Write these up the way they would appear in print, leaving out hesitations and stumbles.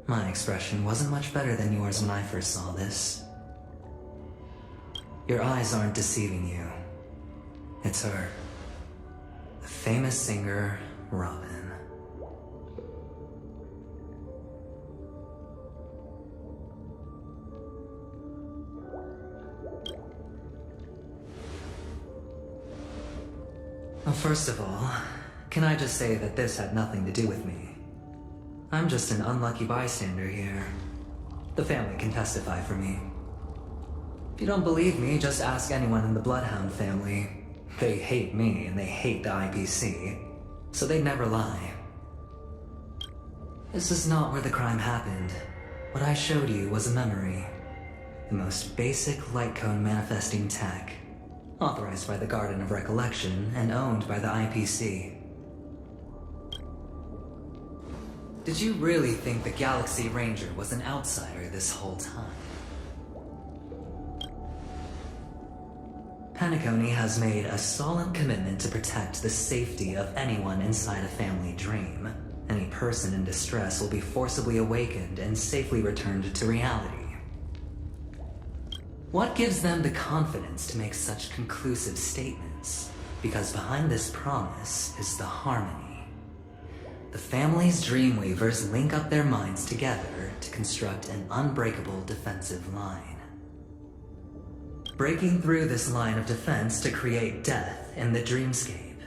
My expression wasn't much better than yours when I first saw this. Your eyes aren't deceiving you. It's her. The famous singer, Robin. Well, first of all, can I just say that this had nothing to do with me? I'm just an unlucky bystander here. The family can testify for me. If you don't believe me, just ask anyone in the Bloodhound family. They hate me and they hate the IPC, so they never lie. This is not where the crime happened. What I showed you was a memory. The most basic light cone manifesting tech. Authorized by the Garden of Recollection and owned by the IPC. Did you really think the Galaxy Ranger was an outsider this whole time? Penacony has made a solemn commitment to protect the safety of anyone inside a family dream. Any person in distress will be forcibly awakened and safely returned to reality. What gives them the confidence to make such conclusive statements? Because behind this promise is the harmony. The family's Dreamweavers link up their minds together to construct an unbreakable defensive line. Breaking through this line of defense to create death in the dreamscape.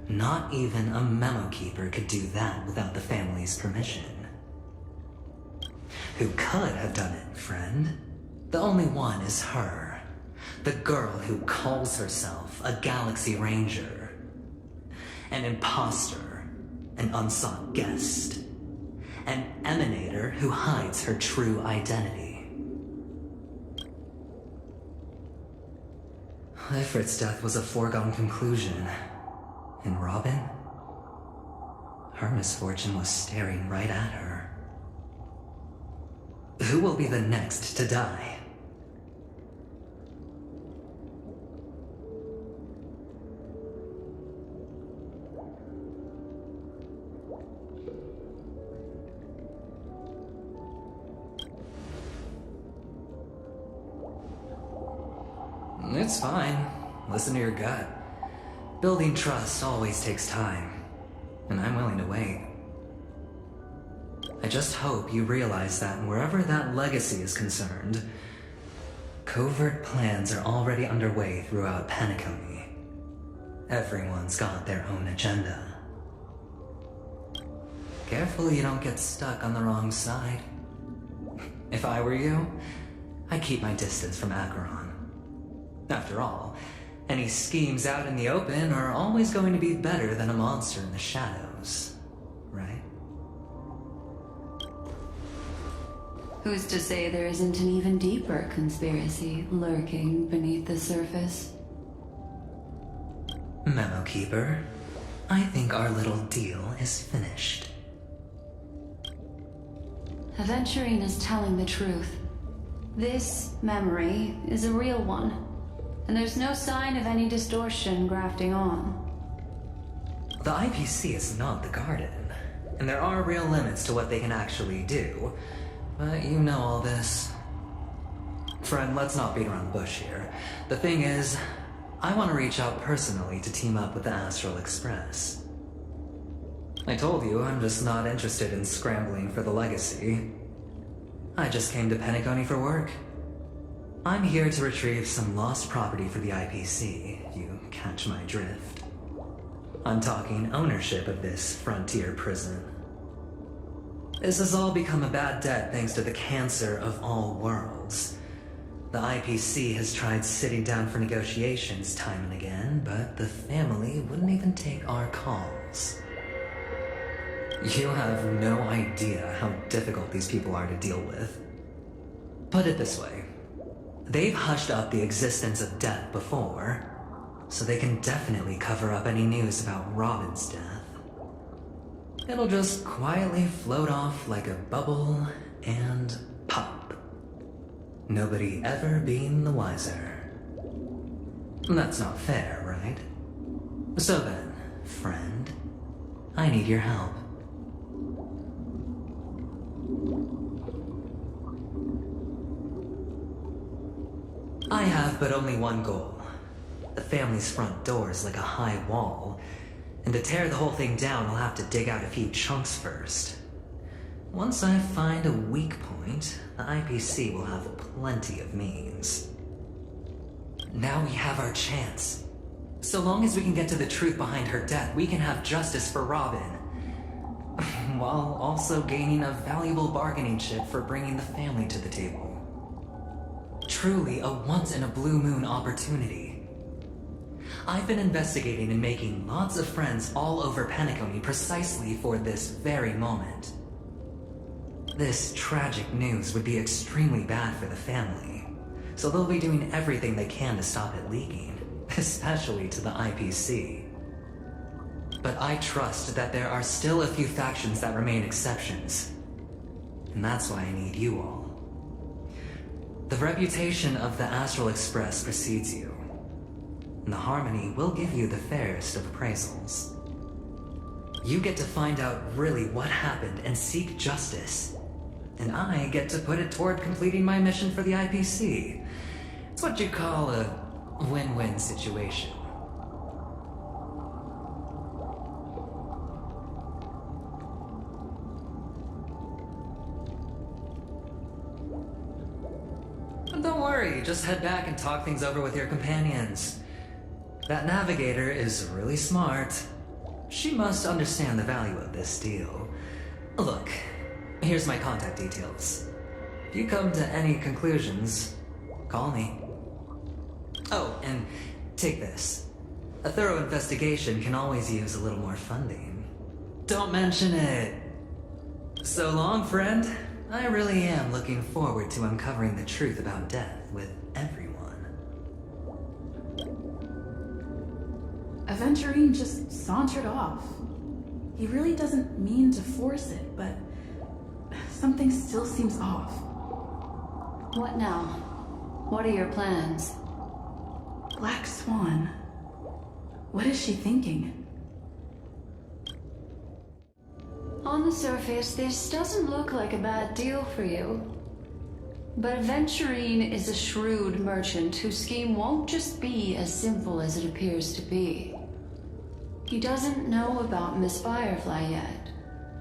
Not even a memo keeper could do that without the family's permission. Who could have done it, friend? The only one is her. The girl who calls herself a Galaxy Ranger. An imposter. An unsought guest. An emanator who hides her true identity. Ifrit's death was a foregone conclusion. And Robin? Her misfortune was staring right at her. Who will be the next to die? It's fine. Listen to your gut. Building trust always takes time, and I'm willing to wait. I just hope you realize that wherever that legacy is concerned, covert plans are already underway throughout Penacony. Everyone's got their own agenda. Careful you don't get stuck on the wrong side. If I were you, I'd keep my distance from Acheron. After all, any schemes out in the open are always going to be better than a monster in the shadows, right? Who's to say there isn't an even deeper conspiracy lurking beneath the surface? Memo Keeper, I think our little deal is finished. Aventurine is telling the truth. This memory is a real one. And there's no sign of any distortion grafting on. The IPC is not the Garden, and there are real limits to what they can actually do, but you know all this. Friend, let's not beat around the bush here. The thing is, I want to reach out personally to team up with the Astral Express. I told you I'm just not interested in scrambling for the legacy. I just came to Penacony for work. I'm here to retrieve some lost property for the IPC, if you catch my drift. I'm talking ownership of this frontier prison. This has all become a bad debt thanks to the cancer of all worlds. The IPC has tried sitting down for negotiations time and again, but the family wouldn't even take our calls. You have no idea how difficult these people are to deal with. Put it this way. They've hushed up the existence of death before, so they can definitely cover up any news about Robin's death. It'll just quietly float off like a bubble and pop. Nobody ever being the wiser. That's not fair, right? So then, friend, I need your help. I have but only one goal. The family's front door is like a high wall, and to tear the whole thing down, I'll have to dig out a few chunks first. Once I find a weak point, the IPC will have plenty of means. Now we have our chance. So long as we can get to the truth behind her death, we can have justice for Robin. While also gaining a valuable bargaining chip for bringing the family to the table. Truly a once-in-a-blue-moon opportunity. I've been investigating and making lots of friends all over Penacony precisely for this very moment. This tragic news would be extremely bad for the family, so they'll be doing everything they can to stop it leaking, especially to the IPC. But I trust that there are still a few factions that remain exceptions, and that's why I need you all. The reputation of the Astral Express precedes you, and the Harmony will give you the fairest of appraisals. You get to find out really what happened and seek justice, and I get to put it toward completing my mission for the IPC. It's what you call a win-win situation. Don't worry, just head back and talk things over with your companions. That navigator is really smart. She must understand the value of this deal. Look, here's my contact details. If you come to any conclusions, call me. Oh, and take this. A thorough investigation can always use a little more funding. Don't mention it. So long, friend. I really am looking forward to uncovering the truth about death with everyone. Aventurine just sauntered off. He really doesn't mean to force it, but something still seems off. What now? What are your plans? Black Swan. What is she thinking? On the surface, this doesn't look like a bad deal for you. But Aventurine is a shrewd merchant whose scheme won't just be as simple as it appears to be. He doesn't know about Miss Firefly yet,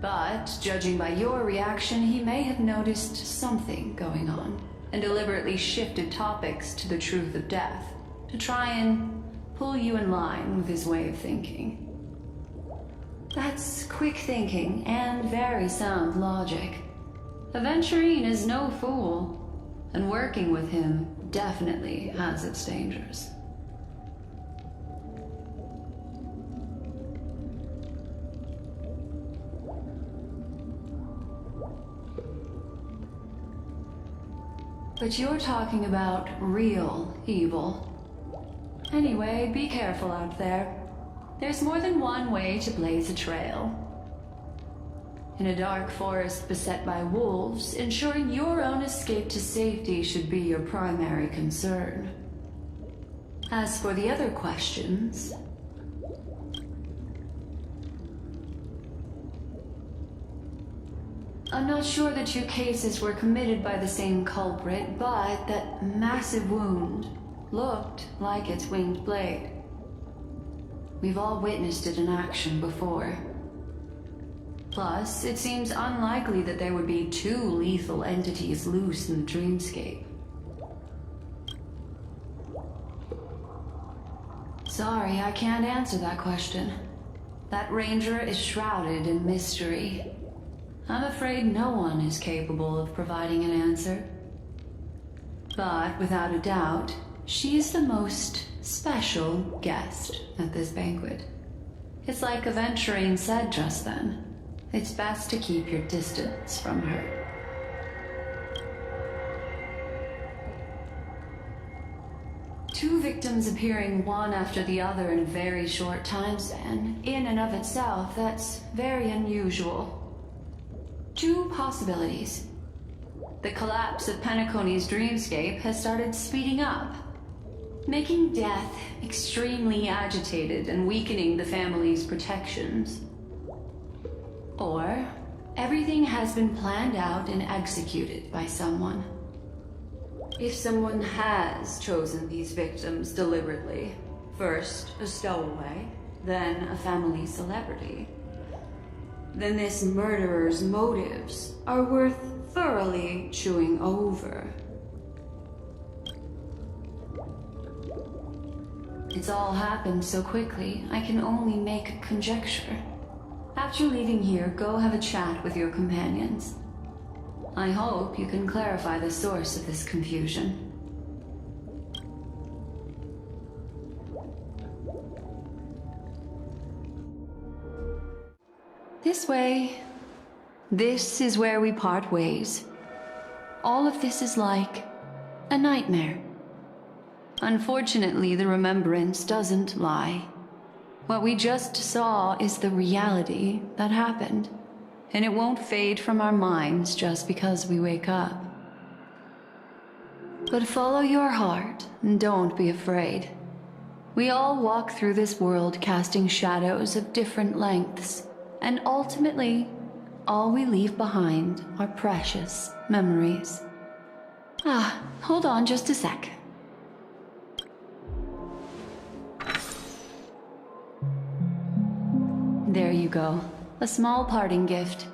but judging by your reaction, he may have noticed something going on and deliberately shifted topics to the truth of death to try and pull you in line with his way of thinking. That's quick thinking and very sound logic. Aventurine is no fool, and working with him definitely has its dangers. But you're talking about real evil. Anyway, be careful out there. There's more than one way to blaze a trail. In a dark forest beset by wolves, ensuring your own escape to safety should be your primary concern. As for the other questions... I'm not sure the two cases were committed by the same culprit, but that massive wound looked like its winged blade. We've all witnessed it in action before. Plus, it seems unlikely that there would be two lethal entities loose in the dreamscape. Sorry, I can't answer that question. That ranger is shrouded in mystery. I'm afraid no one is capable of providing an answer. But without a doubt, she is the most special guest at this banquet. It's like Aventurine said just then. It's best to keep your distance from her. Two victims appearing one after the other in a very short time span, in and of itself, that's very unusual. Two possibilities. The collapse of Penacony's dreamscape has started speeding up, making death extremely agitated and weakening the family's protections. Or, everything has been planned out and executed by someone. If someone has chosen these victims deliberately, first a stowaway, then a family celebrity, then this murderer's motives are worth thoroughly chewing over. It's all happened so quickly, I can only make a conjecture. After leaving here, go have a chat with your companions. I hope you can clarify the source of this confusion. This way. This is where we part ways. All of this is like a nightmare. Unfortunately, the remembrance doesn't lie. What we just saw is the reality that happened, and it won't fade from our minds just because we wake up. But follow your heart and don't be afraid. We all walk through this world casting shadows of different lengths, and ultimately, all we leave behind are precious memories. Hold on just a sec. There you go. A small parting gift.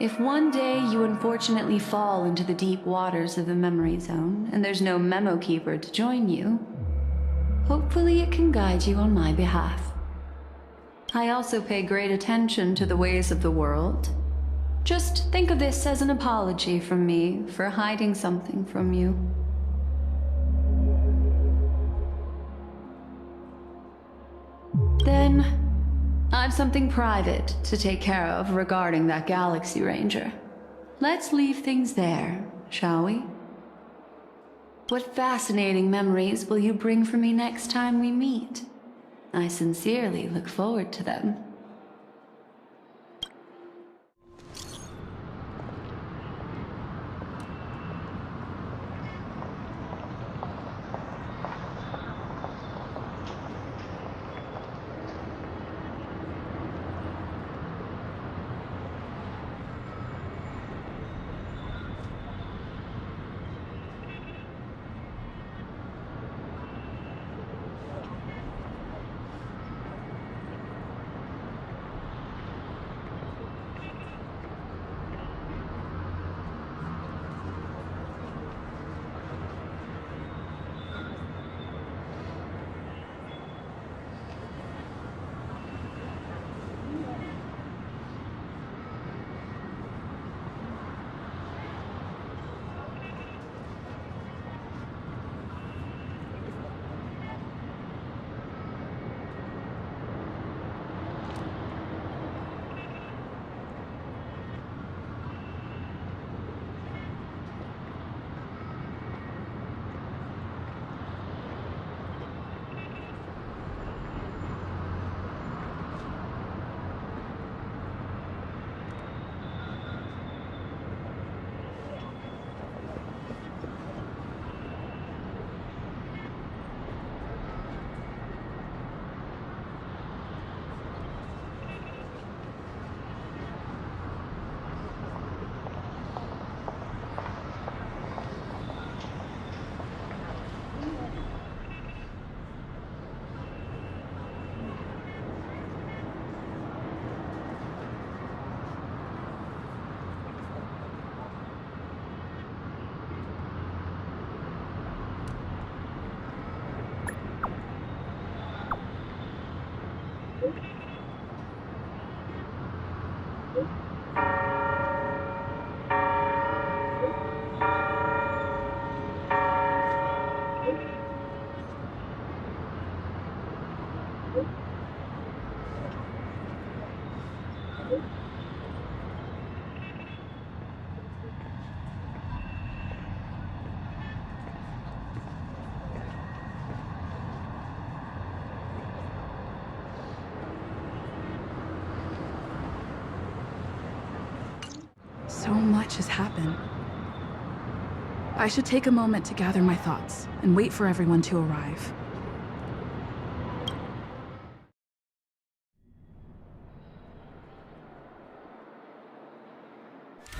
If one day you unfortunately fall into the deep waters of the memory zone, and there's no memo keeper to join you, hopefully it can guide you on my behalf. I also pay great attention to the ways of the world. Just think of this as an apology from me for hiding something from you. Then, I've something private to take care of regarding that Galaxy Ranger. Let's leave things there, shall we? What fascinating memories will you bring for me next time we meet? I sincerely look forward to them. So much has happened. I should take a moment to gather my thoughts and wait for everyone to arrive.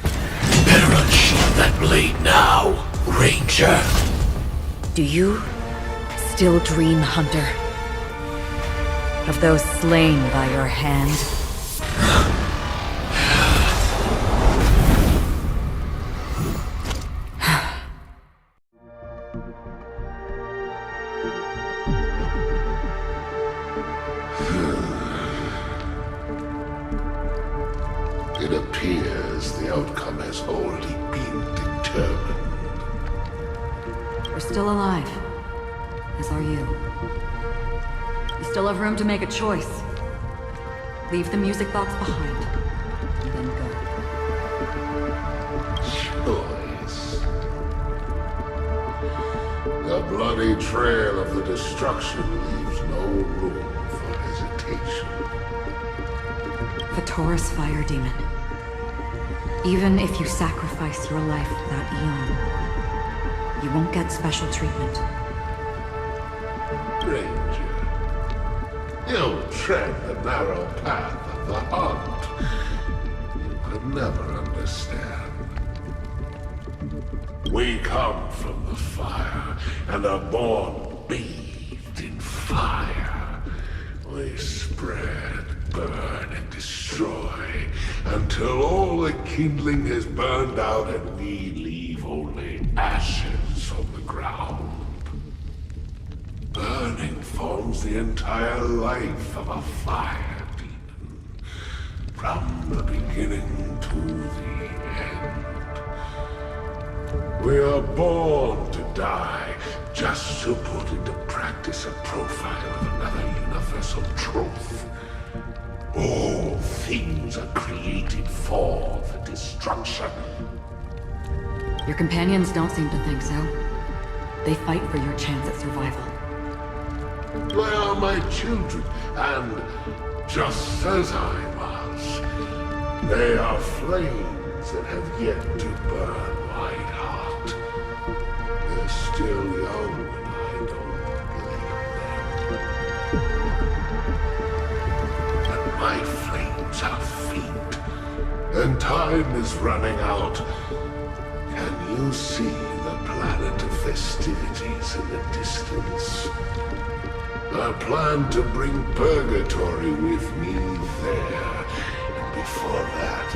Better unsheath that blade now. Ranger. Do you still dream, Hunter? Of those slain by your hand? It appears the outcome has already been determined. We're still alive. As are you. You still have room to make a choice. Leave the music box behind. Then go. Choice. The bloody trail of the destruction leaves no room for hesitation. The Taurus Fire Demon. Even if you sacrifice your life for that eon, you won't get special treatment. Ranger, you tread the narrow path of the hunt. You could never understand. We come from the fire and are born bathed in fire. We spread, burn, and destroy until all the kindling is burned out and we leave only ashes on the ground. Burning forms the entire life of a fire demon, from the beginning to the end. We are born to die just to put into practice a profile of another universal truth. All things are created for the destruction. Your companions don't seem to think so. They fight for your chance at survival. They are my children, and just as I was, they are flames that have yet to burn my heart. They're still young, and I don't blame them. But my flames are faint, and time is running out. Can you see the planet of festivities in the distance? I plan to bring Purgatory with me there, and before that,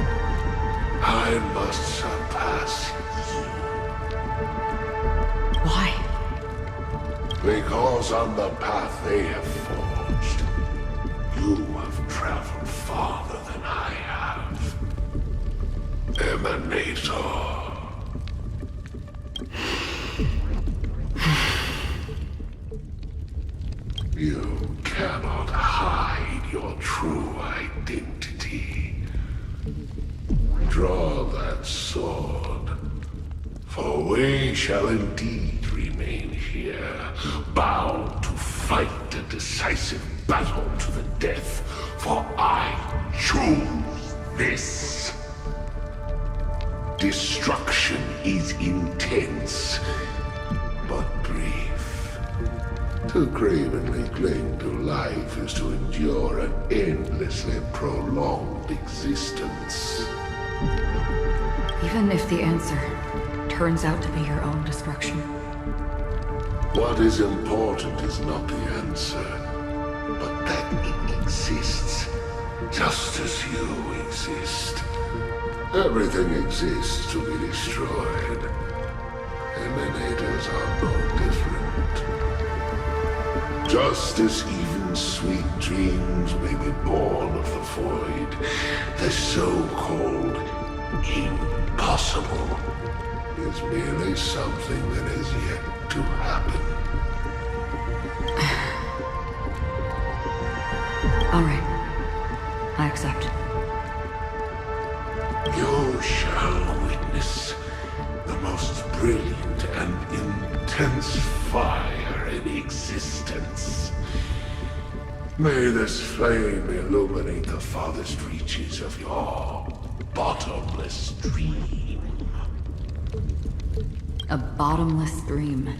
I must surpass you. Why? Because on the path they have forged, you have traveled farther than I have. Emanator. You cannot hide your true identity. Draw that sword, for we shall indeed remain here, bound to fight a decisive battle to the death, for I choose this. Destruction is intense, but brief. To cravenly cling to life is to endure an endlessly prolonged existence. Even if the answer turns out to be your own destruction. What is important is not the answer, but that it exists, just as you exist. Everything exists to be destroyed. Emanators are no different. Just as even sweet dreams may be born of the void, the so-called impossible is merely something that has yet to happen. All right. I accept. You shall witness the most brilliant and intense fire in existence. May this flame illuminate the farthest reaches of your bottomless dream. A bottomless dream.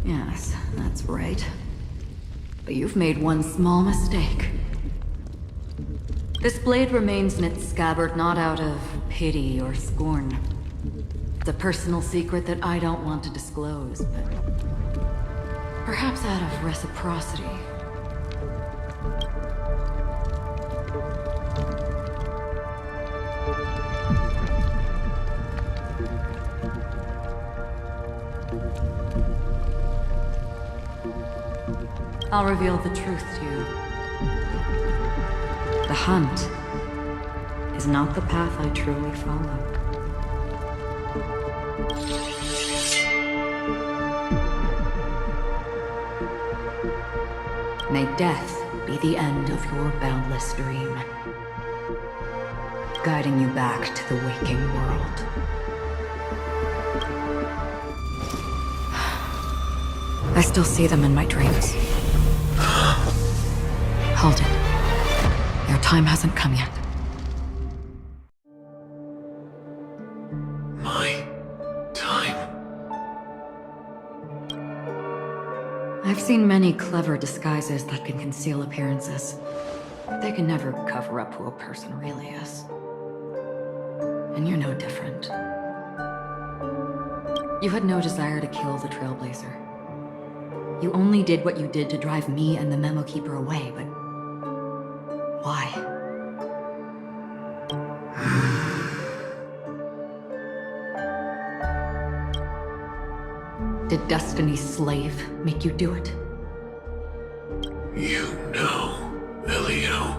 Yes, that's right. But you've made one small mistake. This blade remains in its scabbard not out of pity or scorn. It's a personal secret that I don't want to disclose, but perhaps out of reciprocity. I'll reveal the truth to you. The hunt is not the path I truly follow. May death be the end of your boundless dream, guiding you back to the waking world. I still see them in my dreams. Hold it. Your time hasn't come yet. My time? I've seen many clever disguises that can conceal appearances, but they can never cover up who a person really is. And you're no different. You had no desire to kill the Trailblazer. You only did what you did to drive me and the Memo Keeper away, but why? Did Destiny's slave make you do it? You know, Elio.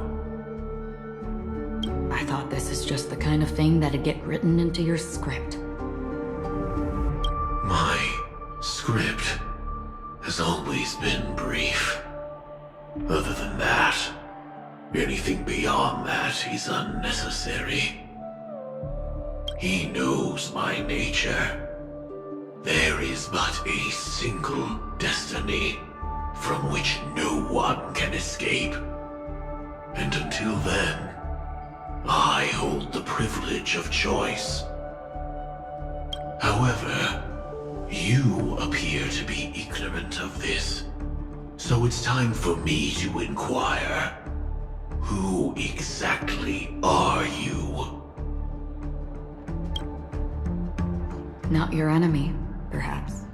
I thought this is just the kind of thing that'd get written into your script. My script has always been brief. Other than that, anything beyond that is unnecessary. He knows my nature. There is but a single destiny from which no one can escape. And until then, I hold the privilege of choice. However, you appear to be ignorant of this, so it's time for me to inquire. Who exactly are you? Not your enemy, perhaps.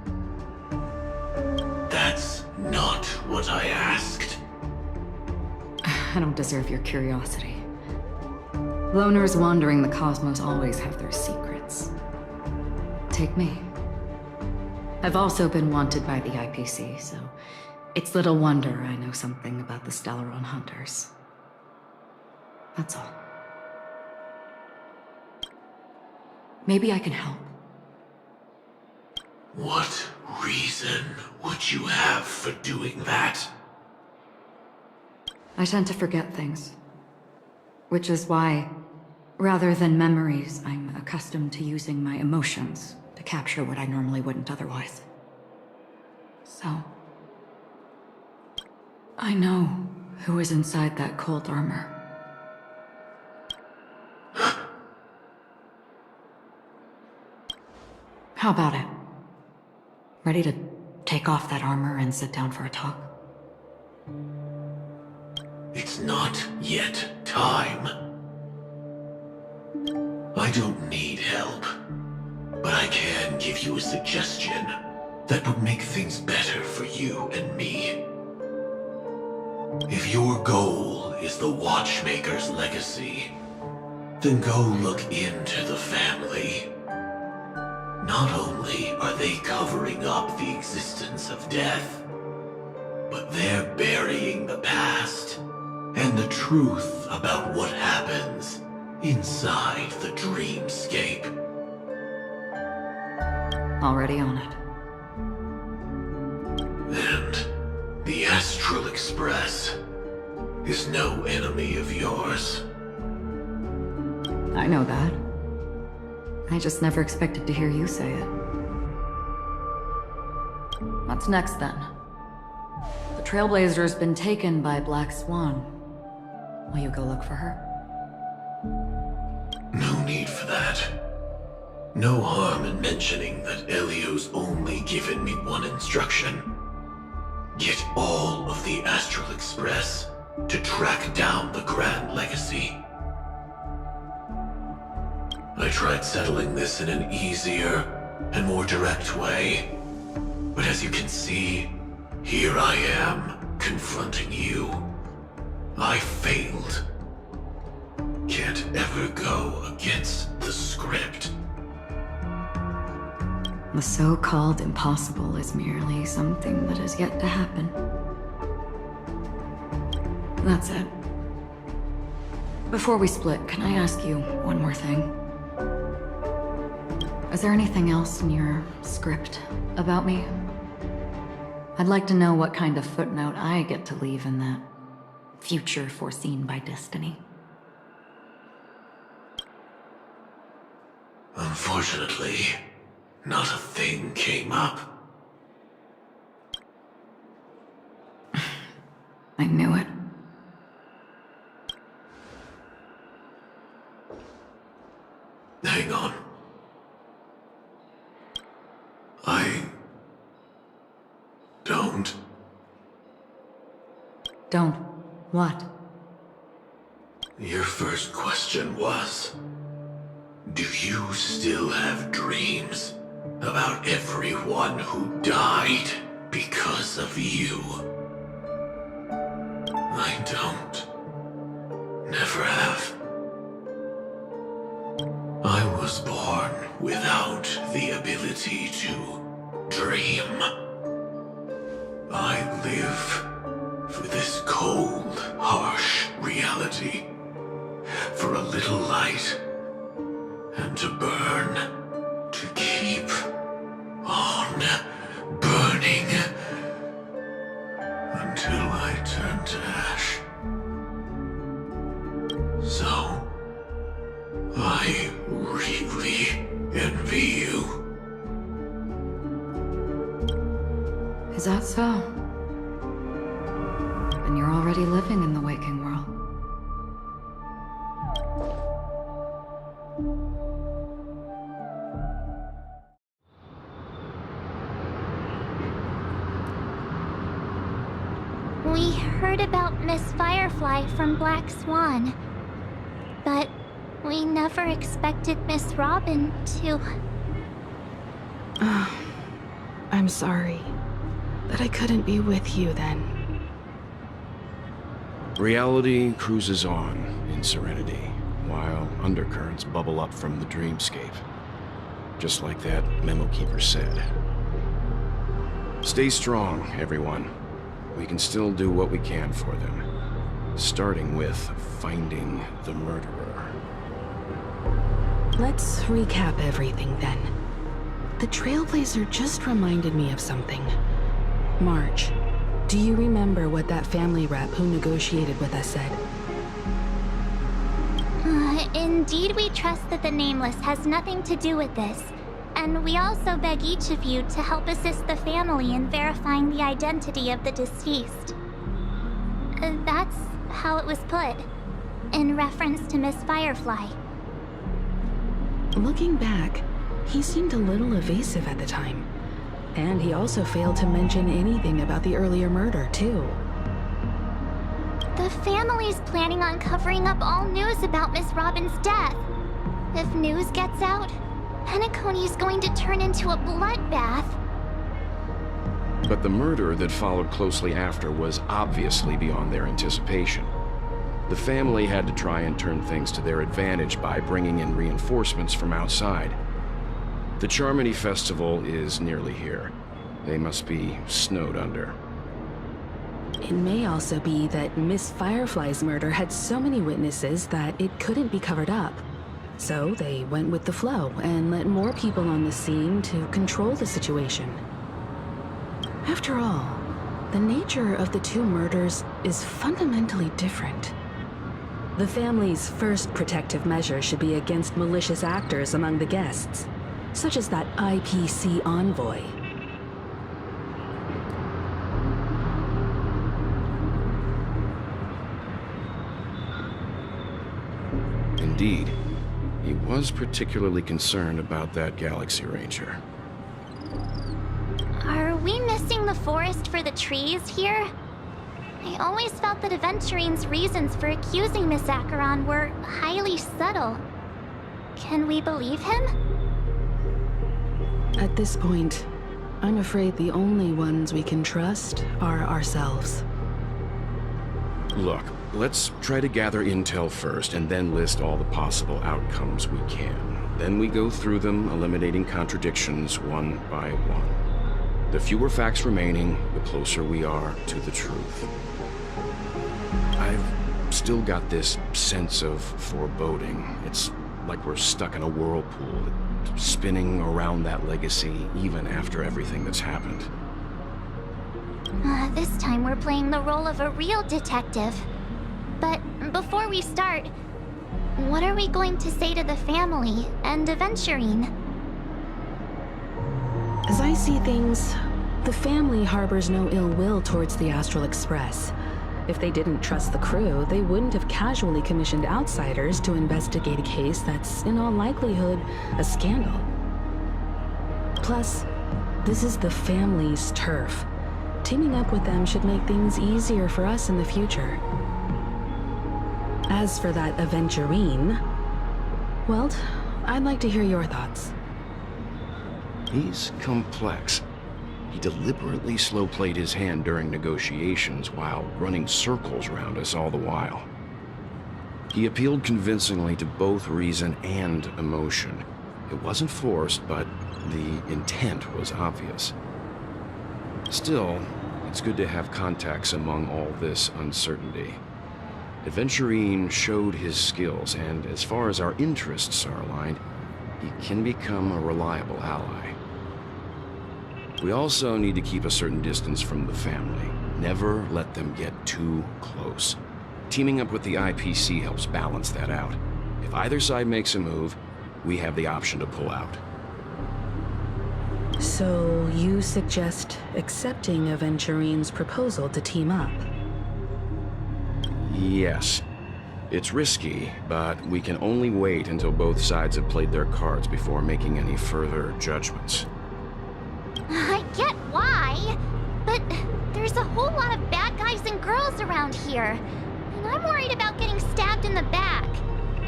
That's not what I asked. I don't deserve your curiosity. Loners wandering the cosmos always have their secrets. Take me. I've also been wanted by the IPC, so it's little wonder I know something about the Stellaron Hunters. That's all. Maybe I can help. What reason would you have for doing that? I tend to forget things. Which is why, rather than memories, I'm accustomed to using my emotions to capture what I normally wouldn't otherwise. So, I know who is inside that cold armor. How about it? Ready to take off that armor and sit down for a talk? It's not yet time. I don't need help, but I can give you a suggestion that would make things better for you and me. If your goal is the Watchmaker's legacy, then go look into the family. Not only are they covering up the existence of death, but they're burying the past and the truth about what happens inside the dreamscape. Already on it. And the Astral Express is no enemy of yours. I know that. I just never expected to hear you say it. What's next, then? The Trailblazer's been taken by Black Swan. Will you go look for her? No need for that. No harm in mentioning that Elio's only given me one instruction. Get all of the Astral Express to track down the Grand Legacy. I tried settling this in an easier and more direct way. But as you can see, here I am, confronting you. I failed. Can't ever go against the script. The so-called impossible is merely something that has yet to happen. That's it. Before we split, can I ask you one more thing? Is there anything else in your script about me? I'd like to know what kind of footnote I get to leave in that future foreseen by destiny. Unfortunately, not a thing came up. I knew it. Hang on. I don't. Don't. What? Your first question was, do you still have dreams about everyone who died because of you? I don't. Never have. I was born without the ability to dream. I live for this cold, harsh reality, for a little light, and to burn, to keep on burning, until I turn to ash. So, I really envy you. Is that so? And you're already living in the waking world. We heard about Miss Firefly from Black Swan, but we never expected Miss Robin to... I'm sorry that I couldn't be with you then. Reality cruises on in serenity, while undercurrents bubble up from the dreamscape. Just like that memo keeper said. Stay strong, everyone. We can still do what we can for them. Starting with finding the murderer. Let's recap everything then. The Trailblazer just reminded me of something. March, do you remember what that family rep who negotiated with us said? Indeed, we trust that the Nameless has nothing to do with this. And we also beg each of you to help assist the family in verifying the identity of the deceased. That's how it was put, in reference to Miss Firefly. Looking back, he seemed a little evasive at the time. And he also failed to mention anything about the earlier murder, too. The family's planning on covering up all news about Miss Robin's death. If news gets out, Penacony is going to turn into a bloodbath. But the murder that followed closely after was obviously beyond their anticipation. The family had to try and turn things to their advantage by bringing in reinforcements from outside. The Charmony Festival is nearly here. They must be snowed under. It may also be that Miss Firefly's murder had so many witnesses that it couldn't be covered up. So they went with the flow and let more people on the scene to control the situation. After all, the nature of the two murders is fundamentally different. The family's first protective measure should be against malicious actors among the guests, such as that IPC envoy. Indeed. He was particularly concerned about that Galaxy Ranger. Are we missing the forest for the trees here? I always felt that Aventurine's reasons for accusing Miss Acheron were highly subtle. Can we believe him? At this point, I'm afraid the only ones we can trust are ourselves. Look, let's try to gather intel first and then list all the possible outcomes we can. Then we go through them, eliminating contradictions one by one. The fewer facts remaining, the closer we are to the truth. I've still got this sense of foreboding. It's like we're stuck in a whirlpool, spinning around that legacy even after everything that's happened. This time we're playing the role of a real detective. But before we start, what are we going to say to the family and Aventurine? As I see things, the family harbors no ill will towards the Astral Express. If they didn't trust the crew, they wouldn't have casually commissioned outsiders to investigate a case that's, in all likelihood, a scandal. Plus, this is the family's turf. Teaming up with them should make things easier for us in the future. As for that Aventurine, well, I'd like to hear your thoughts. He's complex. He deliberately slow-played his hand during negotiations while running circles around us all the while. He appealed convincingly to both reason and emotion. It wasn't forced, but the intent was obvious. Still, it's good to have contacts among all this uncertainty. Aventurine showed his skills, and as far as our interests are aligned, he can become a reliable ally. We also need to keep a certain distance from the family. Never let them get too close. Teaming up with the IPC helps balance that out. If either side makes a move, we have the option to pull out. So, you suggest accepting Aventurine's proposal to team up? Yes. It's risky, but we can only wait until both sides have played their cards before making any further judgments. I get why, but there's a whole lot of bad guys and girls around here, and I'm worried about getting stabbed in the back.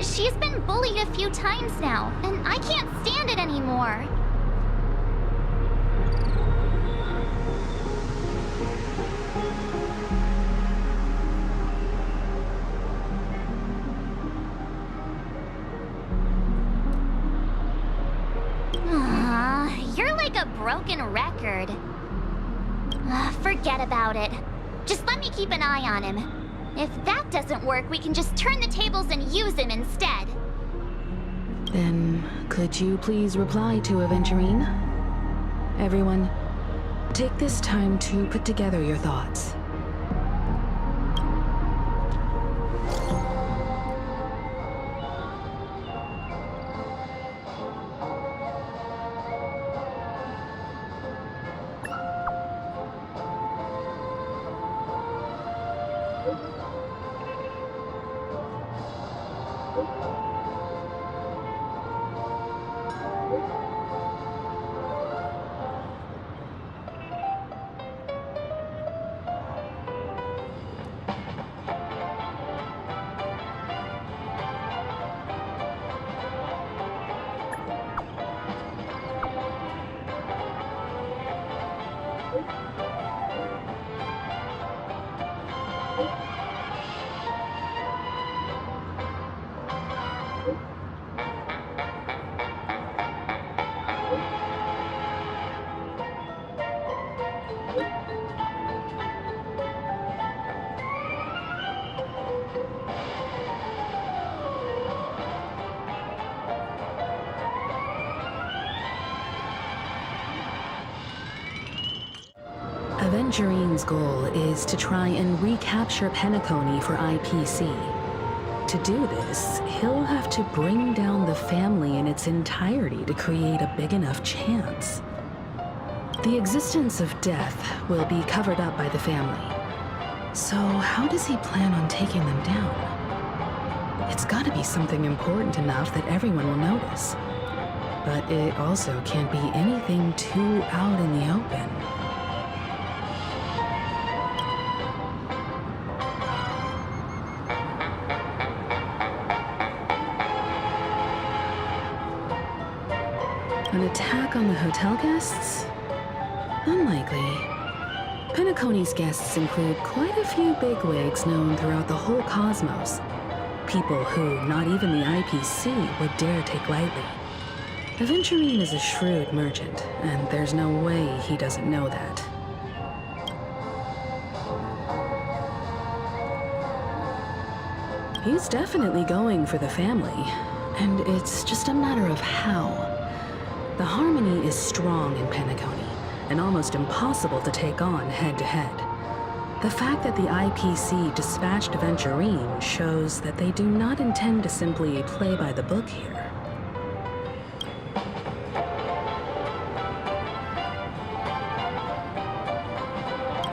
She's been bullied a few times now, and I can't stand it anymore. You're like a broken record. Forget about it. Just let me keep an eye on him. If that doesn't work, we can just turn the tables and use him instead. Then, could you please reply to Aventurine? Everyone, take this time to put together your thoughts. Aventurine's goal is to try and recapture Penacony for IPC. To do this, he'll have to bring down the family in its entirety to create a big enough chance. The existence of death will be covered up by the family. So how does he plan on taking them down? It's gotta be something important enough that everyone will notice. But it also can't be anything too out in the open. An attack on the hotel guests? Unlikely. Penacony's guests include quite a few bigwigs known throughout the whole cosmos. People who not even the IPC would dare take lightly. Aventurine is a shrewd merchant, and there's no way he doesn't know that. He's definitely going for the family, and it's just a matter of how. The harmony is strong in Penacony, and almost impossible to take on head-to-head. The fact that the IPC dispatched Aventurine shows that they do not intend to simply play by the book here.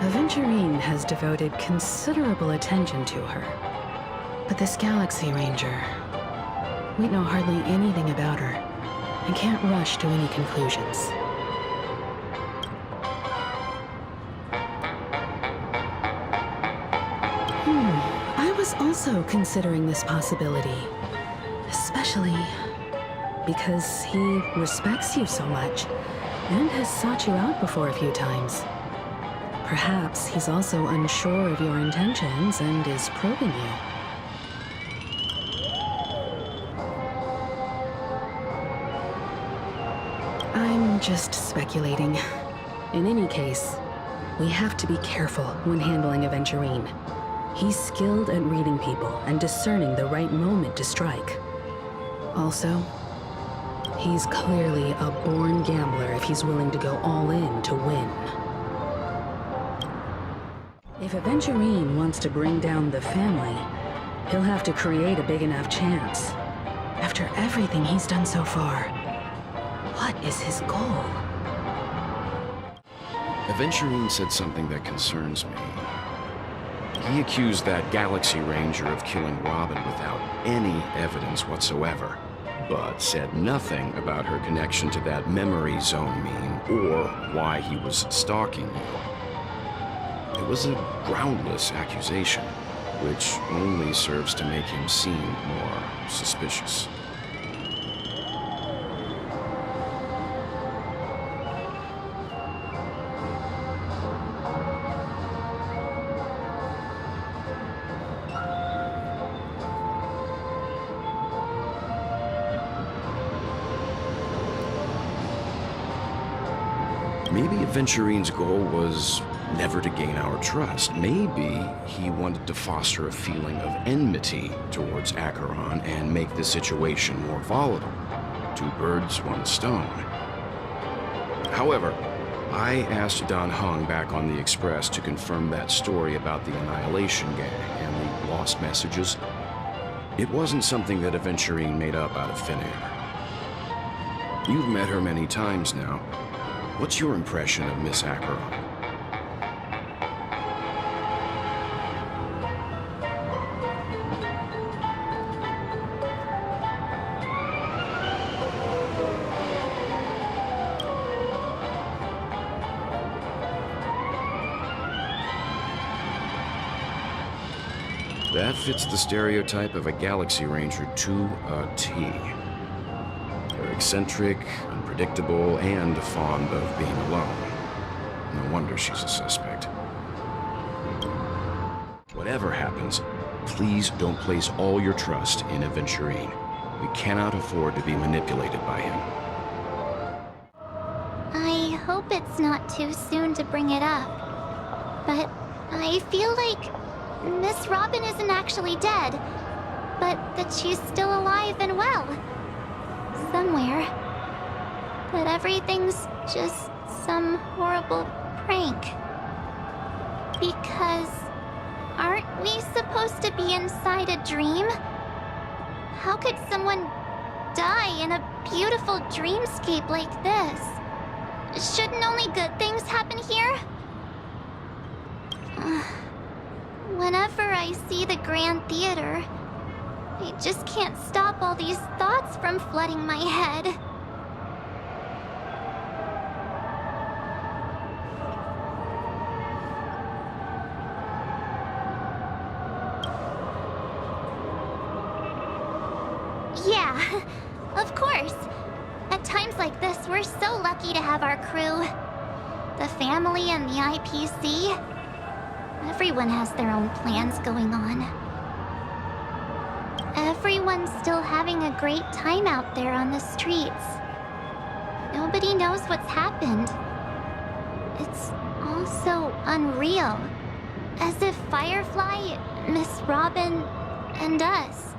Aventurine has devoted considerable attention to her. But this Galaxy Ranger, we know hardly anything about her, and can't rush to any conclusions. I was also considering this possibility, especially because he respects you so much, and has sought you out before a few times. Perhaps he's also unsure of your intentions and is probing you. I'm just speculating. In any case, we have to be careful when handling Aventurine. He's skilled at reading people and discerning the right moment to strike. Also, he's clearly a born gambler if he's willing to go all in to win. If Aventurine wants to bring down the family, he'll have to create a big enough chance. After everything he's done so far, what is his goal? Aventurine said something that concerns me. He accused that Galaxy Ranger of killing Robin without any evidence whatsoever, but said nothing about her connection to that memory zone meme or why he was stalking you. It was a groundless accusation, which only serves to make him seem more suspicious. Maybe Aventurine's goal was never to gain our trust. Maybe he wanted to foster a feeling of enmity towards Acheron and make the situation more volatile. Two birds, one stone. However, I asked Don Hung back on the Express to confirm that story about the Annihilation Gang and the lost messages. It wasn't something that Aventurine made up out of thin air. You've met her many times now. What's your impression of Miss Acheron? That fits the stereotype of a Galaxy Ranger to a T. They're eccentric, unpredictable, and fond of being alone. No wonder she's a suspect. Whatever happens, please don't place all your trust in Aventurine. We cannot afford to be manipulated by him. I hope it's not too soon to bring it up, but I feel like Miss Robin isn't actually dead, but that she's still alive and well. Somewhere. That everything's just some horrible prank. Because aren't we supposed to be inside a dream? How could someone die in a beautiful dreamscape like this? Shouldn't only good things happen here? Whenever I see the Grand Theater, I just can't stop all these thoughts from flooding my head. Yeah, of course. At times like this, we're so lucky to have our crew. The family and the IPC. Everyone has their own plans going on. Everyone's still having a great time out there on the streets. Nobody knows what's happened. It's all so unreal. As if Firefly, Miss Robin, and us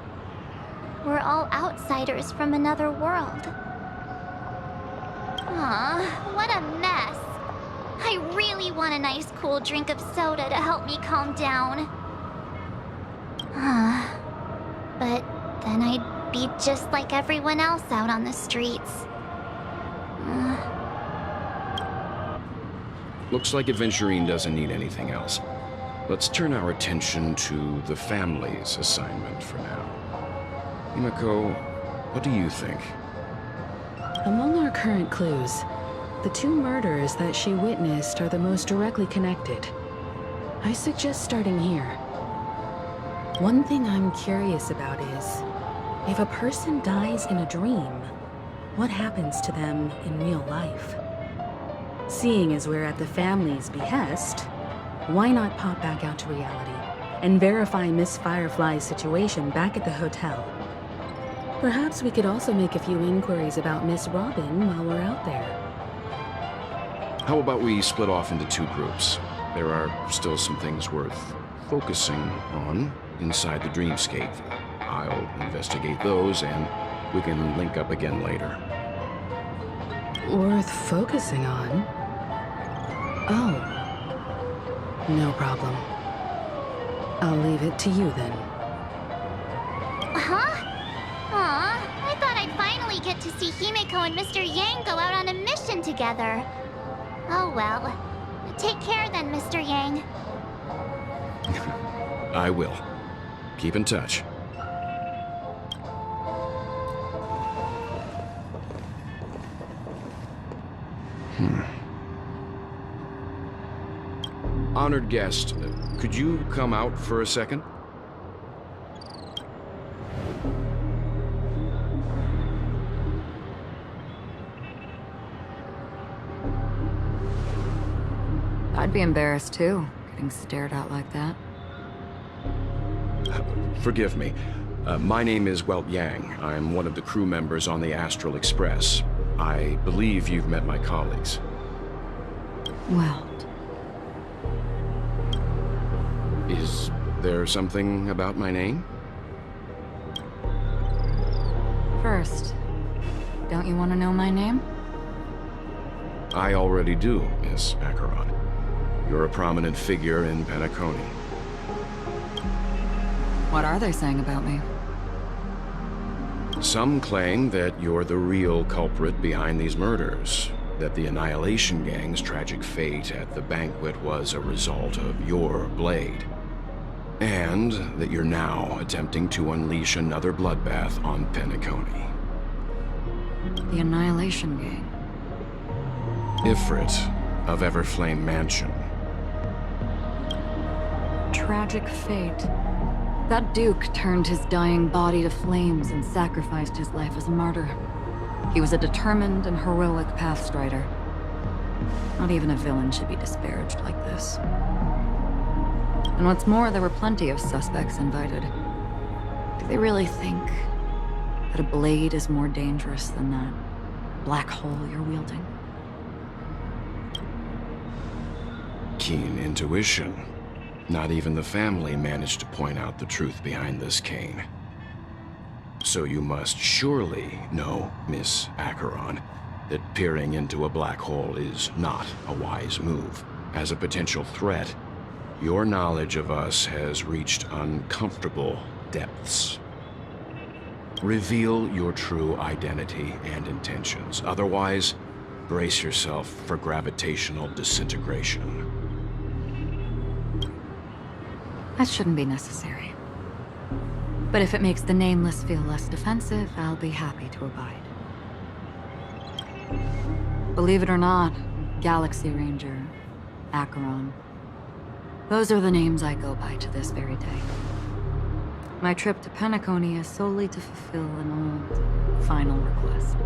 were all outsiders from another world. Aw, what a mess. I really want a nice cool drink of soda to help me calm down. But then I'd be just like everyone else out on the streets. Looks like Aventurine doesn't need anything else. Let's turn our attention to the family's assignment for now. Himiko, what do you think? Among our current clues, the 2 murders that she witnessed are the most directly connected. I suggest starting here. One thing I'm curious about is, if a person dies in a dream, what happens to them in real life? Seeing as we're at the family's behest, why not pop back out to reality and verify Miss Firefly's situation back at the hotel? Perhaps we could also make a few inquiries about Miss Robin while we're out there. How about we split off into 2 groups? There are still some things worth focusing on inside the dreamscape. I'll investigate those, and we can link up again later. Worth focusing on? Oh. No problem. I'll leave it to you then. Huh? Aw, I thought I'd finally get to see Himiko and Mr. Yang go out on a mission together. Oh well. Take care then, Mr. Yang. I will. Keep in touch. Honored guest, could you come out for a second? I'd be embarrassed too, getting stared at like that. Forgive me. My name is Yang. I'm one of the crew members on the Astral Express. I believe you've met my colleagues. Well, Is there something about my name? first, don't you want to know my name? I already do, Miss Acheron. You're a prominent figure in Penacony. What are they saying about me? Some claim that you're the real culprit behind these murders, that the Annihilation Gang's tragic fate at the banquet was a result of your blade, and that you're now attempting to unleash another bloodbath on Penacony. The Annihilation Gang. Ifrit of Everflame Mansion. Tragic fate. That Duke turned his dying body to flames and sacrificed his life as a martyr. He was a determined and heroic pathstrider. Not even a villain should be disparaged like this. And what's more, there were plenty of suspects invited. Do they really think that a blade is more dangerous than that black hole you're wielding? Keen intuition. Not even the family managed to point out the truth behind this cane. So you must surely know, Miss Acheron, that peering into a black hole is not a wise move. As a potential threat, your knowledge of us has reached uncomfortable depths. Reveal your true identity and intentions. Otherwise, brace yourself for gravitational disintegration. That shouldn't be necessary. But if it makes the Nameless feel less defensive, I'll be happy to abide. Believe it or not, Galaxy Ranger, Acheron. Those are the names I go by to this very day. My trip to Penacony is solely to fulfill an old, final request.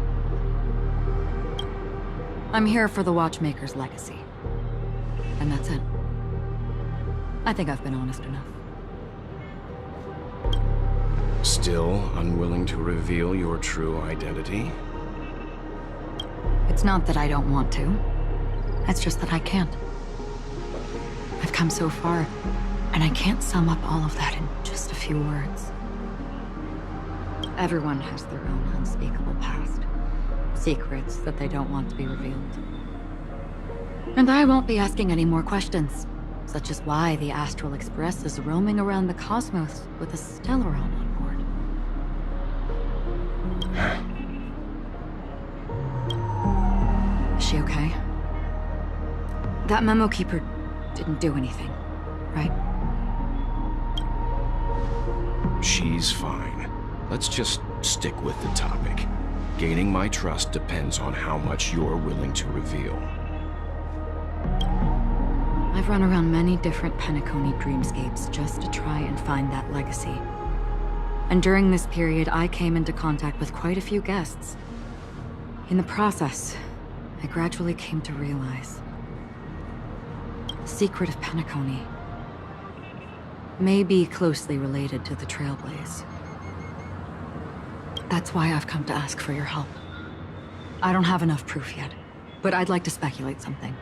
I'm here for the Watchmaker's legacy. And that's it. I think I've been honest enough. Still unwilling to reveal your true identity? It's not that I don't want to. It's just that I can't. I've come so far, and I can't sum up all of that in just a few words. Everyone has their own unspeakable past. Secrets that they don't want to be revealed. And I won't be asking any more questions, such as why the Astral Express is roaming around the cosmos with a Stellaron on board. Is she okay? That Memo Keeper didn't do anything, right? She's fine. Let's just stick with the topic. Gaining my trust depends on how much you're willing to reveal. I've run around many different Penacony dreamscapes just to try and find that legacy. And during this period, I came into contact with quite a few guests. In the process, I gradually came to realize the secret of Penacony may be closely related to the Trailblaze. That's why I've come to ask for your help. I don't have enough proof yet, but I'd like to speculate something.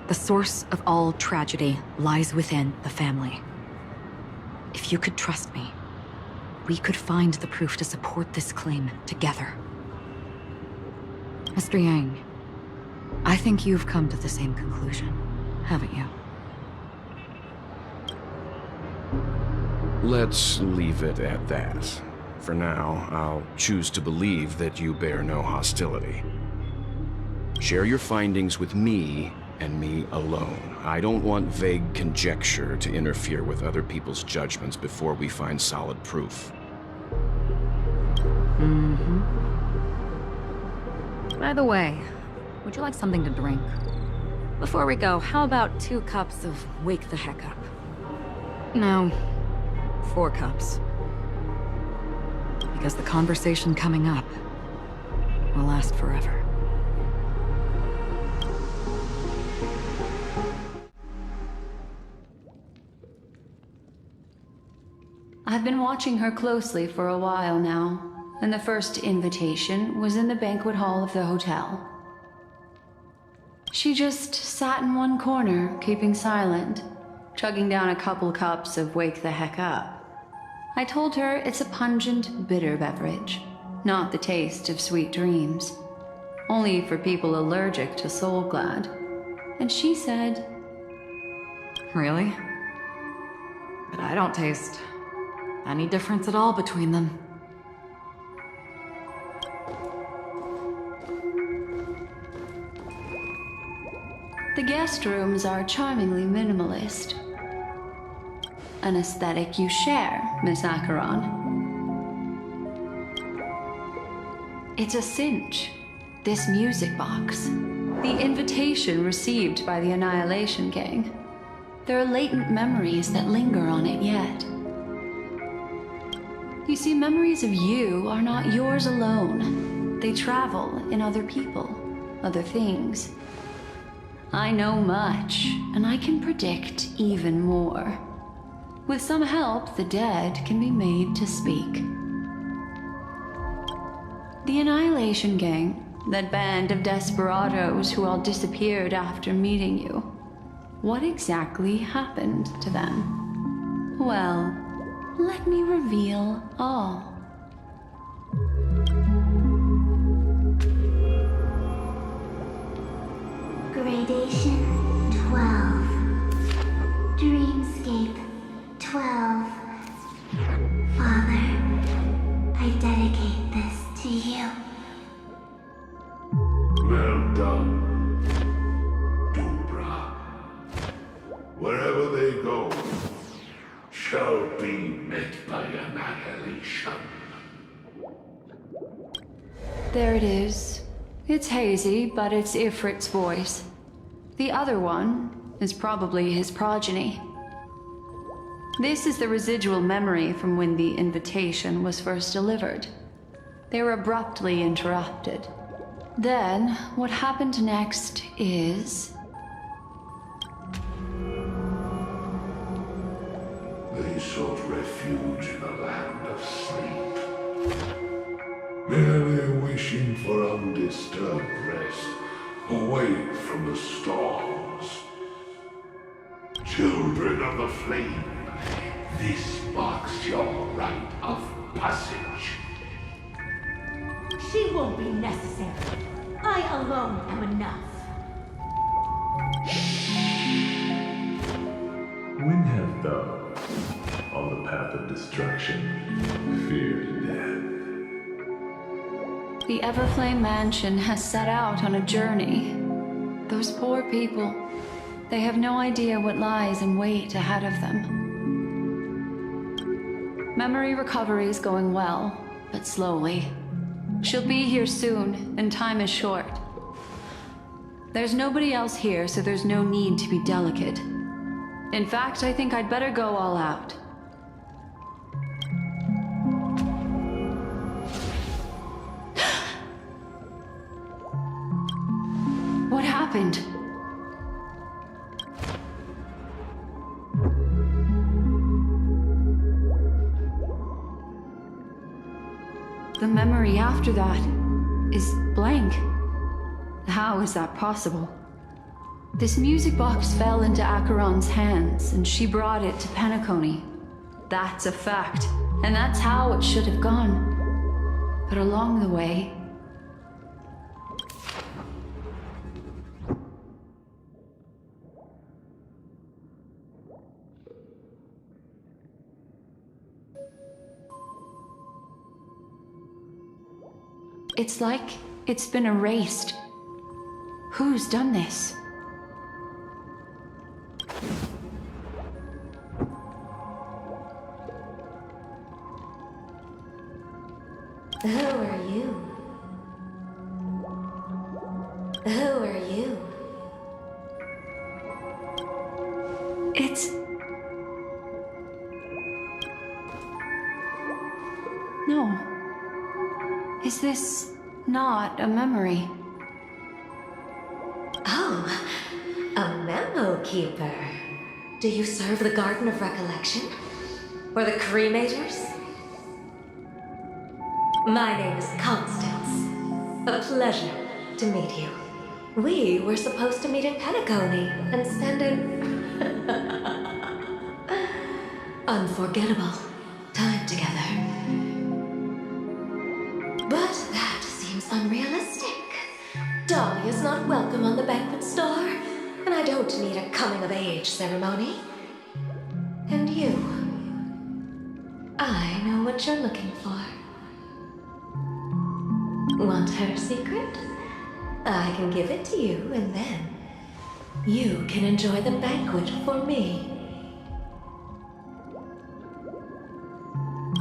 The source of all tragedy lies within the family. If you could trust me, we could find the proof to support this claim together. Mr. Yang, I think you've come to the same conclusion, haven't you? Let's leave it at that. For now, I'll choose to believe that you bear no hostility. Share your findings with me, and me alone. I don't want vague conjecture to interfere with other people's judgments before we find solid proof. By the way, would you like something to drink? Before we go, how about 2 cups of Wake the Heck Up? No, 4 cups. Because the conversation coming up will last forever. I've been watching her closely for a while now, and the first invitation was in the banquet hall of the hotel. She just sat in one corner, keeping silent, chugging down a couple cups of Wake the Heck Up. I told her it's a pungent, bitter beverage, not the taste of sweet dreams. Only for people allergic to Soulglad. And she said, Really? But I don't taste any difference at all between them. the guest rooms are charmingly minimalist. An aesthetic you share, Miss Acheron. It's a cinch, this music box. The invitation received by the Annihilation Gang. There are latent memories that linger on it yet. You see, memories of you are not yours alone. They travel in other people, other things. I know much, and I can predict even more. With some help, the dead can be made to speak. The Annihilation Gang, that band of desperados who all disappeared after meeting you. What exactly happened to them? Well, let me reveal all. Gradation 12. Dreamscape 12. Father, I dedicate this to you. Well done, Dubra. Wherever they go, shall be met by annihilation. There it is. It's hazy, but it's Ifrit's voice. The other one is probably his progeny. This is the residual memory from when the invitation was first delivered. They were abruptly interrupted. Then, what happened next is... They sought refuge in a land of sleep, merely wishing for undisturbed rest, away from the storms. Children of the flame, this marks your rite of passage. She won't be necessary. I alone am enough. When have thou, on the path of destruction, feared death? The Everflame Mansion has set out on a journey. Those poor people, they have no idea what lies in wait ahead of them. Memory recovery is going well, but slowly. She'll be here soon, and time is short. There's nobody else here, so there's no need to be delicate. In fact, I think I'd better go all out. What happened? The memory after that is blank. How is that possible? This music box fell into Acheron's hands, and she brought it to Penacony. That's a fact, and that's how it should have gone. But along the way... It's like it's been erased. Who's done this? Who are you? Who are you? It's... No. Is this not a memory? Oh, a memo keeper. Do you serve the Garden of Recollection? Or the Cremators? My name is Constance. A pleasure to meet you. We were supposed to meet in Penacony and spend an unforgettable time together. But that seems unrealistic. Dahlia's not welcome on the banquet star, and I don't need a coming-of-age ceremony. And you, I know what you're looking for. Want her secret? I can give it to you, and then you can enjoy the banquet for me.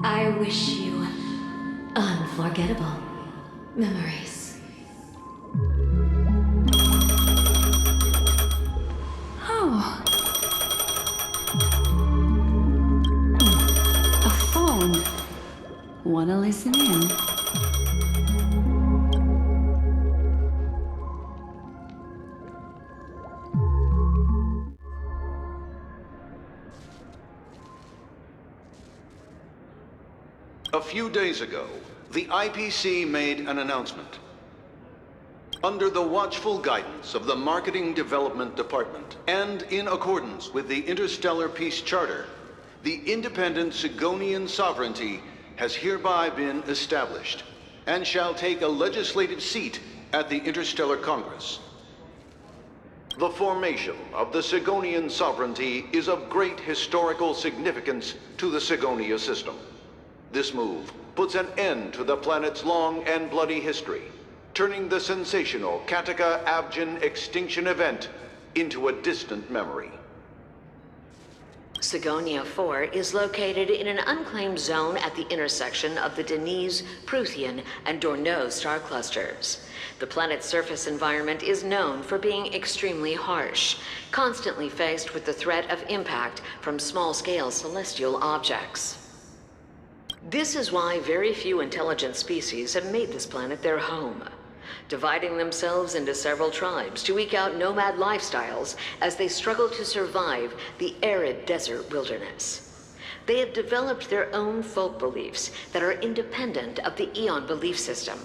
I wish you unforgettable memories. Oh. A phone. Wanna listen in? A few days ago, the IPC made an announcement. Under the watchful guidance of the Marketing Development Department, and in accordance with the Interstellar Peace Charter, the independent Sigonian sovereignty has hereby been established, and shall take a legislative seat at the Interstellar Congress. The formation of the Sigonian sovereignty is of great historical significance to the Sigonia system. This move puts an end to the planet's long and bloody history, turning the sensational Kataka-Abjin extinction event into a distant memory. Sigonia 4 is located in an unclaimed zone at the intersection of the Denise, Prothean, and Dorneau star clusters. The planet's surface environment is known for being extremely harsh, constantly faced with the threat of impact from small-scale celestial objects. This is why very few intelligent species have made this planet their home. dividing themselves into several tribes to eke out nomad lifestyles as they struggle to survive the arid desert wilderness. They have developed their own folk beliefs that are independent of the Eon belief system.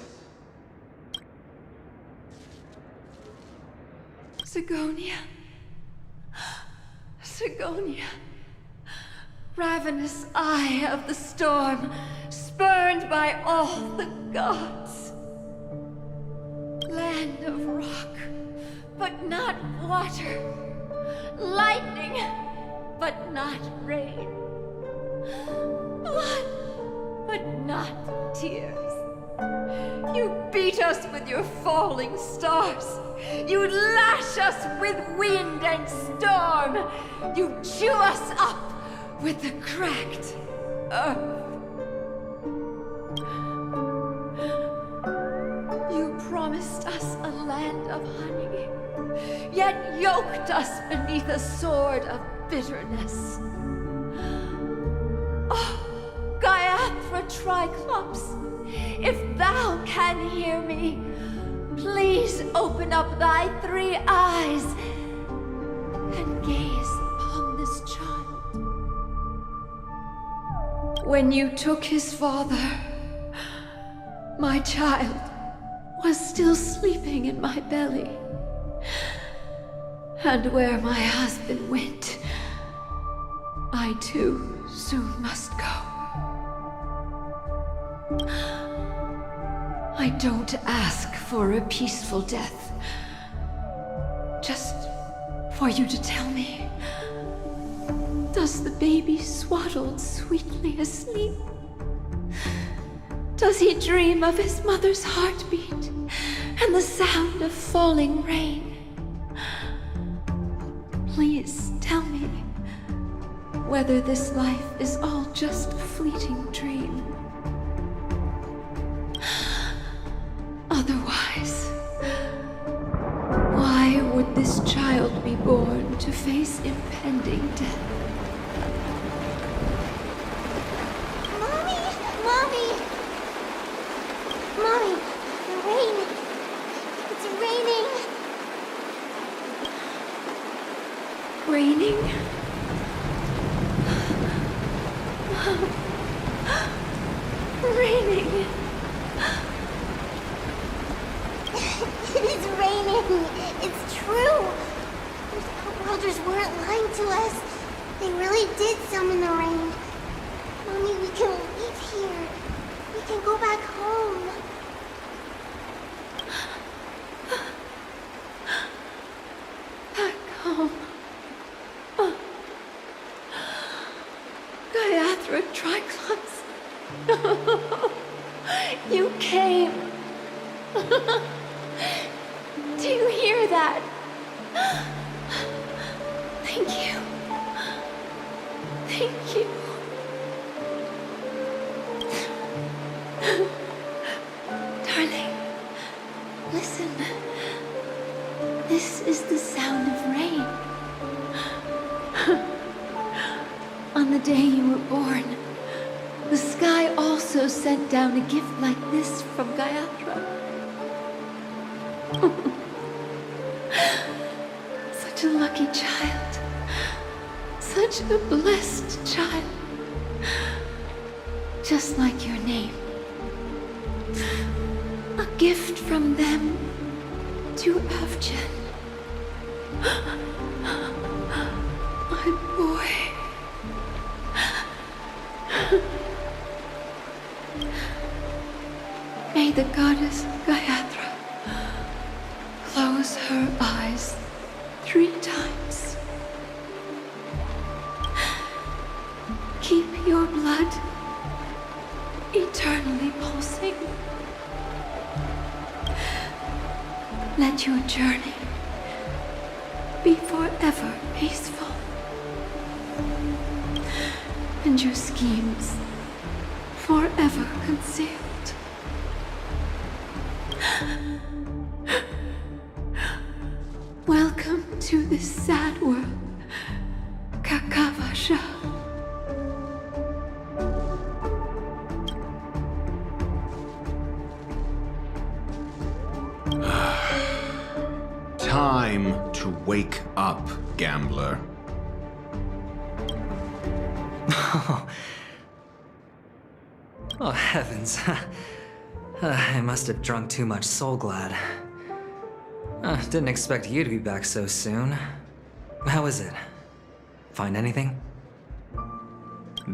Sigonia. Sigonia. Ravenous eye of the storm, spurned by all the gods. Land of rock, but not water. Lightning, but not rain. Blood, but not tears. You beat us with your falling stars. You lash us with wind and storm. You chew us up with the cracked earth. You promised us a land of honey, yet yoked us beneath a sword of bitterness. Oh, Gaiathra Triclops, if thou can hear me, please open up thy 3 eyes and gaze upon this child. When you took his father, my child was still sleeping in my belly. And where my husband went, I too soon must go. I don't ask for a peaceful death. Just for you to tell me, does the baby swaddled sweetly asleep? Does he dream of his mother's heartbeat and the sound of falling rain? Please tell me whether this life is all just a fleeting dream. Otherwise, why would this child be born to face impending death? Mommy! Mommy! Mommy! The rain! It's raining! Raining? Raining! It is raining! It's true! Those outworlders weren't lying to us. They really did summon the rain. Mommy, we can leave here. We can go back home. Back home. Gaiathra Triclops. You came. Do you hear that? Thank you. Thank you. Darling, listen. This is the sound of rain. On the day you were born, the sky also sent down a gift like this from Gaiathra. Such a lucky child. Such a blessed child. Just like your name. A gift from them to Avgen. My boy. May the goddess Gaiathra close her eyes 3 times. Keep your blood eternally pulsing. Let your journey be forever peaceful. And your schemes forever concealed. Welcome to this sad world, Kakavasha. to wake up, gambler. Oh, heavens. I must have drunk too much Soul Glad. Didn't expect you to be back so soon. How is it? Find anything?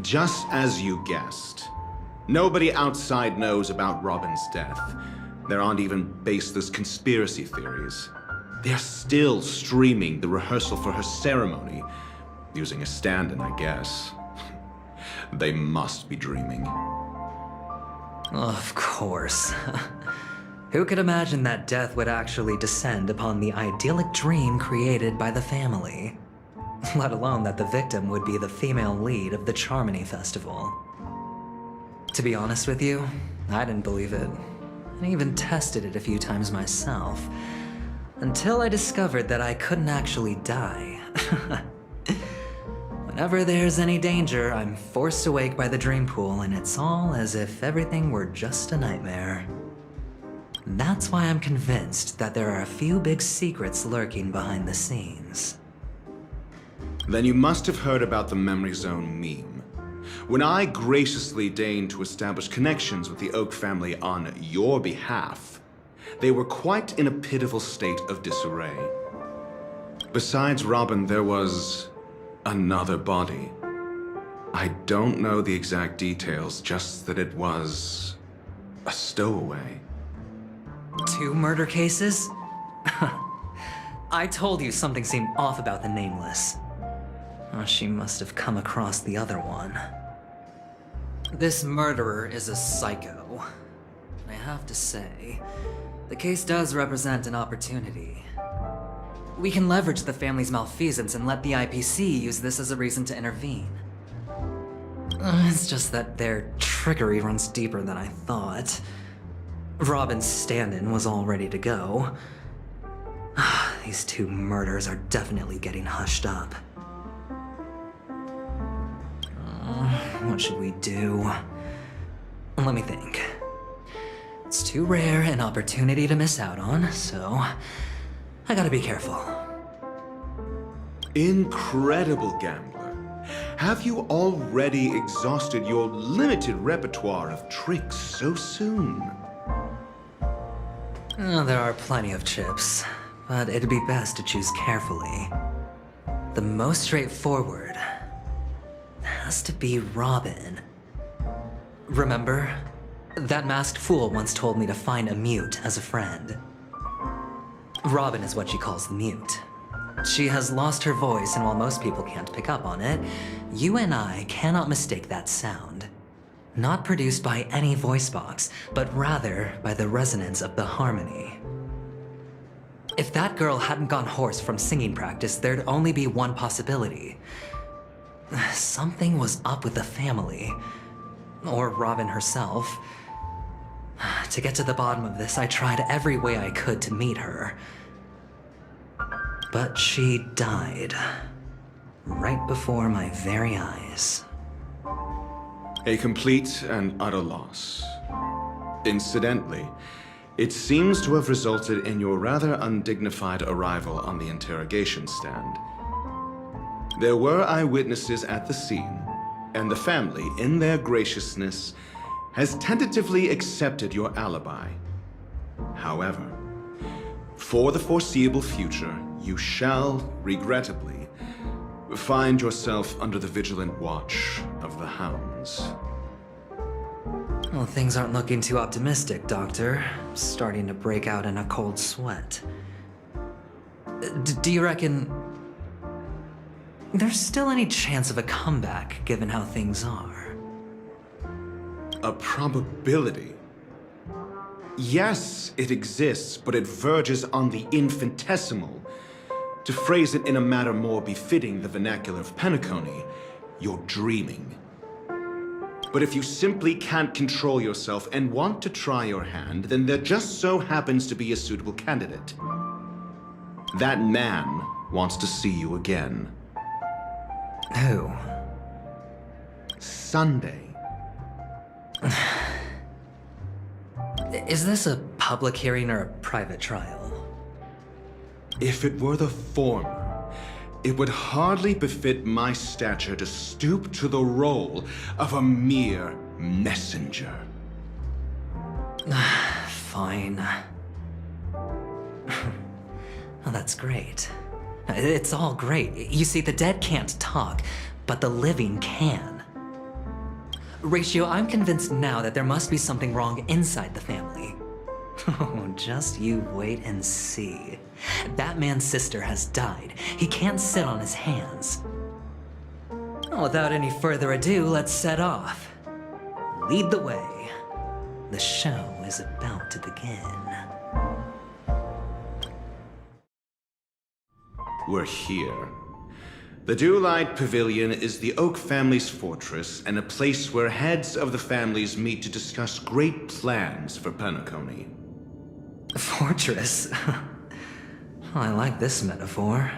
Just as you guessed. Nobody outside knows about Robin's death. There aren't even baseless conspiracy theories. They're still streaming the rehearsal for her ceremony, using a stand-in, I guess. They must be dreaming. Of course. Who could imagine that death would actually descend upon the idyllic dream created by the family? Let alone that the victim would be the female lead of the Charmony Festival. To be honest with you, I didn't believe it. I even tested it a few times myself. Until I discovered that I couldn't actually die. Whenever there's any danger, I'm forced awake by the dream pool, and it's all as if everything were just a nightmare. That's why I'm convinced that there are a few big secrets lurking behind the scenes. Then you must have heard about the Memory Zone meme. When I graciously deigned to establish connections with the Oak family on your behalf, they were quite in a pitiful state of disarray. Besides Robin, there was another body. I don't know the exact details, just that it was a stowaway. 2 murder cases? I told you something seemed off about the Nameless. Oh, she must have come across the other one. This murderer is a psycho. I have to say, the case does represent an opportunity. We can leverage the family's malfeasance and let the IPC use this as a reason to intervene. It's just that their trickery runs deeper than I thought. Robin's stand-in was all ready to go. These 2 murders are definitely getting hushed up. What should we do? Let me think. It's too rare an opportunity to miss out on, so I gotta be careful. Incredible, gambler. Have you already exhausted your limited repertoire of tricks so soon? There are plenty of chips, but it'd be best to choose carefully. The most straightforward has to be Robin. Remember? That masked fool once told me to find a mute as a friend. Robin is what she calls the mute. She has lost her voice, and while most people can't pick up on it, you and I cannot mistake that sound. Not produced by any voice box, but rather by the resonance of the harmony. If that girl hadn't gone hoarse from singing practice, there'd only be one possibility. Something was up with the family. Or Robin herself. To get to the bottom of this, I tried every way I could to meet her. But she died. Right before my very eyes. A complete and utter loss. Incidentally, it seems to have resulted in your rather undignified arrival on the interrogation stand. There were eyewitnesses at the scene, and the family, in their graciousness, has tentatively accepted your alibi. However, for the foreseeable future, you shall, regrettably, find yourself under the vigilant watch of the hounds. Well, things aren't looking too optimistic, Doctor. I'm starting to break out in a cold sweat. Do you reckon there's still any chance of a comeback, given how things are? A probability? Yes, it exists, but it verges on the infinitesimal. To phrase it in a manner more befitting the vernacular of Penacony, you're dreaming. But if you simply can't control yourself and want to try your hand, then there just so happens to be a suitable candidate. That man wants to see you again. Who? Sunday. Is this a public hearing or a private trial? If it were the former, it would hardly befit my stature to stoop to the role of a mere messenger. Fine. Oh, that's great. It's all great. You see, the dead can't talk, but the living can. Ratio, I'm convinced now that there must be something wrong inside the family. Oh, just you wait and see. That man's sister has died. He can't sit on his hands. Without any further ado, let's set off. Lead the way. The show is about to begin. We're here. The Dewlight Pavilion is the Oak family's fortress and a place where heads of the families meet to discuss great plans for Penacony. Fortress? I like this metaphor.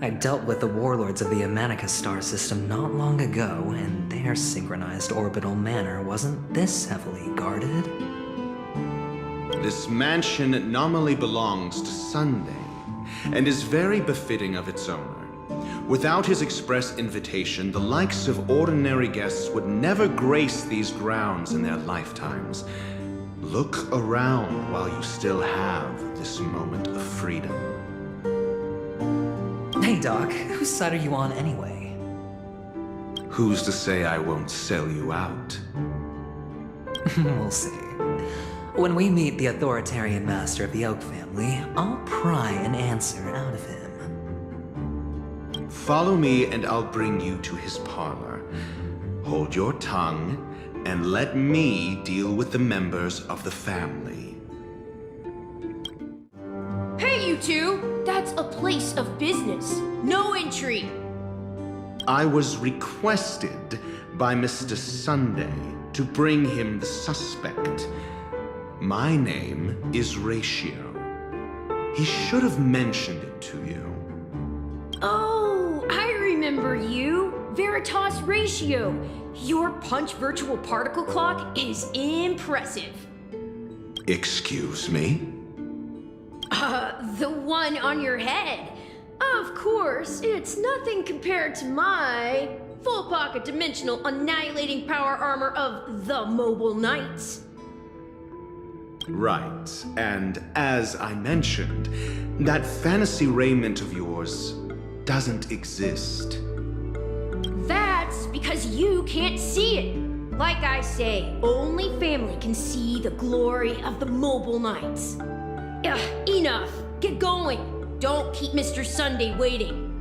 I dealt with the warlords of the Amanicus star system not long ago, and their synchronized orbital manor wasn't this heavily guarded. This mansion nominally belongs to Sunday, and is very befitting of its owner. Without his express invitation, the likes of ordinary guests would never grace these grounds in their lifetimes. Look around while you still have this moment of freedom. Hey, Doc, whose side are you on anyway? Who's to say I won't sell you out? We'll see. When we meet the authoritarian master of the Oak family, I'll pry an answer out of him. Follow me and I'll bring you to his parlor. Hold your tongue and let me deal with the members of the family. Hey, you two! That's a place of business. No entry! I was requested by Mr. Sunday to bring him the suspect. My name is Ratio. He should have mentioned it to you. Oh, I remember you. Veritas Ratio. Your punch virtual particle clock is impressive. Excuse me? The one on your head. Of course, it's nothing compared to my full pocket dimensional annihilating power armor of the Mobile Knights. Right, and as I mentioned, that fantasy raiment of yours doesn't exist. That's because you can't see it. Like I say, only family can see the glory of the Mobile Knights. Ugh, enough. Get going. Don't keep Mr. Sunday waiting.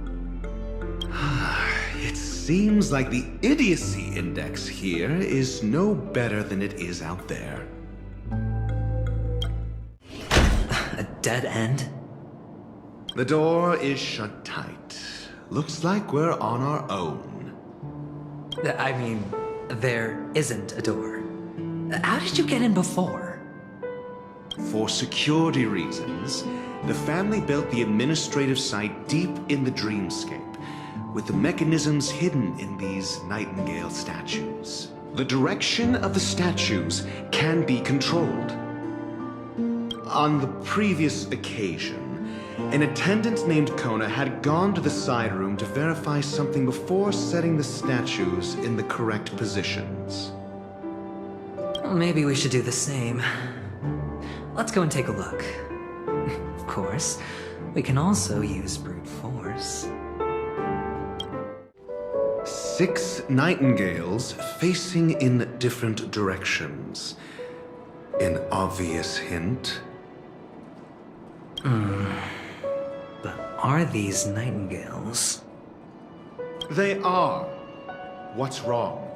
It seems like the idiocy index here is no better than it is out there. A dead end? The door is shut tight. Looks like we're on our own. I mean, there isn't a door. How did you get in before? For security reasons, the family built the administrative site deep in the dreamscape, with the mechanisms hidden in these nightingale statues. The direction of the statues can be controlled. On the previous occasion, an attendant named Kona had gone to the side room to verify something before setting the statues in the correct positions. Maybe we should do the same. Let's go and take a look. Of course, we can also use brute force. 6 nightingales facing in different directions. An obvious hint. But are these nightingales? They are. What's wrong?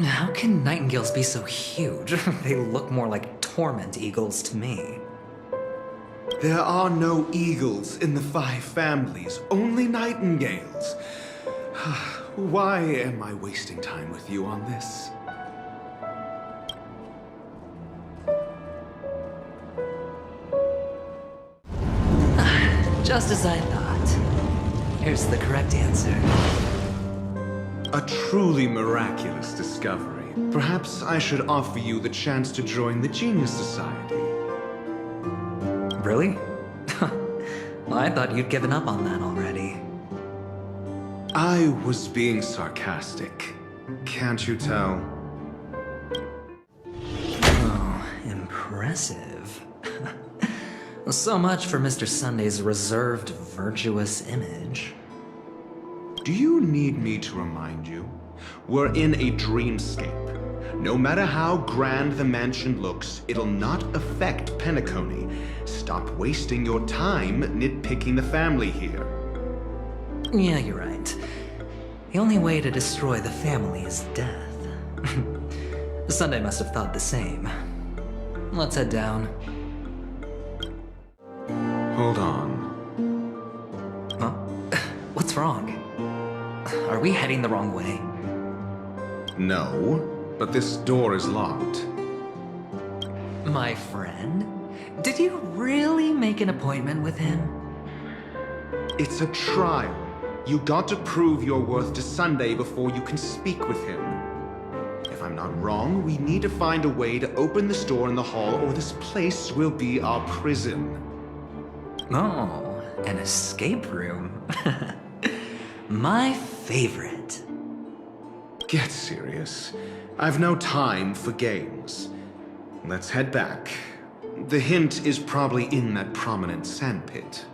How can nightingales be so huge? They look more like torment eagles to me. There are no eagles in the 5 families, only nightingales. Why am I wasting time with you on this? Just as I thought. Here's the correct answer. A truly miraculous discovery. Perhaps I should offer you the chance to join the Genius Society. Really? I thought you'd given up on that already. I was being sarcastic. Can't you tell? Oh, impressive. So much for Mr. Sunday's reserved, virtuous image. Do you need me to remind you? We're in a dreamscape. No matter how grand the mansion looks, it'll not affect Penacony. Stop wasting your time nitpicking the family here. Yeah, you're right. The only way to destroy the family is death. Sunday must have thought the same. Let's head down. Hold on. Huh? What's wrong? Are we heading the wrong way? No, but this door is locked. My friend? Did you really make an appointment with him? It's a trial. You got to prove your worth to Sunday before you can speak with him. If I'm not wrong, we need to find a way to open this door in the hall, or this place will be our prison. Oh, an escape room. My favorite. Get serious. I've no time for games. Let's head back. The hint is probably in that prominent sandpit.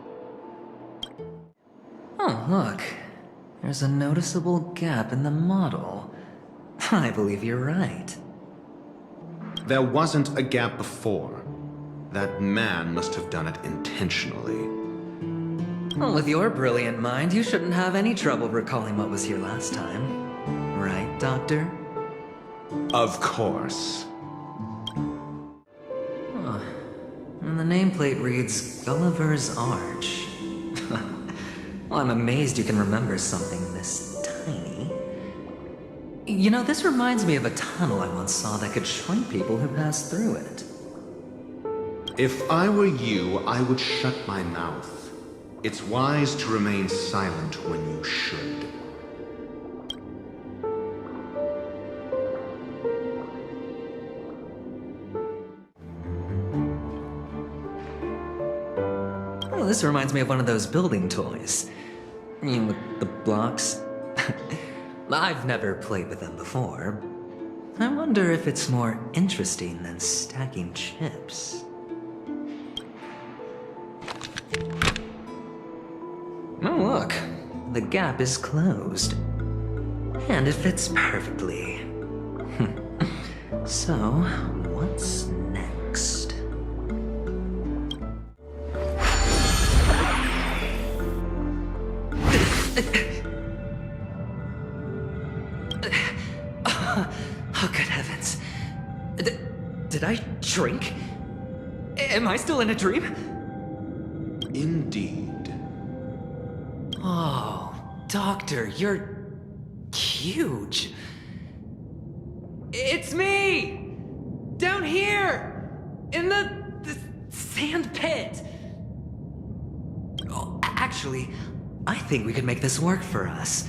Oh, look. There's a noticeable gap in the model. I believe you're right. There wasn't a gap before. That man must have done it intentionally. Well, with your brilliant mind, you shouldn't have any trouble recalling what was here last time. Right, Doctor? Of course. Huh. And the nameplate reads Gulliver's Arch. Well, I'm amazed you can remember something this tiny. You know, this reminds me of a tunnel I once saw that could shrink people who passed through it. If I were you, I would shut my mouth. It's wise to remain silent when you should. Oh, this reminds me of one of those building toys. You know, with the blocks. I've never played with them before. I wonder if it's more interesting than stacking chips. Oh, look. The gap is closed. And it fits perfectly. So, what's next? Oh, good heavens. Did I drink? Am I still in a dream? Indeed. Oh, Doctor, you're huge. It's me! Down here! In the sand pit! Oh, actually, I think we could make this work for us.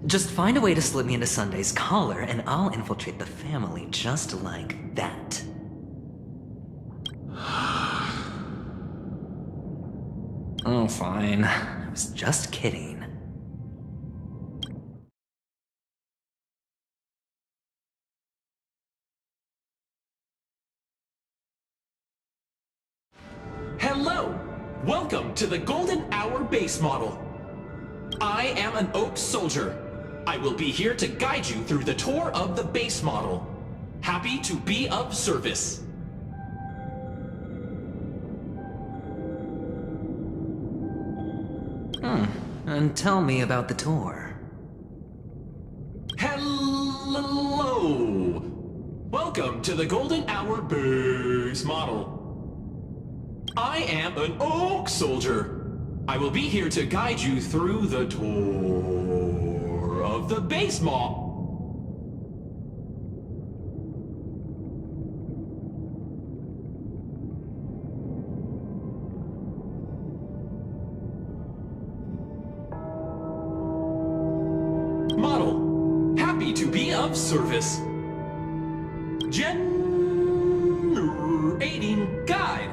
Just find a way to slip me into Sunday's collar, and I'll infiltrate the family just like that. Oh, fine. I was just kidding. Hello! Welcome to the Golden Hour base model. I am an Oak Soldier. I will be here to guide you through the tour of the base model. Happy to be of service. And tell me about the tour. Hello! Welcome to the Golden Hour base model. I am an Oak Soldier. I will be here to guide you through the tour of the base model. Model, happy to be of service. Generating guide.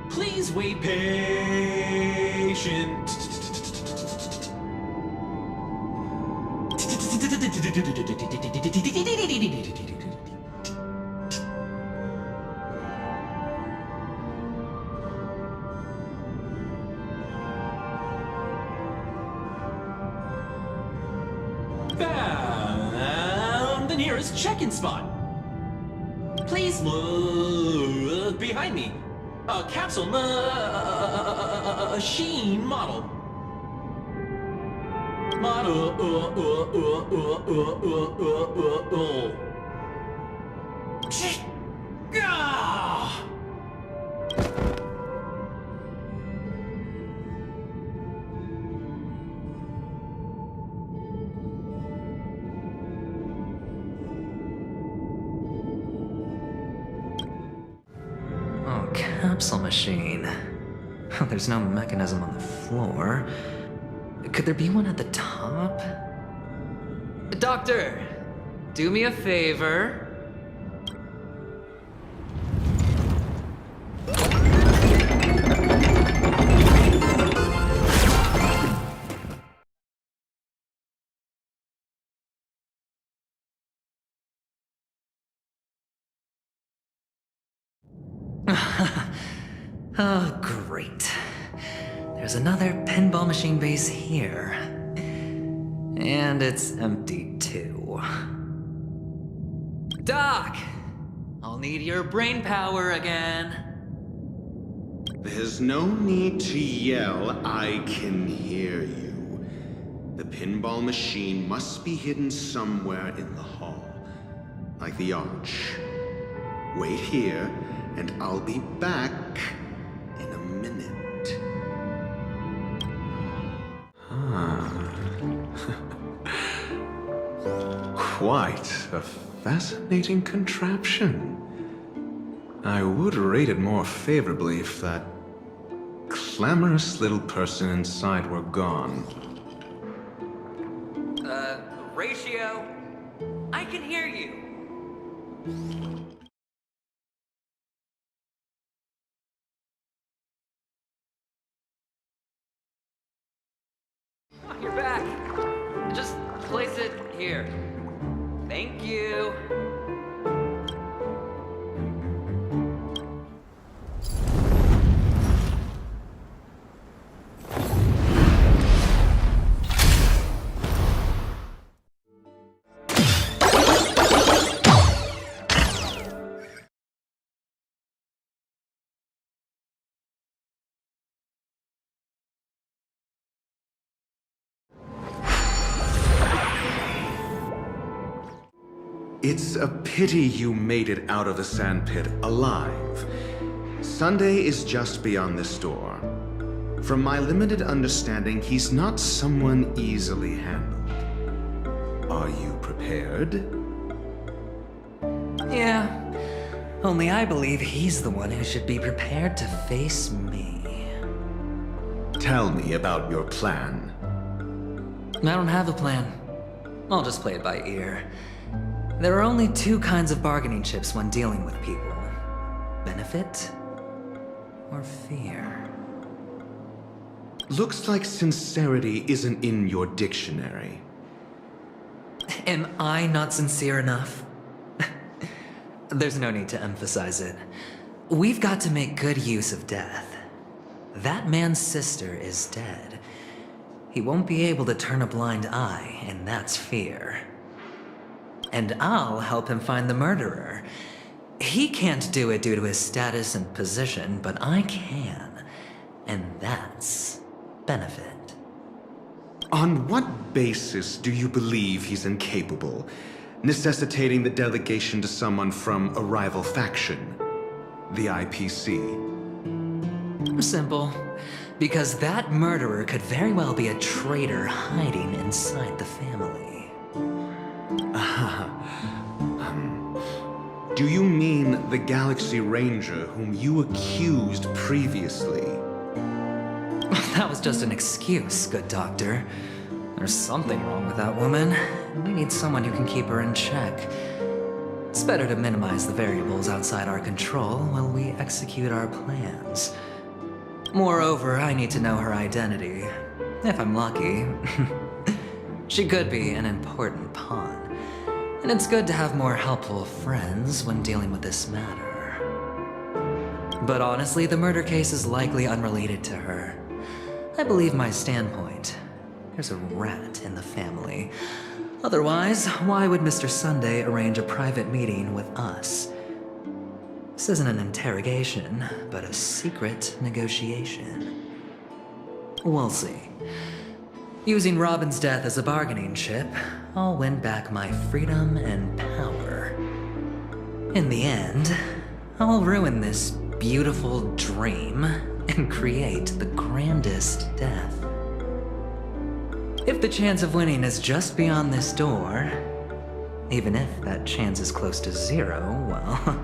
Please wait patiently Attention. Found the nearest check-in spot. Please look behind me. A capsule machine model. Ah! Oh, capsule machine. There's no mechanism on the floor. Could there be one at the top? Doctor, do me a favor. Oh, great. There's another pinball machine base here. And it's empty too. Doc! I'll need your brain power again. There's no need to yell, I can hear you. The pinball machine must be hidden somewhere in the hall. Like the arch. Wait here, and I'll be back in a minute. Quite a fascinating contraption. I would rate it more favorably if that clamorous little person inside were gone. Ratio? I can hear you. Oh, you're back. Just place it here. Thank you. It's a pity you made it out of the sandpit alive. Sunday is just beyond this door. From my limited understanding, he's not someone easily handled. Are you prepared? Yeah. Only I believe he's the one who should be prepared to face me. Tell me about your plan. I don't have a plan. I'll just play it by ear. There are only two kinds of bargaining chips when dealing with people. Benefit or fear. Looks like sincerity isn't in your dictionary. Am I not sincere enough? There's no need to emphasize it. We've got to make good use of death. That man's sister is dead. He won't be able to turn a blind eye, and that's fear. And I'll help him find the murderer. He can't do it due to his status and position, but I can. And that's benefit. On what basis do you believe he's incapable, necessitating the delegation to someone from a rival faction? The IPC? Simple. Because that murderer could very well be a traitor hiding inside the family. Do you mean the Galaxy Ranger whom you accused previously? That was just an excuse, good doctor. There's something wrong with that woman. We need someone who can keep her in check. It's better to minimize the variables outside our control while we execute our plans. Moreover, I need to know her identity. If I'm lucky. She could be an important pawn. And it's good to have more helpful friends when dealing with this matter. But honestly, the murder case is likely unrelated to her. I believe my standpoint. There's a rat in the family. Otherwise, why would Mr. Sunday arrange a private meeting with us? This isn't an interrogation, but a secret negotiation. We'll see. Using Robin's death as a bargaining chip, I'll win back my freedom and power. In the end, I'll ruin this beautiful dream and create the grandest death. If the chance of winning is just beyond this door, even if that chance is close to zero, well,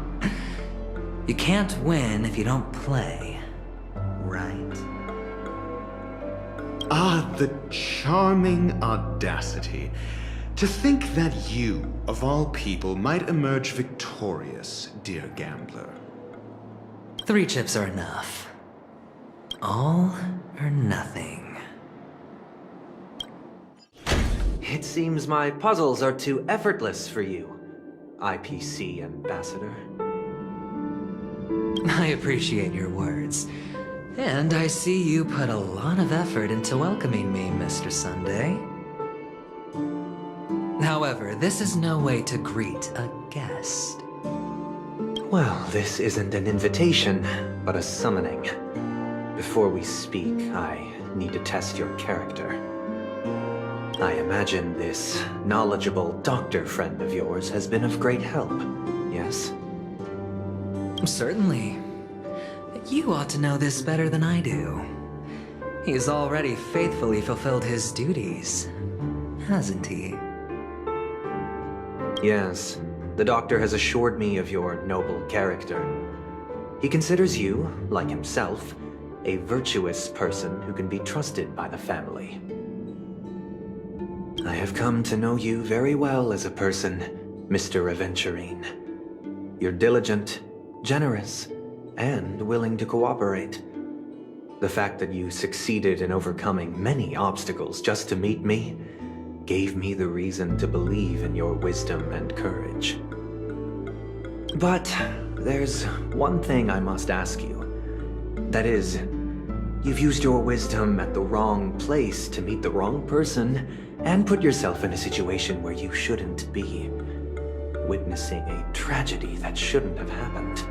you can't win if you don't play, right? Ah, the charming audacity. To think that you, of all people, might emerge victorious, dear gambler. 3 chips are enough. All or nothing. It seems my puzzles are too effortless for you, IPC Ambassador. I appreciate your words. And I see you put a lot of effort into welcoming me, Mr. Sunday. However, this is no way to greet a guest. Well, this isn't an invitation, but a summoning. Before we speak, I need to test your character. I imagine this knowledgeable doctor friend of yours has been of great help, yes? Certainly. You ought to know this better than I do. He's already faithfully fulfilled his duties, hasn't he? Yes, the doctor has assured me of your noble character. He considers you, like himself, a virtuous person who can be trusted by the family. I have come to know you very well as a person, Mr. Aventurine. You're diligent, generous, and willing to cooperate. The fact that you succeeded in overcoming many obstacles just to meet me gave me the reason to believe in your wisdom and courage. But there's one thing I must ask you. That is, you've used your wisdom at the wrong place to meet the wrong person and put yourself in a situation where you shouldn't be, witnessing a tragedy that shouldn't have happened.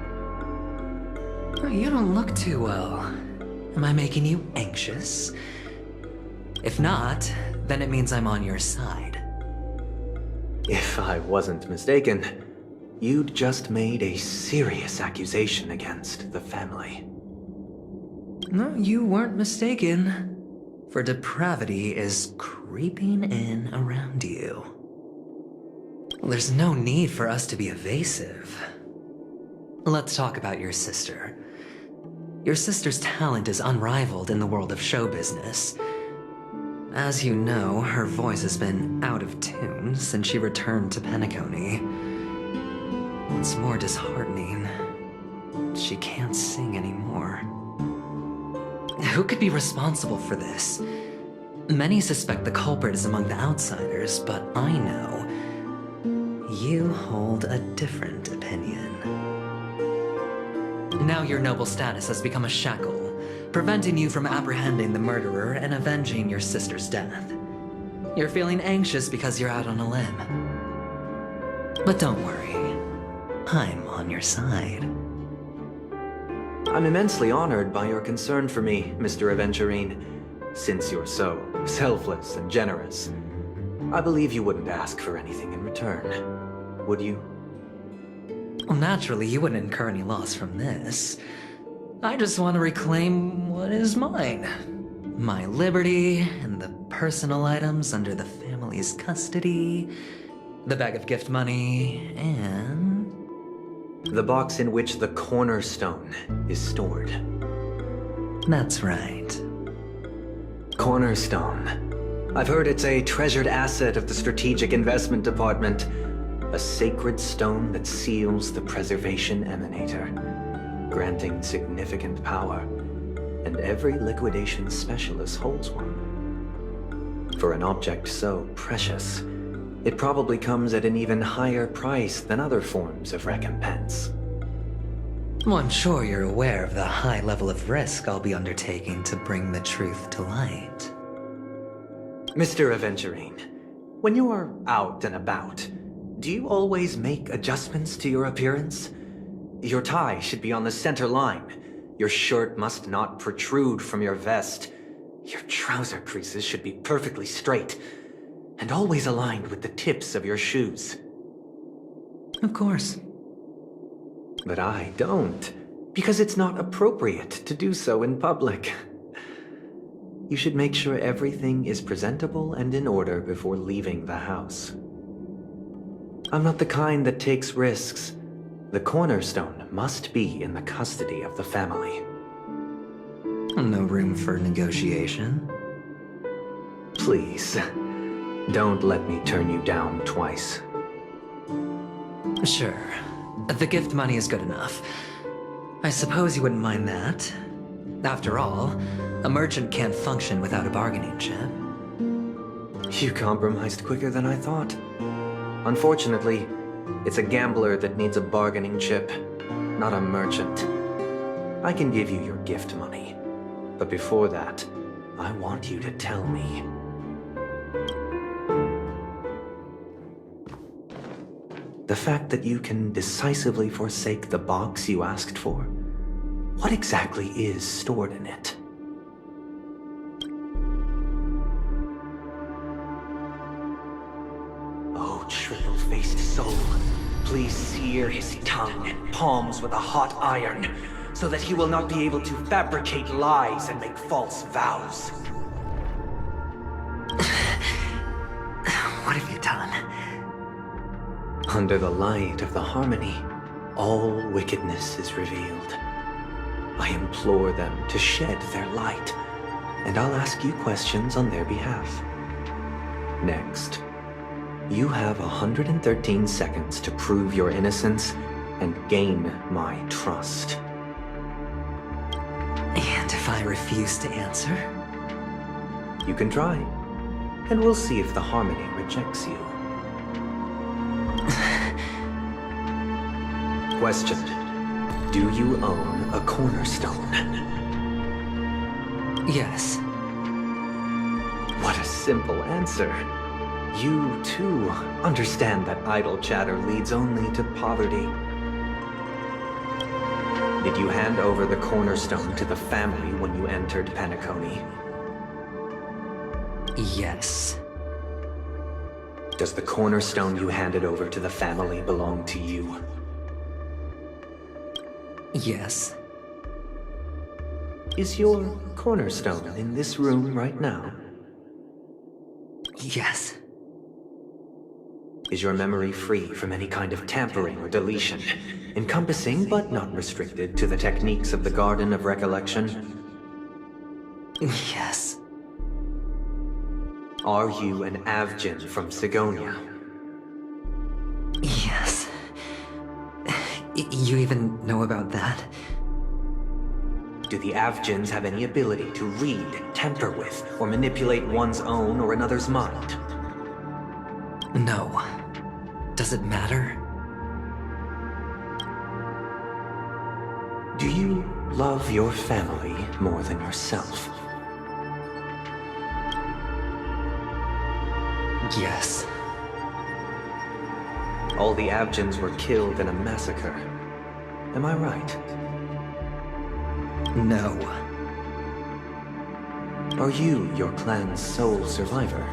You don't look too well. Am I making you anxious? If not, then it means I'm on your side. If I wasn't mistaken, you'd just made a serious accusation against the family. No, you weren't mistaken. For depravity is creeping in around you. There's no need for us to be evasive. Let's talk about your sister. Your sister's talent is unrivaled in the world of show business. As you know, her voice has been out of tune since she returned to Penacony. What's more disheartening, she can't sing anymore. Who could be responsible for this? Many suspect the culprit is among the outsiders, but I know you hold a different opinion. Now your noble status has become a shackle, preventing you from apprehending the murderer and avenging your sister's death. You're feeling anxious because you're out on a limb. But don't worry, I'm on your side. I'm immensely honored by your concern for me, Mr. Aventurine. Since you're so selfless and generous, I believe you wouldn't ask for anything in return, would you? Well, naturally, you wouldn't incur any loss from this. I just want to reclaim what is mine. My liberty and the personal items under the family's custody, the bag of gift money, and the box in which the cornerstone is stored. That's right. Cornerstone. I've heard it's a treasured asset of the Strategic Investment Department. A sacred stone that seals the Preservation Emanator, granting significant power. and every liquidation specialist holds one. For an object so precious, it probably comes at an even higher price than other forms of recompense. Well, I'm sure you're aware of the high level of risk I'll be undertaking to bring the truth to light. Mr. Aventurine, when you are out and about, do you always make adjustments to your appearance? Your tie should be on the center line. Your shirt must not protrude from your vest. Your trouser creases should be perfectly straight, and always aligned with the tips of your shoes. Of course. But I don't, because it's not appropriate to do so in public. You should make sure everything is presentable and in order before leaving the house. I'm not the kind that takes risks. The cornerstone must be in the custody of the family. No room for negotiation. Please, don't let me turn you down twice. Sure. The gift money is good enough. I suppose you wouldn't mind that. After all, a merchant can't function without a bargaining chip. You compromised quicker than I thought. Unfortunately, it's a gambler that needs a bargaining chip, not a merchant. I can give you your gift money, but before that, I want you to tell me. The fact that you can decisively forsake the box you asked for, what exactly is stored in it? Oh, triple-faced soul, please sear his tongue and palms with a hot iron, so that he will not be able to fabricate lies and make false vows. What have you done? Under the light of the harmony, all wickedness is revealed. I implore them to shed their light, and I'll ask you questions on their behalf. Next, you have 113 seconds to prove your innocence and gain my trust. And if I refuse to answer? You can try, and we'll see if the harmony rejects you. Question. Do you own a cornerstone? Yes. What a simple answer. You, too, understand that idle chatter leads only to poverty. Did you hand over the cornerstone to the family when you entered Penacony? Yes. Does the cornerstone you handed over to the family belong to you? Yes. Is your cornerstone in this room right now? Yes. Is your memory free from any kind of tampering or deletion, encompassing but not restricted to the techniques of the Garden of Recollection? Yes. Are you an Avgin from Sigonia? Yes. You even know about that? Do the Avgins have any ability to read, tamper with, or manipulate one's own or another's mind? No. Does it matter? Do you love your family more than yourself? Yes. All the Avgins were killed in a massacre. Am I right? No. Are you your clan's sole survivor?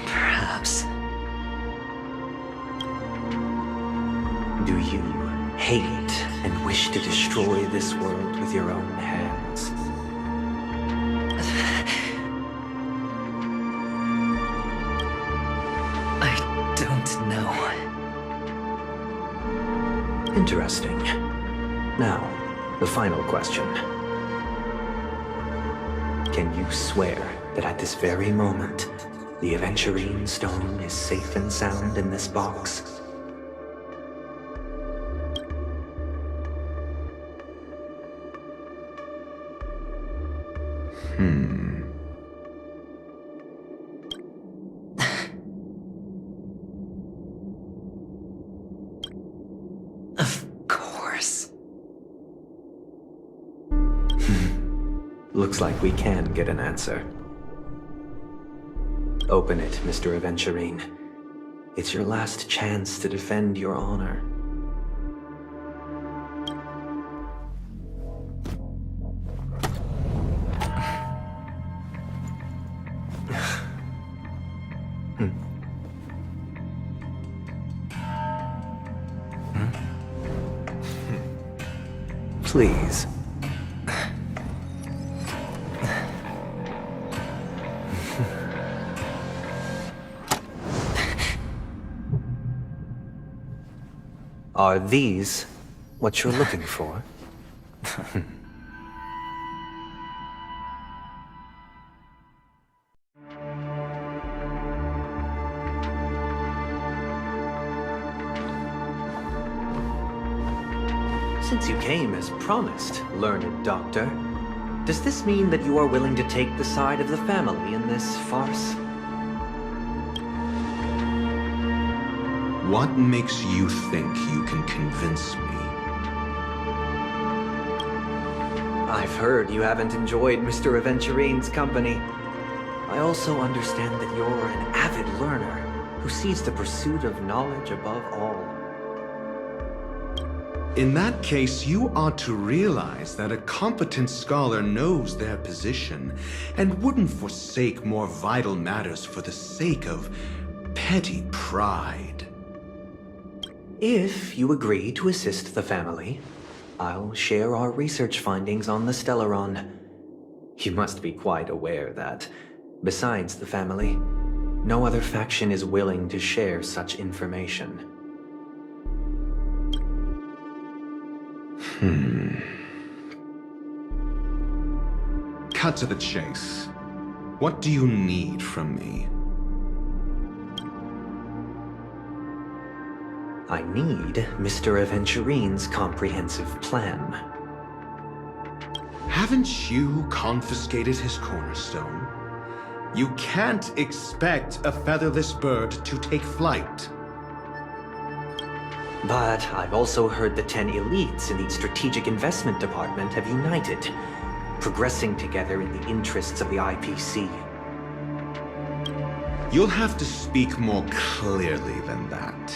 Perhaps. Do you hate and wish to destroy this world with your own hands? I don't know. Interesting. Now, the final question. Can you swear that at this very moment, the Aventurine stone is safe and sound in this box? Of course. Looks like we can get an answer. Open it, Mr. Aventurine. It's your last chance to defend your honor. Please. Are these what you're looking for? Since you came as promised, learned doctor, does this mean that you are willing to take the side of the family in this farce? What makes you think you can convince me? I've heard you haven't enjoyed Mr. Aventurine's company. I also understand that you're an avid learner who sees the pursuit of knowledge above all. In that case, you ought to realize that a competent scholar knows their position and wouldn't forsake more vital matters for the sake of petty pride. If you agree to assist the family, I'll share our research findings on the Stellaron. You must be quite aware that, besides the family, no other faction is willing to share such information. Cut to the chase. What do you need from me? I need Mr. Aventurine's comprehensive plan. Haven't you confiscated his cornerstone? You can't expect a featherless bird to take flight. But I've also heard the 10 elites in the Strategic Investment Department have united, progressing together in the interests of the IPC. You'll have to speak more clearly than that.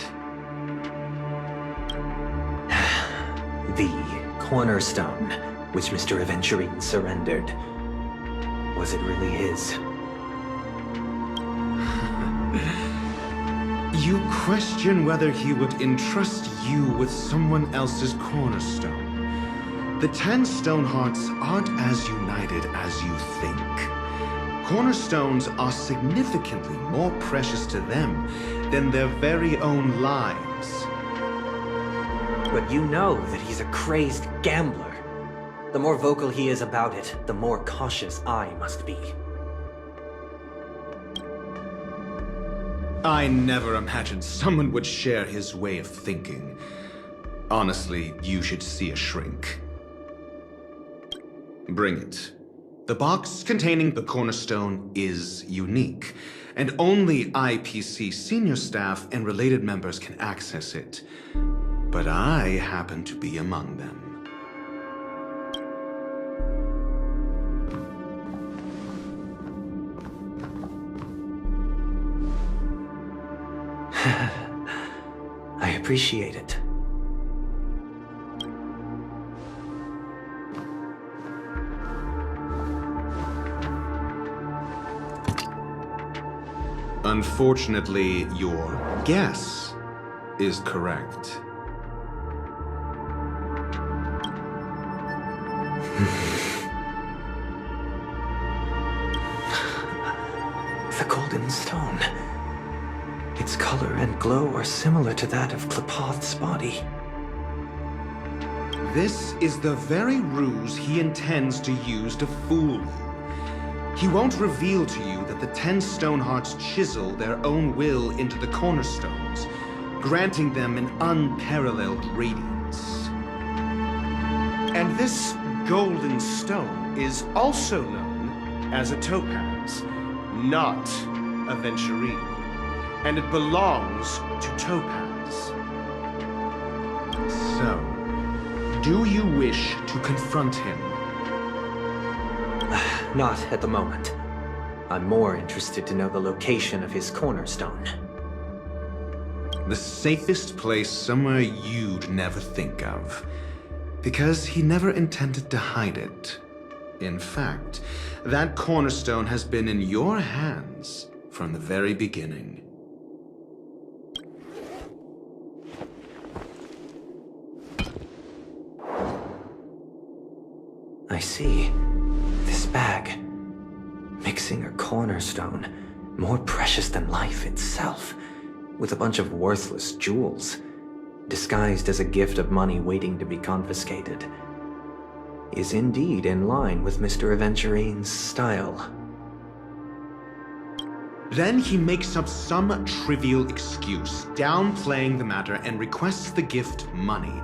The cornerstone, which Mr. Aventurine surrendered, was it really his? You question whether he would entrust you with someone else's cornerstone. The 10 Stonehearts aren't as united as you think. Cornerstones are significantly more precious to them than their very own lives. But you know that he's a crazed gambler. The more vocal he is about it, the more cautious I must be. I never imagined someone would share his way of thinking. Honestly, you should see a shrink. Bring it. The box containing the cornerstone is unique, and only IPC senior staff and related members can access it. But I happen to be among them. I appreciate it. Unfortunately, your guess is correct. The golden stone. Its color and glow are similar to that of Klepoth's body. This is the very ruse he intends to use to fool you. He won't reveal to you that the 10 Stonehearts chisel their own will into the cornerstones, granting them an unparalleled radiance. And this golden stone is also known as a topaz, not a venturine, and it belongs to Topaz. So, do you wish to confront him? Not at the moment. I'm more interested to know the location of his cornerstone. The safest place somewhere you'd never think of. Because he never intended to hide it. In fact, that cornerstone has been in your hands from the very beginning. I see. This bag. Mixing a cornerstone, more precious than life itself, with a bunch of worthless jewels, disguised as a gift of money waiting to be confiscated, is indeed in line with Mr. Aventurine's style. Then he makes up some trivial excuse, downplaying the matter, and requests the gift money.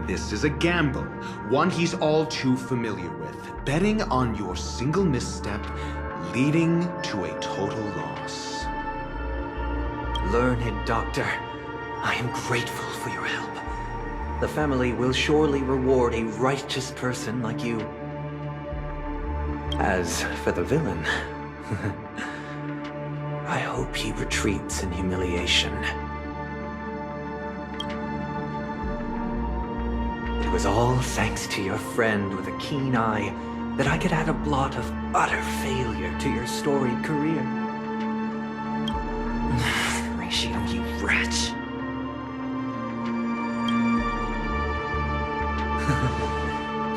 This is a gamble, one he's all too familiar with, betting on your single misstep, leading to a total loss. Learned doctor, I am grateful for your help. The family will surely reward a righteous person like you. As for the villain, I hope he retreats in humiliation. It was all thanks to your friend with a keen eye that I could add a blot of utter failure to your storied career. Ratio, you wretch.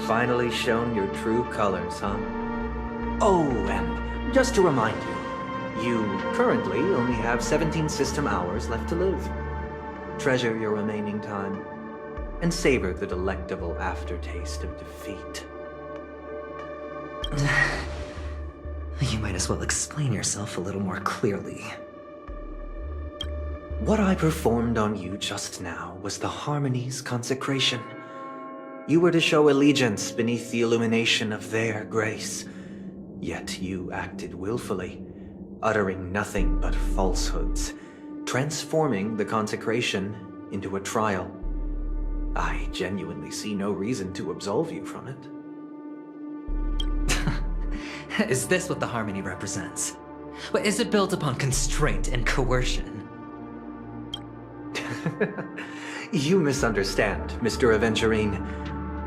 Finally shown your true colors, huh? Oh, and just to remind you, you currently only have 17 system hours left to live. Treasure your remaining time, and savor the delectable aftertaste of defeat. You might as well explain yourself a little more clearly. What I performed on you just now was the Harmony's consecration. You were to show allegiance beneath the illumination of their grace. Yet you acted willfully, uttering nothing but falsehoods, transforming the consecration into a trial. I genuinely see no reason to absolve you from it. Is this what the Harmony represents? But is it built upon constraint and coercion? You misunderstand, Mr. Aventurine.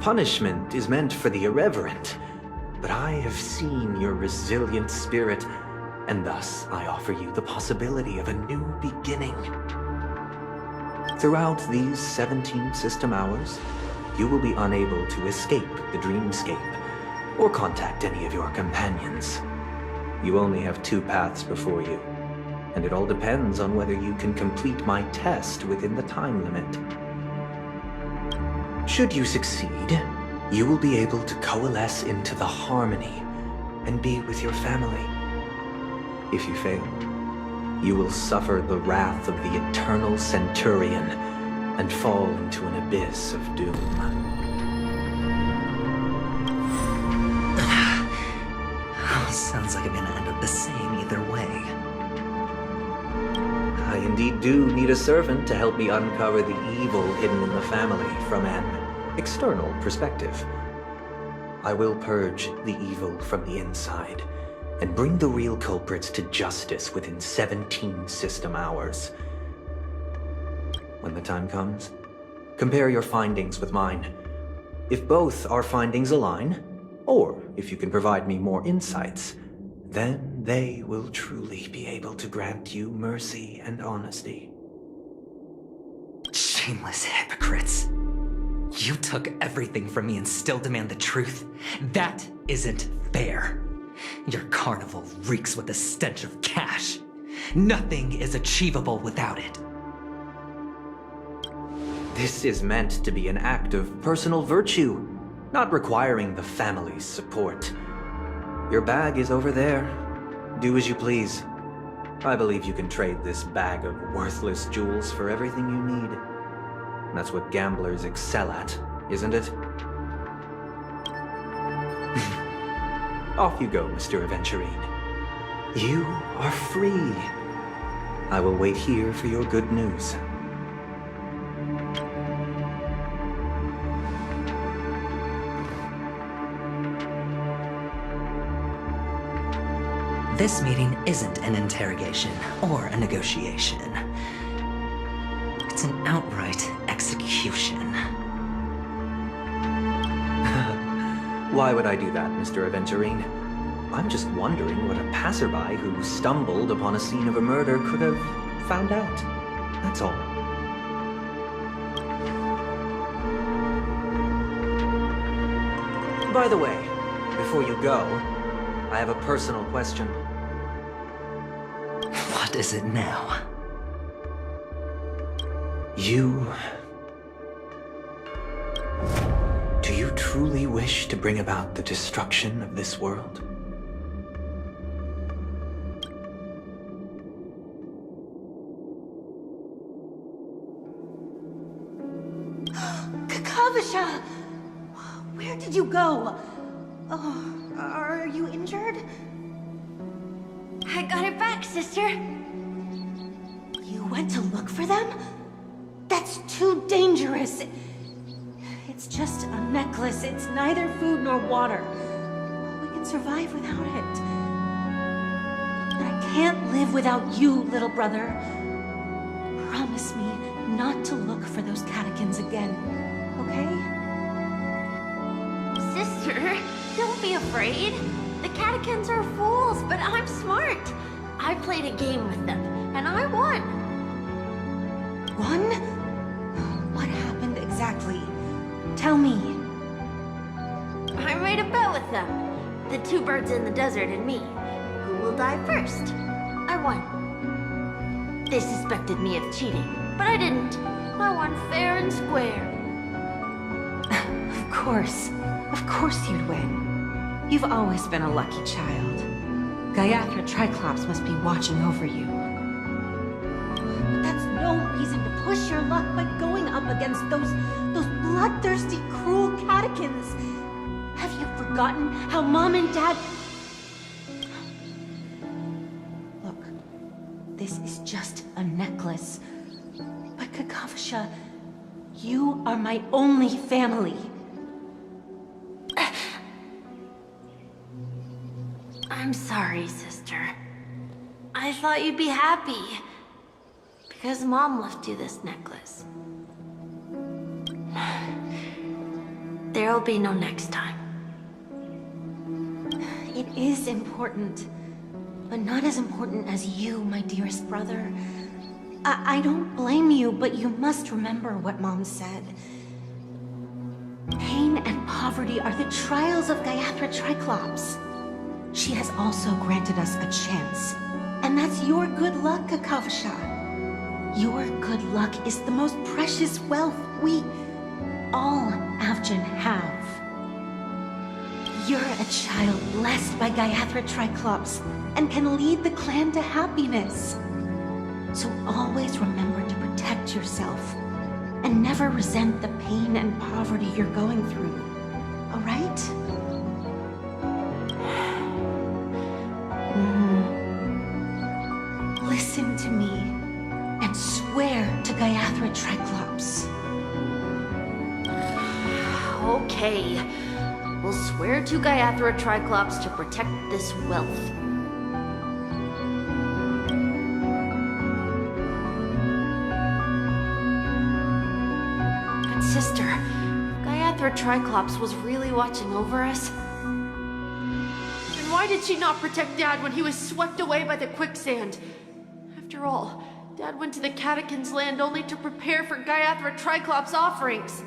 Punishment is meant for the irreverent, but I have seen your resilient spirit, and thus I offer you the possibility of a new beginning. Throughout these 17 system hours, you will be unable to escape the dreamscape or contact any of your companions. You only have 2 paths before you, and it all depends on whether you can complete my test within the time limit. Should you succeed, you will be able to coalesce into the Harmony and be with your family. If you fail, you will suffer the wrath of the Eternal Centurion and fall into an abyss of doom. Sounds like I'm gonna end up the same either way. I indeed do need a servant to help me uncover the evil hidden in the family from an external perspective. I will purge the evil from the inside and bring the real culprits to justice within 17 system hours. When the time comes, compare your findings with mine. If both our findings align, or if you can provide me more insights, then they will truly be able to grant you mercy and honesty. Shameless hypocrites. You took everything from me and still demand the truth? That isn't fair. Your carnival reeks with the stench of cash. Nothing is achievable without it. This is meant to be an act of personal virtue, not requiring the family's support. Your bag is over there. Do as you please. I believe you can trade this bag of worthless jewels for everything you need. That's what gamblers excel at, isn't it? Off you go, Mr. Aventurine. You are free. I will wait here for your good news. This meeting isn't an interrogation or a negotiation. It's an outright execution. Why would I do that, Mr. Aventurine? I'm just wondering what a passerby who stumbled upon a scene of a murder could have found out. That's all. By the way, before you go, I have a personal question. What is it now? Do you truly wish to bring about the destruction of this world? Kakavasha! Where did you go? Oh, are you injured? I got it back, sister. You went to look for them? That's too dangerous. It's just a necklace. It's neither food nor water. We can survive without it. But I can't live without you, little brother. Promise me not to look for those catechins again, okay? Sister, don't be afraid. The catechins are fools, but I'm smart. I played a game with them, and I won. Won? What happened exactly? Tell me. I made a bet with them. The two birds in the desert and me. Who will die first? I won. They suspected me of cheating, but I didn't. I won fair and square. Of course you'd win. You've always been a lucky child. Gaiathra Triclops must be watching over you. But that's no reason to push your luck by going up against those bloodthirsty, cruel catechins. Have you forgotten how Mom and Dad... Look, this is just a necklace. But Kakavasha, you are my only family. I'm sorry, sister. I thought you'd be happy. Because Mom left you this necklace. There'll be no next time. It is important. But not as important as you, my dearest brother. I don't blame you, but you must remember what Mom said. Pain and poverty are the trials of Gaiathra Triclops. She has also granted us a chance. And that's your good luck, Kakavasha. Your good luck is the most precious wealth we, all Avgin, have. You're a child blessed by Gaiathra Triclops and can lead the clan to happiness. So always remember to protect yourself and never resent the pain and poverty you're going through. All right? Listen to me and swear to Gaiathra Triclops. Okay. We'll swear to Gaiathra Triclops to protect this wealth. But sister, Gaiathra Triclops was really watching over us. Then why did she not protect Dad when he was swept away by the quicksand? After all, Dad went to the Catechins' land only to prepare for Gaiathra Triclops' offerings.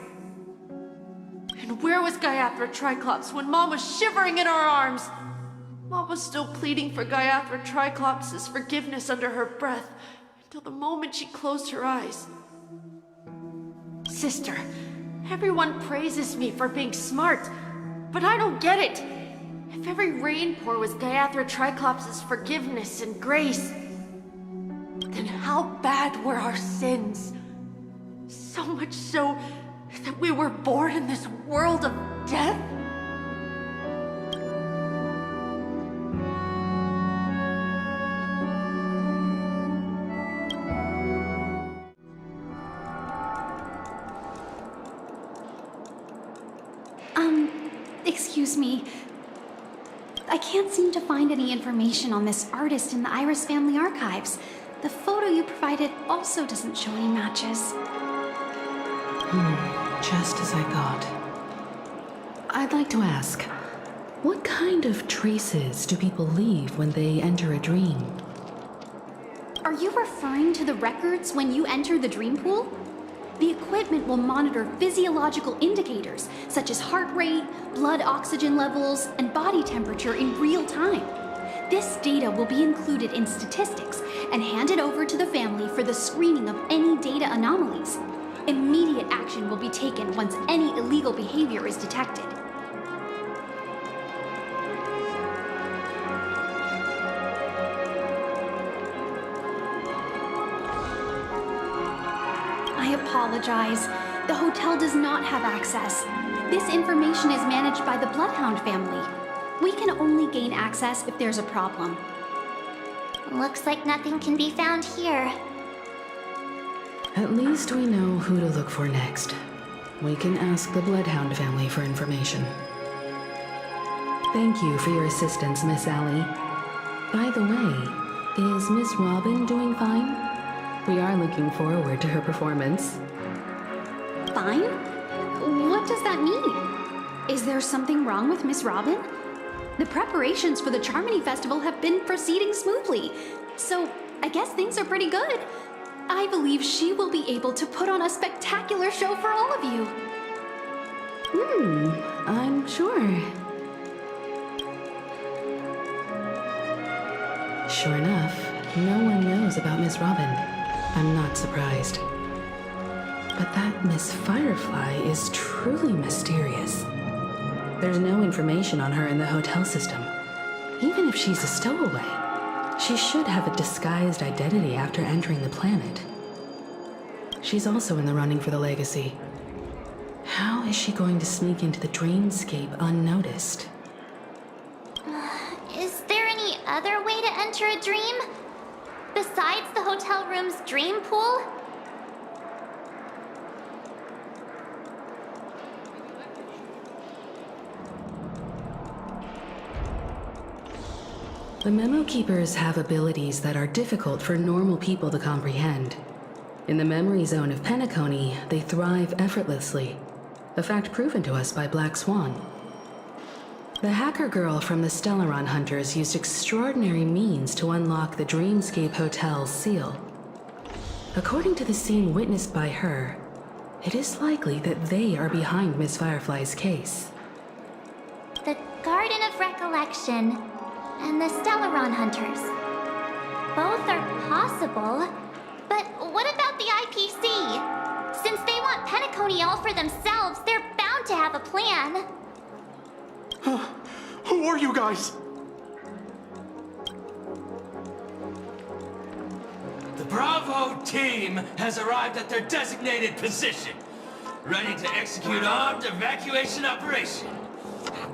And where was Gaiathra Triclops when Mom was shivering in our arms? Mom was still pleading for Gaiathra Triclops' forgiveness under her breath until the moment she closed her eyes. Sister, everyone praises me for being smart, but I don't get it. If every rain pour was Gaiathra Triclops' forgiveness and grace, then how bad were our sins? So much so that we were born in this world of death? Excuse me. I can't seem to find any information on this artist in the Iris family archives. The photo you provided also doesn't show any matches. Just as I thought. I'd like to ask, what kind of traces do people leave when they enter a dream? Are you referring to the records when you enter the dream pool? The equipment will monitor physiological indicators such as heart rate, blood oxygen levels, and body temperature in real time. This data will be included in statistics and handed over to the family for the screening of any data anomalies. Immediate action will be taken once any illegal behavior is detected. I apologize. The hotel does not have access. This information is managed by the Bloodhound family. We can only gain access if there's a problem. Looks like nothing can be found here. At least we know who to look for next. We can ask the Bloodhound family for information. Thank you for your assistance, Miss Allie. By the way, is Miss Robin doing fine? We are looking forward to her performance. Fine? What does that mean? Is there something wrong with Miss Robin? The preparations for the Charmony Festival have been proceeding smoothly, so I guess things are pretty good. I believe she will be able to put on a spectacular show for all of you. I'm sure. Sure enough, no one knows about Miss Robin. I'm not surprised. But that Miss Firefly is truly mysterious. There's no information on her in the hotel system. Even if she's a stowaway, she should have a disguised identity after entering the planet. She's also in the running for the legacy. How is she going to sneak into the dreamscape unnoticed? Is there any other way to enter a dream? Besides the hotel room's dream pool? The Memo Keepers have abilities that are difficult for normal people to comprehend. In the memory zone of Penacony, they thrive effortlessly, a fact proven to us by Black Swan. The hacker girl from the Stellaron Hunters used extraordinary means to unlock the Dreamscape Hotel's seal. According to the scene witnessed by her, it is likely that they are behind Miss Firefly's case. The Garden of Recollection and the Stellaron Hunters. Both are possible, but what about the IPC? Since they want Penacony all for themselves, they're bound to have a plan. Who are you guys? The Bravo team has arrived at their designated position, ready to execute armed evacuation operation.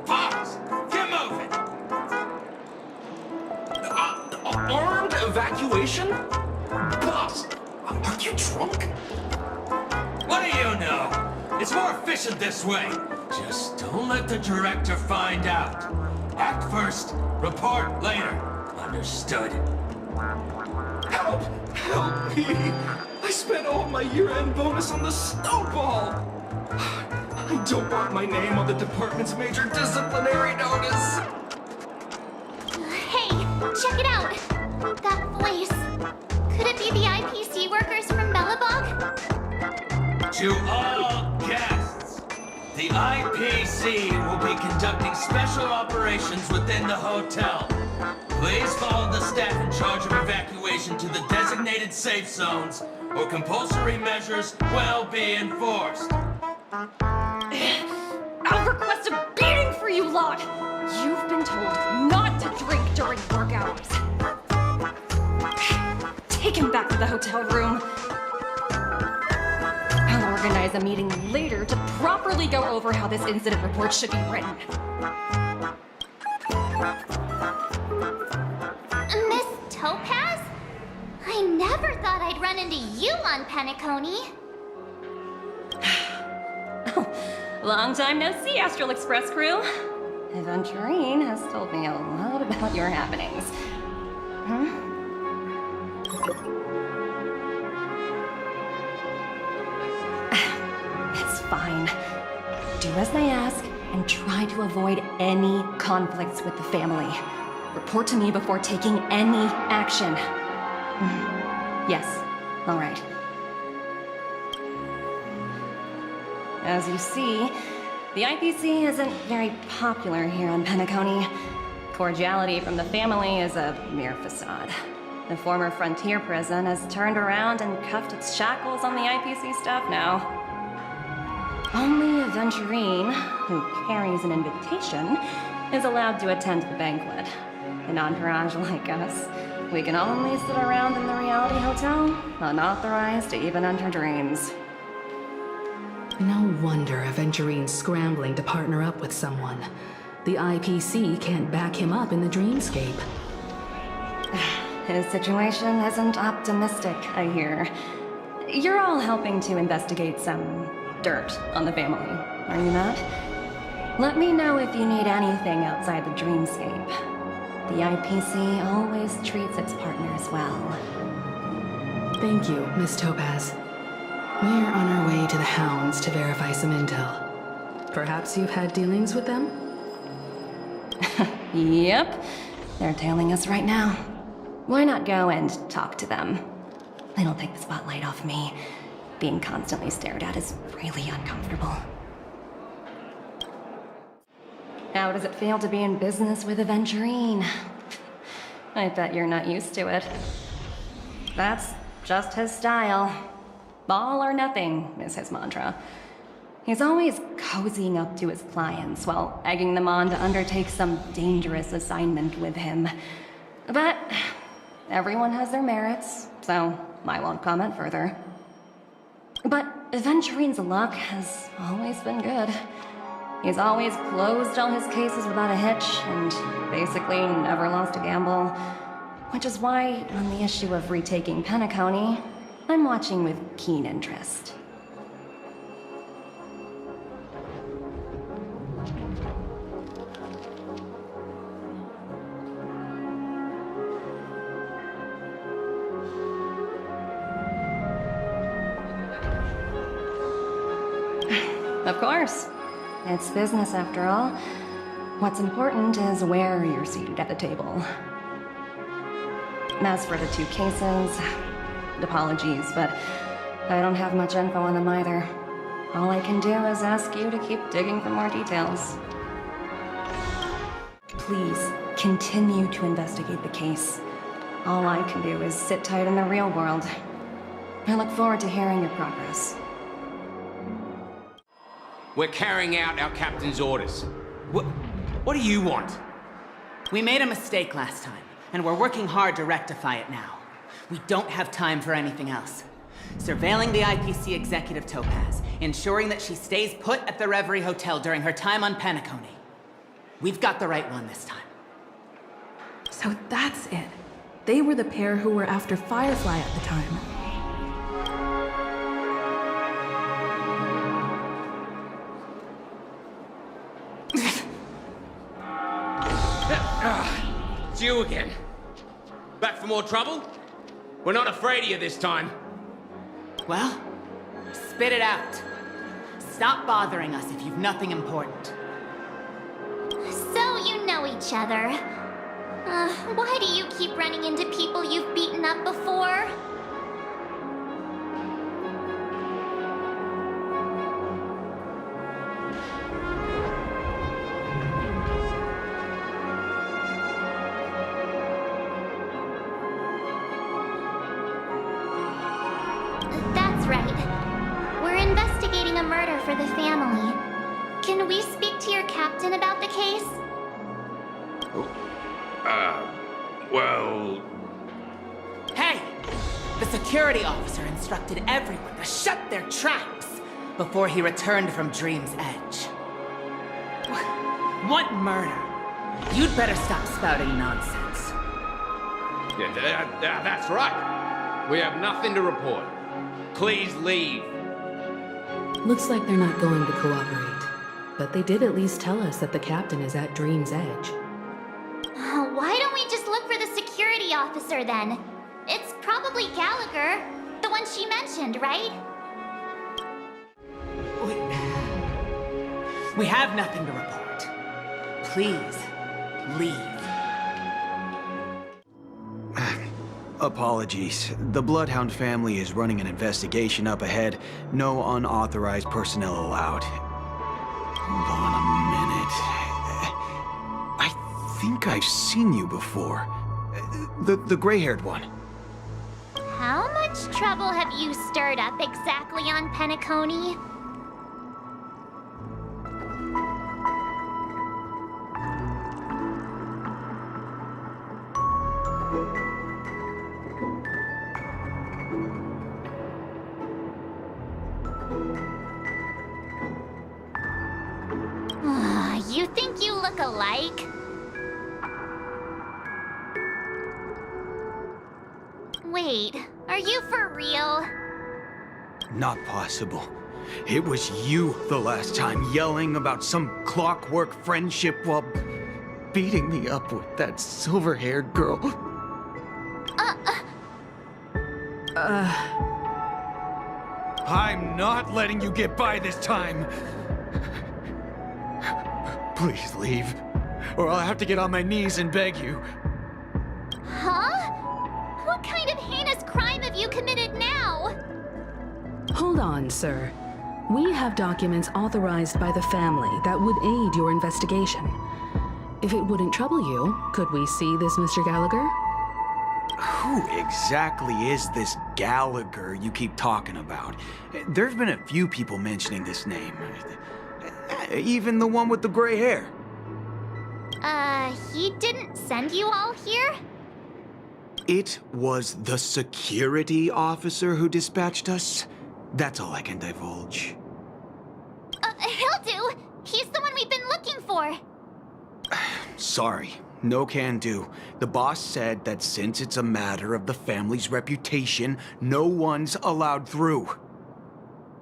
Boss, get moving! Armed evacuation? Boss, are you drunk? What do you know? It's more efficient this way. Just don't let the director find out. Act first, report later. Understood? Help! Help me! I spent all my year-end bonus on the snowball! I don't want my name on the department's major disciplinary notice! Hey, check it out! That voice. Could it be the IPC workers from Bellabog? To all guests, the IPC will be conducting special operations within the hotel. Please follow the staff in charge of evacuation to the designated safe zones, or compulsory measures will be enforced. I'll request a beating for you lot! You've been told not to drink during work hours. Take him back to the hotel room. I'll organize a meeting later to properly go over how this incident report should be written. Miss Topaz? I never thought I'd run into you on Penacony. Long time no see, Astral Express crew. Aventurine has told me a lot about your happenings. Huh? It's fine. Do as I ask and try to avoid any conflicts with the family. Report to me before taking any action. Yes, all right. As you see, the IPC isn't very popular here on Penacony. Cordiality from the family is a mere facade. The former frontier prison has turned around and cuffed its shackles on the IPC staff now. Only Aventurine, who carries an invitation, is allowed to attend the banquet. An entourage like us, we can only sit around in the reality hotel, unauthorized to even enter dreams. No wonder Aventurine's scrambling to partner up with someone. The IPC can't back him up in the dreamscape. His situation isn't optimistic, I hear. You're all helping to investigate some dirt on the family, are you not? Let me know if you need anything outside the dreamscape. The IPC always treats its partners well. Thank you, Miss Topaz. We're on our way to the Hounds to verify some intel. Perhaps you've had dealings with them? Yep. They're tailing us right now. Why not go and talk to them? They don't take the spotlight off me. Being constantly stared at is really uncomfortable. How does it feel to be in business with Aventurine? I bet you're not used to it. That's just his style. All or nothing is his mantra. He's always cozying up to his clients while egging them on to undertake some dangerous assignment with him. But everyone has their merits, so I won't comment further. But Aventurine's luck has always been good. He's always closed all his cases without a hitch and basically never lost a gamble. Which is why, on the issue of retaking Penacony, I'm watching with keen interest. Of course. It's business after all. What's important is where you're seated at the table. As for the two cases, apologies, but I don't have much info on them either. All I can do is ask you to keep digging for more details. Please, continue to investigate the case. All I can do is sit tight in the real world. I look forward to hearing your progress. We're carrying out our captain's orders. What do you want? We made a mistake last time, and we're working hard to rectify it now. We don't have time for anything else. Surveilling the IPC executive Topaz, ensuring that she stays put at the Reverie Hotel during her time on Penacony. We've got the right one this time. So that's it. They were the pair who were after Firefly at the time. It's you again. Back for more trouble? We're not afraid of you this time. Well, spit it out. Stop bothering us if you've nothing important. So you know each other. Why do you keep running into people you've beaten up before? For the family. Can we speak to your captain about the case? Well... Hey! The security officer instructed everyone to shut their traps before he returned from Dream's Edge. What murder? You'd better stop spouting nonsense. Yeah, that's right. We have nothing to report. Please leave. Looks like they're not going to cooperate. but they did at least tell us that the captain is at Dream's Edge. Why don't we just look for the security officer then? It's probably Gallagher, the one she mentioned, right? We have nothing to report. Please, leave. Apologies. The Bloodhound family is running an investigation up ahead. No unauthorized personnel allowed. Hold on a minute. I think I've seen you before. The gray-haired one. How much trouble have you stirred up exactly on Penacony? You think you look alike? Wait, are you for real? Not possible. It was you the last time, yelling about some clockwork friendship while beating me up with that silver-haired girl. I'm not letting you get by this time. Please leave, or I'll have to get on my knees and beg you. Huh? What kind of heinous crime have you committed now? Hold on, sir. We have documents authorized by the family that would aid your investigation. If it wouldn't trouble you, could we see this Mr. Gallagher? Who exactly is this Gallagher you keep talking about? There's been a few people mentioning this name. Even the one with the gray hair. He didn't send you all here? It was the security officer who dispatched us. That's all I can divulge. He'll do. He's the one we've been looking for. Sorry, no can do. The boss said that since it's a matter of the family's reputation, no one's allowed through.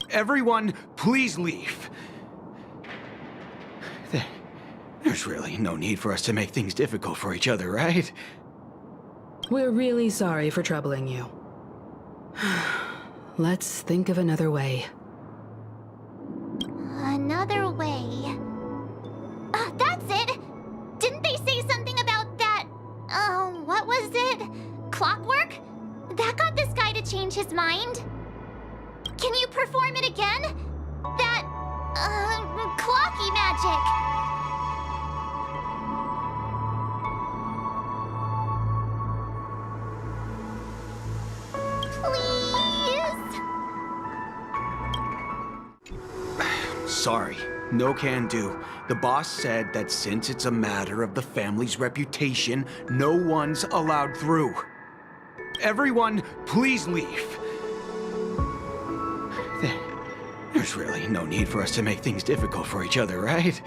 Everyone, please leave. There's really no need for us to make things difficult for each other, right? We're really sorry for troubling you. Let's think of another way. Another way. That's it! Didn't they say something about that... what was it? Clockwork? That got this guy to change his mind? Can you perform it again? That... clocky magic! Sorry, no can do. The boss said that since it's a matter of the family's reputation, no one's allowed through. Everyone, please leave. There's really no need for us to make things difficult for each other, right?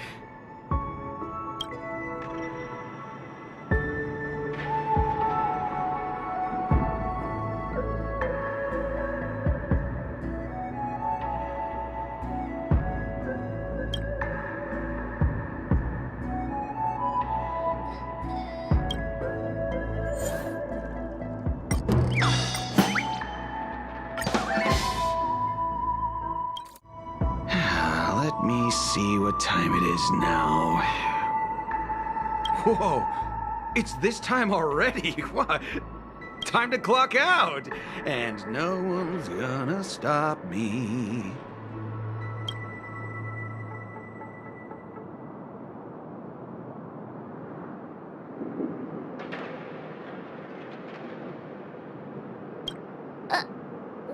Let me see what time it is now. Whoa, it's this time already. What? Time to clock out. And no one's gonna stop me.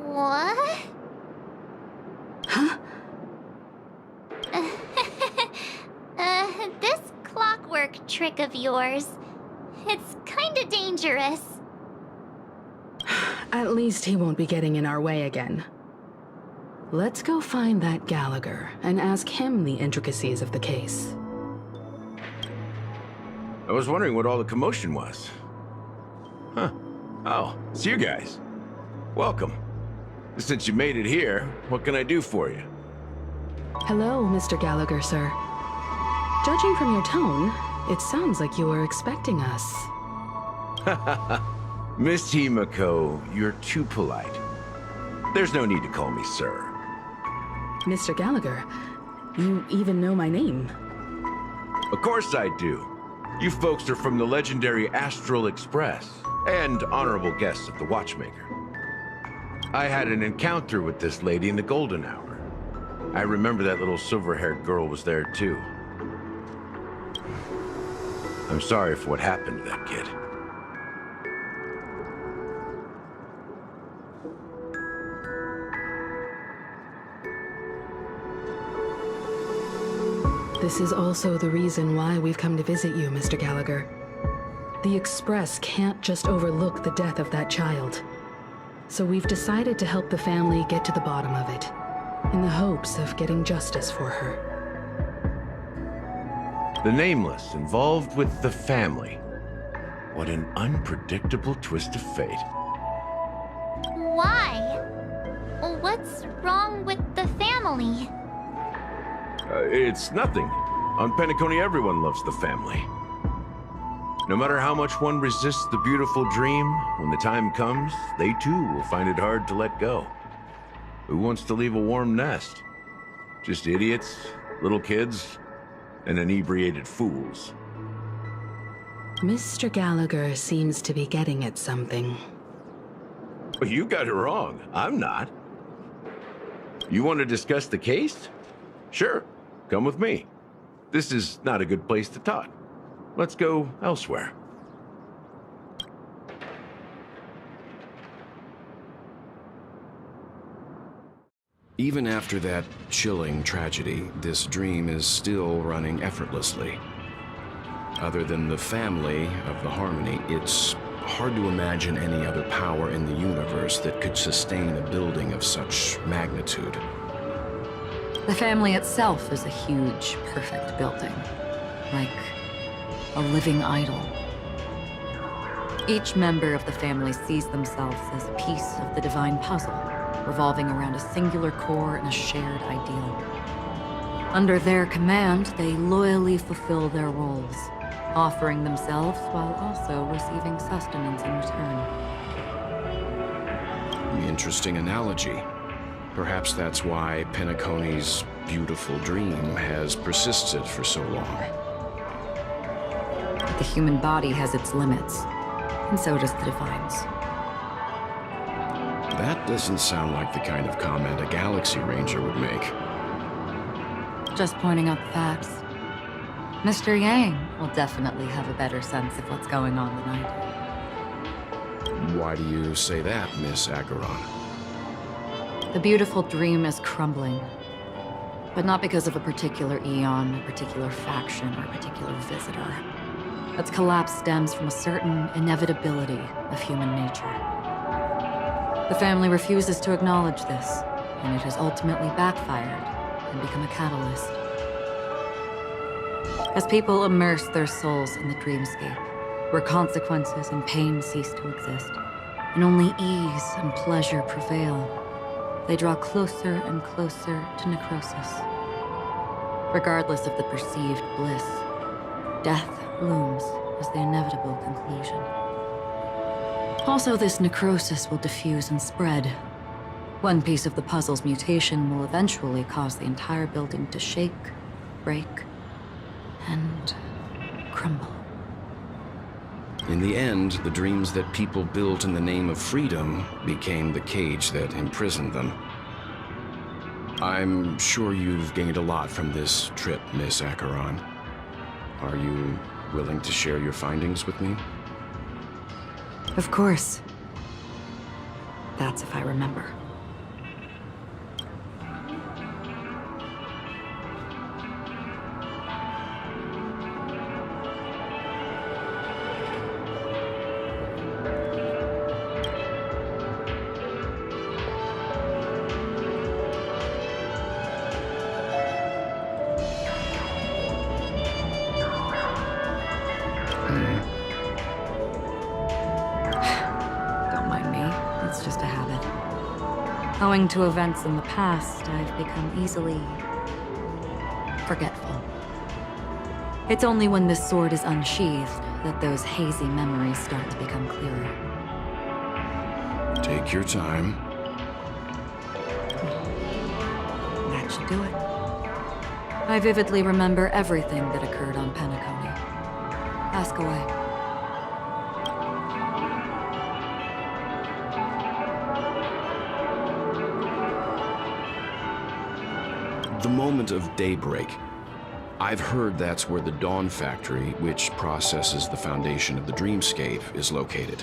What? Huh? This clockwork trick of yours, it's kinda dangerous. At least he won't be getting in our way again. Let's go find that Gallagher and ask him the intricacies of the case. I was wondering what all the commotion was. Huh. Oh, it's you guys. Welcome. Since you made it here, what can I do for you? Hello, Mr. Gallagher, sir. Judging from your tone, it sounds like you were expecting us. Miss Himiko, you're too polite. There's no need to call me sir. Mr. Gallagher, you even know my name. Of course I do. You folks are from the legendary Astral Express, and honorable guests of the Watchmaker. I had an encounter with this lady in the Golden Hour. I remember that little silver-haired girl was there too. I'm sorry for what happened to that kid. This is also the reason why we've come to visit you, Mr. Gallagher. The Express can't just overlook the death of that child. So we've decided to help the family get to the bottom of it, in the hopes of getting justice for her. The Nameless involved with the family. What an unpredictable twist of fate. Why? What's wrong with the family? It's nothing. On Penacony, everyone loves the family. No matter how much one resists the beautiful dream, when the time comes, they too will find it hard to let go. Who wants to leave a warm nest? Just idiots, little kids, and inebriated fools. Mr. Gallagher seems to be getting at something. You got it wrong. I'm not. You want to discuss the case? Sure. Come with me. This is not a good place to talk. Let's go elsewhere. Even after that chilling tragedy, this dream is still running effortlessly. Other than the family of the Harmony, it's hard to imagine any other power in the universe that could sustain a building of such magnitude. The family itself is a huge, perfect building. Like a living idol. Each member of the family sees themselves as a piece of the divine puzzle, revolving around a singular core and a shared ideal. Under their command, they loyally fulfill their roles, offering themselves while also receiving sustenance in return. Interesting analogy. Perhaps that's why Penacony's beautiful dream has persisted for so long. But the human body has its limits, and so does the divine's. That doesn't sound like the kind of comment a Galaxy Ranger would make. Just pointing out the facts. Mr. Yang will definitely have a better sense of what's going on than I do. Why do you say that, Miss Acheron? The beautiful dream is crumbling. But not because of a particular eon, a particular faction, or a particular visitor. Its collapse stems from a certain inevitability of human nature. The family refuses to acknowledge this, and it has ultimately backfired and become a catalyst. As people immerse their souls in the dreamscape, where consequences and pain cease to exist, and only ease and pleasure prevail, they draw closer and closer to necrosis. Regardless of the perceived bliss, death looms as the inevitable conclusion. Also, this necrosis will diffuse and spread. One piece of the puzzle's mutation will eventually cause the entire building to shake, break, and crumble. In the end, the dreams that people built in the name of freedom became the cage that imprisoned them. I'm sure you've gained a lot from this trip, Miss Acheron. Are you willing to share your findings with me? Of course. That's if I remember. Owing to events in the past, I've become easily forgetful. It's only when this sword is unsheathed that those hazy memories start to become clearer. Take your time. That should do it. I vividly remember everything that occurred on Penacony. Ask away. The moment of daybreak. I've heard that's where the Dawn Factory, which processes the foundation of the dreamscape, is located.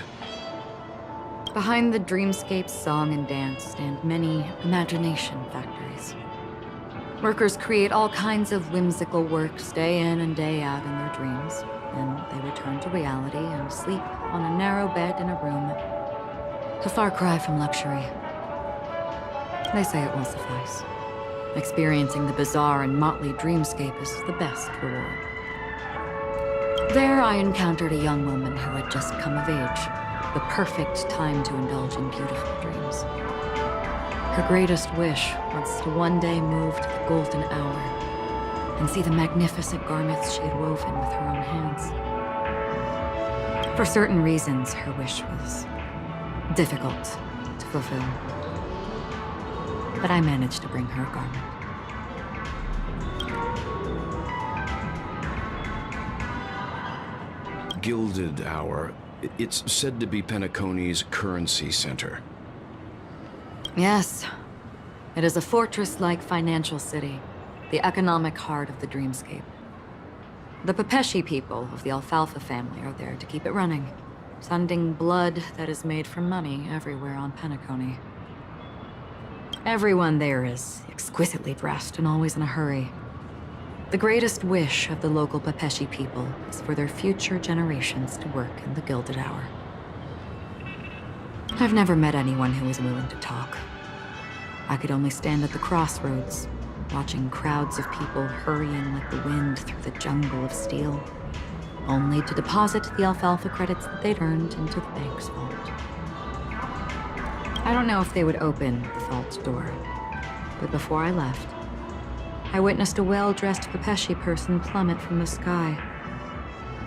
Behind the dreamscape's song and dance stand many imagination factories. Workers create all kinds of whimsical works day in and day out in their dreams. Then they return to reality and sleep on a narrow bed in a room. A far cry from luxury. They say it will suffice. Experiencing the bizarre and motley dreamscape is the best reward. There I encountered a young woman who had just come of age. The perfect time to indulge in beautiful dreams. Her greatest wish was to one day move to the golden hour and see the magnificent garments she had woven with her own hands. For certain reasons, her wish was difficult to fulfill. But I managed to bring her a garment. Gilded Hour. It's said to be Penacony's currency center. Yes. It is a fortress-like financial city, the economic heart of the dreamscape. The Pepeshi people of the Alfalfa family are there to keep it running, sending blood that is made from money everywhere on Penacony. Everyone there is exquisitely dressed and always in a hurry. The greatest wish of the local Pepeshi people is for their future generations to work in the Gilded Hour. I've never met anyone who was willing to talk. I could only stand at the crossroads, watching crowds of people hurrying like the wind through the jungle of steel, only to deposit the alfalfa credits that they'd earned into the bank's vault. I don't know if they would open the vault door, but before I left, I witnessed a well-dressed Pepeshi person plummet from the sky,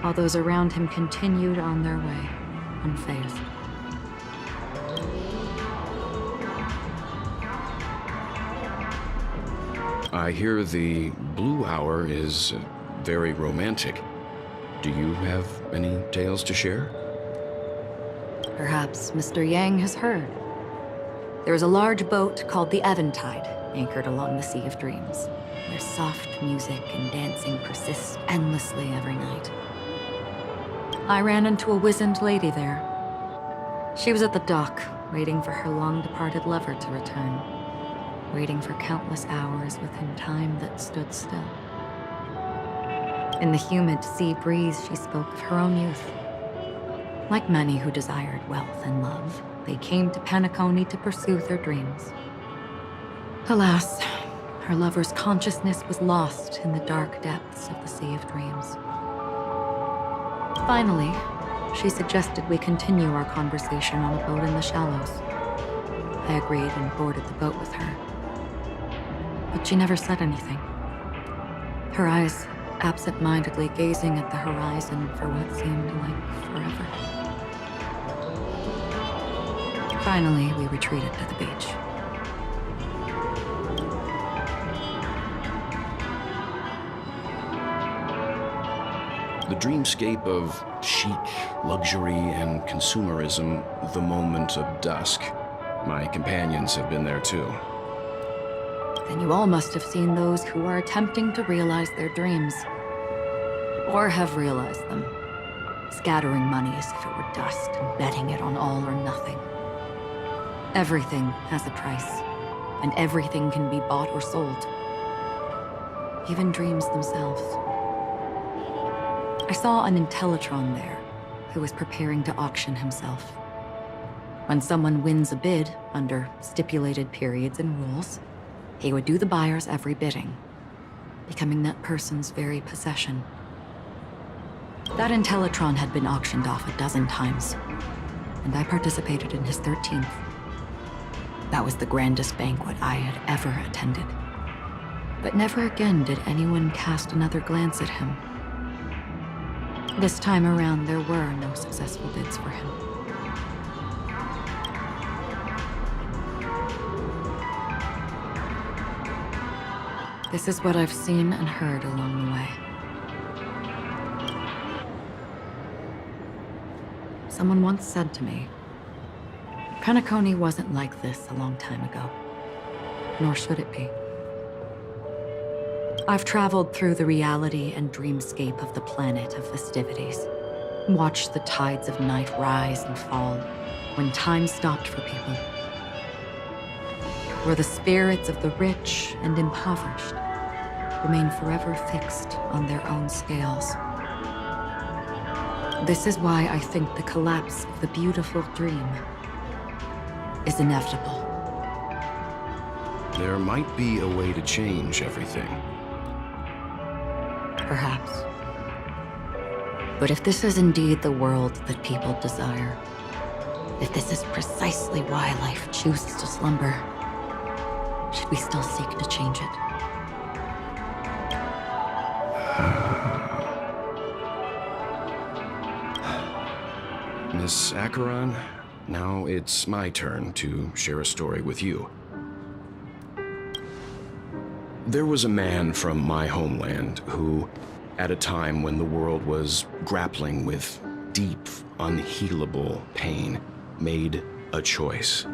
while those around him continued on their way, unfazed. I hear the Blue Hour is very romantic. Do you have any tales to share? Perhaps Mr. Yang has heard. There is a large boat called the Eventide, anchored along the Sea of Dreams, where soft music and dancing persist endlessly every night. I ran into a wizened lady there. She was at the dock, waiting for her long-departed lover to return, waiting for countless hours within time that stood still. In the humid sea breeze, she spoke of her own youth. Like many who desired wealth and love, they came to Penacony to pursue their dreams. Alas, her lover's consciousness was lost in the dark depths of the Sea of Dreams. Finally, she suggested we continue our conversation on a boat in the shallows. I agreed and boarded the boat with her. But she never said anything. Her eyes absent-mindedly gazing at the horizon for what seemed like forever. Finally, we retreated to the beach. The dreamscape of chic, luxury, and consumerism, the moment of dusk. My companions have been there too. Then you all must have seen those who are attempting to realize their dreams. Or have realized them. Scattering money as if it were dust and betting it on all or nothing. Everything has a price, and everything can be bought or sold. Even dreams themselves. I saw an Intellitron there, who was preparing to auction himself. When someone wins a bid under stipulated periods and rules, he would do the buyer's every bidding, becoming that person's very possession. That Intellitron had been auctioned off 12 times, and I participated in his 13th. That was the grandest banquet I had ever attended. But never again did anyone cast another glance at him. This time around, there were no successful bids for him. This is what I've seen and heard along the way. Someone once said to me, Penacony wasn't like this a long time ago, nor should it be. I've traveled through the reality and dreamscape of the planet of festivities, watched the tides of night rise and fall when time stopped for people, where the spirits of the rich and impoverished remain forever fixed on their own scales. This is why I think the collapse of the beautiful dream is inevitable. There might be a way to change everything. Perhaps. But if this is indeed the world that people desire, if this is precisely why life chooses to slumber, should we still seek to change it? Miss Acheron, now it's my turn to share a story with you. There was a man from my homeland who, at a time when the world was grappling with deep, unhealable pain, made a choice.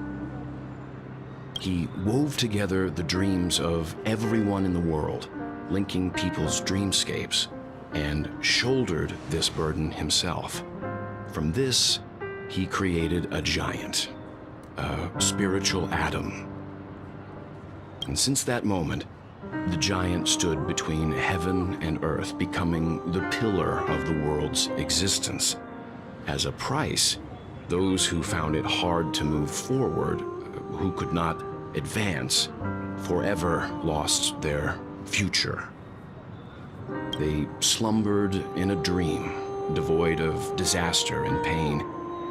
He wove together the dreams of everyone in the world, linking people's dreamscapes, and shouldered this burden himself. From this, he created a giant, a spiritual atom. And since that moment, the giant stood between heaven and earth, becoming the pillar of the world's existence. As a price, those who found it hard to move forward, who could not advance, forever lost their future. They slumbered in a dream, devoid of disaster and pain,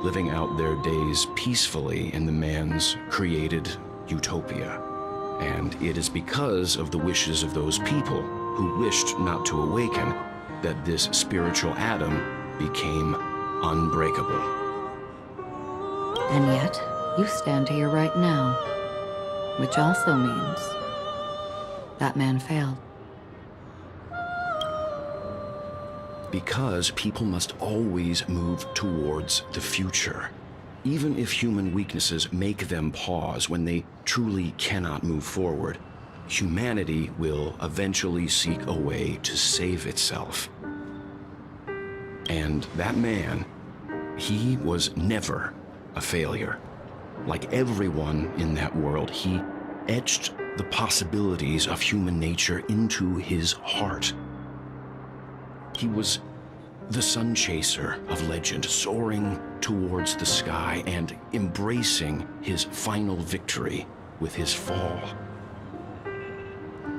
living out their days peacefully in the man's created utopia. And it is because of the wishes of those people who wished not to awaken that this spiritual atom became unbreakable. And yet, you stand here right now, which also means that man failed. Because people must always move towards the future. Even if human weaknesses make them pause when they truly cannot move forward, humanity will eventually seek a way to save itself. And that man, he was never a failure. Like everyone in that world, he etched the possibilities of human nature into his heart. He was the sun chaser of legend, soaring towards the sky and embracing his final victory with his fall.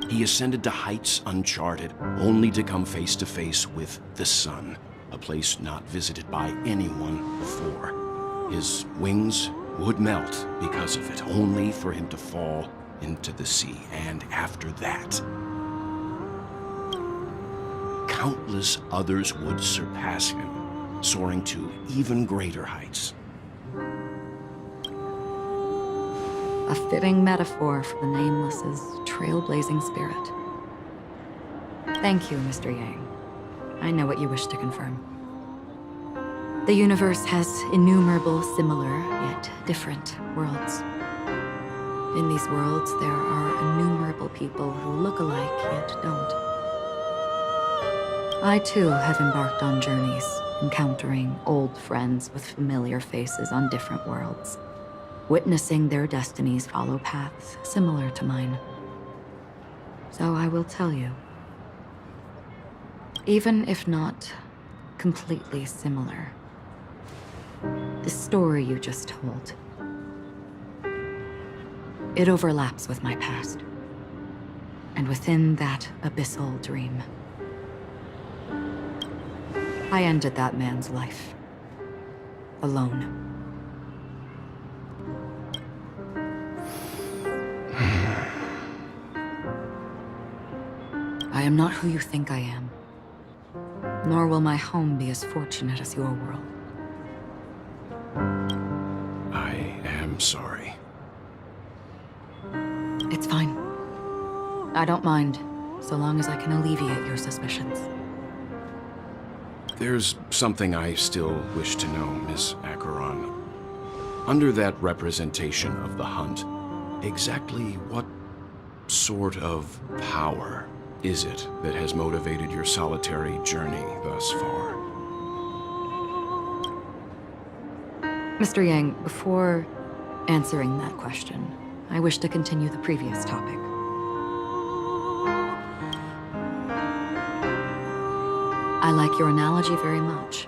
He ascended to heights uncharted, only to come face to face with the sun, a place not visited by anyone before. His wings would melt because of it, only for him to fall into the sea. And after that, countless others would surpass him, soaring to even greater heights. A fitting metaphor for the Nameless's trailblazing spirit. Thank you, Mr. Yang. I know what you wish to confirm. The universe has innumerable similar, yet different worlds. In these worlds, there are innumerable people who look alike, yet don't. I too have embarked on journeys, encountering old friends with familiar faces on different worlds, witnessing their destinies follow paths similar to mine. So I will tell you, even if not completely similar, the story you just told, it overlaps with my past, and within that abyssal dream, I ended that man's life. Alone. I am not who you think I am. Nor will my home be as fortunate as your world. I am sorry. It's fine. I don't mind, so long as I can alleviate your suspicions. There's something I still wish to know, Miss Acheron. Under that representation of the hunt, exactly what sort of power is it that has motivated your solitary journey thus far? Mr. Yang, before answering that question, I wish to continue the previous topic. I like your analogy very much.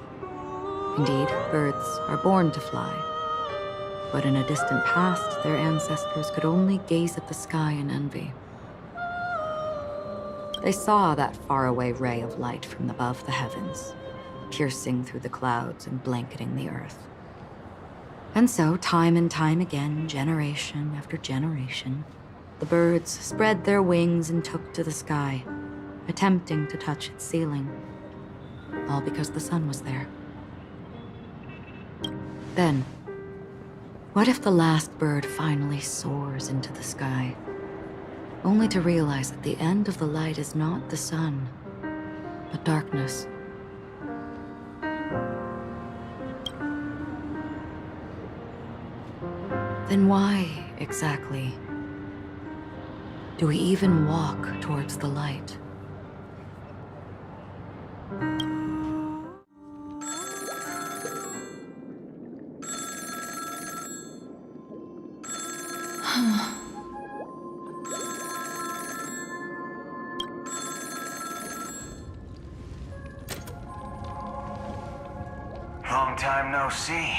Indeed, birds are born to fly. But in a distant past, their ancestors could only gaze at the sky in envy. They saw that faraway ray of light from above the heavens, piercing through the clouds and blanketing the earth. And so, time and time again, generation after generation, the birds spread their wings and took to the sky, attempting to touch its ceiling, all because the sun was there. Then, what if the last bird finally soars into the sky, only to realize that the end of the light is not the sun, but darkness? Then why, exactly, do we even walk towards the light? Long time no see.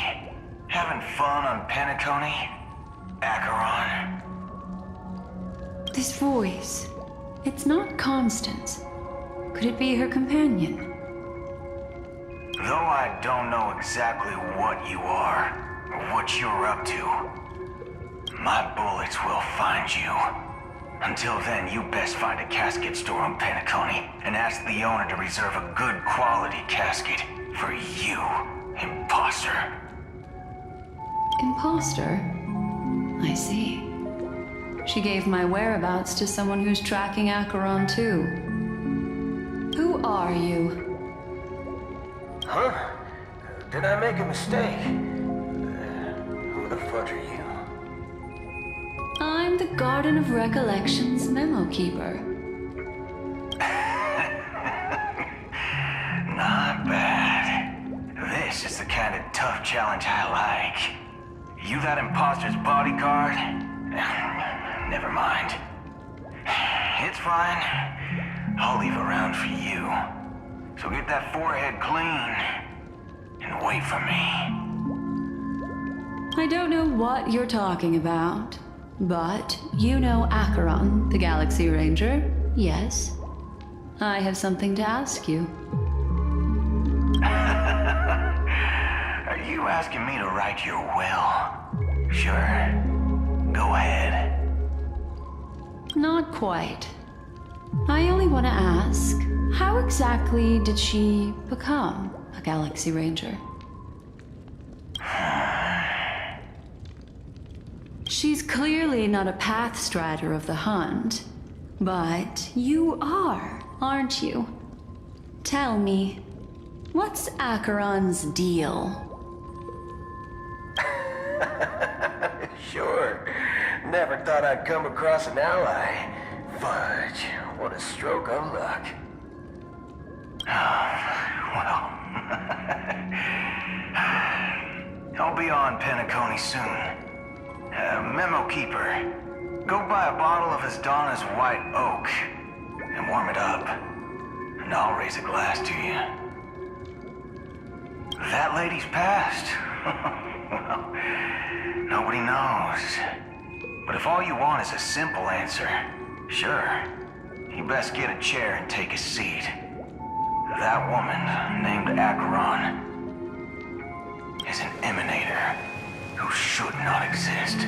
Having fun on Penacony? Acheron? This voice, it's not Constance. Could it be her companion? Though I don't know exactly what you are, or what you're up to, my bullets will find you. Until then, you best find a casket store on Penacony and ask the owner to reserve a good quality casket for you, imposter. Imposter? I see. She gave my whereabouts to someone who's tracking Acheron too. Who are you? Huh? Did I make a mistake? Who the fudge are you? I'm the Garden of Recollection's memo keeper. Not bad. This is the kind of tough challenge I like. You that imposter's bodyguard? Never mind. It's fine. I'll leave a round for you. So get that forehead clean and wait for me. I don't know what you're talking about, but you know Acheron, the Galaxy Ranger, yes? I have something to ask you. Are you asking me to write your will? Sure. Go ahead. Not quite. I only want to ask, how exactly did she become a Galaxy Ranger? She's clearly not a pathstrider of the hunt, but you are, aren't you? Tell me, what's Acheron's deal? Sure. Never thought I'd come across an ally. Fudge, what a stroke of luck. Well, I'll be on Penacony soon. Memo Keeper, go buy a bottle of Donna's White Oak and warm it up, and I'll raise a glass to you. That lady's passed. Well, nobody knows. But if all you want is a simple answer, sure, you best get a chair and take a seat. That woman, named Acheron, is an emanator who should not exist.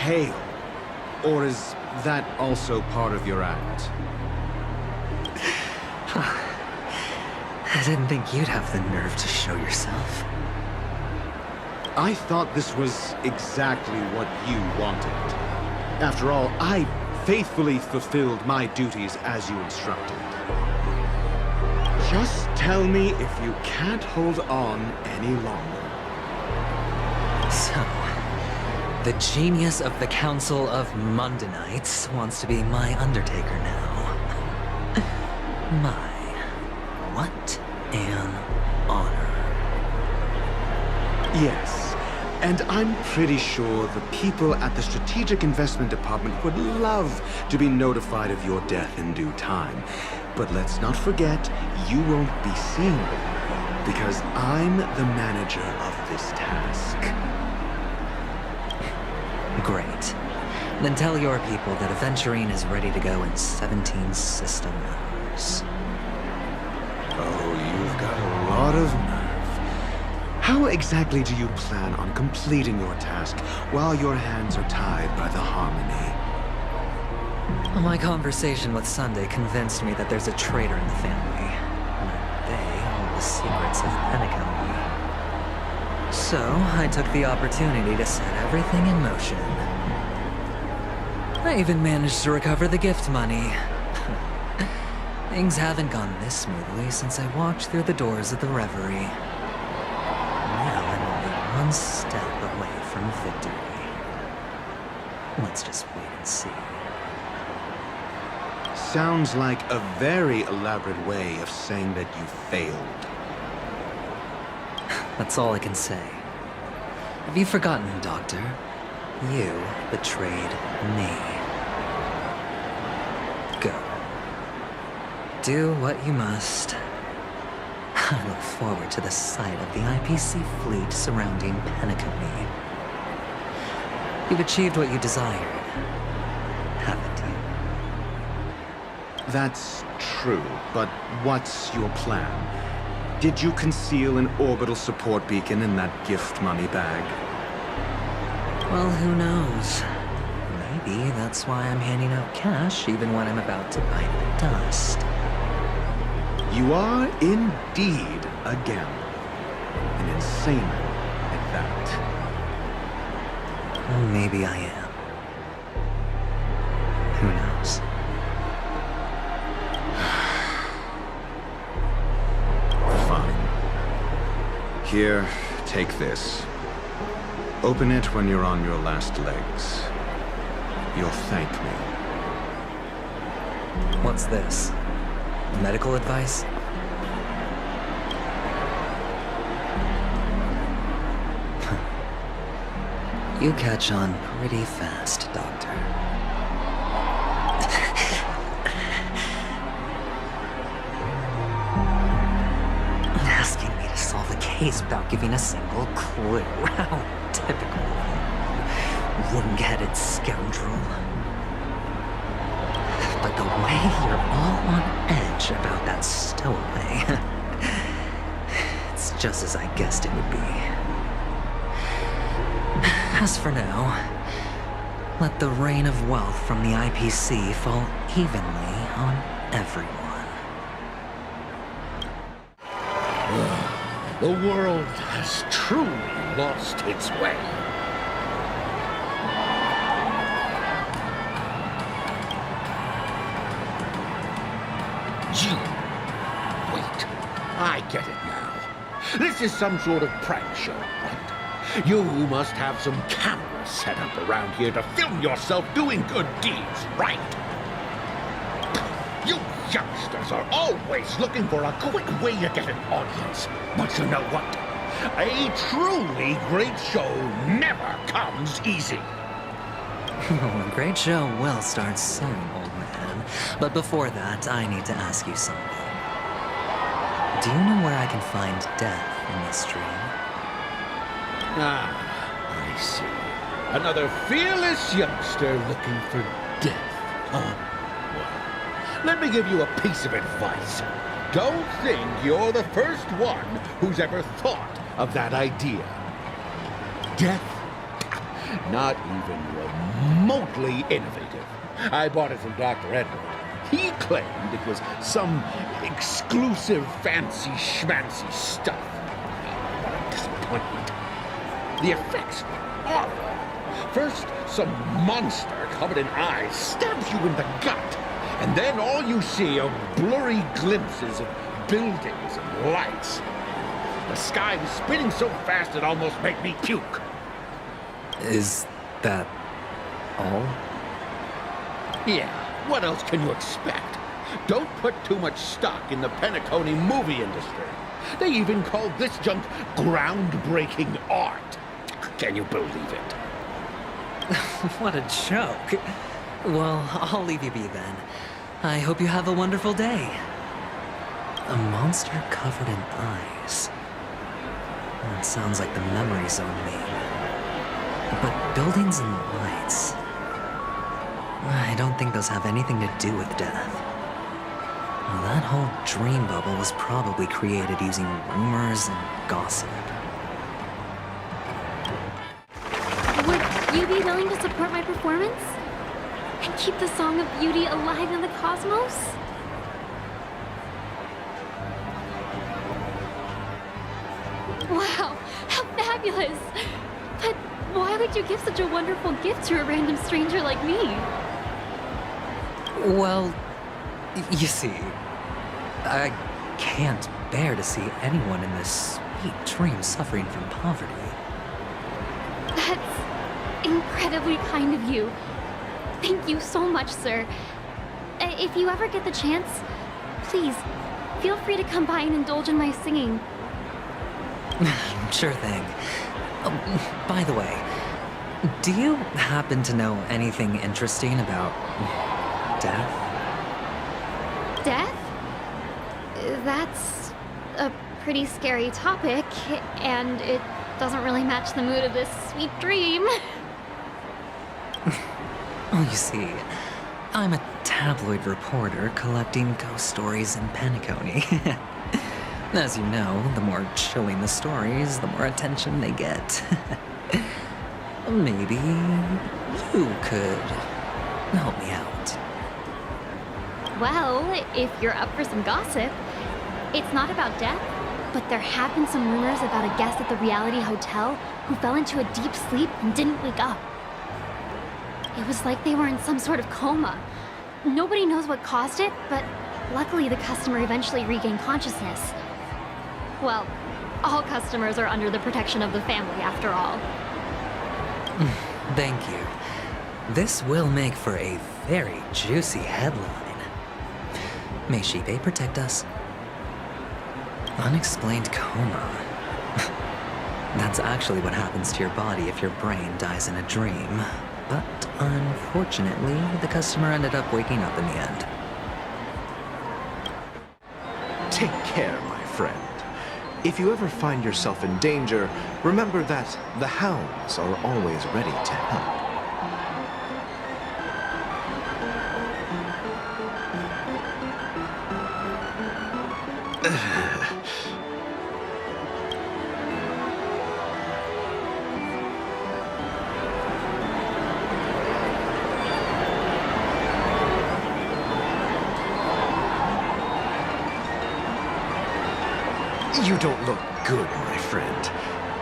hail? Or is that also part of your act? I didn't think you'd have the nerve to show yourself. I thought this was exactly what you wanted. After all, I faithfully fulfilled my duties as you instructed. Just tell me if you can't hold on any longer. So, the genius of the Council of Mundanites wants to be my Undertaker now. My, what an honor. Yes, and I'm pretty sure the people at the Strategic Investment Department would love to be notified of your death in due time. But let's not forget, you won't be seen, because I'm the manager of this task. Great. Then tell your people that Aventurine is ready to go in 17 system hours. Oh, you've got a lot of nerve. How exactly do you plan on completing your task while your hands are tied by the Harmony? My conversation with Sunday convinced me that there's a traitor in the family, and that they hold the secrets of Penacony. So, I took the opportunity to set everything in motion. I even managed to recover the gift money. Things haven't gone this smoothly since I walked through the doors of the Reverie. Now I'm only one step away from victory. Let's just wait and see. Sounds like a very elaborate way of saying that you failed. That's all I can say. Have you forgotten, Doctor? You betrayed me. Go. Do what you must. I look forward to the sight of the IPC fleet surrounding Penacony. You've achieved what you desired, haven't you? That's true, but what's your plan? Did you conceal an orbital support beacon in that gift money bag? Well, who knows? Maybe that's why I'm handing out cash even when I'm about to bite the dust. You are indeed a gambler. An insane one at that. Well, maybe I am. Who knows? Fine. Here, take this. Open it when you're on your last legs. You'll thank me. What's this? Medical advice? You catch on pretty fast, Doctor. Asking me to solve a case without giving a single clue. How typical. Wing-headed scoundrel. But the way you're all on edge about that stowaway, it's just as I guessed it would be. As for now, let the rain of wealth from the IPC fall evenly on everyone. The world has truly lost its way. Wait, I get it now. This is some sort of prank show, right? You must have some cameras set up around here to film yourself doing good deeds, right? You youngsters are always looking for a quick way to get an audience. But you know what? A truly great show never comes easy. Well, a great show will start soon, old man. But before that, I need to ask you something. Do you know where I can find death in this dream? Ah, I see. Another fearless youngster looking for death, huh? Well, let me give you a piece of advice. Don't think you're the first one who's ever thought of that idea. Death? Not even oddly innovative. I bought it from Dr. Edward. He claimed it was some exclusive fancy schmancy stuff. What a disappointment. The effects were awful. First, some monster covered in eyes stabs you in the gut, and then all you see are blurry glimpses of buildings and lights. The sky was spinning so fast it almost made me puke. Is that all? Yeah, what else can you expect? Don't put too much stock in the Penacony movie industry. They even call this junk groundbreaking art. Can you believe it? What a joke. Well, I'll leave you be then. I hope you have a wonderful day. A monster covered in eyes. That sounds like the memory zone meme. But buildings and lights... I don't think those have anything to do with death. Well, that whole dream bubble was probably created using rumors and gossip. Would you be willing to support my performance? And keep the Song of Beauty alive in the cosmos? Wow, how fabulous! But why would you give such a wonderful gift to a random stranger like me? Well, you see, I can't bear to see anyone in this sweet dream suffering from poverty. That's incredibly kind of you. Thank you so much, sir. If you ever get the chance, please, feel free to come by and indulge in my singing. Sure thing. By the way, do you happen to know anything interesting about death? Death? That's a pretty scary topic, and it doesn't really match the mood of this sweet dream. Oh, you see, I'm a tabloid reporter collecting ghost stories in Penacony. As you know, the more chilling the stories, the more attention they get. Maybe you could help me out. Well, if you're up for some gossip, it's not about death, but there have been some rumors about a guest at the reality hotel who fell into a deep sleep and didn't wake up. It was like they were in some sort of coma. Nobody knows what caused it, but luckily the customer eventually regained consciousness. Well, all customers are under the protection of the family, after all. Thank you. This will make for a very juicy headline. May Shipe protect us. Unexplained coma. That's actually what happens to your body if your brain dies in a dream. But unfortunately, the customer ended up waking up in the end. Take care, my friend. If you ever find yourself in danger, remember that the hounds are always ready to help. You don't look good, my friend.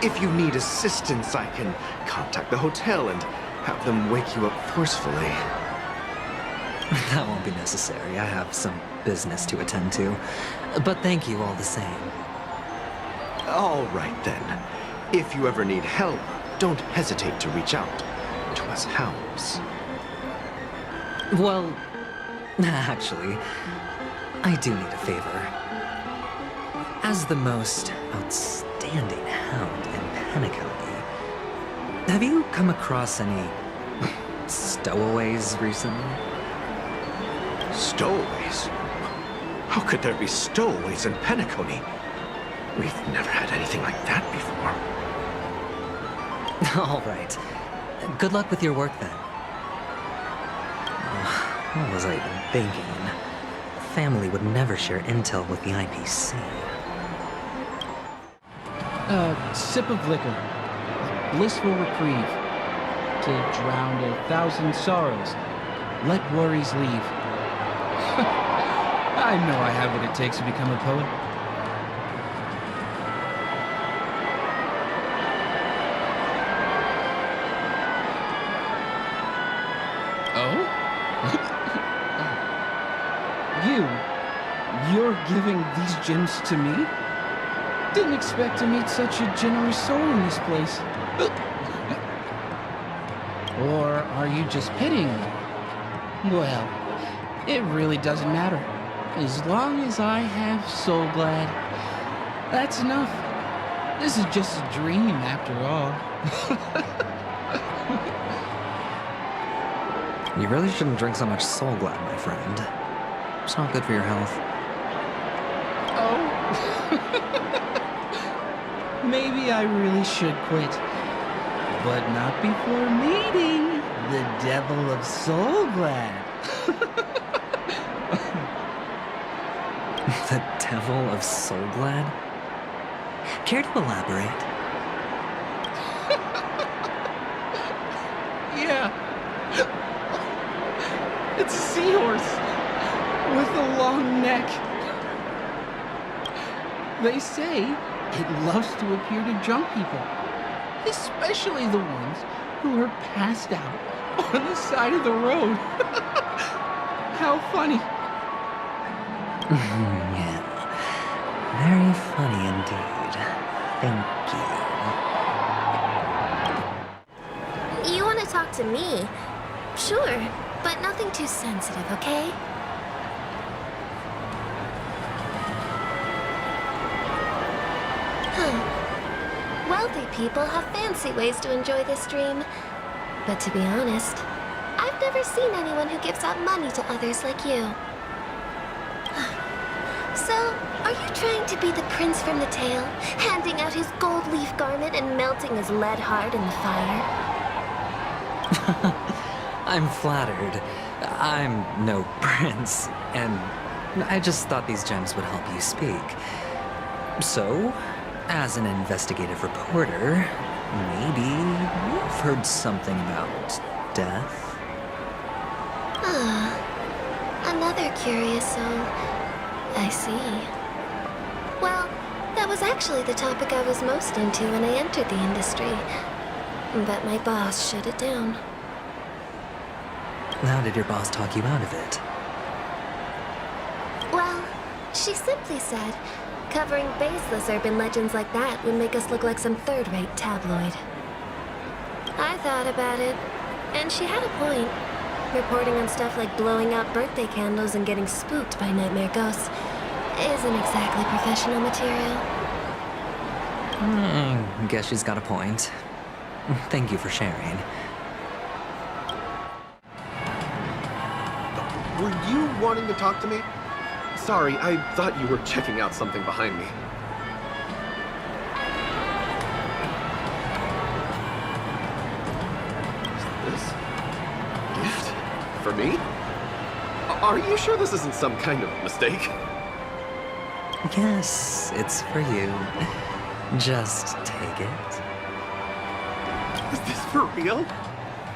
If you need assistance, I can contact the hotel and have them wake you up forcefully. That won't be necessary. I have some business to attend to. But thank you all the same. All right, then. If you ever need help, don't hesitate to reach out to us hounds. Well, actually, I do need a favor. As the most outstanding hound in Penacony, have you come across any stowaways recently? Stowaways? How could there be stowaways in Penacony? We've never had anything like that before. All right. Good luck with your work, then. What was I even thinking? Family would never share intel with the IPC. Sip of liquor. Blissful reprieve. to drown 1,000 sorrows. Let worries leave. I know I have what it takes to become a poet. Oh? You're giving these gems to me? Didn't expect to meet such a generous soul in this place. Or are you just pitying me? Well, it really doesn't matter. As long as I have Soul Glad, that's enough. This is just a dream after all. You really shouldn't drink so much Soul Glad, my friend. It's not good for your health. Oh. Maybe I really should quit. But not before meeting the Devil of Soul Glad. The Devil of Soul Glad? Care to elaborate? Yeah. It's a seahorse with a long neck. They say it loves to appear to drunk people, especially the ones who are passed out on the side of the road. How funny. Yeah. Very funny indeed. Thank you. You want to talk to me? Sure, but nothing too sensitive, okay? Wealthy people have fancy ways to enjoy this dream. But to be honest, I've never seen anyone who gives out money to others like you. So, are you trying to be the prince from the tale, handing out his gold leaf garment and melting his lead heart in the fire? I'm flattered. I'm no prince, and I just thought these gems would help you speak. So, as an investigative reporter, maybe you've heard something about death? Ah, another curious song. I see. Well, that was actually the topic I was most into when I entered the industry. But my boss shut it down. How did your boss talk you out of it? Well, she simply said, covering baseless urban legends like that would make us look like some third-rate tabloid. I thought about it, and she had a point. Reporting on stuff like blowing out birthday candles and getting spooked by nightmare ghosts isn't exactly professional material. Guess she's got a point. Thank you for sharing. Were you wanting to talk to me? Sorry, I thought you were checking out something behind me. Is this a gift? For me? Are you sure this isn't some kind of mistake? Yes, it's for you. Just take it. Is this for real?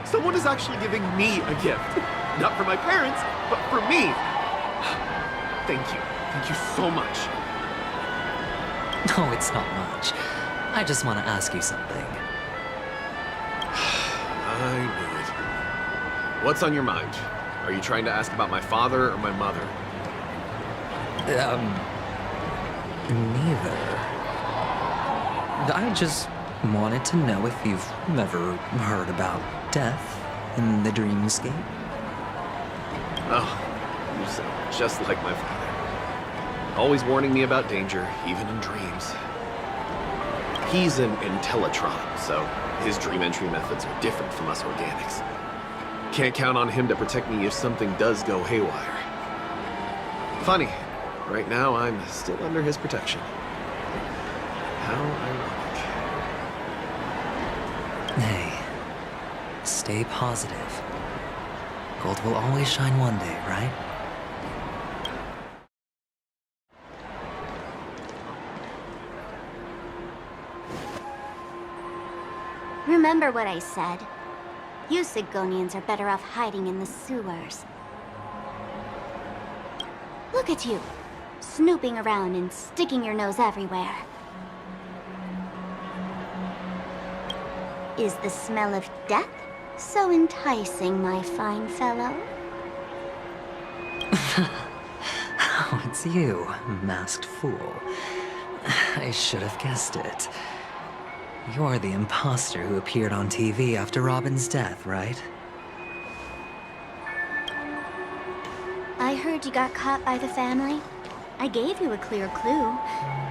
Someone is actually giving me a gift. Not for my parents, but for me. Thank you. Thank you so much. No, it's not much. I just want to ask you something. I knew it. What's on your mind? Are you trying to ask about my father or my mother? Neither. I just wanted to know if you've ever heard about death in the dreamscape. Oh, you sound just like my father. Always warning me about danger, even in dreams. He's an Intellitron, so his dream entry methods are different from us organics. Can't count on him to protect me if something does go haywire. Funny, right now I'm still under his protection. How ironic. Hey, stay positive. Gold will always shine one day, right? Remember what I said. You Sigonians are better off hiding in the sewers. Look at you, snooping around and sticking your nose everywhere. Is the smell of death so enticing, my fine fellow? Oh, it's you, masked fool. I should have guessed it. You're the imposter who appeared on TV after Robin's death, right? I heard you got caught by the family. I gave you a clear clue.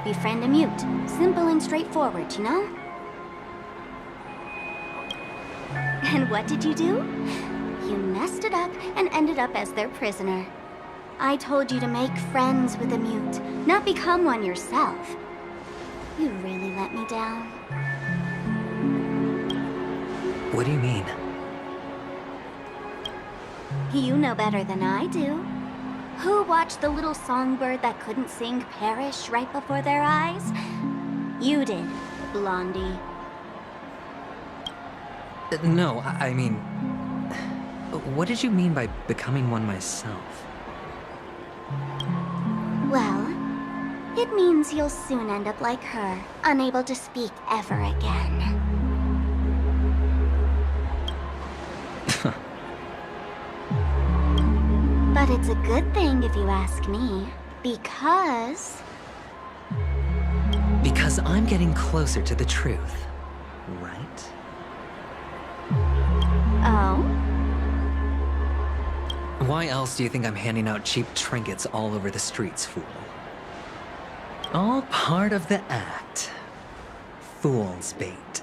Befriend a mute. Simple and straightforward, you know? And what did you do? You messed it up and ended up as their prisoner. I told you to make friends with a mute, not become one yourself. You really let me down. What do you mean? You know better than I do. Who watched the little songbird that couldn't sing perish right before their eyes? You did, Blondie. No, I mean... What did you mean by becoming one myself? Well, it means you'll soon end up like her, unable to speak ever again. But it's a good thing if you ask me, because... Because I'm getting closer to the truth, right? Oh? Why else do you think I'm handing out cheap trinkets all over the streets, fool? All part of the act. Fool's bait.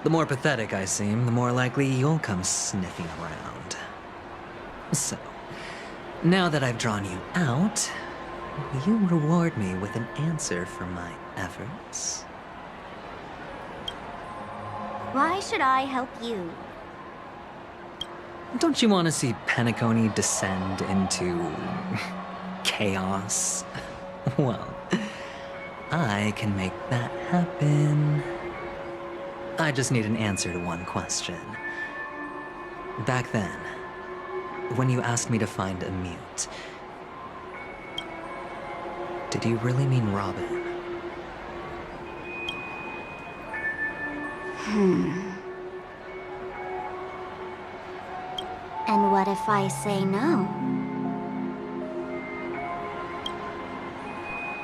The more pathetic I seem, the more likely you'll come sniffing around. So, now that I've drawn you out, will you reward me with an answer for my efforts? Why should I help you? Don't you want to see Penacony descend into... chaos? Well, I can make that happen. I just need an answer to one question. Back then, when you asked me to find a mute, did you really mean Robin? And what if I say no?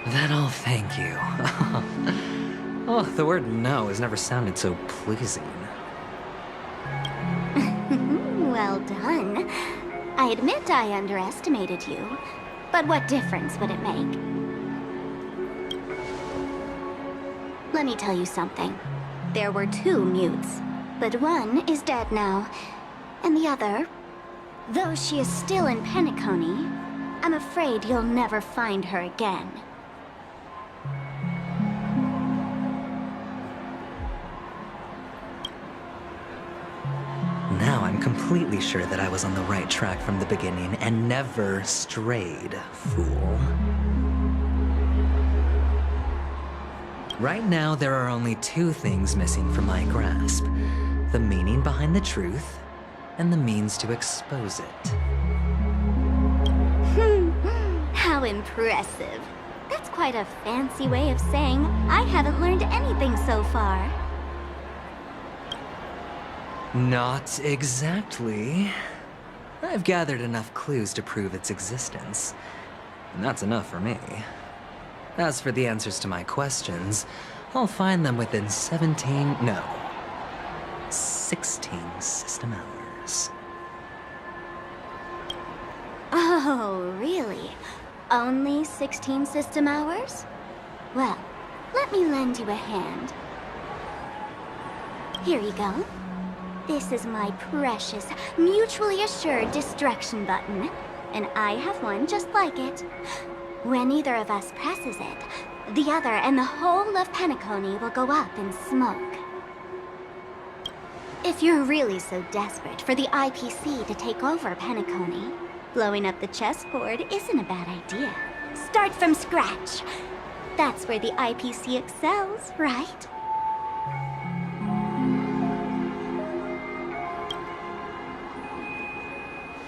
Then I'll thank you. Oh, the word no has never sounded so pleasing. Well done. I admit I underestimated you, but what difference would it make? Let me tell you something. There were 2 mutes, but one is dead now, and the other, though she is still in Penacony, I'm afraid you'll never find her again. Now I'm completely sure that I was on the right track from the beginning and never strayed, fool. Right now, there are only 2 things missing from my grasp. The meaning behind the truth, and the means to expose it. How impressive. That's quite a fancy way of saying I haven't learned anything so far. Not exactly. I've gathered enough clues to prove its existence, and that's enough for me. As for the answers to my questions, I'll find them within 16 system hours. Oh, really? Only 16 system hours? Well, let me lend you a hand. Here you go. This is my precious, mutually assured distraction button, and I have one just like it. When either of us presses it, the other and the whole of Penacony will go up in smoke. If you're really so desperate for the IPC to take over Penacony, blowing up the chessboard isn't a bad idea. Start from scratch. That's where the IPC excels, right?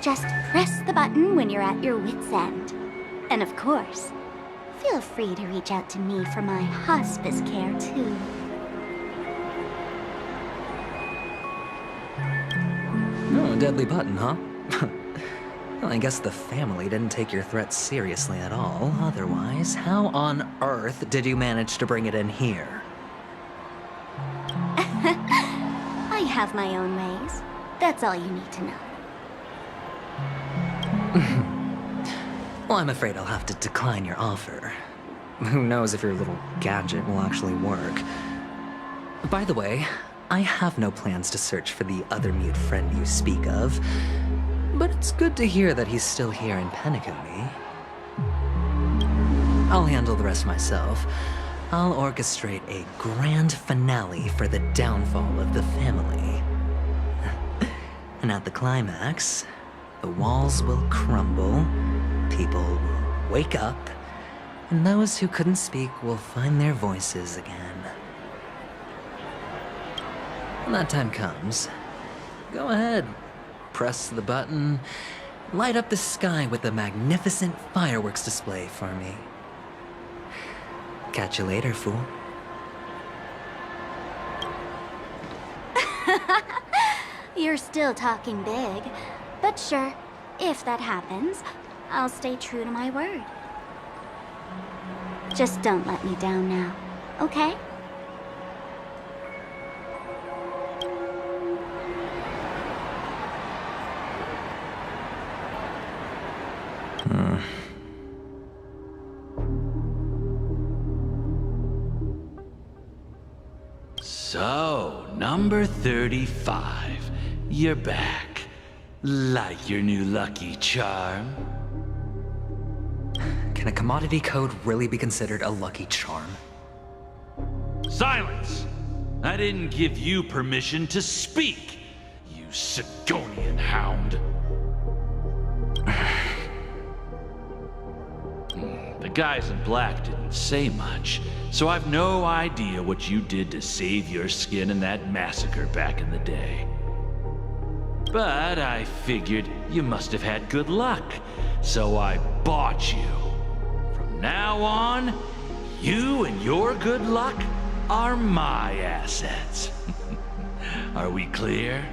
Just press the button when you're at your wit's end. And of course, feel free to reach out to me for my hospice care, too. Oh, a deadly button, huh? Well, I guess the family didn't take your threat seriously at all. Otherwise, how on earth did you manage to bring it in here? I have my own ways. That's all you need to know. Well, I'm afraid I'll have to decline your offer. Who knows if your little gadget will actually work. By the way, I have no plans to search for the other mute friend you speak of, but it's good to hear that he's still here in Penacony. I'll handle the rest myself. I'll orchestrate a grand finale for the downfall of the family. And at the climax, the walls will crumble, people will wake up, and those who couldn't speak will find their voices again. When that time comes, go ahead, press the button, light up the sky with a magnificent fireworks display for me. Catch you later, fool. You're still talking big, but sure, if that happens, I'll stay true to my word. Just don't let me down now, okay? So, number 35. You're back. Like your new lucky charm? Can a commodity code really be considered a lucky charm? Silence! I didn't give you permission to speak, you Sigonian hound. The guys in black didn't say much, so I've no idea what you did to save your skin in that massacre back in the day. But I figured you must have had good luck, so I bought you. From now on, you and your good luck are my assets. Are we clear?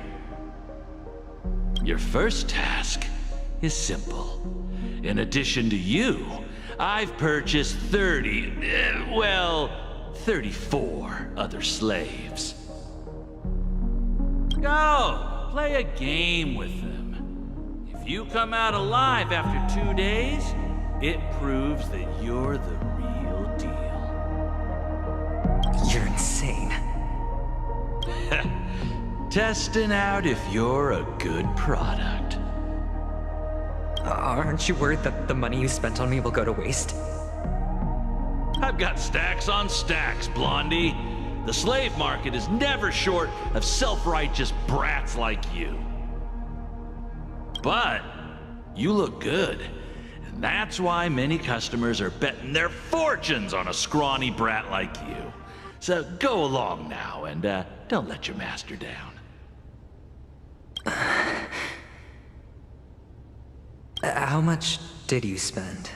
Your first task is simple. In addition to you, I've purchased 34 other slaves. Go, play a game with them. If you come out alive after 2 days, it proves that you're the real deal. You're insane. Testing out if you're a good product. Aren't you worried that the money you spent on me will go to waste? I've got stacks on stacks, Blondie. The slave market is never short of self-righteous brats like you. But you look good, and that's why many customers are betting their fortunes on a scrawny brat like you. So go along now, and don't let your master down. How much did you spend?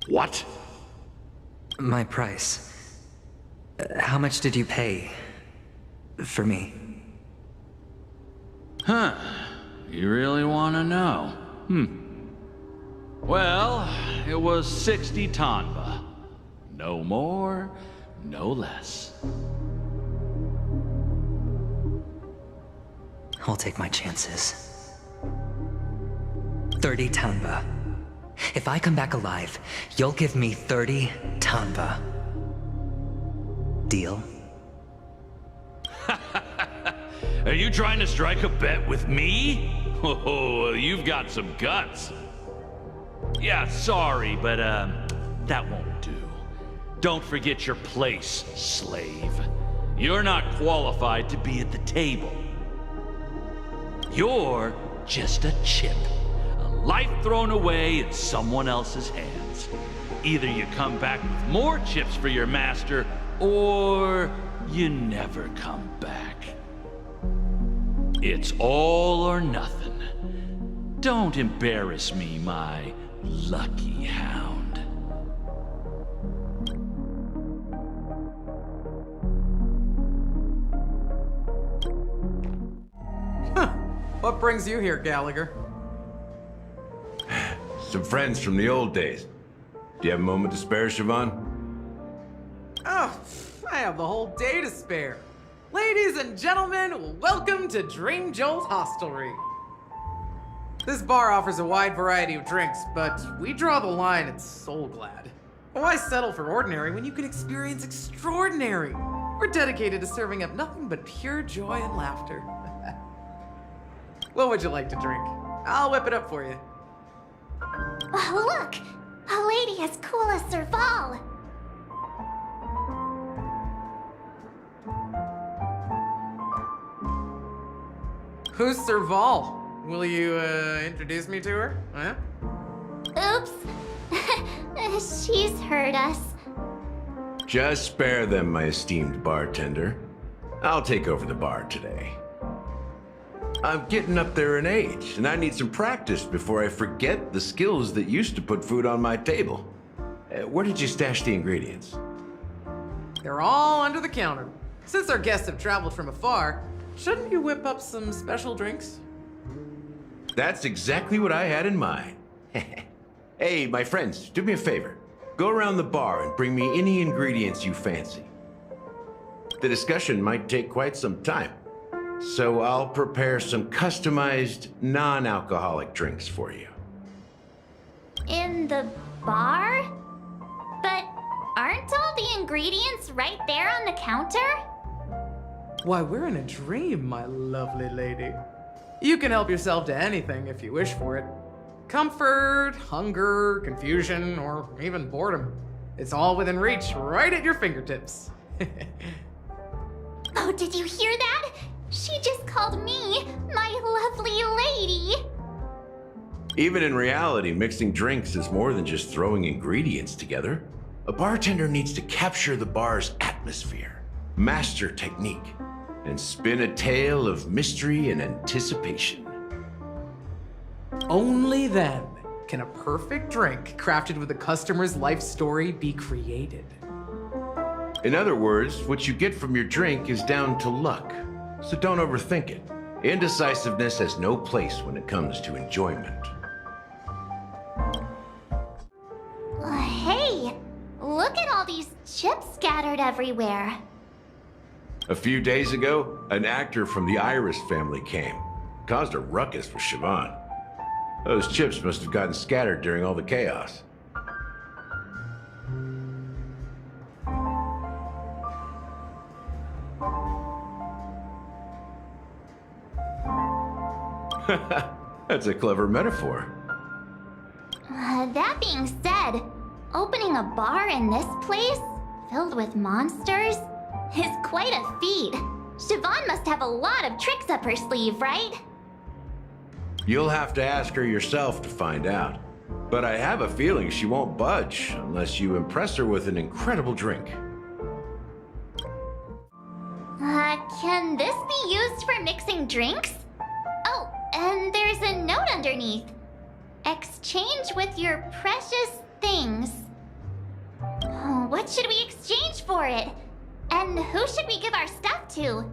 What? My price. How much did you pay for me? Huh. You really want to know? Well, it was 60 tanba. No more, no less. I'll take my chances. 30 tanba. If I come back alive, you'll give me 30 tanba. Deal? Are you trying to strike a bet with me? Oh, you've got some guts. Yeah, sorry, but that won't do. Don't forget your place, slave. You're not qualified to be at the table. You're just a chip. Life thrown away in someone else's hands. Either you come back with more chips for your master, or you never come back. It's all or nothing. Don't embarrass me, my lucky hound. What brings you here, Gallagher? Some friends from the old days. Do you have a moment to spare, Siobhan? Oh, I have the whole day to spare. Ladies and gentlemen, welcome to Dream Joel's Hostelry. This bar offers a wide variety of drinks, but we draw the line at Soul Glad. Why settle for ordinary when you can experience extraordinary? We're dedicated to serving up nothing but pure joy and laughter. What would you like to drink? I'll whip it up for you. Oh, look! A lady as cool as Serval! Who's Serval? Will you, introduce me to her? Huh? Oops. She's heard us. Just spare them, my esteemed bartender. I'll take over the bar today. I'm getting up there in age, and I need some practice before I forget the skills that used to put food on my table. Where did you stash the ingredients? They're all under the counter. Since our guests have traveled from afar, shouldn't you whip up some special drinks? That's exactly what I had in mind. Hey, my friends, do me a favor. Go around the bar and bring me any ingredients you fancy. The discussion might take quite some time, so I'll prepare some customized, non-alcoholic drinks for you. In the bar? But aren't all the ingredients right there on the counter? Why, we're in a dream, my lovely lady. You can help yourself to anything if you wish for it. Comfort, hunger, confusion, or even boredom. It's all within reach, right at your fingertips. Oh, did you hear that? She just called me my lovely lady. Even in reality, mixing drinks is more than just throwing ingredients together. A bartender needs to capture the bar's atmosphere, master technique, and spin a tale of mystery and anticipation. Only then can a perfect drink crafted with a customer's life story be created. In other words, what you get from your drink is down to luck, so don't overthink it. Indecisiveness has no place when it comes to enjoyment. Hey, look at all these chips scattered everywhere. A few days ago, an actor from the Iris family came. Caused a ruckus with Siobhan. Those chips must have gotten scattered during all the chaos. That's a clever metaphor. That being said, opening a bar in this place, filled with monsters, is quite a feat. Siobhan must have a lot of tricks up her sleeve, right? You'll have to ask her yourself to find out. But I have a feeling she won't budge unless you impress her with an incredible drink. Can this be used for mixing drinks? Oh, and there's a note underneath. Exchange with your precious things. Oh, what should we exchange for it? And who should we give our stuff to?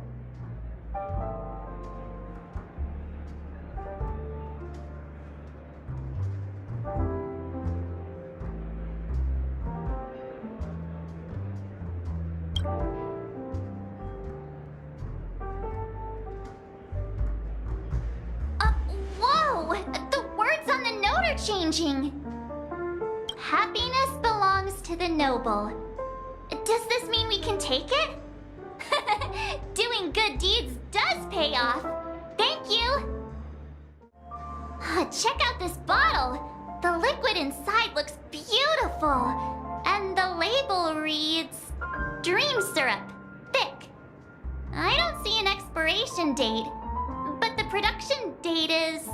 Whoa! The words on the note are changing. Happiness belongs to the noble. Does this mean we can take it? Doing good deeds does pay off. Thank you. Check out this bottle. The liquid inside looks beautiful. And the label reads, Dream Syrup, thick. I don't see an expiration date, but the production date is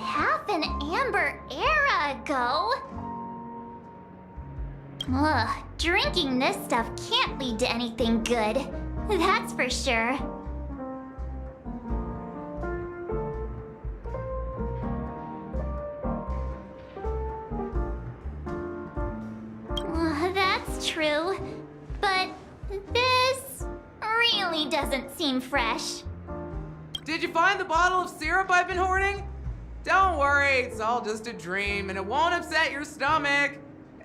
half an amber era ago. Ugh, drinking this stuff can't lead to anything good. That's for sure. true, but this really doesn't seem fresh. Did you find the bottle of syrup I've been hoarding? Don't worry, it's all just a dream and it won't upset your stomach.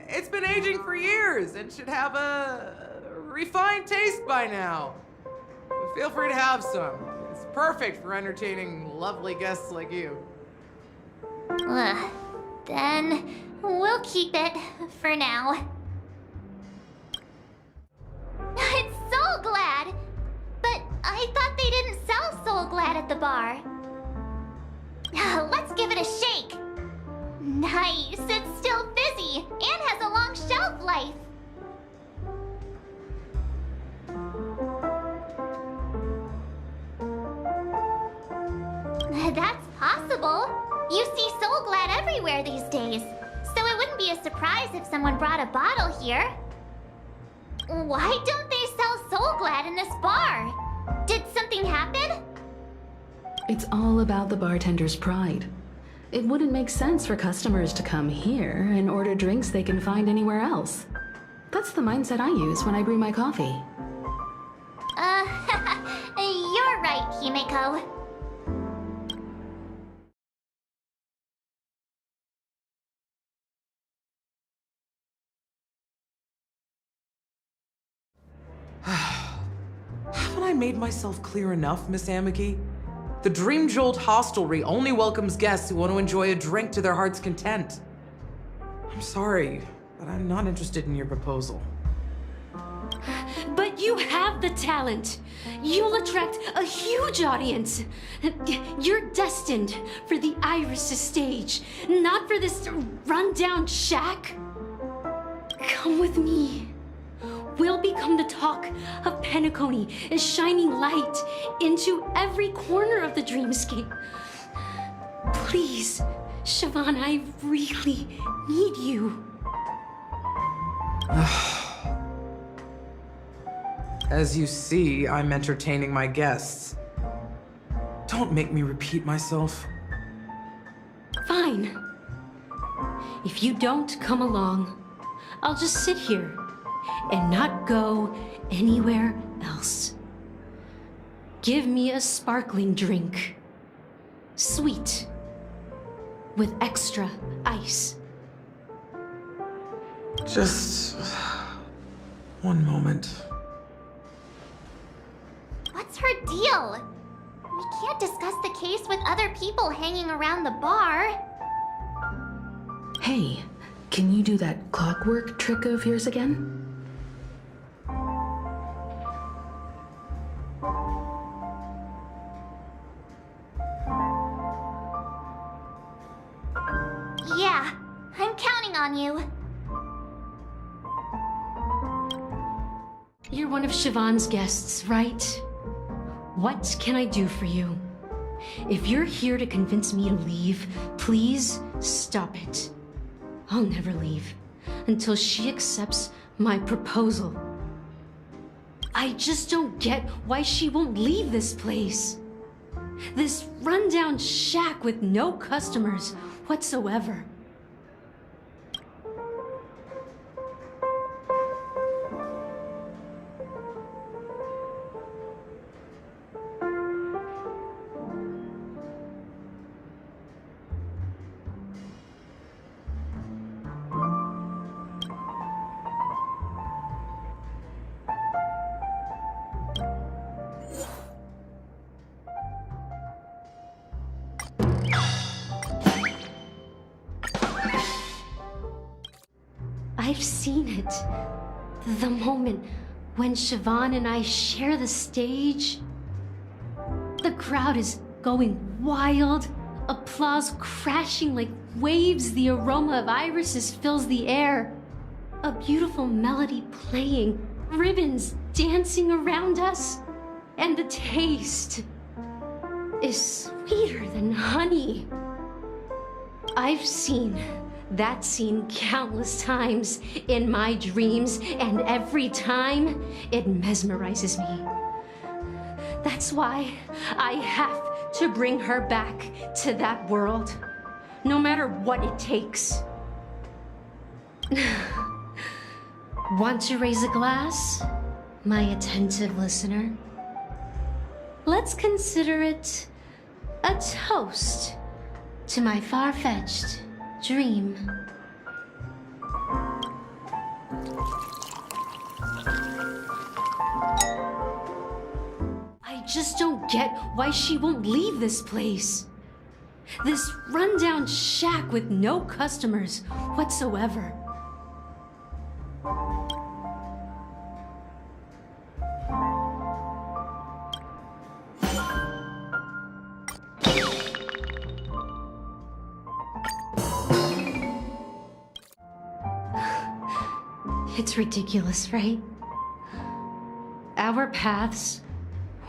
It's been aging for years and should have a refined taste by now. Feel free to have some. It's perfect for entertaining lovely guests like you. Then we'll keep it for now. It's Soul Glad! But I thought they didn't sell Soul Glad at the bar. Let's give it a shake. Nice, it's still fizzy and has a long shelf life. That's possible. You see Soul Glad everywhere these days, so it wouldn't be a surprise if someone brought a bottle here. Why don't they sell Soul Glad in this bar? Did something happen? It's all about the bartender's pride. It wouldn't make sense for customers to come here and order drinks they can find anywhere else. That's the mindset I use when I brew my coffee. You're right, Himeko. Haven't I made myself clear enough, Miss Amiki? The Dream Jolt Hostelry only welcomes guests who want to enjoy a drink to their heart's content. I'm sorry, but I'm not interested in your proposal. But you have the talent. You'll attract a huge audience. You're destined for the Iris' stage, not for this rundown shack. Come with me. We'll become the talk of Penacony, shining light into every corner of the dreamscape. Please, Siobhan, I really need you. As you see, I'm entertaining my guests. Don't make me repeat myself. Fine. If you don't come along, I'll just sit here and not go anywhere else. Give me a sparkling drink. Sweet. With extra ice. Just one moment. What's her deal? We can't discuss the case with other people hanging around the bar. Hey, can you do that clockwork trick of yours again? Yeah, I'm counting on you. You're one of Siobhan's guests, right? What can I do for you? If you're here to convince me to leave, please stop it. I'll never leave until she accepts my proposal. I just don't get why she won't leave this place. This rundown shack with no customers whatsoever. I've seen it. The moment when Siobhan and I share the stage. The crowd is going wild, applause crashing like waves, the aroma of irises fills the air. A beautiful melody playing, ribbons dancing around us, and the taste is sweeter than honey. I've seen that scene countless times in my dreams, and every time it mesmerizes me. That's why I have to bring her back to that world, no matter what it takes. Want to raise a glass, my attentive listener? Let's consider it a toast to my far-fetched dream. I just don't get why she won't leave this place. This rundown shack with no customers whatsoever. It's ridiculous, right? Our paths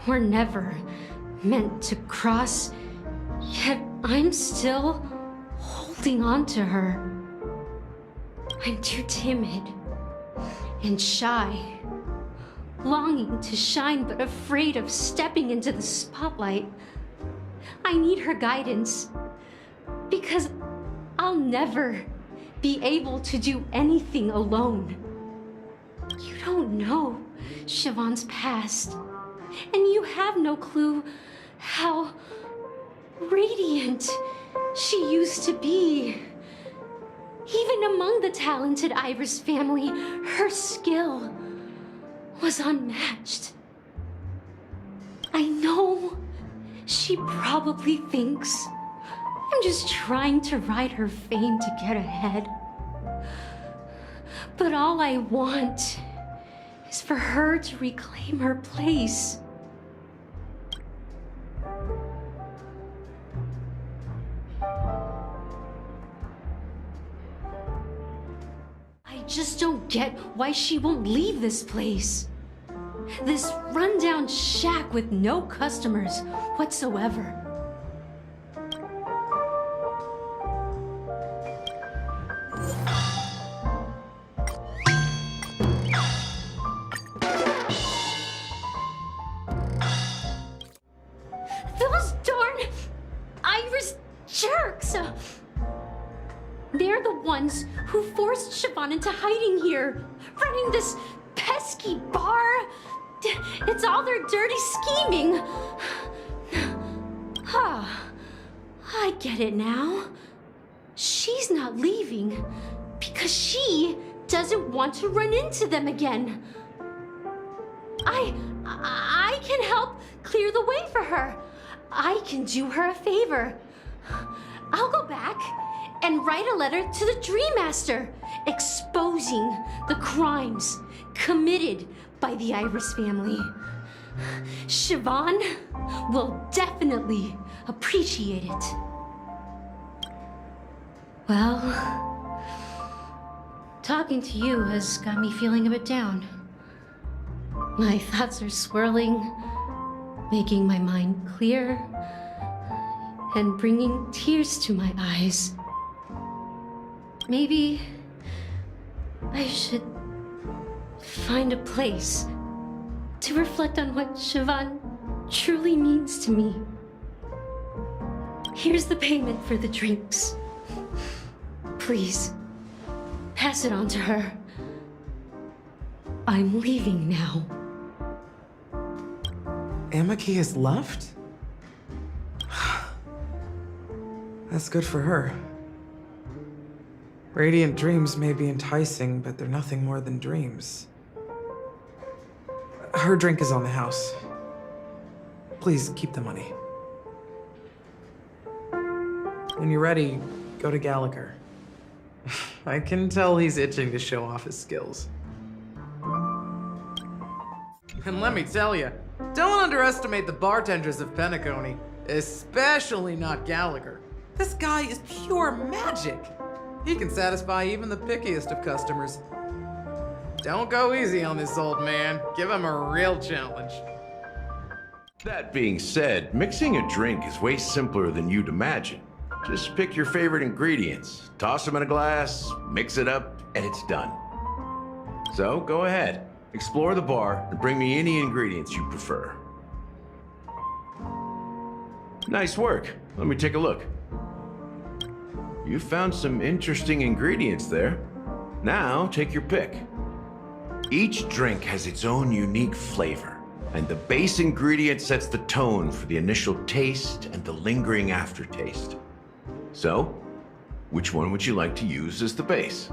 were never meant to cross, yet I'm still holding on to her. I'm too timid and shy, longing to shine but afraid of stepping into the spotlight. I need her guidance because I'll never be able to do anything alone. You don't know Siobhan's past, and you have no clue how radiant she used to be. Even among the talented Iris family, her skill was unmatched. I know she probably thinks I'm just trying to ride her fame to get ahead. But all I want is for her to reclaim her place. I just don't get why she won't leave this place. This rundown shack with no customers whatsoever. Those darn Iris jerks! They're the ones who forced Siobhan into hiding here, running this pesky bar. It's all their dirty scheming. I get it now. She's not leaving because she doesn't want to run into them again. I can help clear the way for her. I can do her a favor. I'll go back and write a letter to the Dream Master exposing the crimes committed by the Iris family. Siobhan will definitely appreciate it. Well, talking to you has got me feeling a bit down. My thoughts are swirling, making my mind clear, and bringing tears to my eyes. Maybe I should find a place to reflect on what Siobhan truly means to me. Here's the payment for the drinks. Please, pass it on to her. I'm leaving now. Amaki has left? That's good for her. Radiant dreams may be enticing, but they're nothing more than dreams. Her drink is on the house. Please keep the money. When you're ready, go to Gallagher. I can tell he's itching to show off his skills. And let me tell you, don't underestimate the bartenders of Penacony, especially not Gallagher. This guy is pure magic. He can satisfy even the pickiest of customers. Don't go easy on this old man. Give him a real challenge. That being said, mixing a drink is way simpler than you'd imagine. Just pick your favorite ingredients, toss them in a glass, mix it up, and it's done. So go ahead, explore the bar, and bring me any ingredients you prefer. Nice work. Let me take a look. You found some interesting ingredients there. Now, take your pick. Each drink has its own unique flavor, and the base ingredient sets the tone for the initial taste and the lingering aftertaste. So, which one would you like to use as the base?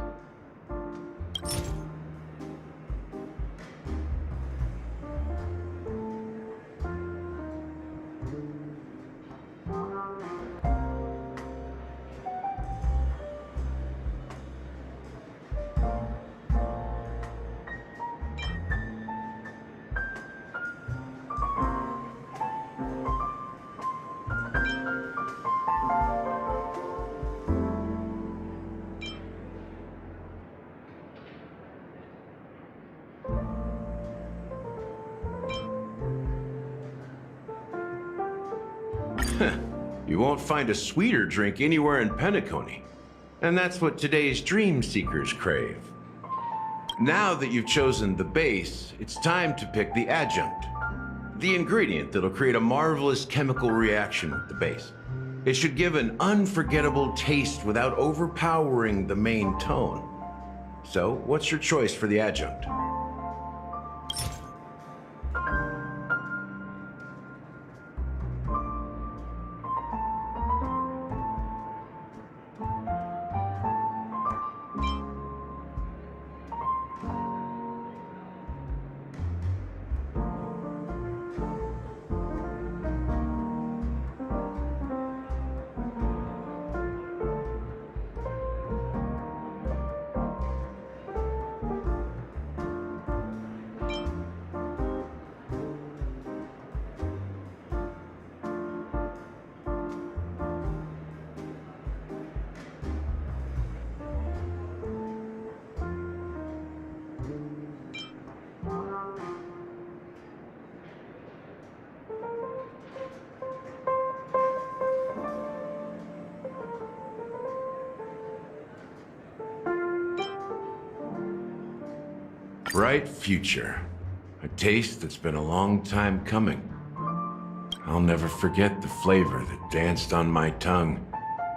You won't find a sweeter drink anywhere in Penacony. And that's what today's dream seekers crave. Now that you've chosen the base, it's time to pick the adjunct. The ingredient that'll create a marvelous chemical reaction with the base. It should give an unforgettable taste without overpowering the main tone. So, what's your choice for the adjunct? Bright future. A taste that's been a long time coming. I'll never forget the flavor that danced on my tongue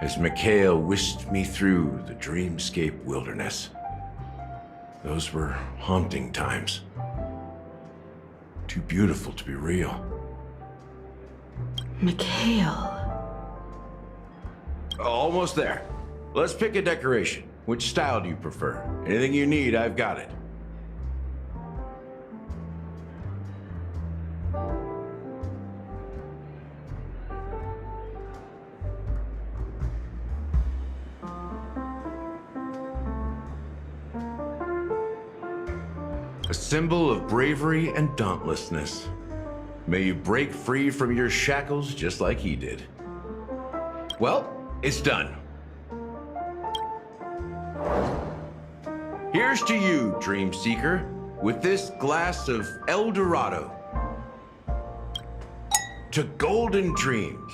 as Mikhail whisked me through the dreamscape wilderness. Those were haunting times. Too beautiful to be real. Mikhail. Almost there. Let's pick a decoration. Which style do you prefer? Anything you need, I've got it. A symbol of bravery and dauntlessness. May you break free from your shackles just like he did. Well, it's done. Here's to you, Dream Seeker, with this glass of El Dorado. To golden dreams.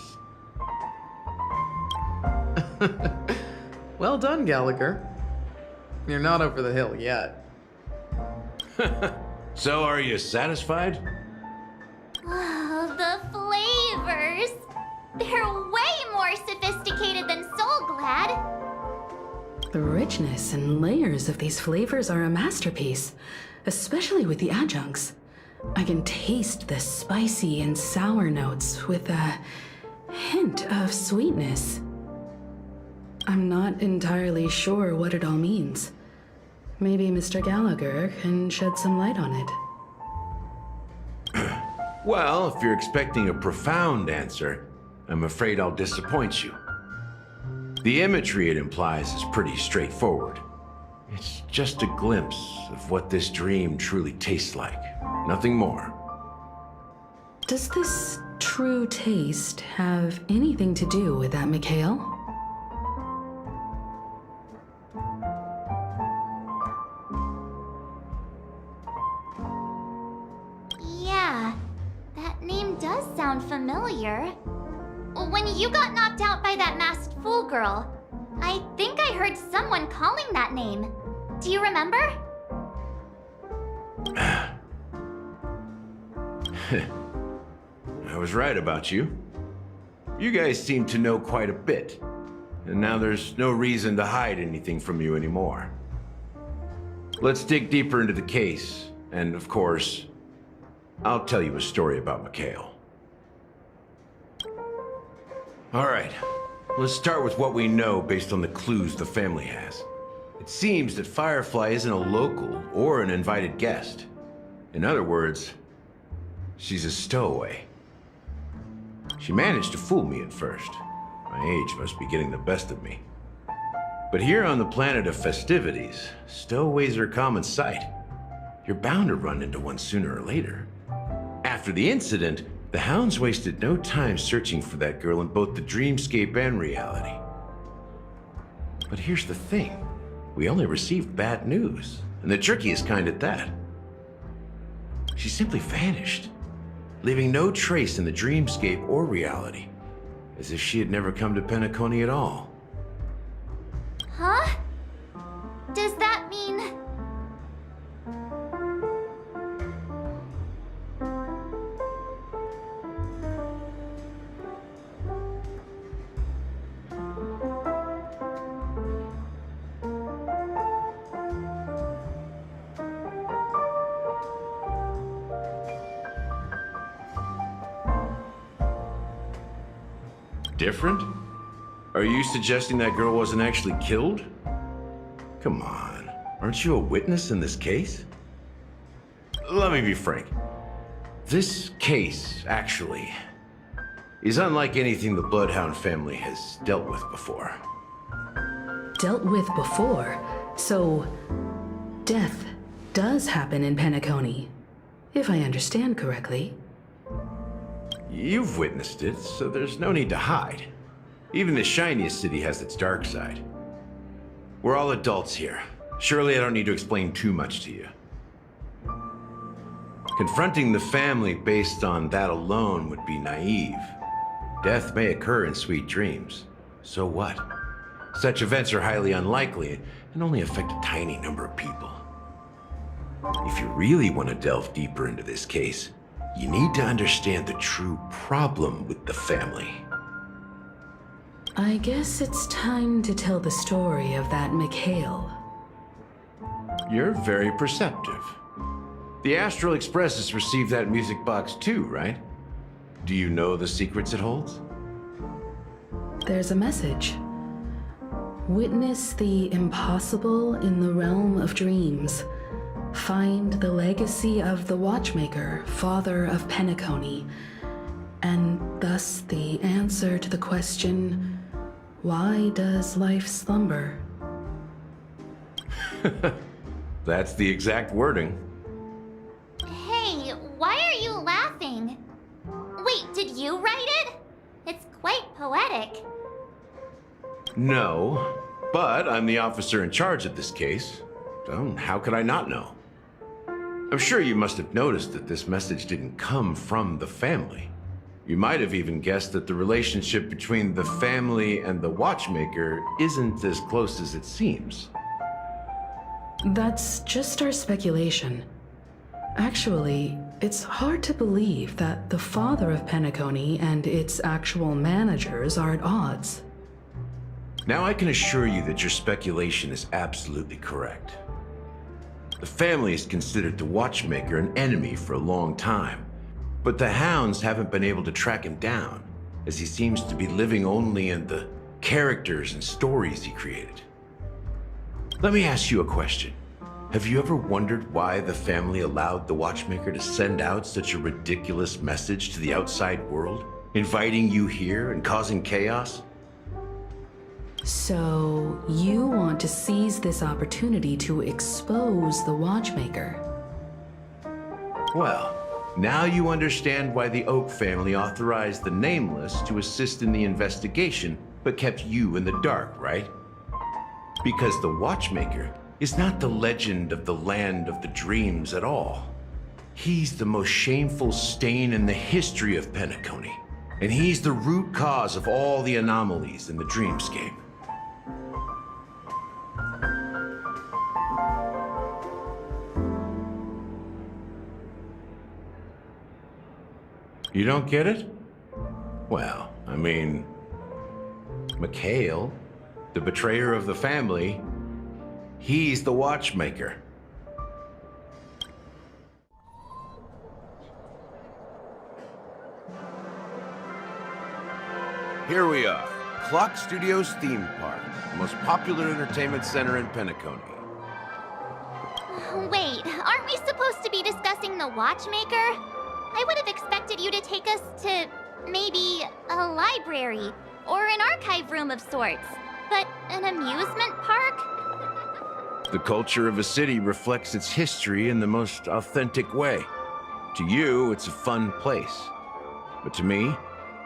Well done, Gallagher. You're not over the hill yet. So, are you satisfied? Oh, the flavors! They're way more sophisticated than Soulglad. The richness and layers of these flavors are a masterpiece, especially with the adjuncts. I can taste the spicy and sour notes with a hint of sweetness. I'm not entirely sure what it all means. Maybe Mr. Gallagher can shed some light on it. Well, if you're expecting a profound answer, I'm afraid I'll disappoint you. The imagery it implies is pretty straightforward. It's just a glimpse of what this dream truly tastes like. Nothing more. Does this true taste have anything to do with that, Mikhail? Yeah, that name does sound familiar. When you got knocked out by that masked fool girl, I think I heard someone calling that name. Do you remember? I was right about you. You guys seem to know quite a bit. And now there's no reason to hide anything from you anymore. Let's dig deeper into the case. And of course, I'll tell you a story about Mikhail. All right, let's start with what we know based on the clues the family has. It seems that Firefly isn't a local or an invited guest. In other words, she's a stowaway. She managed to fool me at first. My age must be getting the best of me. But here on the planet of festivities, stowaways are a common sight. You're bound to run into one sooner or later. After the incident, the hounds wasted no time searching for that girl in both the dreamscape and reality. But here's the thing. We only received bad news, and the trickiest kind at that. She simply vanished, leaving no trace in the dreamscape or reality, as if she had never come to Penacony at all. Huh? Does that mean... Different? Are you suggesting that girl wasn't actually killed? Come on, aren't you a witness in this case? Let me be frank. This case, actually, is unlike anything the Bloodhound family has dealt with before. Dealt with before? So, death does happen in Penacony, if I understand correctly. You've witnessed it, so there's no need to hide. Even the shiniest city has its dark side. We're all adults here. Surely I don't need to explain too much to you. Confronting the family based on that alone would be naive. Death may occur in sweet dreams. So what? Such events are highly unlikely and only affect a tiny number of people. If you really want to delve deeper into this case, you need to understand the true problem with the family. I guess it's time to tell the story of that Mikhail. You're very perceptive. The Astral Express has received that music box too, right? Do you know the secrets it holds? There's a message. Witness the impossible in the realm of dreams. Find the legacy of the Watchmaker, father of Penacony, and thus the answer to the question, why does life slumber? That's the exact wording. Hey, why are you laughing? Wait, did you write it? It's quite poetic. No, but I'm the officer in charge of this case, so how could I not know? I'm sure you must have noticed that this message didn't come from the family. You might have even guessed that the relationship between the family and the Watchmaker isn't as close as it seems. That's just our speculation. Actually, it's hard to believe that the father of Penacony and its actual managers are at odds. Now I can assure you that your speculation is absolutely correct. The family has considered the Watchmaker an enemy for a long time, but the hounds haven't been able to track him down, as he seems to be living only in the characters and stories he created. Let me ask you a question. Have you ever wondered why the family allowed the Watchmaker to send out such a ridiculous message to the outside world, inviting you here and causing chaos? So, you want to seize this opportunity to expose the Watchmaker? Well, now you understand why the Oak family authorized the Nameless to assist in the investigation, but kept you in the dark, right? Because the Watchmaker is not the legend of the Land of the Dreams at all. He's the most shameful stain in the history of Penacony, and he's the root cause of all the anomalies in the dreamscape. You don't get it? Well, I mean, Mikhail, the betrayer of the family, he's the Watchmaker. Here we are. Clock Studios theme park, the most popular entertainment center in Penacony. Wait, aren't we supposed to be discussing the Watchmaker? I would have expected you to take us to maybe a library or an archive room of sorts. But an amusement park? The culture of a city reflects its history in the most authentic way. To you, it's a fun place. But to me,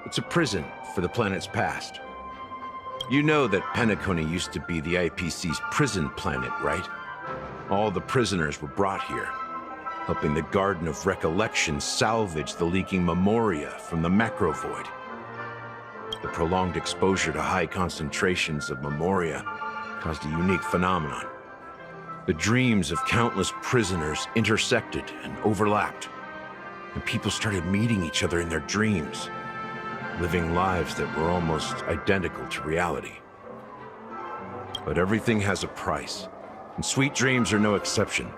it's a prison for the planet's past. You know that Penacony used to be the IPC's prison planet, right? All the prisoners were brought here, helping the Garden of Recollection salvage the leaking memoria from the macro void. The prolonged exposure to high concentrations of memoria caused a unique phenomenon. The dreams of countless prisoners intersected and overlapped, and people started meeting each other in their dreams, living lives that were almost identical to reality. But everything has a price, and sweet dreams are no exception.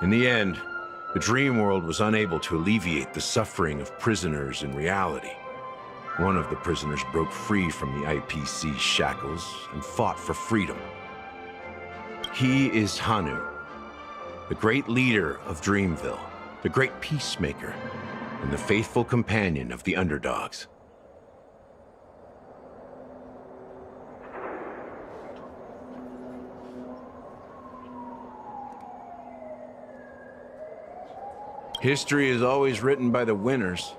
In the end, the dream world was unable to alleviate the suffering of prisoners in reality. One of the prisoners broke free from the IPC's shackles and fought for freedom. He is Hanu, the great leader of Dreamville, the great peacemaker, and the faithful companion of the underdogs. History is always written by the winners.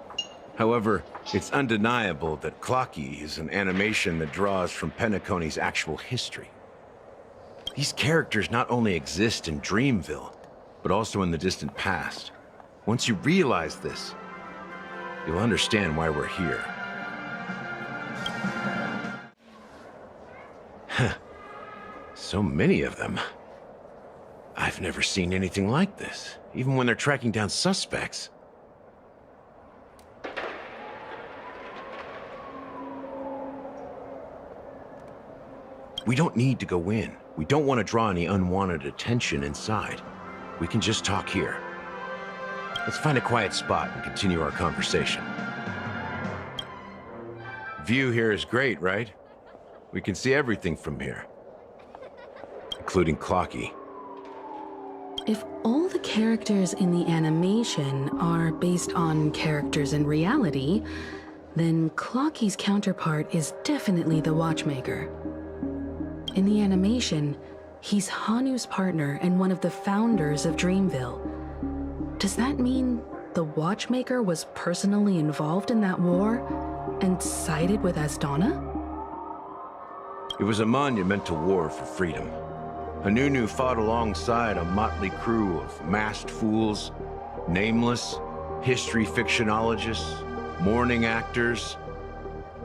However, it's undeniable that Clocky is an animation that draws from Penacony's actual history. These characters not only exist in Dreamville, but also in the distant past. Once you realize this, you'll understand why we're here. So many of them. I've never seen anything like this, even when they're tracking down suspects. We don't need to go in. We don't want to draw any unwanted attention inside. We can just talk here. Let's find a quiet spot and continue our conversation. View here is great, right? We can see everything from here, including Clocky. If all the characters in the animation are based on characters in reality, then Clocky's counterpart is definitely the Watchmaker. In the animation, he's Hanu's partner and one of the founders of Dreamville. Does that mean the Watchmaker was personally involved in that war and sided with Asdana? It was a monumental war for freedom. Hanunu fought alongside a motley crew of masked fools, nameless, history fictionologists, mourning actors,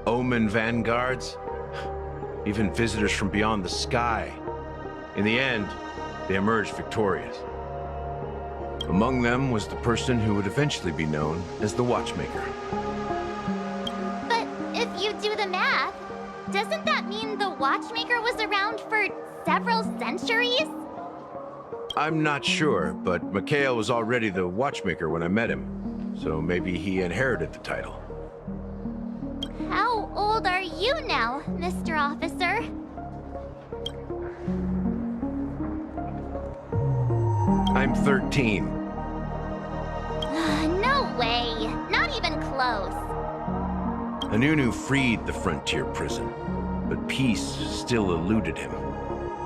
omen vanguards, even visitors from beyond the sky. In the end, they emerged victorious. Among them was the person who would eventually be known as the Watchmaker. But if you do the math, doesn't that mean the Watchmaker was around for several centuries? I'm not sure, but Mikhail was already the Watchmaker when I met him, so maybe he inherited the title. How old are you now, Mr. Officer? I'm 13. No way. Not even close. Hanunu freed the frontier prison, but peace still eluded him.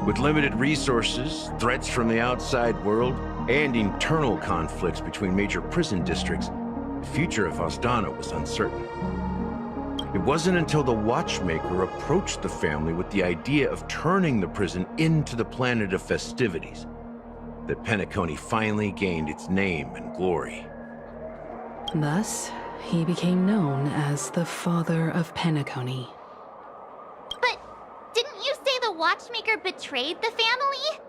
With limited resources, threats from the outside world, and internal conflicts between major prison districts, the future of Asdana was uncertain. It wasn't until the Watchmaker approached the family with the idea of turning the prison into the planet of festivities that Penacony finally gained its name and glory. Thus, he became known as the father of Penacony. But didn't you say the Watchmaker betrayed the family?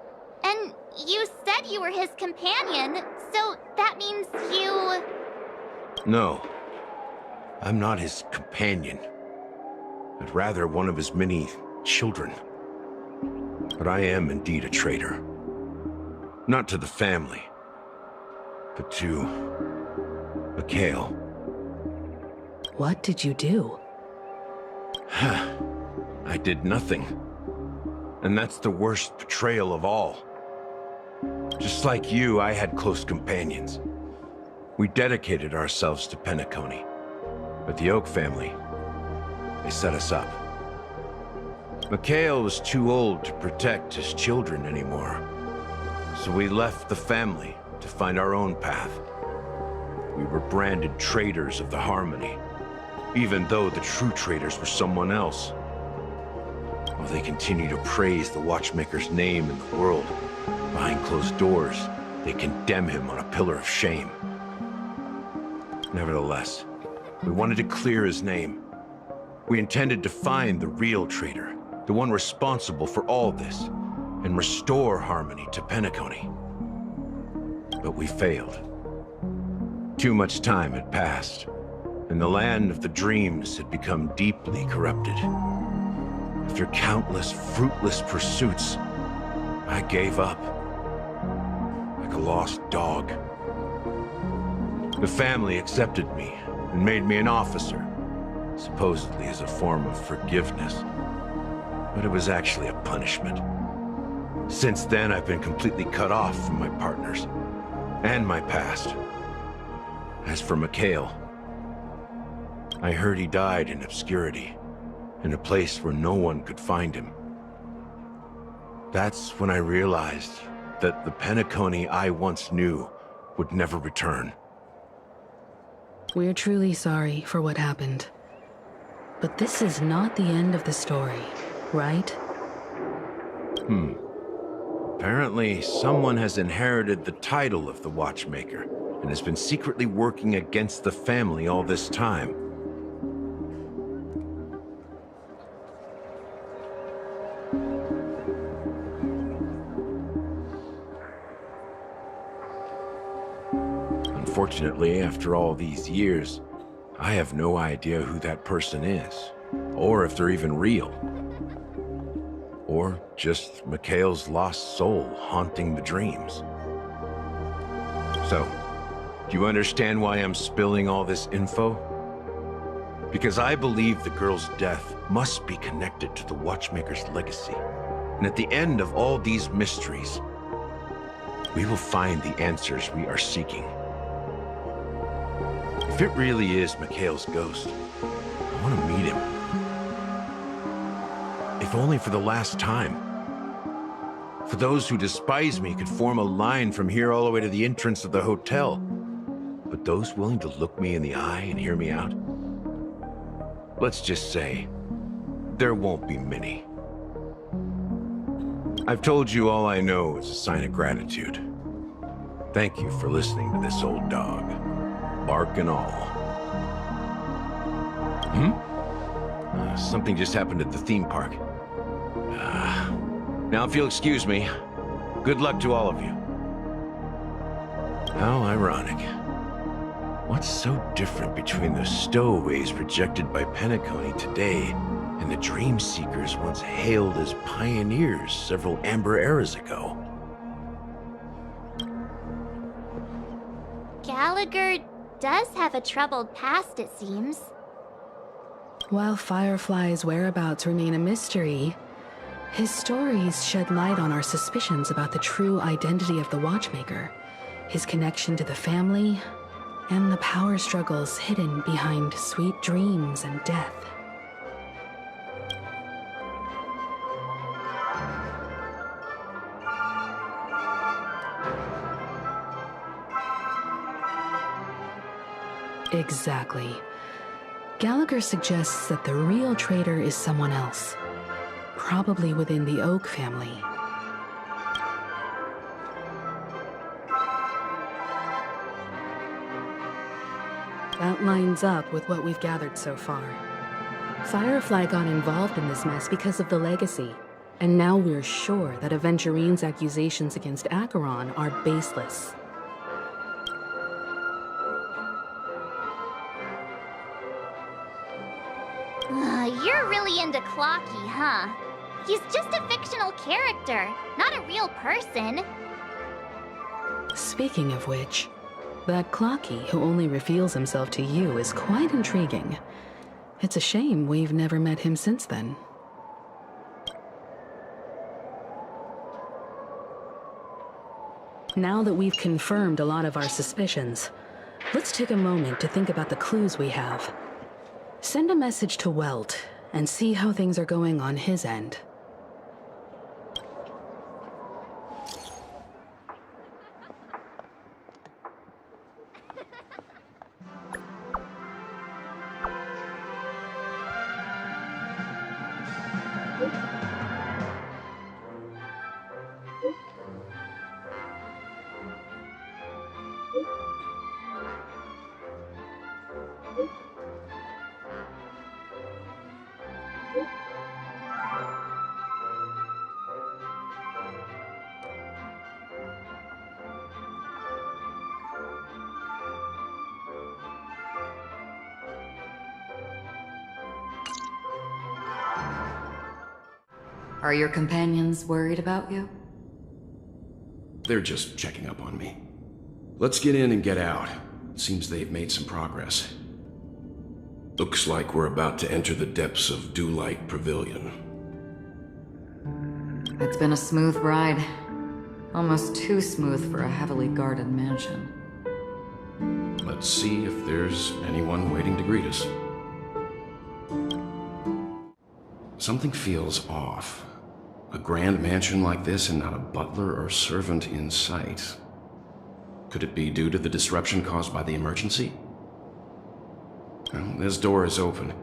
And you said you were his companion, so that means you... No, I'm not his companion, but rather one of his many children. But I am indeed a traitor. Not to the family, but to Mikhail. What did you do? I did nothing. And that's the worst betrayal of all. Just like you, I had close companions. We dedicated ourselves to Penacony. But the Oak family, they set us up. Mikhail was too old to protect his children anymore. So we left the family to find our own path. We were branded traitors of the Harmony, even though the true traitors were someone else. While they continue to praise the Watchmaker's name in the world, behind closed doors, they condemn him on a pillar of shame. Nevertheless, we wanted to clear his name. We intended to find the real traitor, the one responsible for all this, and restore Harmony to Penacony. But we failed. Too much time had passed, and the land of the dreams had become deeply corrupted. After countless fruitless pursuits, I gave up, like a lost dog. The family accepted me and made me an officer, supposedly as a form of forgiveness. But it was actually a punishment. Since then, I've been completely cut off from my partners and my past. As for Mikhail, I heard he died in obscurity, in a place where no one could find him. That's when I realized that the Penacony I once knew would never return. We're truly sorry for what happened. But this is not the end of the story, right? Apparently, someone has inherited the title of the Watchmaker and has been secretly working against the family all this time. Unfortunately, after all these years, I have no idea who that person is, or if they're even real. Or just Mikhail's lost soul haunting the dreams. So, do you understand why I'm spilling all this info? Because I believe the girl's death must be connected to the Watchmaker's legacy. And at the end of all these mysteries, we will find the answers we are seeking. If it really is Mikhail's ghost, I want to meet him. If only for the last time. For those who despise me could form a line from here all the way to the entrance of the hotel. But those willing to look me in the eye and hear me out? Let's just say, there won't be many. I've told you all I know as a sign of gratitude. Thank you for listening to this old dog. Bark and all. Something just happened at the theme park. Now if you'll excuse me, good luck to all of you. How ironic. What's so different between the stowaways rejected by Penacony today and the dream seekers once hailed as pioneers several amber eras ago? Gallagher does have a troubled past, it seems. While Firefly's whereabouts remain a mystery, his stories shed light on our suspicions about the true identity of the Watchmaker, his connection to the family, and the power struggles hidden behind sweet dreams and death. Exactly. Gallagher suggests that the real traitor is someone else, probably within the Oak family. That lines up with what we've gathered so far. Firefly got involved in this mess because of the legacy, and now we're sure that Aventurine's accusations against Acheron are baseless. You're really into Clocky, huh? He's just a fictional character, not a real person. Speaking of which, that Clocky who only reveals himself to you is quite intriguing. It's a shame we've never met him since then. Now that we've confirmed a lot of our suspicions, let's take a moment to think about the clues we have. Send a message to Welt and see how things are going on his end. Are your companions worried about you? They're just checking up on me. Let's get in and get out. Seems they've made some progress. Looks like we're about to enter the depths of Dewlight Pavilion. It's been a smooth ride. Almost too smooth for a heavily guarded mansion. Let's see if there's anyone waiting to greet us. Something feels off. A grand mansion like this and not a butler or servant in sight. Could it be due to the disruption caused by the emergency? Well, this door is open.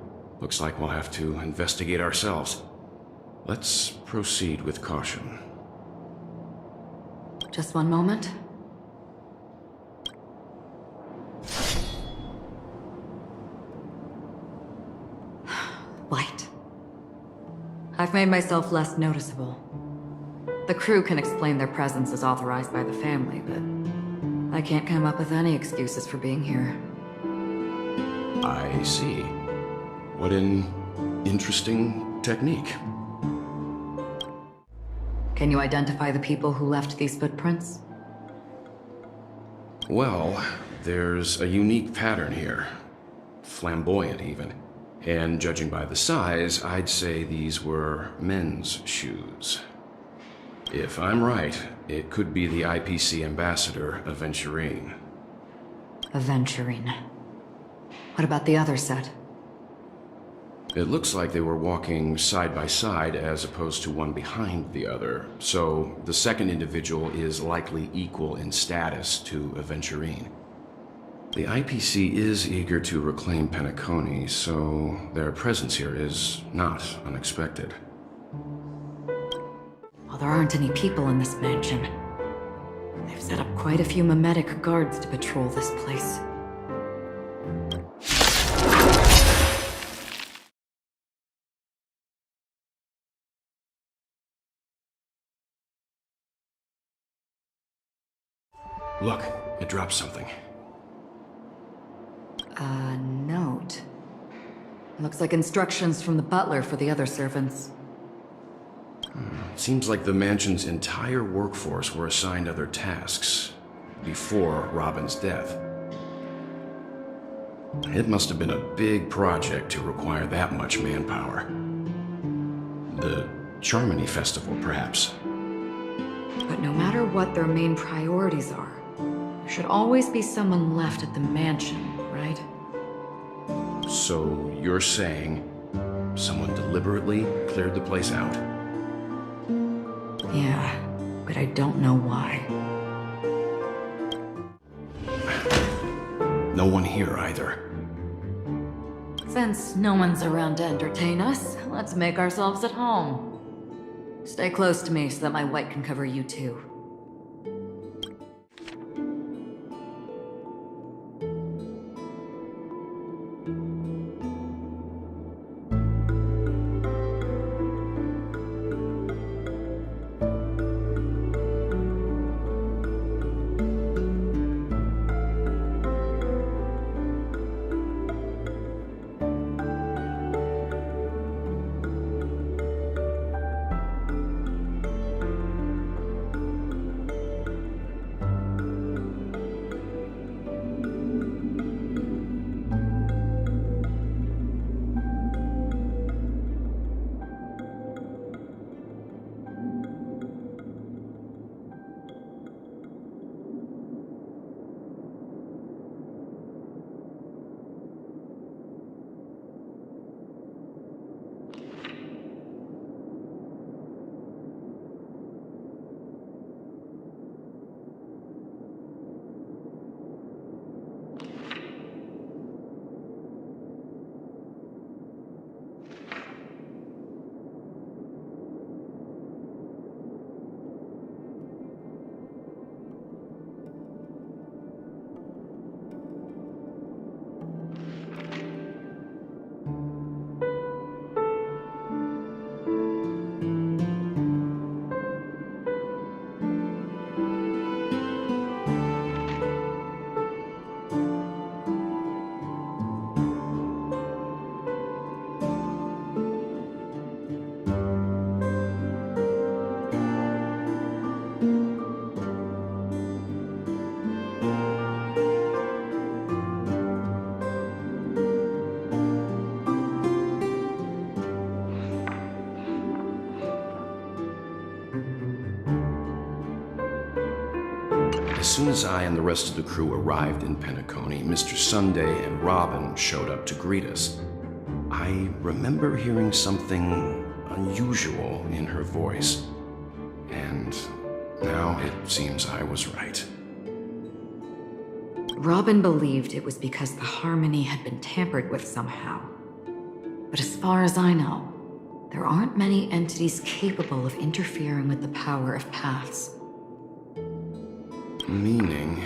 Looks like we'll have to investigate ourselves. Let's proceed with caution. Just one moment. Light. I've made myself less noticeable. The crew can explain their presence as authorized by the family, but I can't come up with any excuses for being here. I see. What an interesting technique. Can you identify the people who left these footprints? Well, there's a unique pattern here. Flamboyant, even. And judging by the size, I'd say these were men's shoes. If I'm right, it could be the IPC ambassador, Aventurine. Aventurine. What about the other set? It looks like they were walking side by side as opposed to one behind the other, so the second individual is likely equal in status to Aventurine. The IPC is eager to reclaim Penacony, so their presence here is not unexpected. Well, there aren't any people in this mansion. They've set up quite a few mimetic guards to patrol this place. Look, it dropped something. A note. Looks like instructions from the butler for the other servants. Seems like the mansion's entire workforce were assigned other tasks before Robin's death. It must have been a big project to require that much manpower. The Charmony Festival, perhaps. But no matter what their main priorities are, there should always be someone left at the mansion, right? So you're saying someone deliberately cleared the place out? Yeah, but I don't know why. No one here either. Since no one's around to entertain us, let's make ourselves at home. Stay close to me so that my white can cover you too. As soon as I and the rest of the crew arrived in Penacony, Mr. Sunday and Robin showed up to greet us. I remember hearing something unusual in her voice. And now it seems I was right. Robin believed it was because the harmony had been tampered with somehow. But as far as I know, there aren't many entities capable of interfering with the power of paths. Meaning?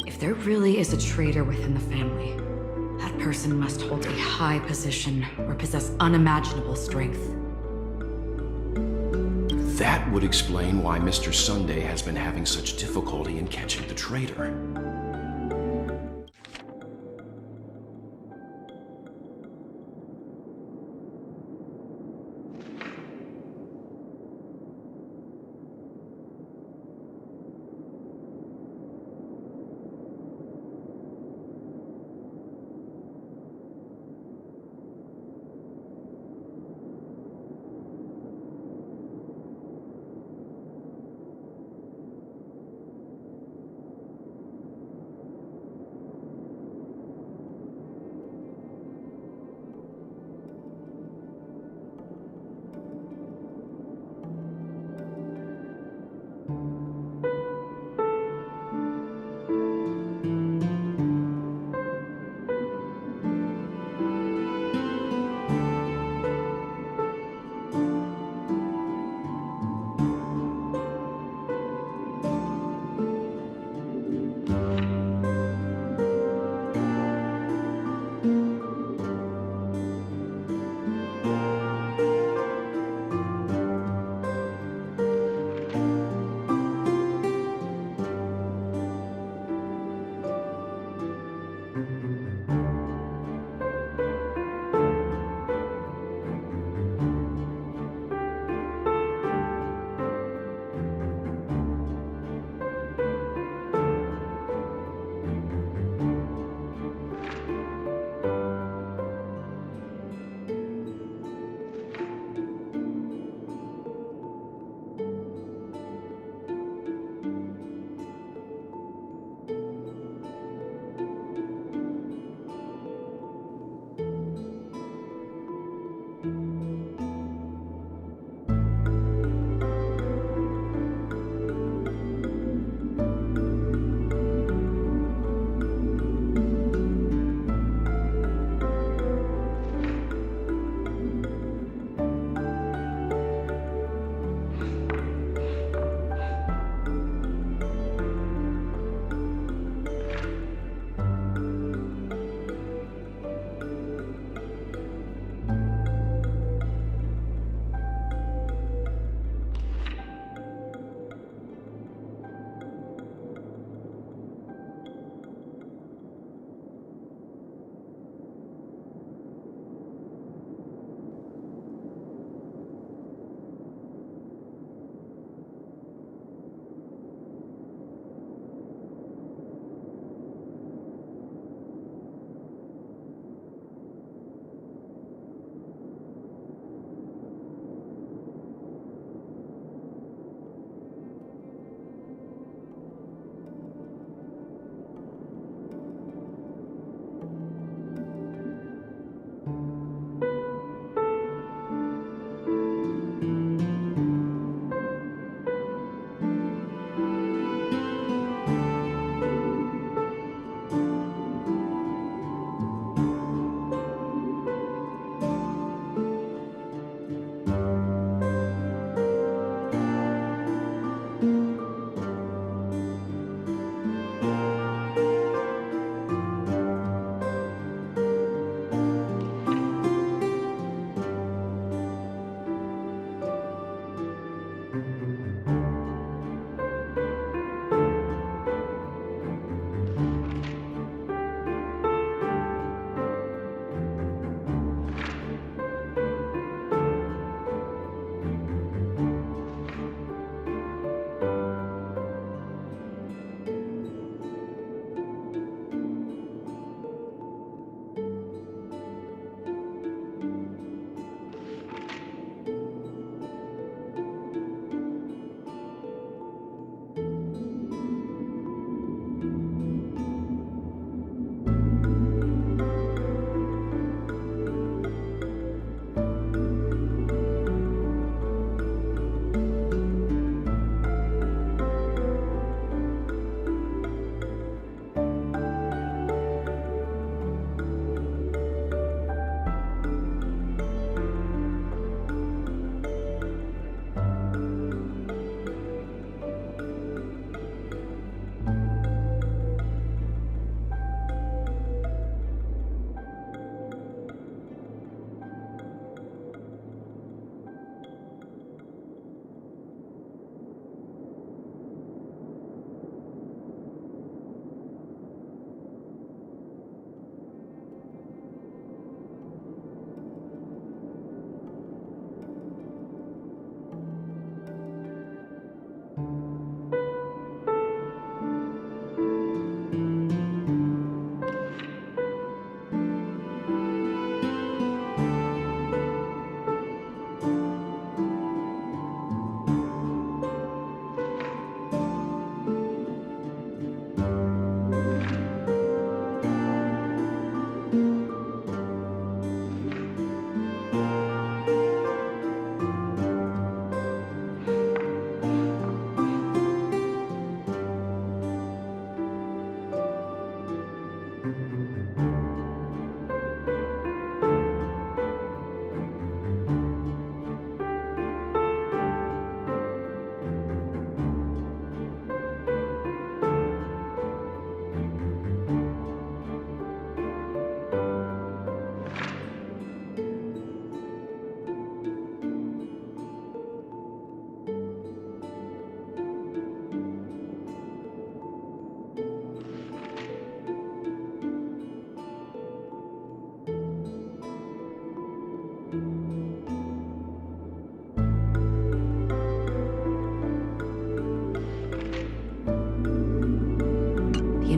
If there really is a traitor within the family, that person must hold a high position or possess unimaginable strength. That would explain why Mr. Sunday has been having such difficulty in catching the traitor.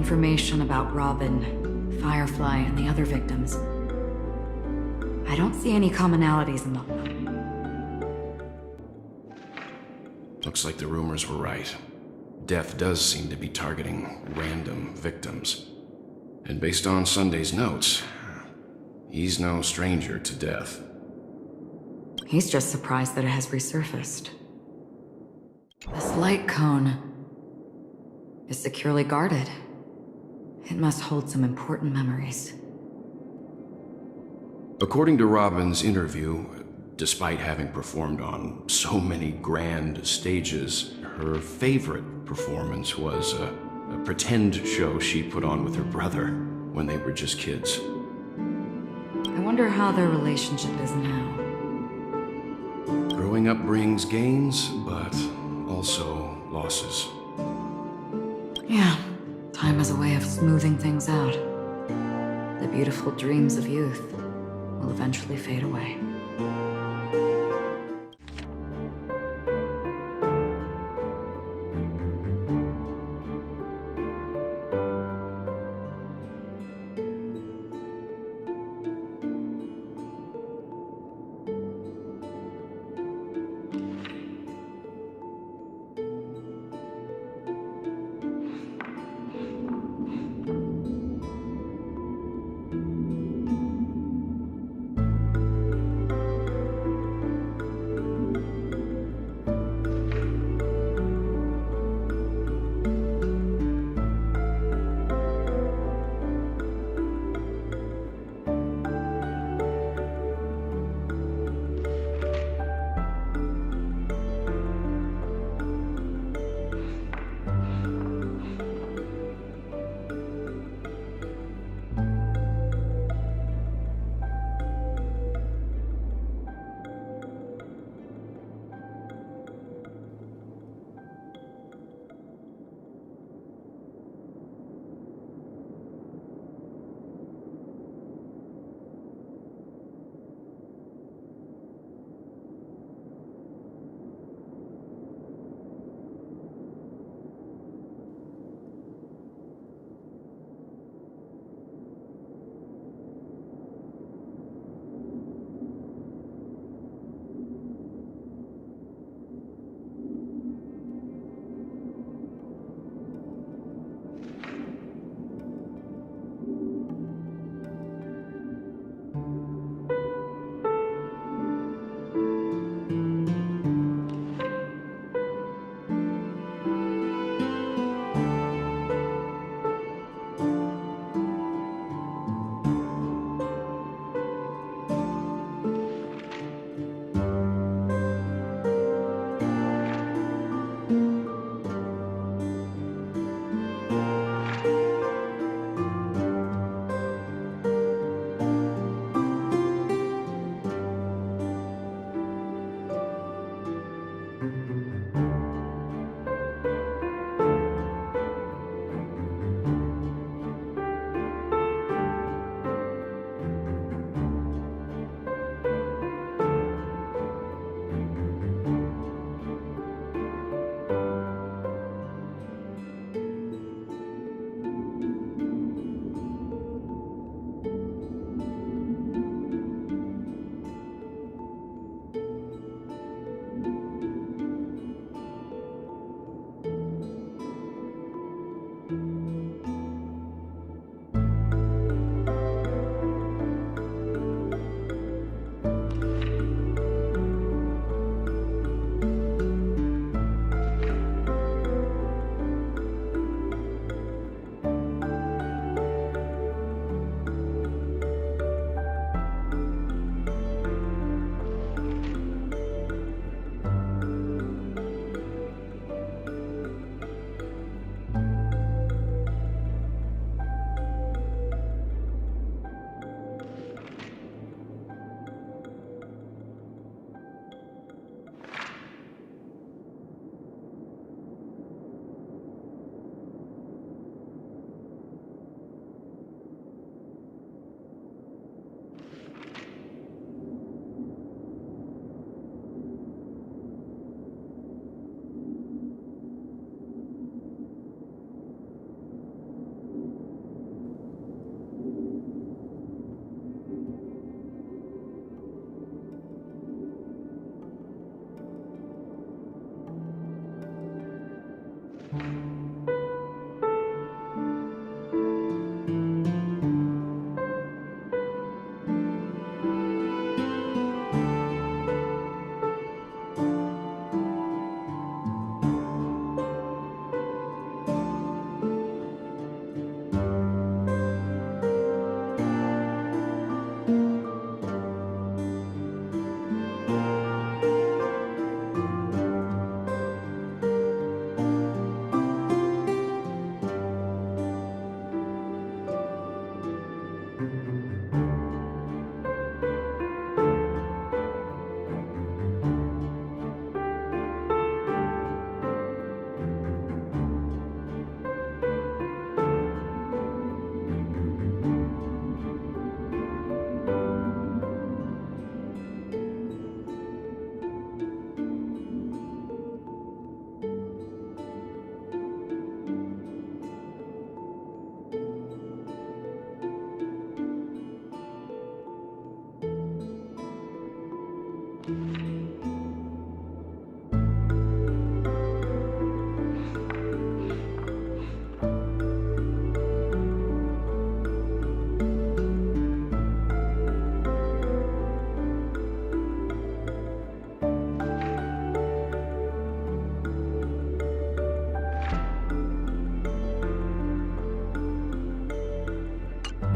information about Robin, Firefly, and the other victims. I don't see any commonalities among them. Looks like the rumors were right. Death does seem to be targeting random victims. And based on Sunday's notes, he's no stranger to death. He's just surprised that it has resurfaced. This light cone is securely guarded. It must hold some important memories. According to Robin's interview, despite having performed on so many grand stages, her favorite performance was a pretend show she put on with her brother when they were just kids. I wonder how their relationship is now. Growing up brings gains, but also losses. Yeah, time has a way of smoothing things out. The beautiful dreams of youth will eventually fade away.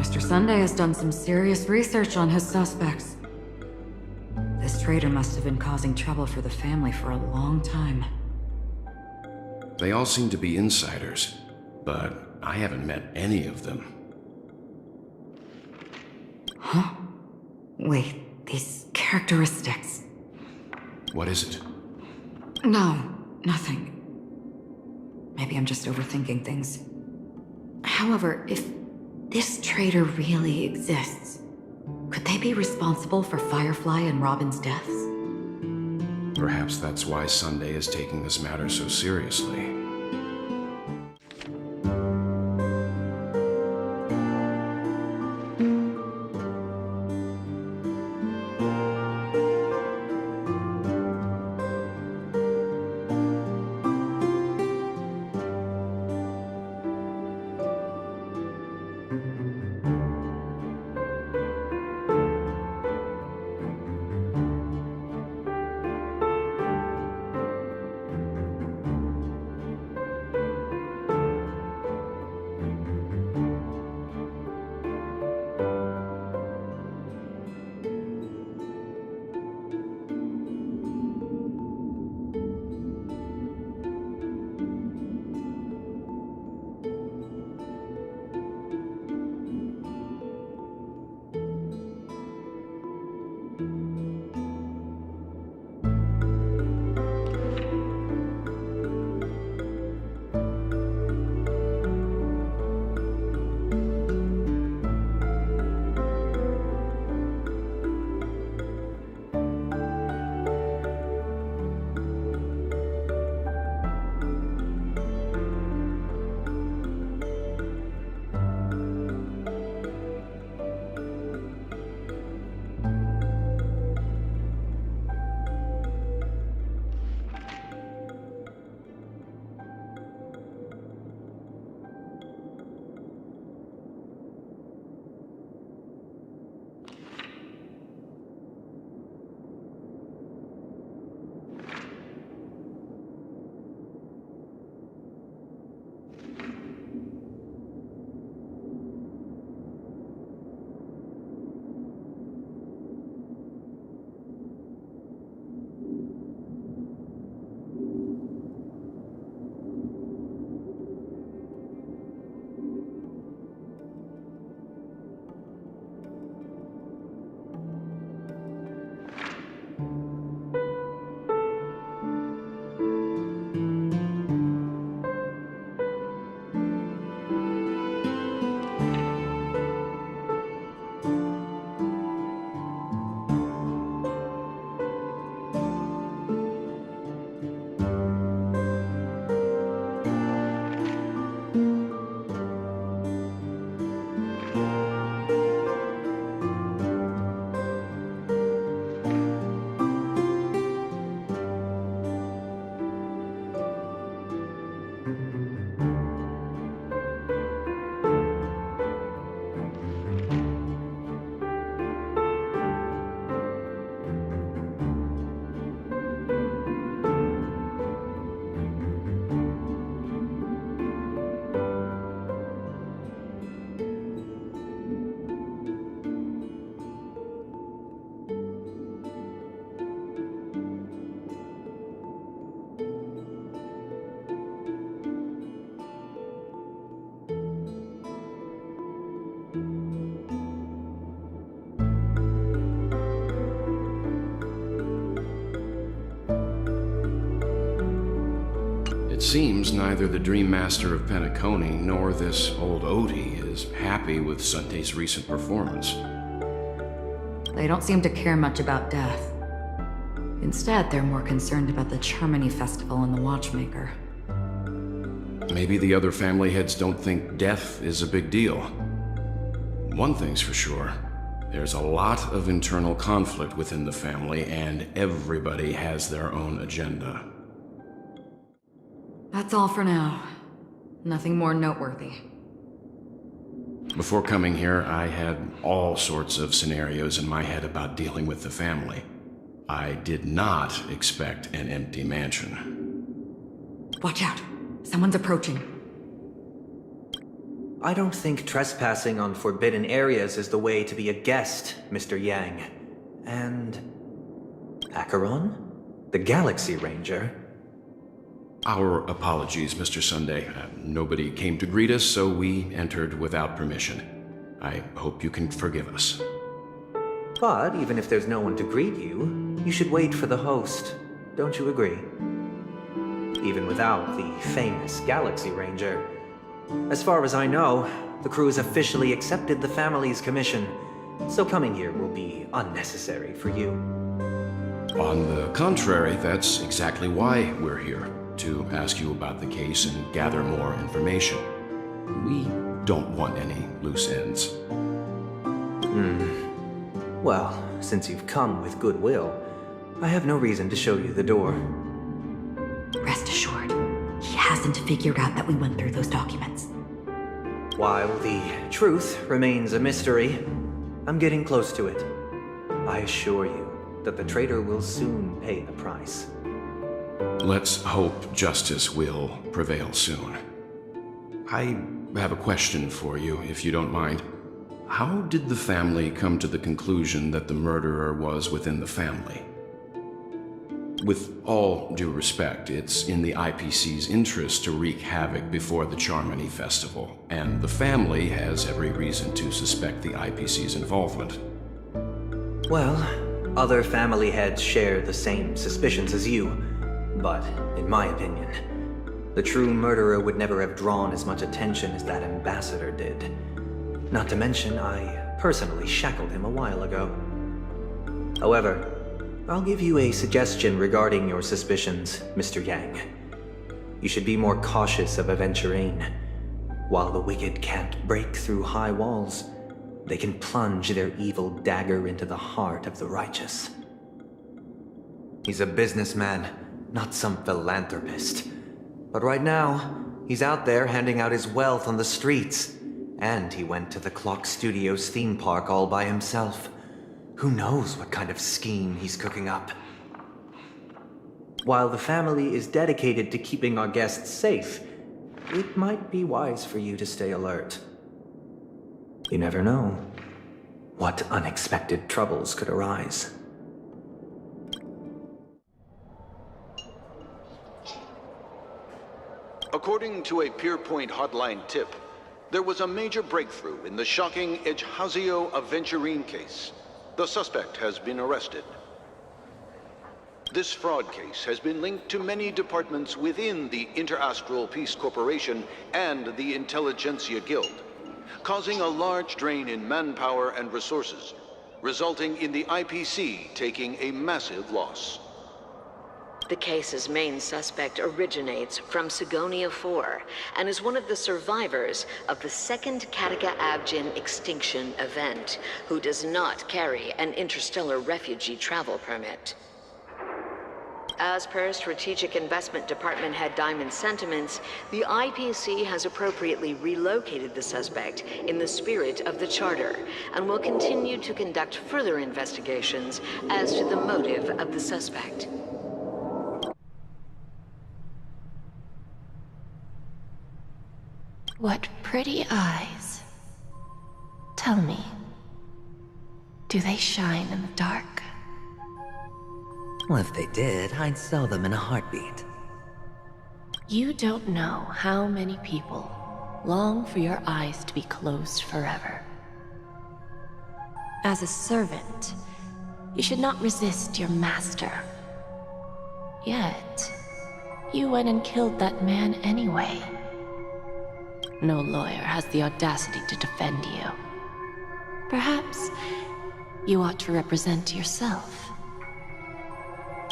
Mr. Sunday has done some serious research on his suspects. This traitor must have been causing trouble for the family for a long time. They all seem to be insiders, but I haven't met any of them. Huh? Wait, these characteristics... What is it? No, nothing. Maybe I'm just overthinking things. However, if this traitor really exists, could they be responsible for Firefly and Robin's deaths? Perhaps that's why Sunday is taking this matter so seriously. It seems neither the Dream Master of Penacony nor this old Odie is happy with Sunday's recent performance. They don't seem to care much about death. Instead, they're more concerned about the Charmony Festival and the Watchmaker. Maybe the other family heads don't think death is a big deal. One thing's for sure. There's a lot of internal conflict within the family, and everybody has their own agenda. That's all for now. Nothing more noteworthy. Before coming here, I had all sorts of scenarios in my head about dealing with the family. I did not expect an empty mansion. Watch out! Someone's approaching. I don't think trespassing on forbidden areas is the way to be a guest, Mr. Yang. And... Acheron? The Galaxy Ranger? Our apologies, Mr. Sunday. Nobody came to greet us, so we entered without permission. I hope you can forgive us. But even if there's no one to greet you, you should wait for the host. Don't you agree? Even without the famous Galaxy Ranger. As far as I know, the crew has officially accepted the family's commission, so coming here will be unnecessary for you. On the contrary, that's exactly why we're here, to ask you about the case and gather more information. We don't want any loose ends. Well, since you've come with goodwill, I have no reason to show you the door. Rest assured, he hasn't figured out that we went through those documents. While the truth remains a mystery, I'm getting close to it. I assure you that the traitor will soon pay the price. Let's hope justice will prevail soon. I have a question for you, if you don't mind. How did the family come to the conclusion that the murderer was within the family? With all due respect, it's in the IPC's interest to wreak havoc before the Charmony Festival, and the family has every reason to suspect the IPC's involvement. Well, other family heads share the same suspicions as you, but in my opinion, the true murderer would never have drawn as much attention as that ambassador did. Not to mention, I personally shackled him a while ago. However, I'll give you a suggestion regarding your suspicions, Mr. Yang. You should be more cautious of Aventurine. While the wicked can't break through high walls, they can plunge their evil dagger into the heart of the righteous. He's a businessman, not some philanthropist. But right now, he's out there handing out his wealth on the streets. And he went to the Clock Studios theme park all by himself. Who knows what kind of scheme he's cooking up? While the family is dedicated to keeping our guests safe, it might be wise for you to stay alert. You never know what unexpected troubles could arise. According to a Pierpoint hotline tip, there was a major breakthrough in the shocking Ejhazio Aventurine case. The suspect has been arrested. This fraud case has been linked to many departments within the Interastral Peace Corporation and the Intelligentsia Guild, causing a large drain in manpower and resources, resulting in the IPC taking a massive loss. The case's main suspect originates from Sigonia 4 and is one of the survivors of the second Kataka Abjin extinction event, who does not carry an interstellar refugee travel permit. As per Strategic Investment Department Head Diamond's sentiments, the IPC has appropriately relocated the suspect in the spirit of the Charter and will continue to conduct further investigations as to the motive of the suspect. What pretty eyes. Tell me, do they shine in the dark? Well, if they did, I'd sell them in a heartbeat. You don't know how many people long for your eyes to be closed forever. As a servant, you should not resist your master. Yet, You went and killed that man anyway. No lawyer has the audacity to defend you. Perhaps you ought to represent yourself.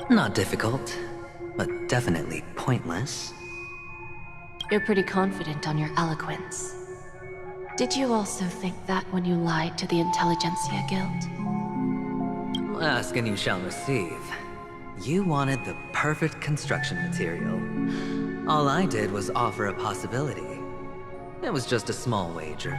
Not difficult, but definitely pointless. You're pretty confident on your eloquence. Did you also think that when you lied to the Intelligentsia Guild? Ask and you shall receive. You wanted the perfect construction material. All I did was offer a possibility. It was just a small wager.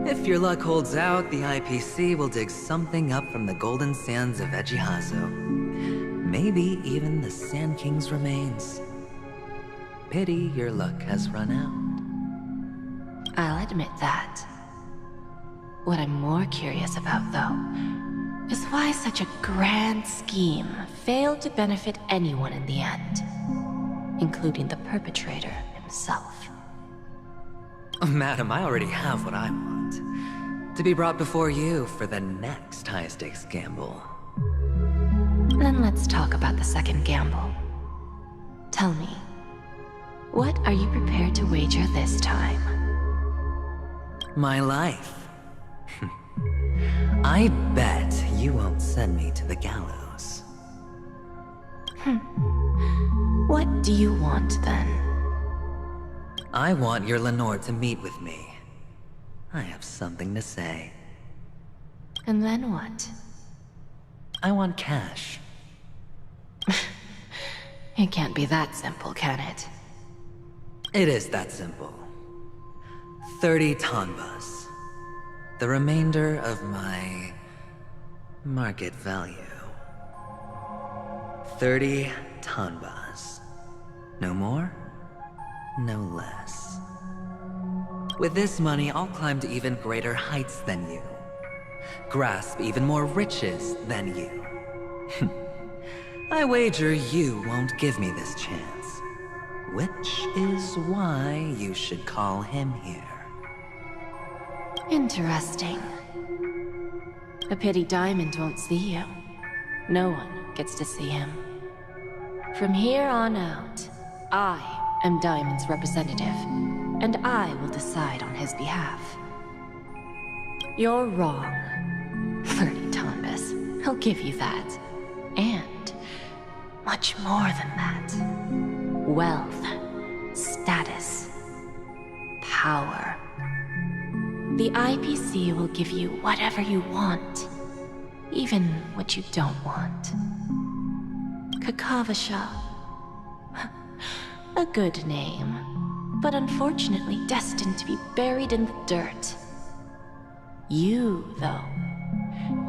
If your luck holds out, the IPC will dig something up from the golden sands of Ejihazo. Maybe even the Sand King's remains. Pity your luck has run out. I'll admit that. What I'm more curious about, though, is why such a grand scheme failed to benefit anyone in the end, including the perpetrator himself. Madam, I already have what I want. To be brought before you for the next high-stakes gamble. Then let's talk about the second gamble. Tell me, what are you prepared to wager this time? My life. I bet you won't send me to the gallows. What do you want, then? I want your Lenore to meet with me. I have something to say. And then what? I want cash. It can't be that simple, can it? It is that simple. 30 tanbas. The remainder of my market value. 30 tanbas. No more, no less. With this money, I'll climb to even greater heights than you. Grasp even more riches than you. I wager you won't give me this chance. Which is why you should call him here. Interesting. A pity Diamond won't see you. No one gets to see him. From here on out, I am Diamond's representative, and I will decide on his behalf. You're wrong. 30 tanbas. I'll give you that. And much more than that. Wealth, status, power. The IPC will give you whatever you want, even what you don't want. Kakavasha. A good name, but unfortunately destined to be buried in the dirt. You, though,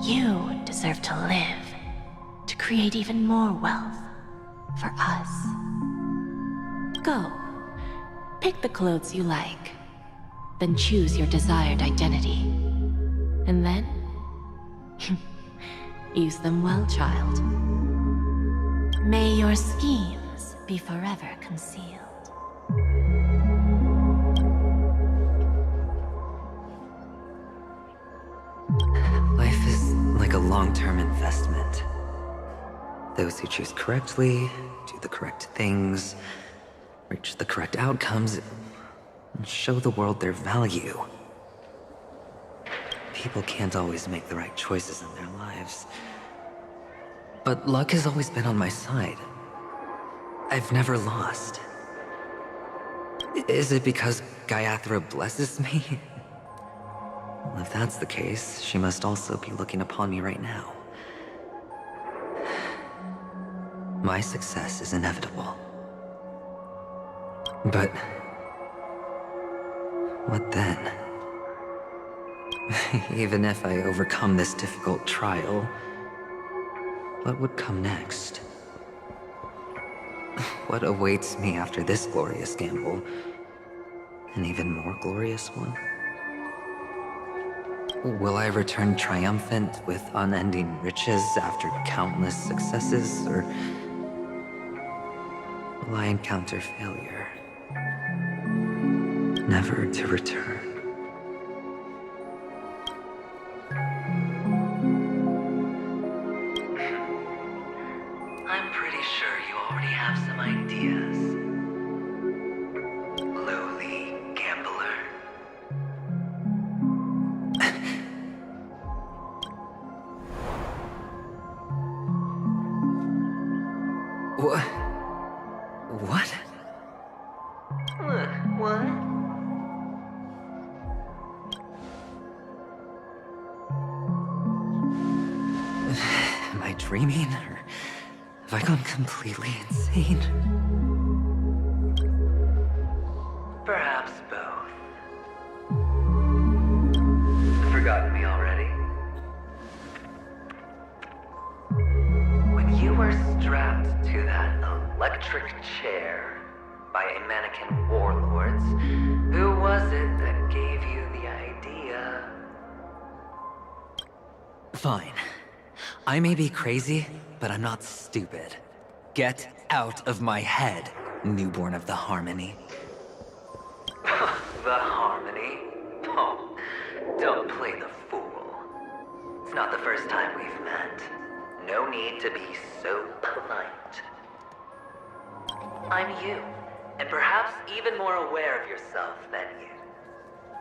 you deserve to live, to create even more wealth for us. Go. Pick the clothes you like. Then choose your desired identity. And then... use them well, child. May your schemes be forever concealed. Life is like a long-term investment. Those who choose correctly, do the correct things, reach the correct outcomes, and show the world their value. People can't always make the right choices in their lives. But luck has always been on my side. I've never lost. Is it because Gayathra blesses me? Well, if that's the case, she must also be looking upon me right now. My success is inevitable. But... what then? Even if I overcome this difficult trial, what would come next? What awaits me after this glorious gamble? An even more glorious one? Will I return triumphant with unending riches after countless successes, or will I encounter failure, never to return? I'm pretty sure you already have some ideas. Lowly gambler. What? What? What? Am I dreaming, or have I gone completely insane? Perhaps both. Forgotten me already? When you were strapped to that electric chair by a mannequin warlords, who was it that gave you the idea? Fine. I may be crazy, but I'm not stupid. Get out of my head, newborn of the Harmony. The Harmony? Oh, don't play the fool. It's not the first time we've met. No need to be so polite. I'm you, and perhaps even more aware of yourself than you.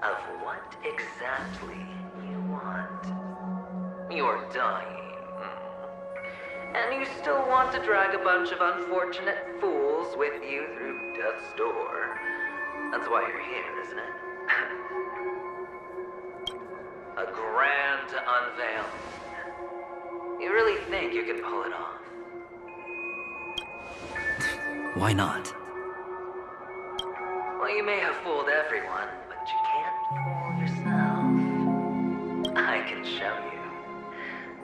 Of what exactly you want. You're dying. And you still want to drag a bunch of unfortunate fools with you through death's door. That's why you're here, isn't it? A grand unveiling. You really think you can pull it off? Why not? Well, you may have fooled everyone, but you can't fool yourself. I can show you.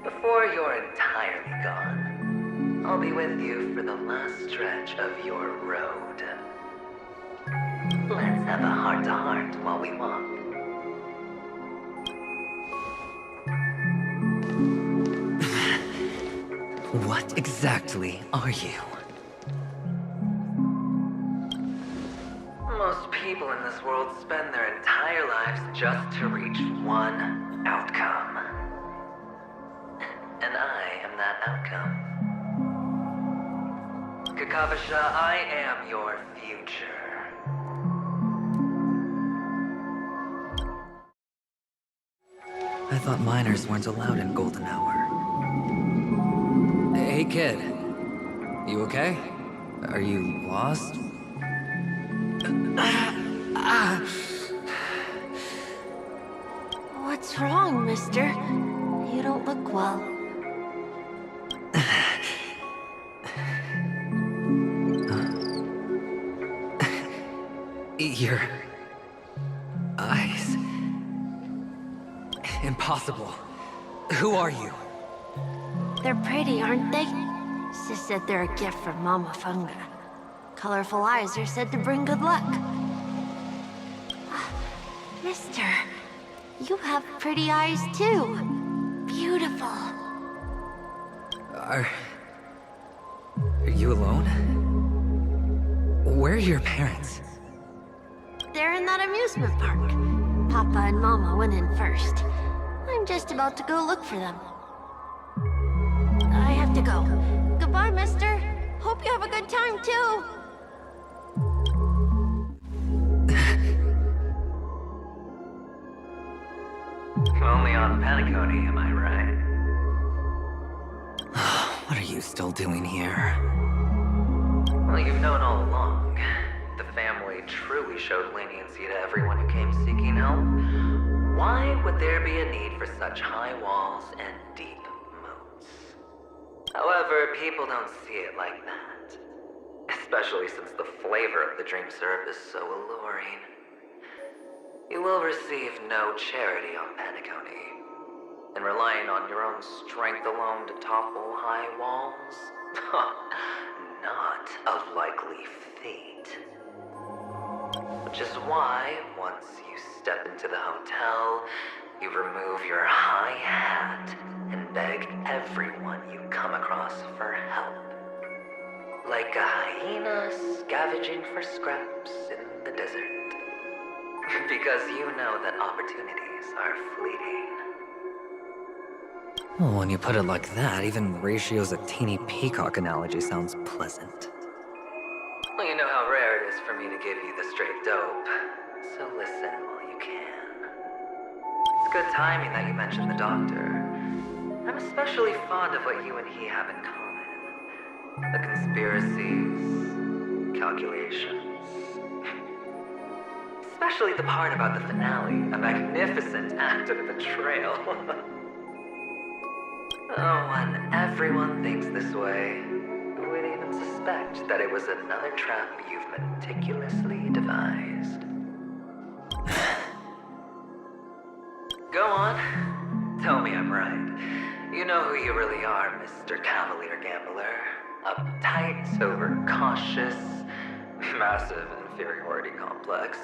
Before you're entirely gone, I'll be with you for the last stretch of your road. Let's have a heart-to-heart while we walk. What exactly are you? Most people in this world spend their entire lives just to reach one outcome. And I am that outcome. Kakavasha, I am your future. I thought miners weren't allowed in Golden Hour. Hey kid, you okay? Are you lost? What's wrong, mister? You don't look well. Your eyes. Impossible. Who are you? They're pretty, aren't they? Sis said they're a gift from Mama Funga. Colorful eyes are said to bring good luck. Mister, you have pretty eyes too. Beautiful. Are you alone? Where are your parents? They're in that amusement park. Papa and Mama went in first. I'm just about to go look for them. I have to go. Goodbye, mister. Hope you have a good time, too. Only on Penacony, am I right? What are you still doing here? Well, you've known all along. The family truly showed leniency to everyone who came seeking help. Why would there be a need for such high walls and deep moats? However, people don't see it like that. Especially since the flavor of the dream syrup is so alluring. You will receive no charity on Penacony. And relying on your own strength alone to topple high walls? Not a likely fate. Which is why, once you step into the hotel, you remove your high hat and beg everyone you come across for help. Like a hyena scavenging for scraps in the desert. Because you know that opportunities are fleeting. Oh, when you put it like that, even Ratio's a teeny peacock analogy sounds pleasant. Well, you know how rare it is for me to give you the straight dope, so listen while you can. It's good timing that you mentioned the doctor. I'm especially fond of what you and he have in common. The conspiracies, calculations. Especially the part about the finale, a magnificent act of betrayal. Oh, and everyone thinks this way. Who would even suspect that it was another trap you've meticulously devised? Go on. Tell me I'm right. You know who you really are, Mr. Cavalier Gambler. Uptight, overcautious, massive inferiority complex.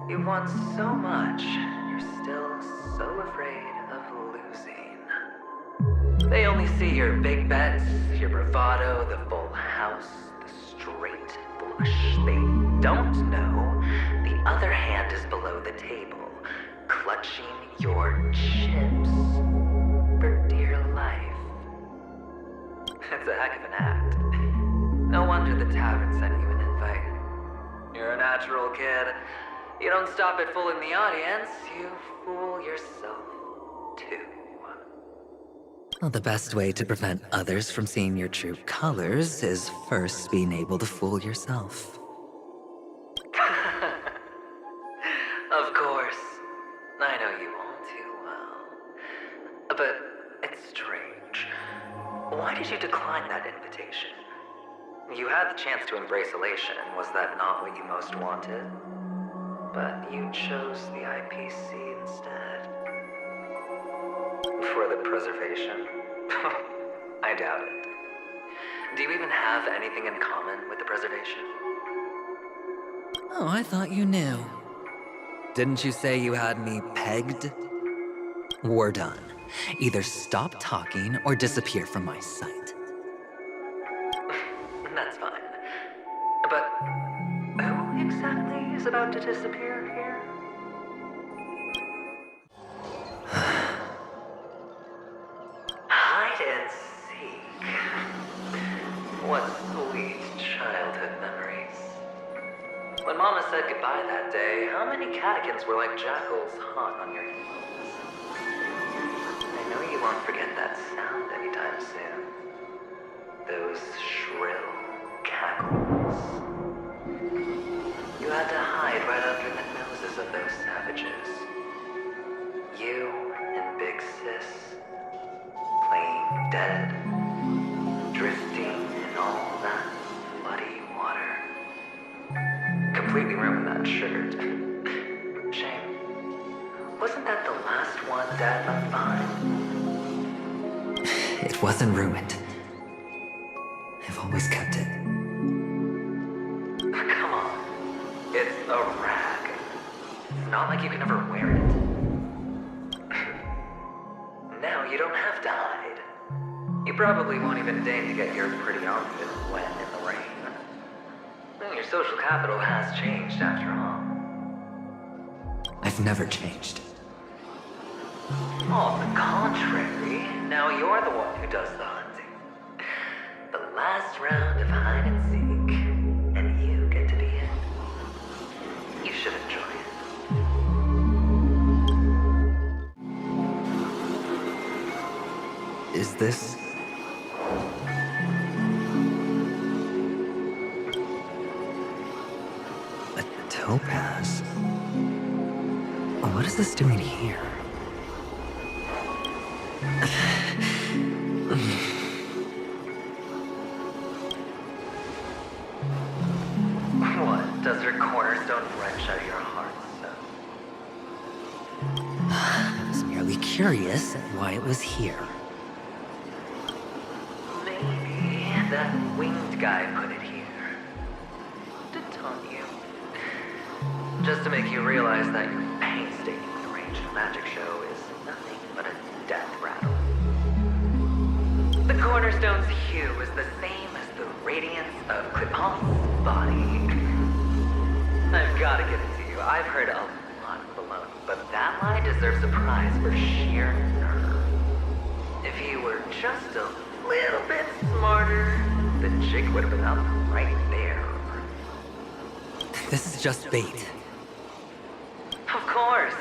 You want so much, you're still so afraid of losing. They only see your big bets, your bravado, the full house, the straight flush. They don't know the other hand is below the table, clutching your chips for dear life. It's a heck of an act. No wonder the tavern sent you an invite. You're a natural kid. You don't stop at fooling the audience, you fool yourself too. Well, the best way to prevent others from seeing your true colors is first being able to fool yourself. Of course. I know you all too well. But it's strange. Why did you decline that invitation? You had the chance to embrace elation. Was that not what you most wanted? But you chose the IPC instead. For the preservation? I doubt it. Do you even have anything in common with the preservation? Oh, I thought you knew. Didn't you say you had me pegged? We're done. Either stop talking or disappear from my sight. That's fine. But who exactly is about to disappear here? Hide and seek. What sweet childhood memories. When Mama said goodbye that day, how many catechins were like jackals hot on your heels? I know you won't forget that sound anytime soon. Those shrill cackles. You had to hide right under the noses of those savages. You and Big Sis, playing dead, drifting in all that muddy water. Completely ruined that shirt. Shame. Wasn't that the last one Dad left behind? It wasn't ruined. I've always kept it. Come on. It's a rag. It's not like you can ever wear it. Now you don't have to hide. You probably won't even deign to get your pretty armpit wet in the rain. Well, your social capital has changed after all. I've never changed. On the contrary, now you're the one who does the hunting. The last round of hide and seek, and you get to be it. You should enjoy it. Is this... a topaz? What is this doing here? What? Does her cornerstone wrench out your heart so? I was merely curious at why it was here. Maybe that winged guy put it here. To taunt you. Just to make you realize that your painstakingly arranged magic show is nothing but a death rattle. The cornerstone's hue is the same as the radiance of Cliphont's body. I've gotta give it to you. I've heard a lot of baloney, but that lie deserves a prize for sheer nerve. If you were just a little bit smarter, the jig would have been up right there. This is just bait. Of course.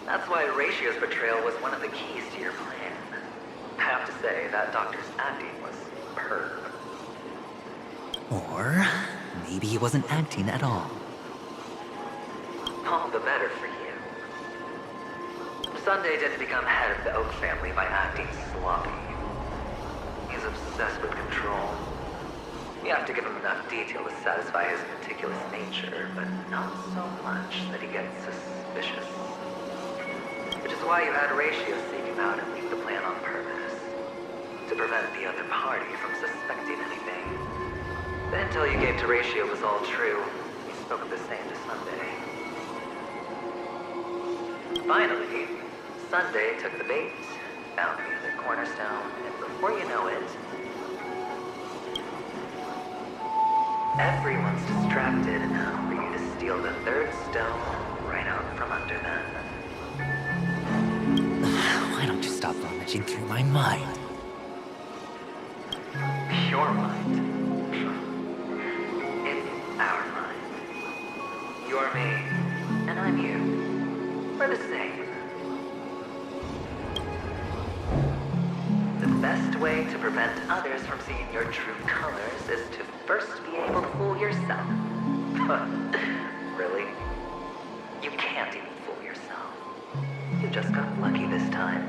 That's why Ratio's betrayal was one of the keys to your plan. I have to say, that doctor's acting was superb. Or maybe he wasn't acting at all. All the better for you. Sunday didn't become head of the Oak family by acting sloppy. He's obsessed with control. You have to give him enough detail to satisfy his meticulous nature, but not so much that he gets suspicious. Which is why you had Ratio seek him out and leak the plan on purpose. To prevent the other party from suspecting anything. The intel you gave to Ratio was all true. You spoke of the same to Sunday. Finally, Sunday took the bait, found the other cornerstone, and before you know it, everyone's distracted for you to steal the third stone right out from under them. Why don't you stop rummaging through my mind? Your mind. It's our mind. You're me, and I'm you. We're the same. The best way to prevent others from seeing your true colors is to first be able to fool yourself. Really? You can't even fool yourself. You just got lucky this time.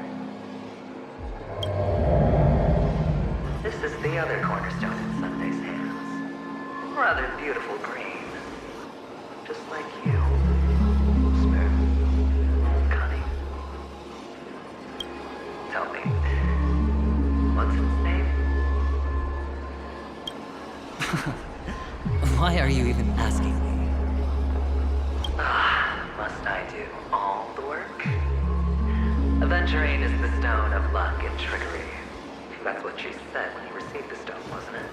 This is the other cornerstone in Sunday's hands. Rather beautiful green. Just like you. Smooth. Cunning. Tell me, what's its name? Why are you even asking me? Must I do all the work? Aventurine is the stone of luck and trickery. That's what she said when you received the stone, wasn't it?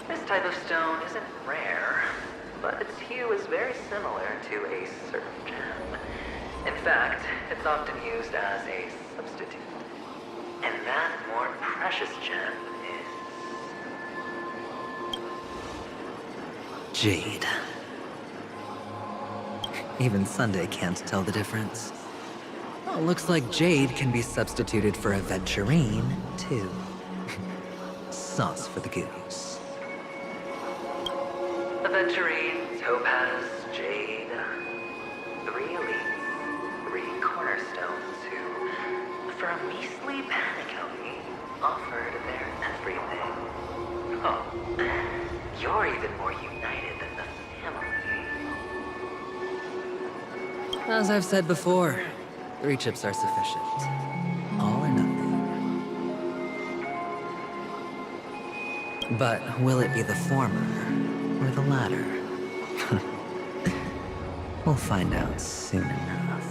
This type of stone isn't rare, but its hue is very similar to a certain gem. In fact, it's often used as a substitute. And that more precious gem is... Jade. Even Sunday can't tell the difference. Well, looks like Jade can be substituted for Aventurine, too. Sauce for the goose. Aventurine, Topaz, Jade. 3 elites, 3 cornerstones who, for a measly Penacony, offered their everything. Oh, you're even more united than the family. As I've said before, 3 chips are sufficient. All or nothing. But will it be the former or the latter? We'll find out soon enough.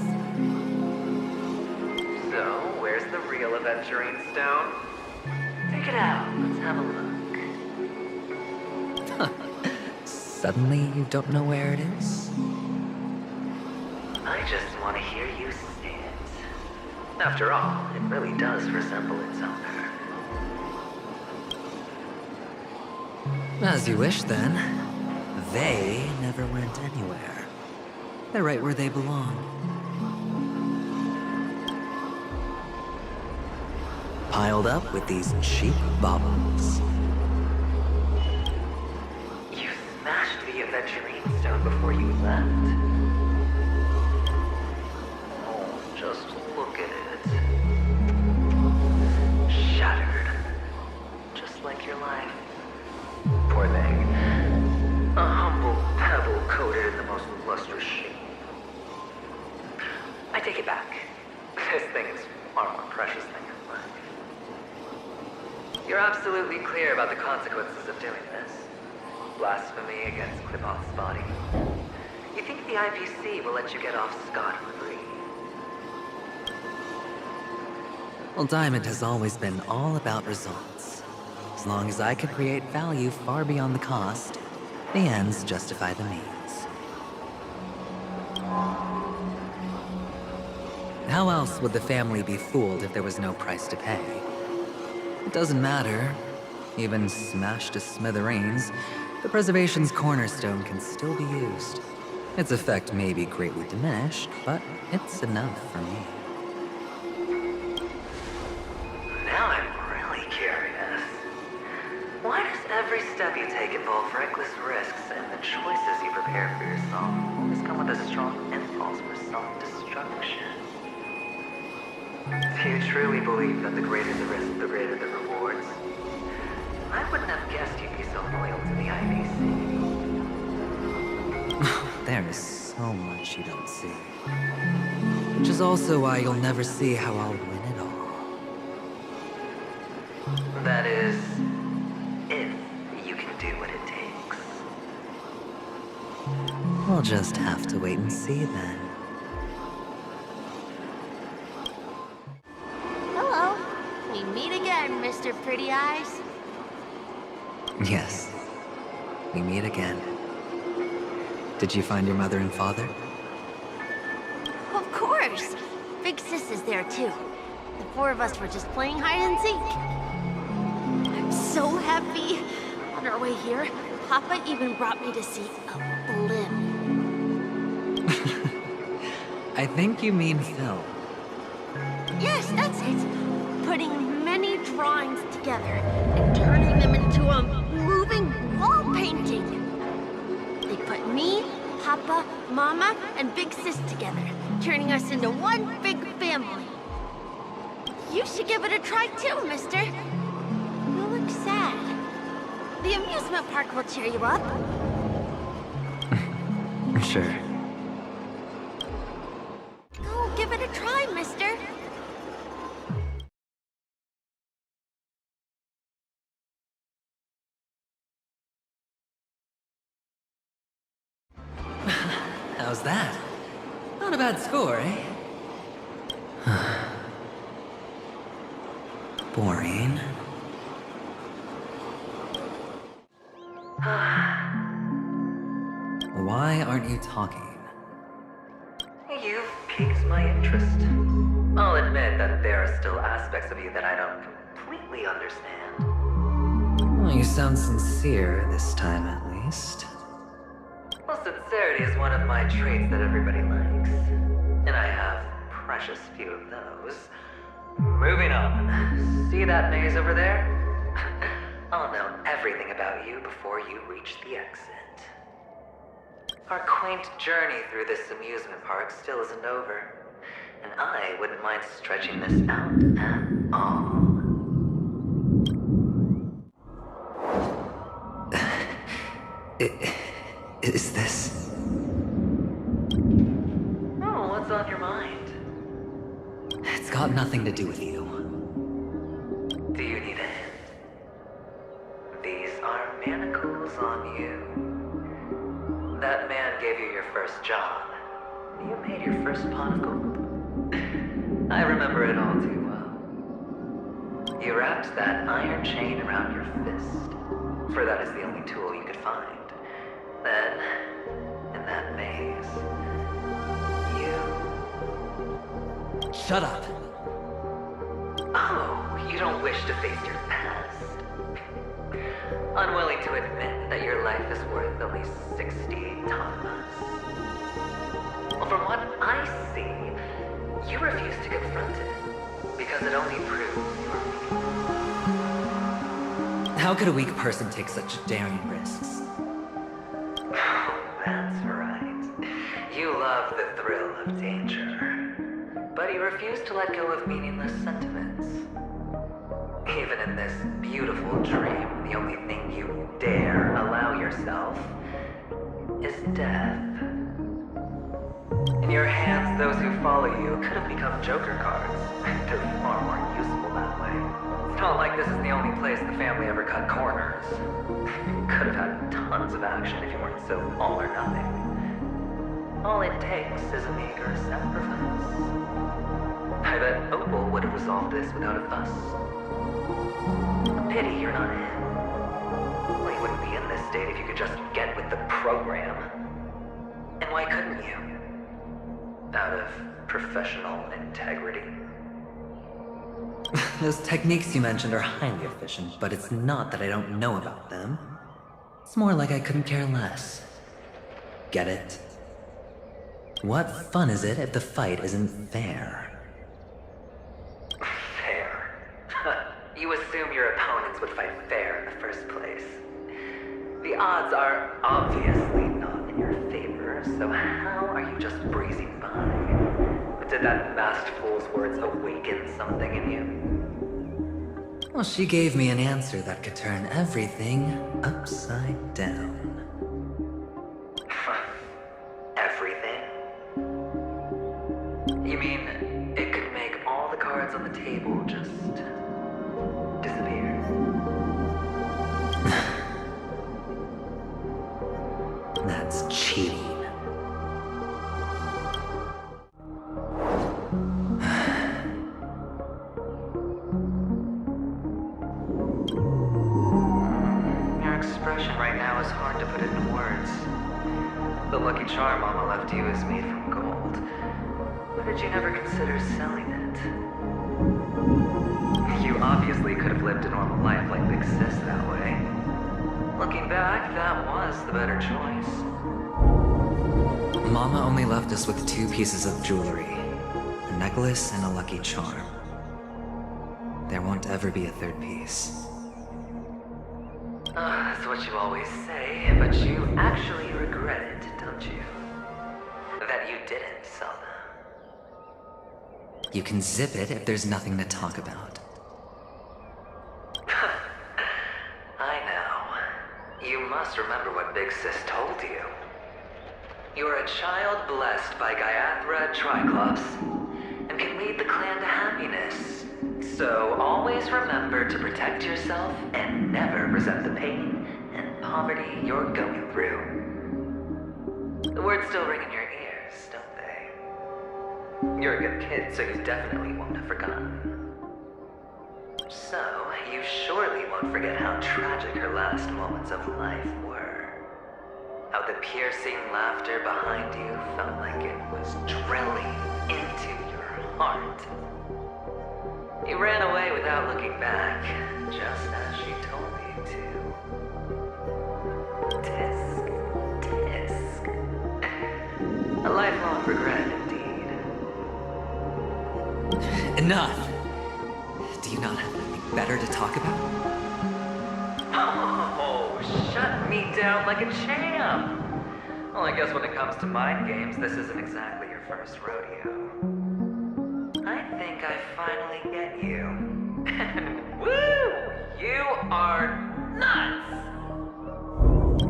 So, where's the real Aventurine stone? Take it out. Let's have a look. Suddenly you don't know where it is? I just want to hear you say it. After all, it really does resemble its owner. As you wish, then. They never went anywhere. They're right where they belong. Piled up with these cheap baubles. You smashed the Aventurine stone before you left. Oh, just look at it. Shattered. Just like your life. Poor thing. A humble pebble coated in the most lustrous sheen. I take it back. This thing is far more precious than your life. You're absolutely clear about the consequences of doing this. Blasphemy against Klipoth's body. You think the IPC will let you get off scot-free? Well, Diamond has always been all about results. As long as I can create value far beyond the cost, the ends justify the means. How else would the family be fooled if there was no price to pay? It doesn't matter. Even smashed to smithereens, the preservation's cornerstone can still be used. Its effect may be greatly diminished, but it's enough for me. Now I'm really curious. Why does every step you take involve reckless risks, and the choices you prepare for yourself always come with a strong impulse for self-destruction? Do you truly believe that the greater the risk, the greater the rewards? I wouldn't have guessed you'd be so loyal to the IPC. There is so much you don't see. Which is also why you'll never see how I'll win it all. That is, if you can do what it takes. We'll just have to wait and see then. Hello. We meet again, Mr. Pretty Eyes. Yes. We meet again. Did you find your mother and father? Of course. Big Sis is there too. The four of us were just playing hide and seek. I'm so happy. On our way here, Papa even brought me to see a blimp. I think you mean Phil. Yes, that's it. Putting many drawings together and turning them into a moving wall painting. They put me, Papa, Mama, and Big Sis together, turning us into one big family. You should give it a try too, mister. You look sad. The amusement park will cheer you up. Sure. Go, give it a try, mister. How's that? Not a bad score, eh? Boring. Why aren't you talking? You've piqued my interest. I'll admit that there are still aspects of you that I don't completely understand. Well, you sound sincere this time, at least. Well, sincerity is one of my traits that everybody likes. And I have precious few of those. Moving on. See that maze over there? I'll know everything about you before you reach the exit. Our quaint journey through this amusement park still isn't over. And I wouldn't mind stretching this out at all. Is this... Oh, what's on your mind? It's got nothing to do with you. Do you need a hint? These are manacles on you. That man gave you your first job. You made your first pot of gold. I remember it all too well. You wrapped that iron chain around your fist, for that is the only tool you could find. Then, in that maze, you... Shut up! Oh, you don't wish to face your past? Unwilling to admit that your life is worth at least 68 tamas. Well, from what I see, you refuse to confront it, because it only proves you are weak. How could a weak person take such daring risks? That's right. You love the thrill of danger. But you refuse to let go of meaningless sentiments. Even in this beautiful dream, the only thing you dare allow yourself is death. In your hands, those who follow you could have become Joker cards. They're far more useful that way. It's not like this is the only place the family ever cut corners. You could have had tons of action if you weren't so all or nothing. All it takes is a meager sacrifice. I bet Opal would have resolved this without a fuss. A pity you're not in. Well, you wouldn't be in this state if you could just get with the program. And why couldn't you? Out of professional integrity? Those techniques you mentioned are highly efficient, but it's not that I don't know about them. It's more like I couldn't care less. Get it? What fun is it if the fight isn't fair? Fair? You assume your opponents would fight fair in the first place. The odds are obviously not in your favor, so how are you just breezing by? Did that masked fool's words awaken something in you? Well, she gave me an answer that could turn everything upside down. Everything? You mean it could make all the cards on the table just disappear? That's cheating. Your expression right now is hard to put into words. The lucky charm Mama left you is made from gold. Why did you never consider selling it? You obviously could have lived a normal life like Big Sis that way. Looking back, that was the better choice. Mama only left us with 2 pieces of jewelry. A necklace and a lucky charm. There won't ever be a 3rd piece. That's what you always say, but you actually regret it, don't you? That you didn't sell them. You can zip it if there's nothing to talk about. I know. You must remember what Big Sis told you. You're a child blessed by Gaiathra Triclops, and can lead the clan to happiness. So always remember to protect yourself and never resent the pain and poverty you're going through. The words still ring in your ears, don't they? You're a good kid, so you definitely won't have forgotten. So, you surely won't forget how tragic her last moments of life were. How the piercing laughter behind you felt like it was drilling into your heart. You ran away without looking back, just as she told you to. Tisk, tisk. A lifelong regret, indeed. Enough! Do you not have anything better to talk about? Oh, shut me down like a champ! Well, I guess when it comes to mind games, this isn't exactly your first rodeo. I think I finally get you. And woo! You are nuts!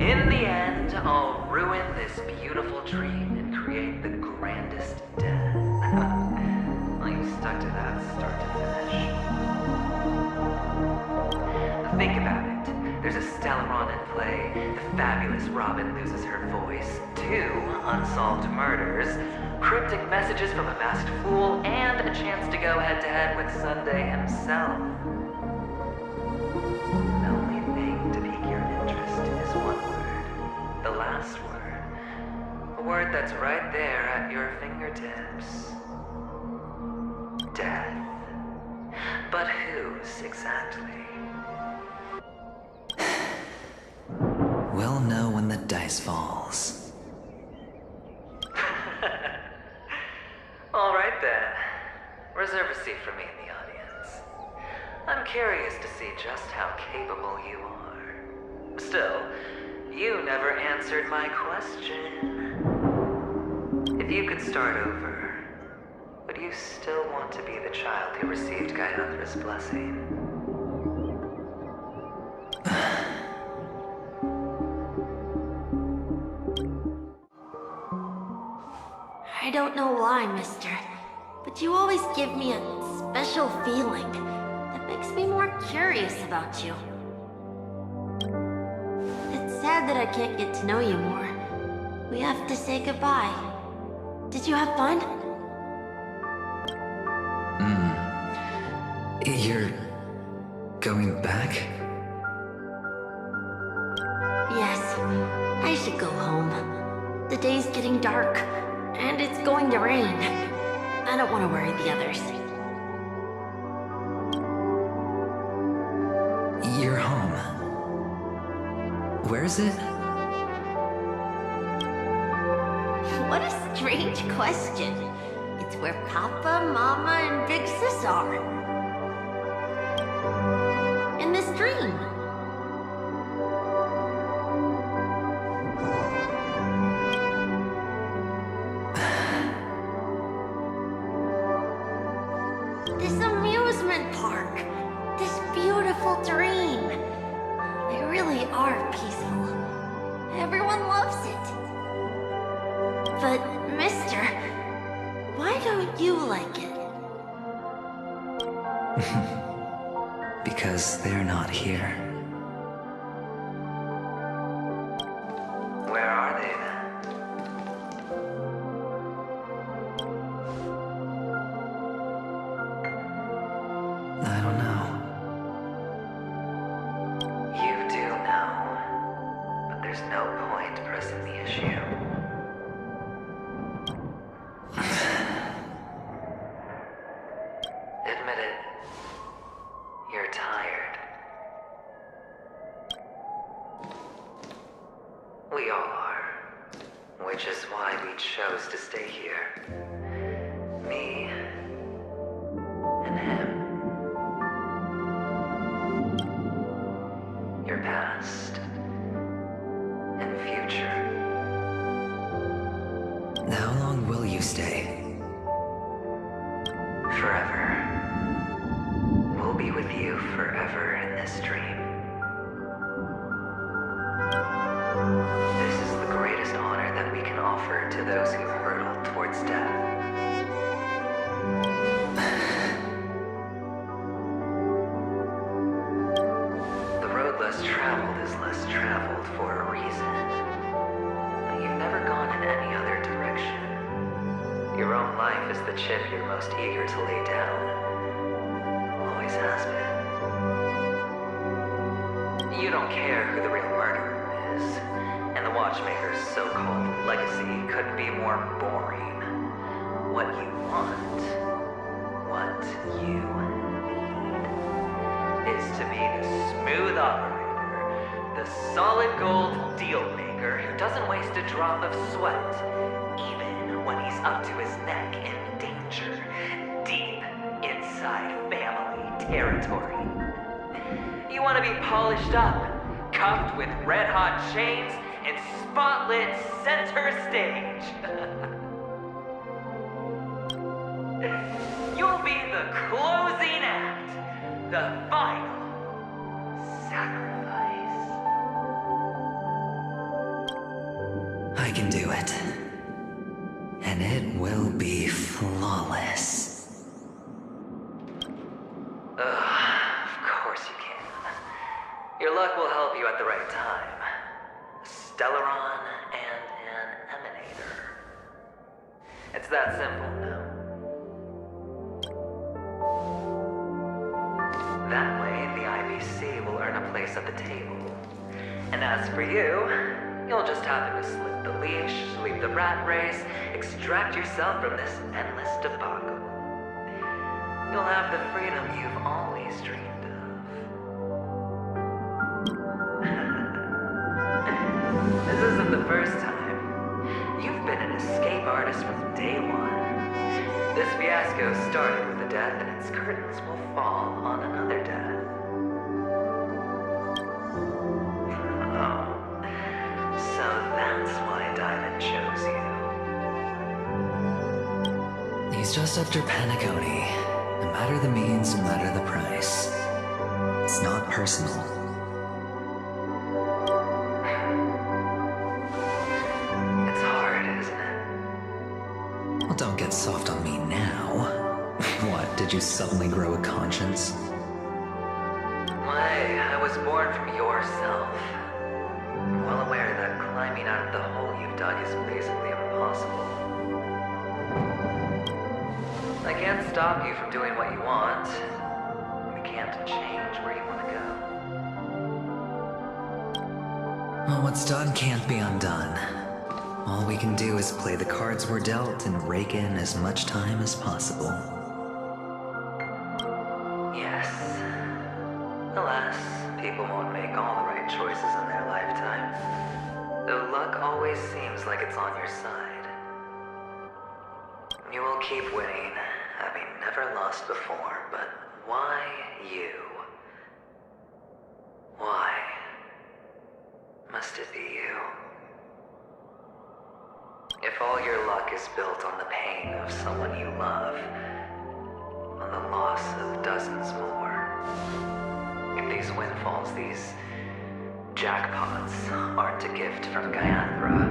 In the end, I'll ruin this beautiful dream and create the grandest death. Well, you stuck to that start to finish. Think about it. There's a Stellar in play, the fabulous Robin loses her voice, 2 unsolved murders, cryptic messages from a masked fool, and a chance to go head-to-head with Sunday himself. The only thing to pique your interest is one word. The last word. A word that's right there at your fingertips. Death. But whose exactly? We'll know when the dice falls. All right then. Reserve a seat for me in the audience. I'm curious to see just how capable you are. Still, you never answered my question. If you could start over, would you still want to be the child who received Gaiathra's blessing? I don't know why, mister, but you always give me a special feeling that makes me more curious about you. It's sad that I can't get to know you more. We have to say goodbye. Did you have fun? You're going back? Yes, I should go home. The day's getting dark. And it's going to rain. I don't want to worry the others. You're home. Where is it? What a strange question. It's where Papa, Mama, and Big Sis are. In this dream. This amusement park. This beautiful dream. They really are peaceful. Everyone loves it. But, mister, why don't you like it? Because they're not here. Where are they then? I don't know. You do know. But there's no point pressing the issue. Admit it. You're tired. We all are. Which is why we chose to stay here. Me and him. Your past and future. How long will you stay? Forever. We'll be with you forever in this dream. This is the greatest honor that we can offer to those who hurtle towards death. The road less traveled is less traveled for a reason. But you've never gone in any other direction. Your own life is the chip you're most eager to lay down. Always has been. You don't care who the real murderer is, and the Watchmaker's so-called legacy couldn't be more boring. What you want, what you need, is to be the smooth operator, the solid gold deal maker who doesn't waste a drop of sweat, even when he's up to his neck in danger, deep inside family territory. You want to be polished up, cuffed with red-hot chains, and spotlit center stage. You'll be the closing act, the final sacrifice. I can do it. And it will be flawless. Of course you can. Your luck will help you at the right time. A Stellaron and an Emanator. It's that simple, no? That way, the IBC will earn a place at the table. And as for you, you'll just happen to slip the leash, sweep the rat race, extract yourself from this endless debacle. You'll have the freedom you've always dreamed of. This isn't the first time. You've been an escape artist from day one. This fiasco started with a death, and its curtains will fall on another death. Oh. So that's why Diamond chose you. He's just after Penacony. No matter the means, no matter the price. It's not personal. It's hard, isn't it? Well, don't get soft on me now. What, did you suddenly grow a conscience? Why, I was born from yourself. I'm well aware that climbing out of the hole you've dug is basically impossible. I can't stop you from doing what you want. We can't change where you want to go. Well, what's done can't be undone. All we can do is play the cards we're dealt and rake in as much time as possible. Yes. Alas, people won't make all the right choices in their lifetime. Though luck always seems like it's on your side. You will keep winning, having never lost before, but why you? Why must it be you? If all your luck is built on the pain of someone you love, on the loss of dozens more, if these windfalls, these jackpots, aren't a gift from Gaiathra,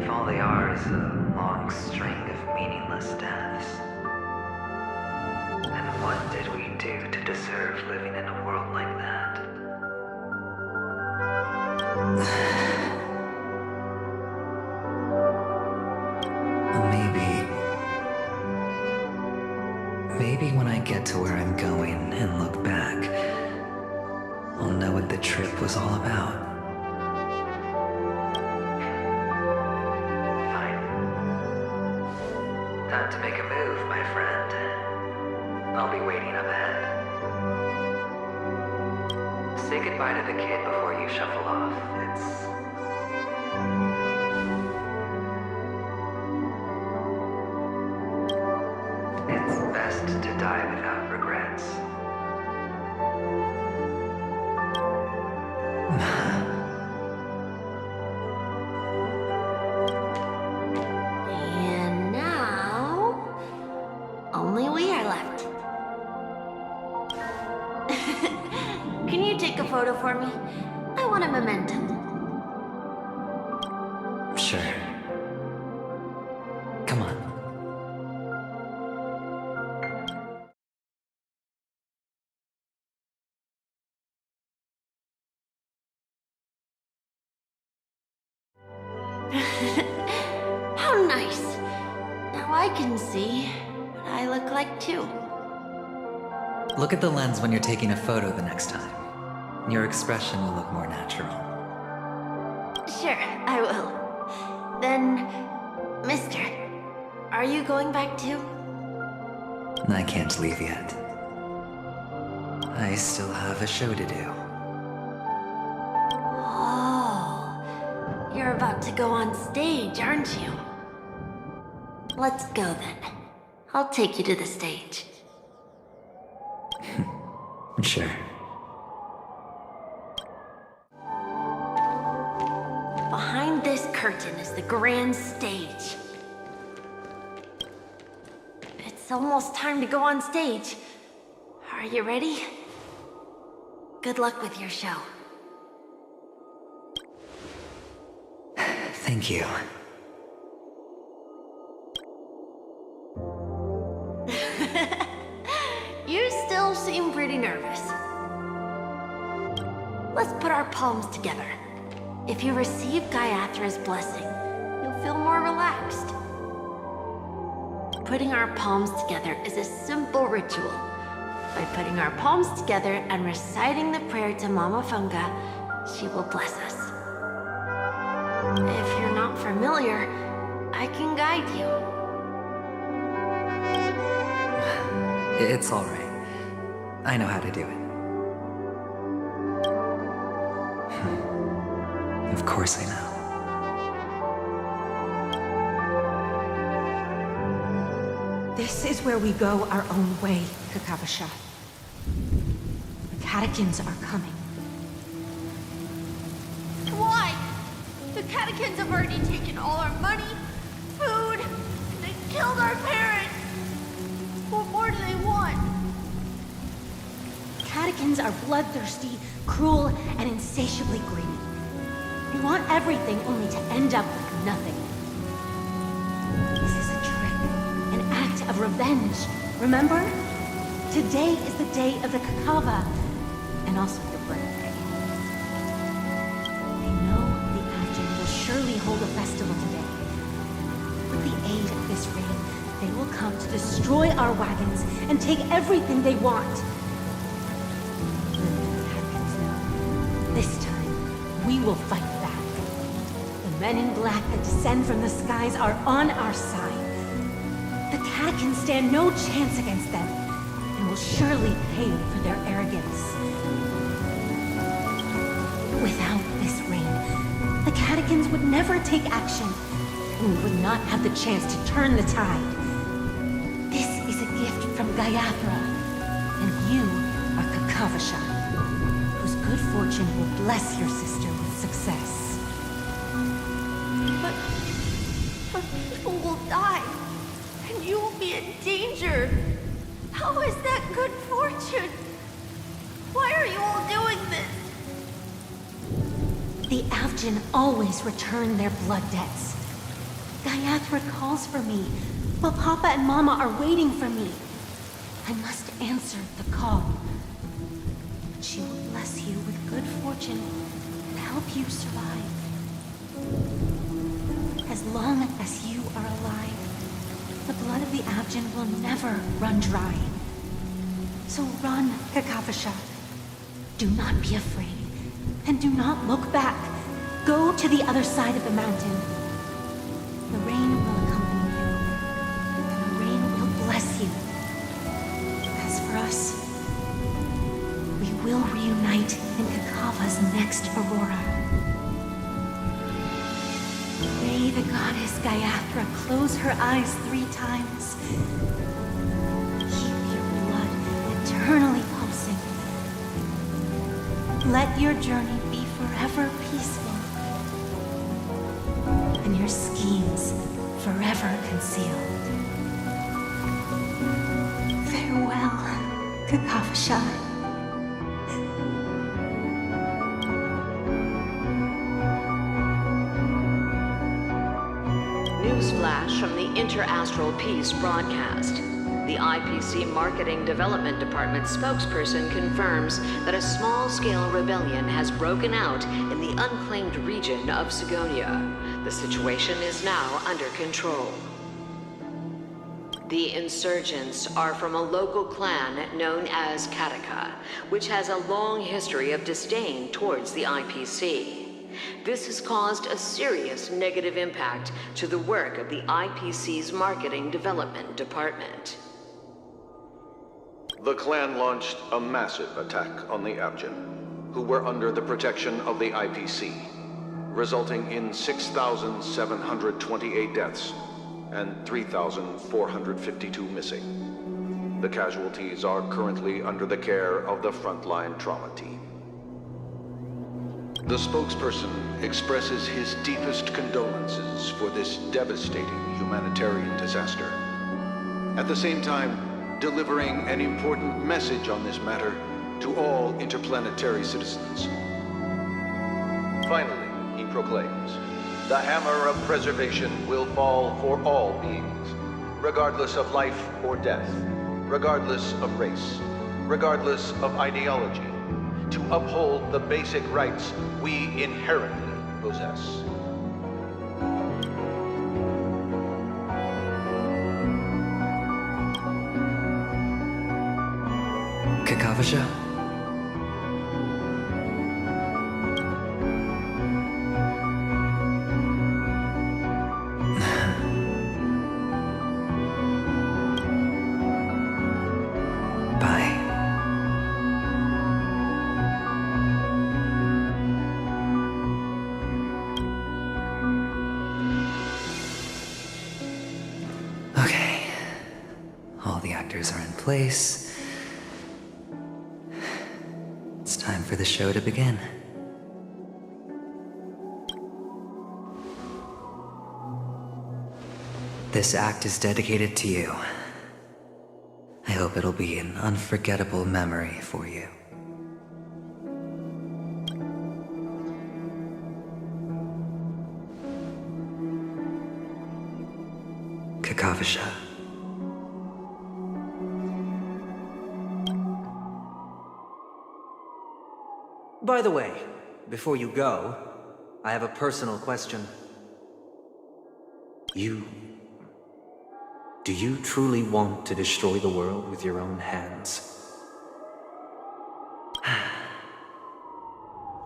if all they are is a long string of meaningless deaths, then what did we do to deserve living in a world like that? Maybe when I get to where I'm going and look back, I'll know what the trip was all about. Fine. Time to make a move, my friend. I'll be waiting up ahead. Say goodbye to the kid before you shuffle off. It's best to die without regrets. And now, only we are left. Can you take a photo for me? I want a memento. Sure. Come on. How nice. Now I can see what I look like too. Look at the lens when you're taking a photo the next time. Your expression will look more natural. Sure, I will. Then, mister, are you going back too? I can't leave yet. I still have a show to do. Oh, you're about to go on stage, aren't you? Let's go then. I'll take you to the stage. Sure. Behind this curtain is the grand stage. It's almost time to go on stage. Are you ready? Good luck with your show. Thank you. You still seem pretty nervous. Let's put our palms together. If you receive Gaiathra's blessing, you'll feel more relaxed. Putting our palms together is a simple ritual. By putting our palms together and reciting the prayer to Mama Funga, she will bless us. If you're not familiar, I can guide you. It's all right. I know how to do it. Of course I know. This is where we go our own way, Kakavasha. The catechins are coming. Why? The catechins have already taken all our money, food, they killed our parents. What more do they want? Catechins are bloodthirsty, cruel, and insatiably greedy. They want everything only to end up with nothing. This is a trick, an act of revenge. Remember? Today is the day of the Kakava, and also your birthday. They know the Adjin will surely hold a festival today. With the aid of this raid, they will come to destroy our wagons and take everything they want. This time, we will fight back. The men in black that descend from the skies are on our side. The cat can stand no chance against them, and will surely pay for their arrogance. Without this rain, the Catechins would never take action, and we would not have the chance to turn the tide. This is a gift from Gaiathra, and you are Kakavasha, whose good fortune will bless your sister with success. But people will die, and you will be in danger. How is that good fortune? Why are you all doing this? The Avgin always return their blood debts. Gaiathra calls for me, while Papa and Mama are waiting for me. I must answer the call. She will bless you with good fortune and help you survive. As long as you are alive, the blood of the Avgin will never run dry. So run, Kakavasha. Do not be afraid, and do not look back. Go to the other side of the mountain. The rain will accompany you, and the rain will bless you. As for us, we will reunite in Kakava's next aurora. May the goddess Gaiathra close her eyes 3 times. Keep your blood eternally pulsing. Let your journey be forever peaceful, and your schemes forever concealed. Farewell, Kakavasha. Newsflash from the Interastral Peace broadcast. The IPC Marketing Development Department spokesperson confirms that a small-scale rebellion has broken out in the unclaimed region of Sigonia. The situation is now under control. The insurgents are from a local clan known as Kataka, which has a long history of disdain towards the IPC. This has caused a serious negative impact to the work of the IPC's Marketing Development Department. The clan launched a massive attack on the Avgin, who were under the protection of the IPC, resulting in 6,728 deaths and 3,452 missing. The casualties are currently under the care of the frontline trauma team. The spokesperson expresses his deepest condolences for this devastating humanitarian disaster. At the same time, delivering an important message on this matter to all interplanetary citizens. Finally, he proclaims, the hammer of preservation will fall for all beings, regardless of life or death, regardless of race, regardless of ideology, to uphold the basic rights we inherently possess. Kakavasha? Bye. Okay. All the actors are in place. It's time for the show to begin. This act is dedicated to you. I hope it'll be an unforgettable memory for you. Kakavasha. By the way, before you go, I have a personal question. Do you truly want to destroy the world with your own hands?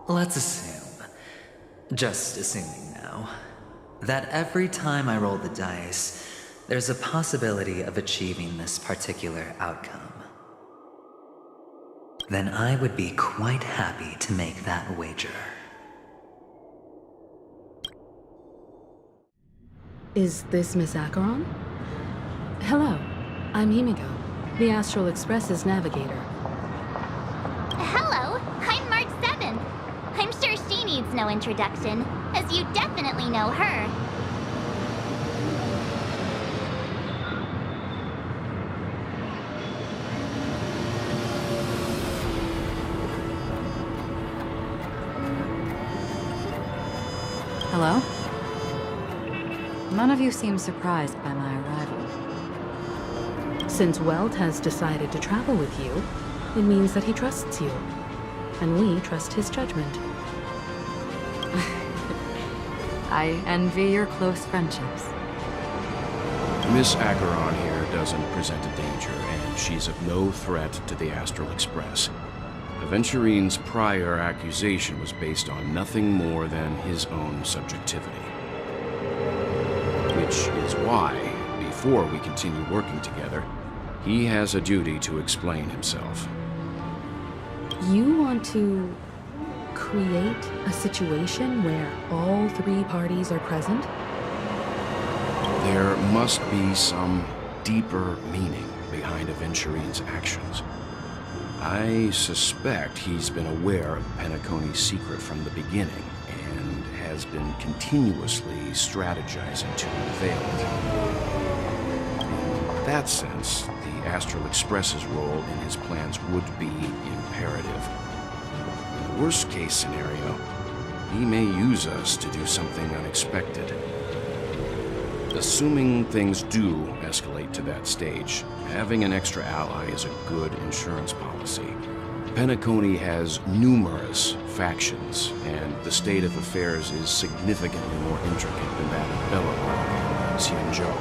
Let's assume Just assuming now, that every time I roll the dice, there's a possibility of achieving this particular outcome. Then I would be quite happy to make that wager. Is this Miss Acheron? Hello, I'm Himiko, the Astral Express's navigator. Hello, I'm March 7th. I'm sure she needs no introduction, as you definitely know her. Hello? None of you seem surprised by my arrival. Since Welt has decided to travel with you, it means that he trusts you. And we trust his judgment. I envy your close friendships. Miss Acheron here doesn't present a danger, and she's of no threat to the Astral Express. Aventurine's prior accusation was based on nothing more than his own subjectivity. Which is why, before we continue working together, he has a duty to explain himself. You want to create a situation where all three parties are present? There must be some deeper meaning behind Aventurine's actions. I suspect he's been aware of Penacony's secret from the beginning, and has been continuously strategizing to unveil it. In that sense, the Astral Express's role in his plans would be imperative. In the worst-case scenario, he may use us to do something unexpected. Assuming things do escalate to that stage, having an extra ally is a good insurance policy. Penacony has numerous factions, and the state of affairs is significantly more intricate than that of Bellarmine and Xianzhou.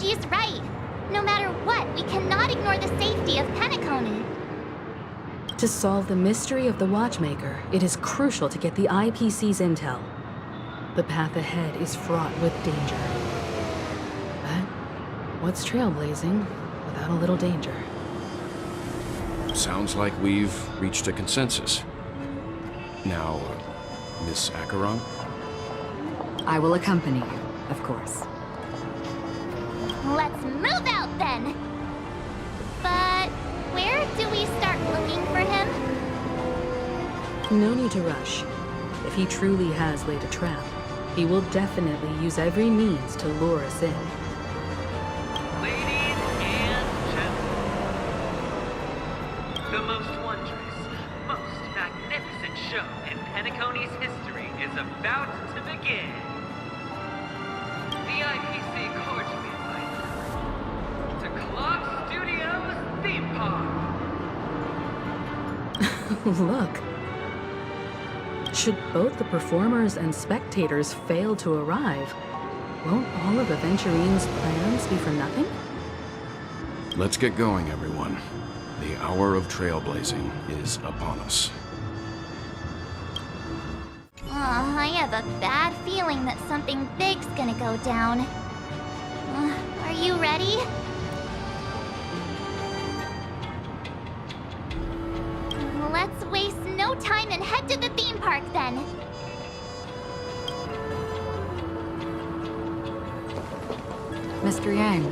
She's right. No matter what, we cannot ignore the safety of Penacony. To solve the mystery of the Watchmaker, it is crucial to get the IPC's intel. The path ahead is fraught with danger. But what's trailblazing without a little danger? Sounds like we've reached a consensus. Now, Miss Acheron? I will accompany you, of course. Let's move out then! But where do we start looking for him? No need to rush. If he truly has laid a trap, he will definitely use every means to lure us in. Ladies and gentlemen, the most wondrous, most magnificent show in Penacony's history is about to begin. The IPC cordially invites you to Clock Studios Theme Park. Look. Should both the performers and spectators fail to arrive, won't all of Aventurine's plans be for nothing? Let's get going, everyone. The hour of trailblazing is upon us. I have a bad feeling that something big's gonna go down. Are you ready? Let's waste no time and head to the theme park then. Mr. Yang.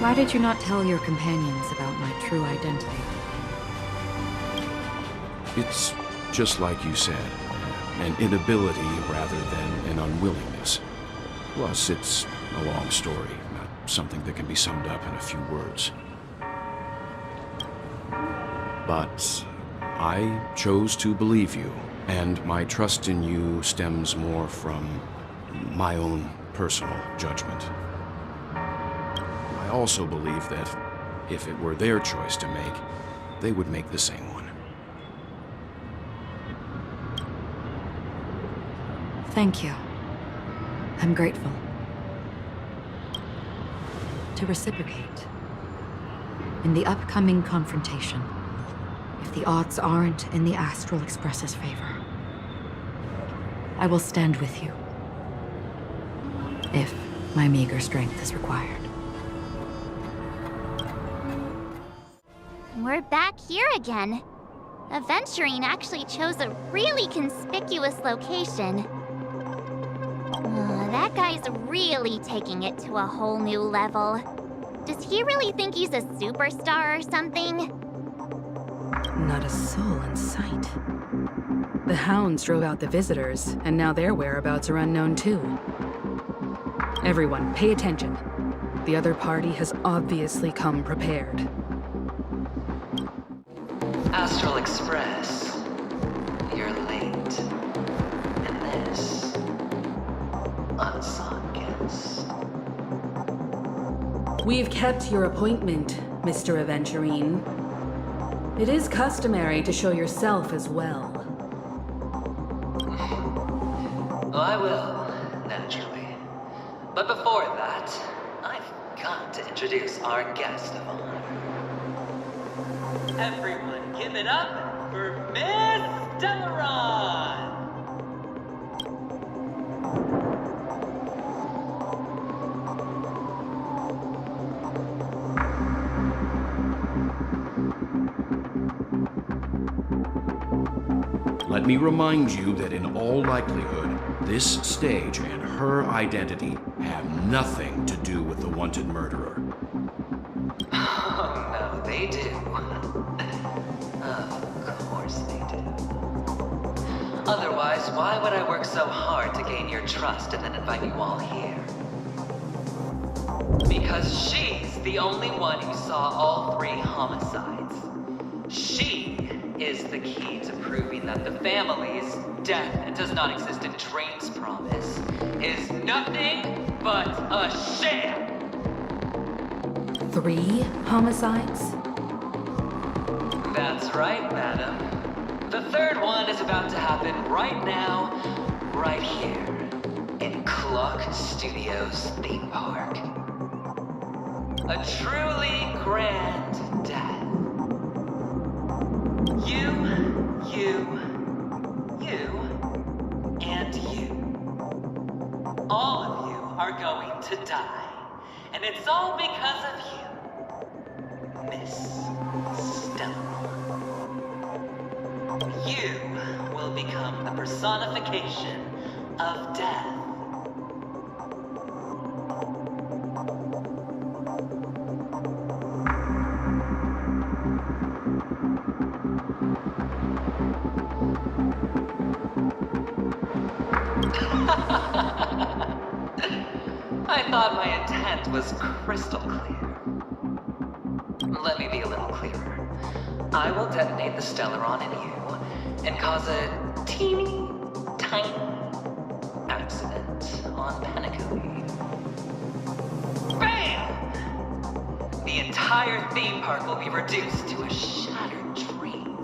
Why did you not tell your companions about my true identity? It's just like you said, an inability rather than an unwillingness. Plus, it's a long story, not something that can be summed up in a few words. But I chose to believe you, and my trust in you stems more from my own personal judgment. I also believe that if it were their choice to make, they would make the same one. Thank you. I'm grateful. To reciprocate, in the upcoming confrontation, if the odds aren't in the Astral Express's favor, I will stand with you, if my meager strength is required. We're back here again. Aventurine actually chose a really conspicuous location. That guy's really taking it to a whole new level. Does he really think he's a superstar or something? Not a soul in sight. The hounds drove out the visitors, and now their whereabouts are unknown too. Everyone, pay attention. The other party has obviously come prepared. Astral Express, you're late. And this, unsung guest. We've kept your appointment, Mr. Aventurine. It is customary to show yourself as well. I will, naturally. But before that, I've got to introduce our guest of honor. Everyone, give it up for Miss Stelleron! Let me remind you that in all likelihood, this stage and her identity have nothing to do with the wanted murderer. Oh, no, they do. Of course they do. Otherwise, why would I work so hard to gain your trust and then invite you all here? Because she's the only one who saw all 3 homicides. She is the key to proving that the family's death that does not exist in Drain's promise is nothing but a sham! 3 homicides? That's right, madam. The 3rd one is about to happen right now, right here, in Clock Studios theme park. A truly grand death. You, and you. All of you are going to die. And it's all because of you, Miss Stelle. You will become the personification of death. I thought my intent was crystal clear. Let me be a little clearer. I will detonate the Stelleron in you and cause a teeny, tiny accident on Penacony. BAM! The entire theme park will be reduced to a shattered dream.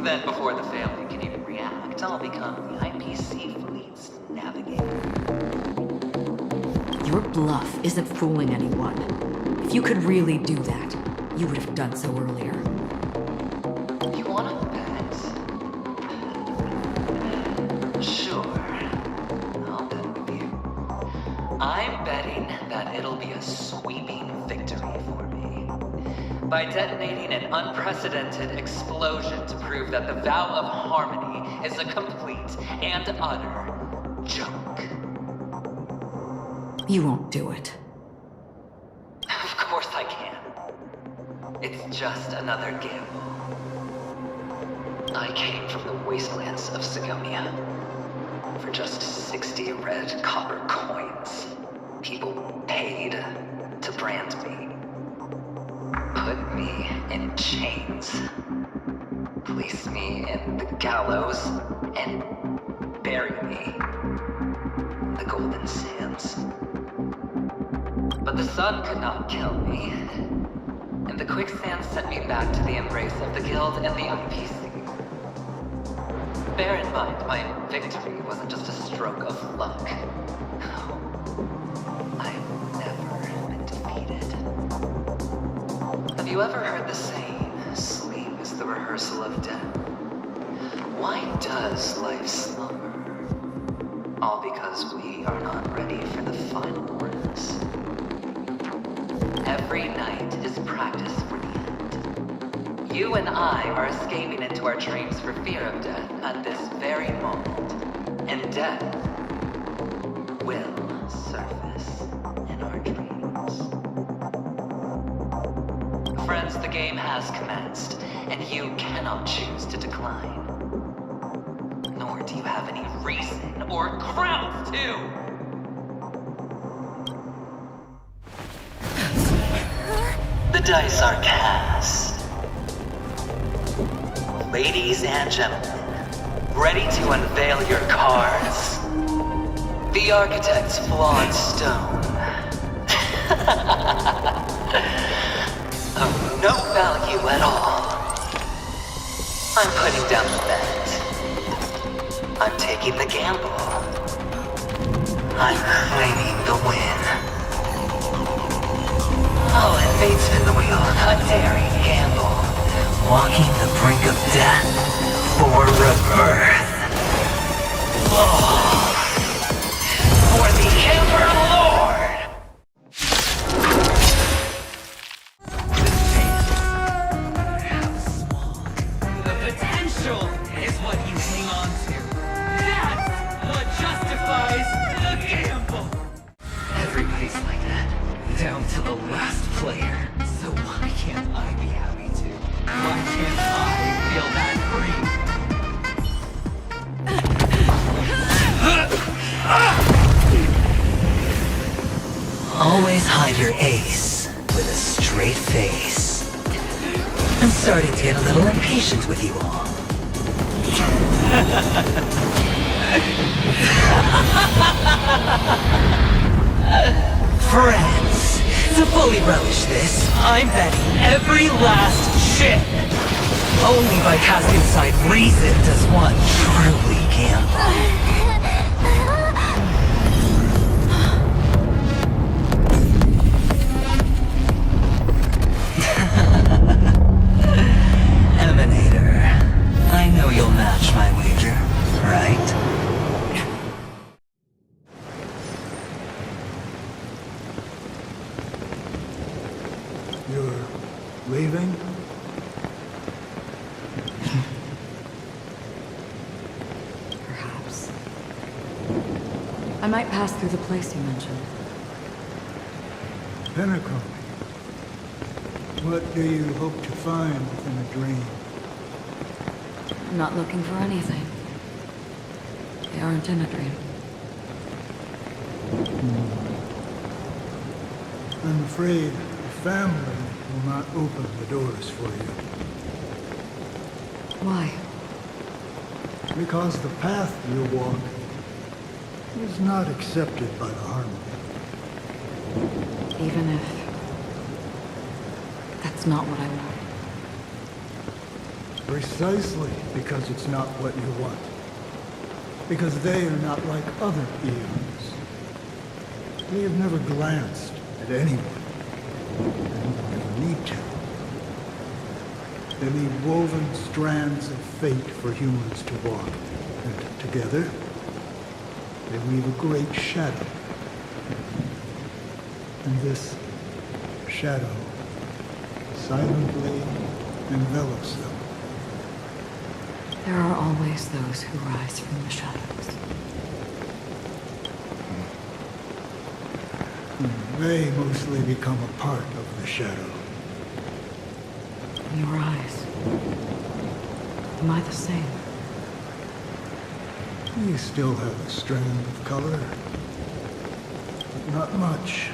Then before the family can even react, I'll become the IPC fleet's navigator. Your bluff isn't fooling anyone. If you could really do that, you would have done so earlier. You wanna bet? Sure. I'll bet with you. I'm betting that it'll be a sweeping victory for me. By detonating an unprecedented explosion to prove that the vow of harmony is a complete and utter joke. You won't do it. Of course I can. It's just another gamble. I came from the wastelands of Sigonia. For just 60 red copper coins, people paid to brand me. Put me in chains, place me in the gallows, and bury me in the golden sands. But the sun could not kill me, and the quicksand sent me back to the embrace of the guild and the IPC. Bear in mind, my victory wasn't just a stroke of luck. I've never been defeated. Have you ever heard the saying, sleep is the rehearsal of death? Why does life slumber? All because we are not ready for the final words. Every night is practice for the end. You and I are escaping into our dreams for fear of death at this very moment. And death will surface in our dreams. Friends, the game has commenced, and you cannot choose to decline. Nor do you have any reason or grounds to! The dice are cast. Ladies and gentlemen, ready to unveil your cards? The architect's flawed stone. Of no value at all. I'm putting down the bet. I'm taking the gamble. I'm claiming the win. Oh, and fate spin the wheel, a daring gamble. Walking the brink of death for rebirth. Oh, for the Emperor Lord! The potential is what you hang on to. That's what justifies the gamble. Everybody's like that, down to the last player. So why can't I be happy too? Why can't I feel that free? Always hide your ace with a straight face. I'm starting to get a little impatient with you all. Friends, to fully relish this, I'm betting every last chip. Only by casting aside reason does one truly gamble. Emanator, I know you'll match my wager, right? You're leaving? Perhaps. I might pass through the place you mentioned. Penacony. What do you hope to find within a dream? I'm not looking for anything. They aren't in a dream. I'm afraid the family will not open the doors for you. Why? Because the path you walk is not accepted by the Harmony. Even if that's not what I want. Precisely because it's not what you want. Because they are not like other eons. They have never glanced at anyone. And never need to. They leave woven strands of fate for humans to walk. And together, they weave a great shadow. And this shadow silently envelops them. There are always those who rise from the shadows. They mostly become a part of the shadow. In your eyes, am I the same? You still have a strand of color, but not much.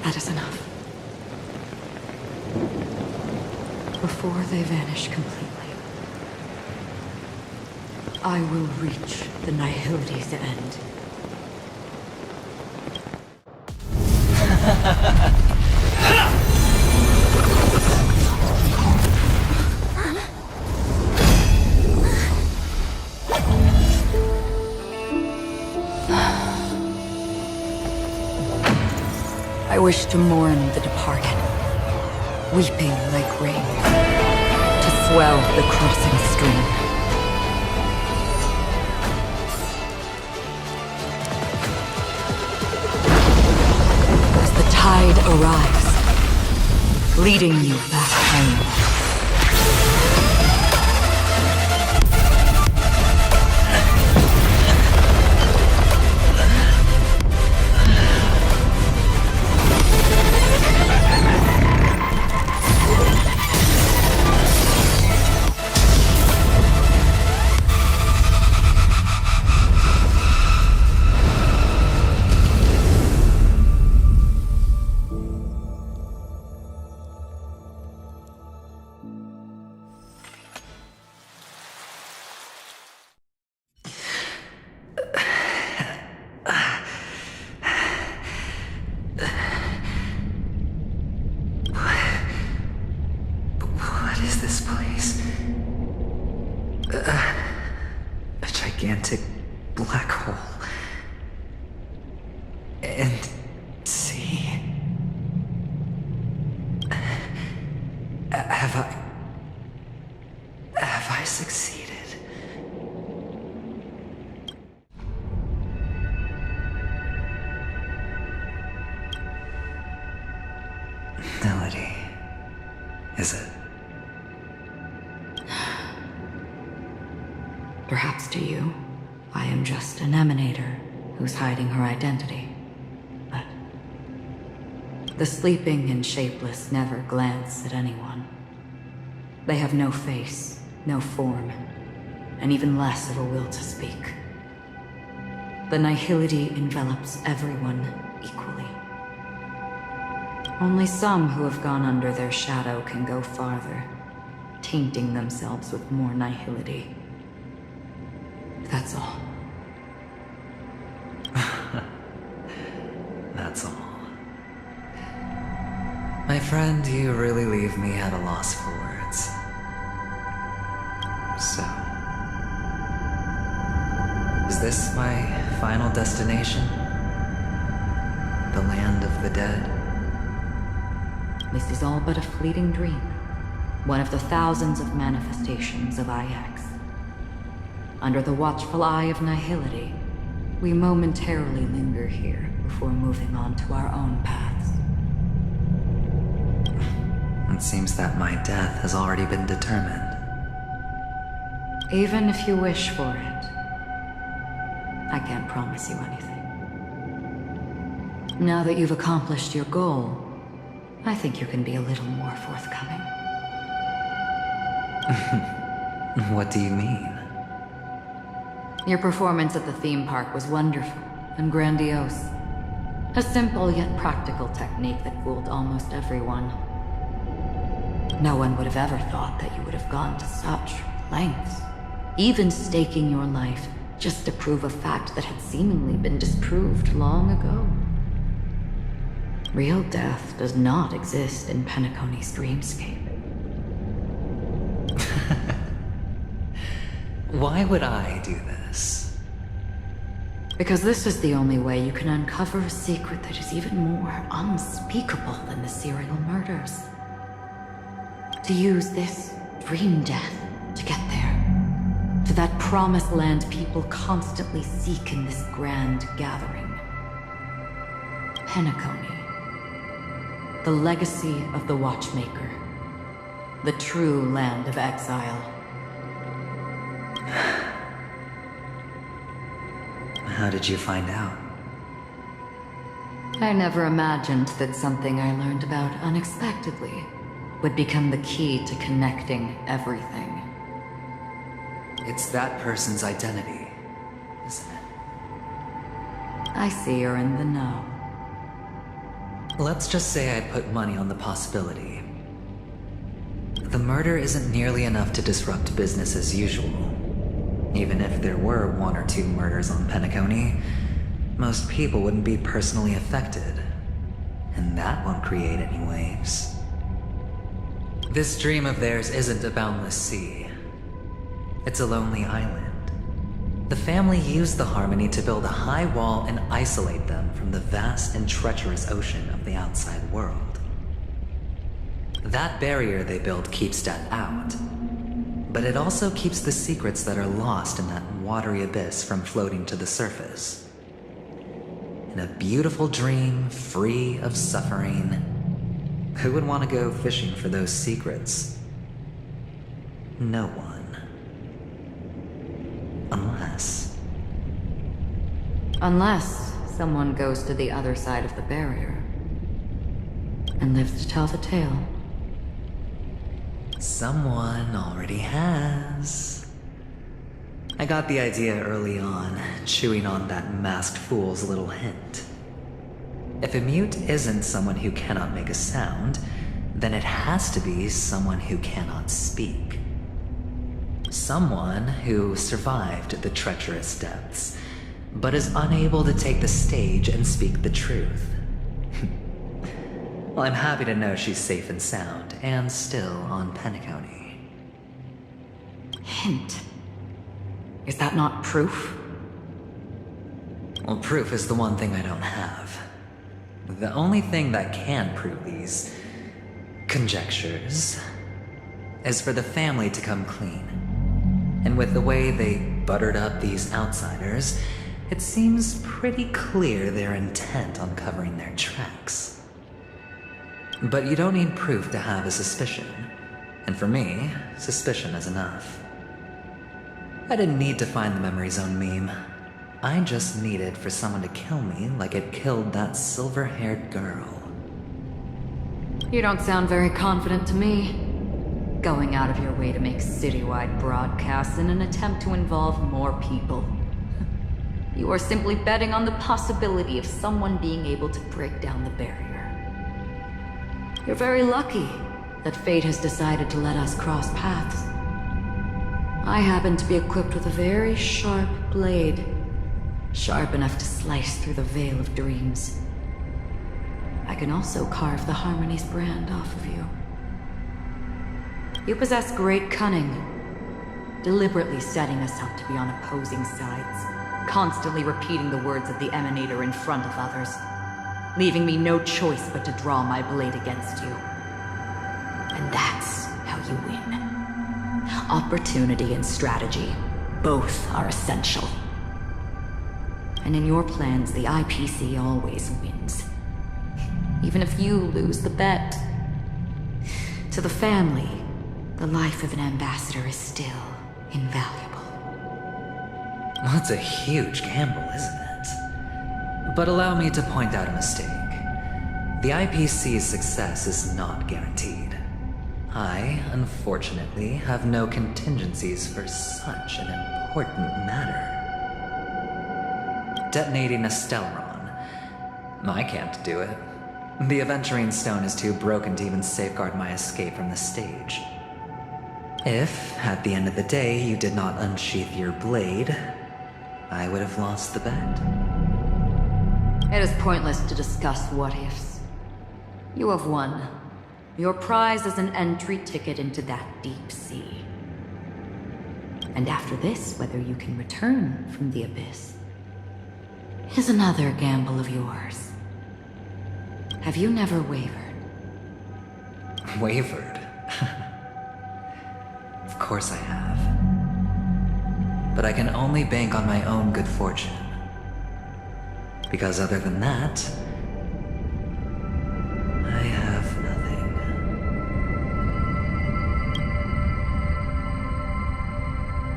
That is enough. Before they vanish completely, I will reach the Nihility's end. I wish to mourn the departed, weeping like rain, to swell the crossing stream. As the tide arrives, leading you back home. Gigantic black hole. And see. Have I succeeded? Melody, is it? Perhaps to you, I am just an emanator who's hiding her identity. But the sleeping and shapeless never glance at anyone. They have no face, no form, and even less of a will to speak. The nihility envelops everyone equally. Only some who have gone under their shadow can go farther, tainting themselves with more nihility. That's all. That's all. My friend, you really leave me at a loss for words. So, is this my final destination? The land of the dead? This is all but a fleeting dream. One of the thousands of manifestations of IX. Under the watchful eye of nihility, we momentarily linger here before moving on to our own paths. It seems that my death has already been determined. Even if you wish for it, I can't promise you anything. Now that you've accomplished your goal, I think you can be a little more forthcoming. What do you mean? Your performance at the theme park was wonderful and grandiose. A simple yet practical technique that fooled almost everyone. No one would have ever thought that you would have gone to such lengths, even staking your life just to prove a fact that had seemingly been disproved long ago. Real death does not exist in Penacony's dreamscape. Why would I do this? Because this is the only way you can uncover a secret that is even more unspeakable than the serial murders. To use this dream death to get there. To that promised land people constantly seek in this grand gathering. Penacony. The legacy of the Watchmaker. The true land of exile. How did you find out? I never imagined that something I learned about unexpectedly would become the key to connecting everything. It's that person's identity, isn't it? I see you're in the know. Let's just say I'd put money on the possibility. The murder isn't nearly enough to disrupt business as usual. Even if there were 1 or 2 murders on Penacony, most people wouldn't be personally affected. And that won't create any waves. This dream of theirs isn't a boundless sea. It's a lonely island. The family used the Harmony to build a high wall and isolate them from the vast and treacherous ocean of the outside world. That barrier they built keeps death out, but it also keeps the secrets that are lost in that watery abyss from floating to the surface. In a beautiful dream, free of suffering, who would want to go fishing for those secrets? No one. Unless someone goes to the other side of the barrier and lives to tell the tale. Someone already has. I got the idea early on, chewing on that masked fool's little hint. If a mute isn't someone who cannot make a sound, then it has to be someone who cannot speak. Someone who survived the treacherous depths, but is unable to take the stage and speak the truth. Well, I'm happy to know she's safe and sound, and still on Penacony. Hint. Is that not proof? Well, proof is the one thing I don't have. The only thing that can prove these conjectures is for the family to come clean. And with the way they buttered up these outsiders, it seems pretty clear they're intent on covering their tracks. But you don't need proof to have a suspicion. And for me, suspicion is enough. I didn't need to find the memory zone meme. I just needed for someone to kill me like it killed that silver-haired girl. You don't sound very confident to me. Going out of your way to make citywide broadcasts in an attempt to involve more people. You are simply betting on the possibility of someone being able to break down the barrier. You're very lucky that fate has decided to let us cross paths. I happen to be equipped with a very sharp blade, sharp enough to slice through the veil of dreams. I can also carve the Harmony's brand off of you. You possess great cunning, deliberately setting us up to be on opposing sides, constantly repeating the words of the Emanator in front of others, leaving me no choice but to draw my blade against you. And that's how you win. Opportunity and strategy, both are essential. And in your plans, the IPC always wins. Even if you lose the bet. To the family, the life of an ambassador is still invaluable. That's a huge gamble, isn't it? But allow me to point out a mistake. The IPC's success is not guaranteed. I, unfortunately, have no contingencies for such an important matter. Detonating a Stelleron. I can't do it. The Aventurine Stone is too broken to even safeguard my escape from the stage. If, at the end of the day, you did not unsheath your blade, I would have lost the bet. It is pointless to discuss what-ifs. You have won. Your prize is an entry ticket into that deep sea. And after this, whether you can return from the abyss is another gamble of yours. Have you never wavered? Wavered? Of course I have. But I can only bank on my own good fortune. Because other than that, I have nothing.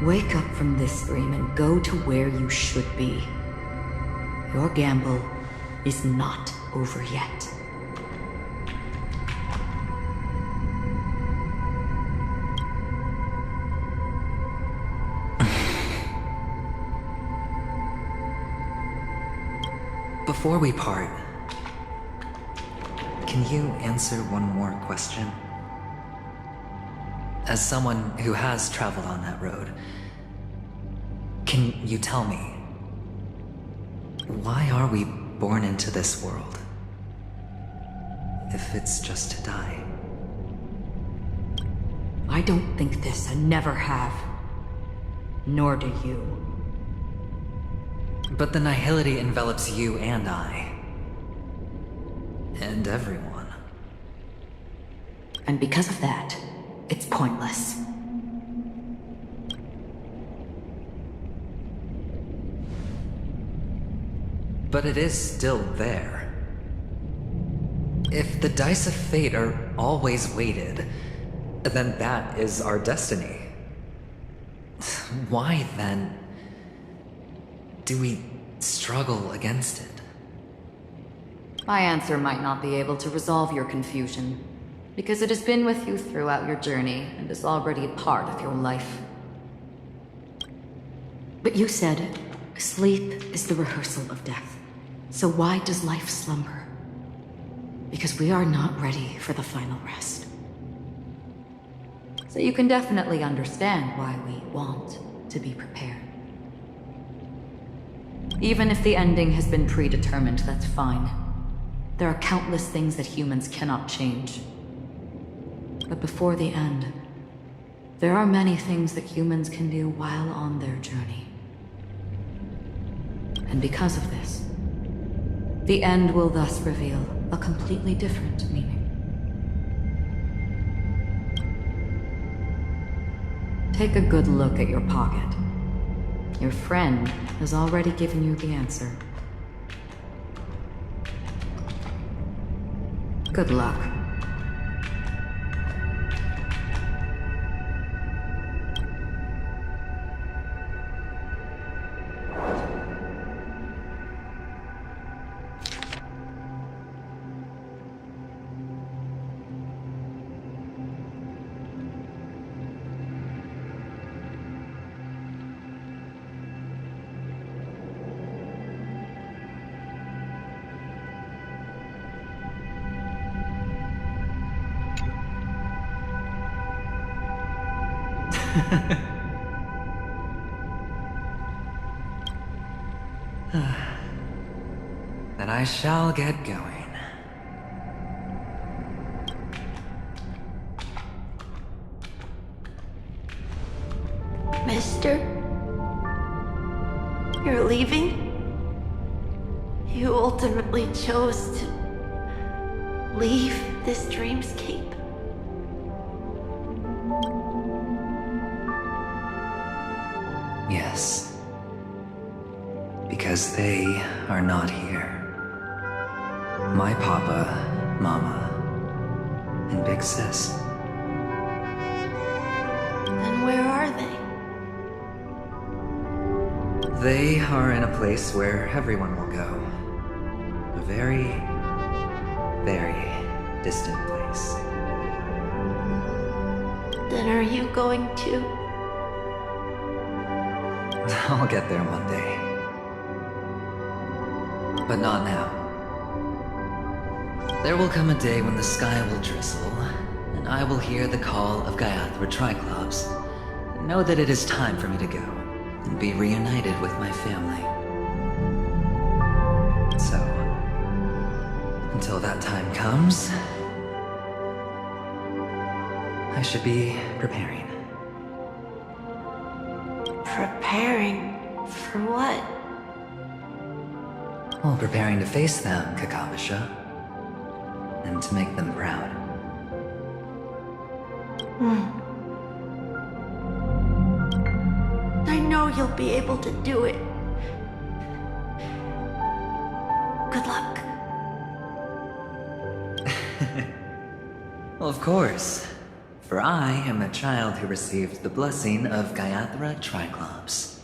Wake up from this dream and go to where you should be. Your gamble is not over yet. Before we part, can you answer one more question? As someone who has traveled on that road, can you tell me, why are we born into this world? If it's just to die. I don't think this and never have. Nor do you. But the nihility envelops you and I. And everyone. And because of that, it's pointless. But it is still there. If the dice of fate are always weighted, then that is our destiny. Why, then, do we struggle against it? My answer might not be able to resolve your confusion, because it has been with you throughout your journey and is already a part of your life. But you said, sleep is the rehearsal of death. So why does life slumber? Because we are not ready for the final rest. So you can definitely understand why we want to be prepared. Even if the ending has been predetermined, that's fine. There are countless things that humans cannot change. But before the end, there are many things that humans can do while on their journey. And because of this, the end will thus reveal a completely different meaning. Take a good look at your pocket. Your friend has already given you the answer. Good luck. Then I shall get going. Mister? You're leaving? You ultimately chose to leave this dreamscape. Yes. Because they are not here. My papa, mama, and big sis. Then where are they? They are in a place where everyone will go. A very, very distant place. Then are you going to? I'll get there one day. But not now. There will come a day when the sky will drizzle, and I will hear the call of Gaiathra Triclops, and know that it is time for me to go, and be reunited with my family. So, until that time comes, I should be preparing. Preparing? For what? Well, preparing to face them, Kakavasha. And to make them proud. I know you'll be able to do it. Good luck. Well, of course. For I am the child who received the blessing of Gaiathra Triclops.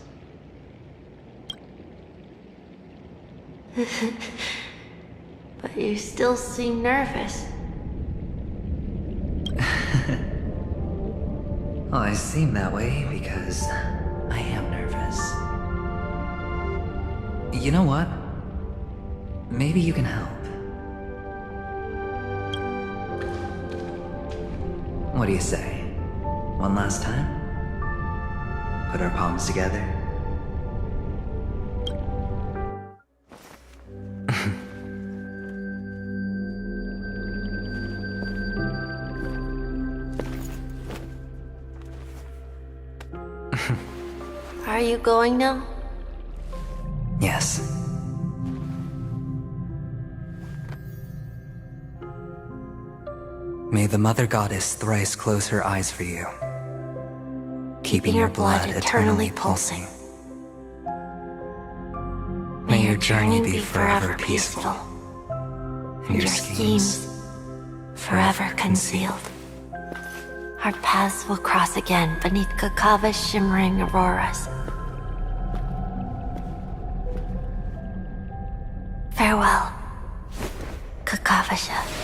But you still seem nervous. Well, I seem that way because I am nervous. You know what? Maybe you can help. What do you say? One last time? Put our palms together? Are you going now? Yes. May the Mother Goddess thrice close her eyes for you, keeping your blood eternally pulsing. May your journey be forever peaceful, and your schemes forever concealed. Our paths will cross again beneath Kakava's shimmering auroras. Farewell, Kakavasha.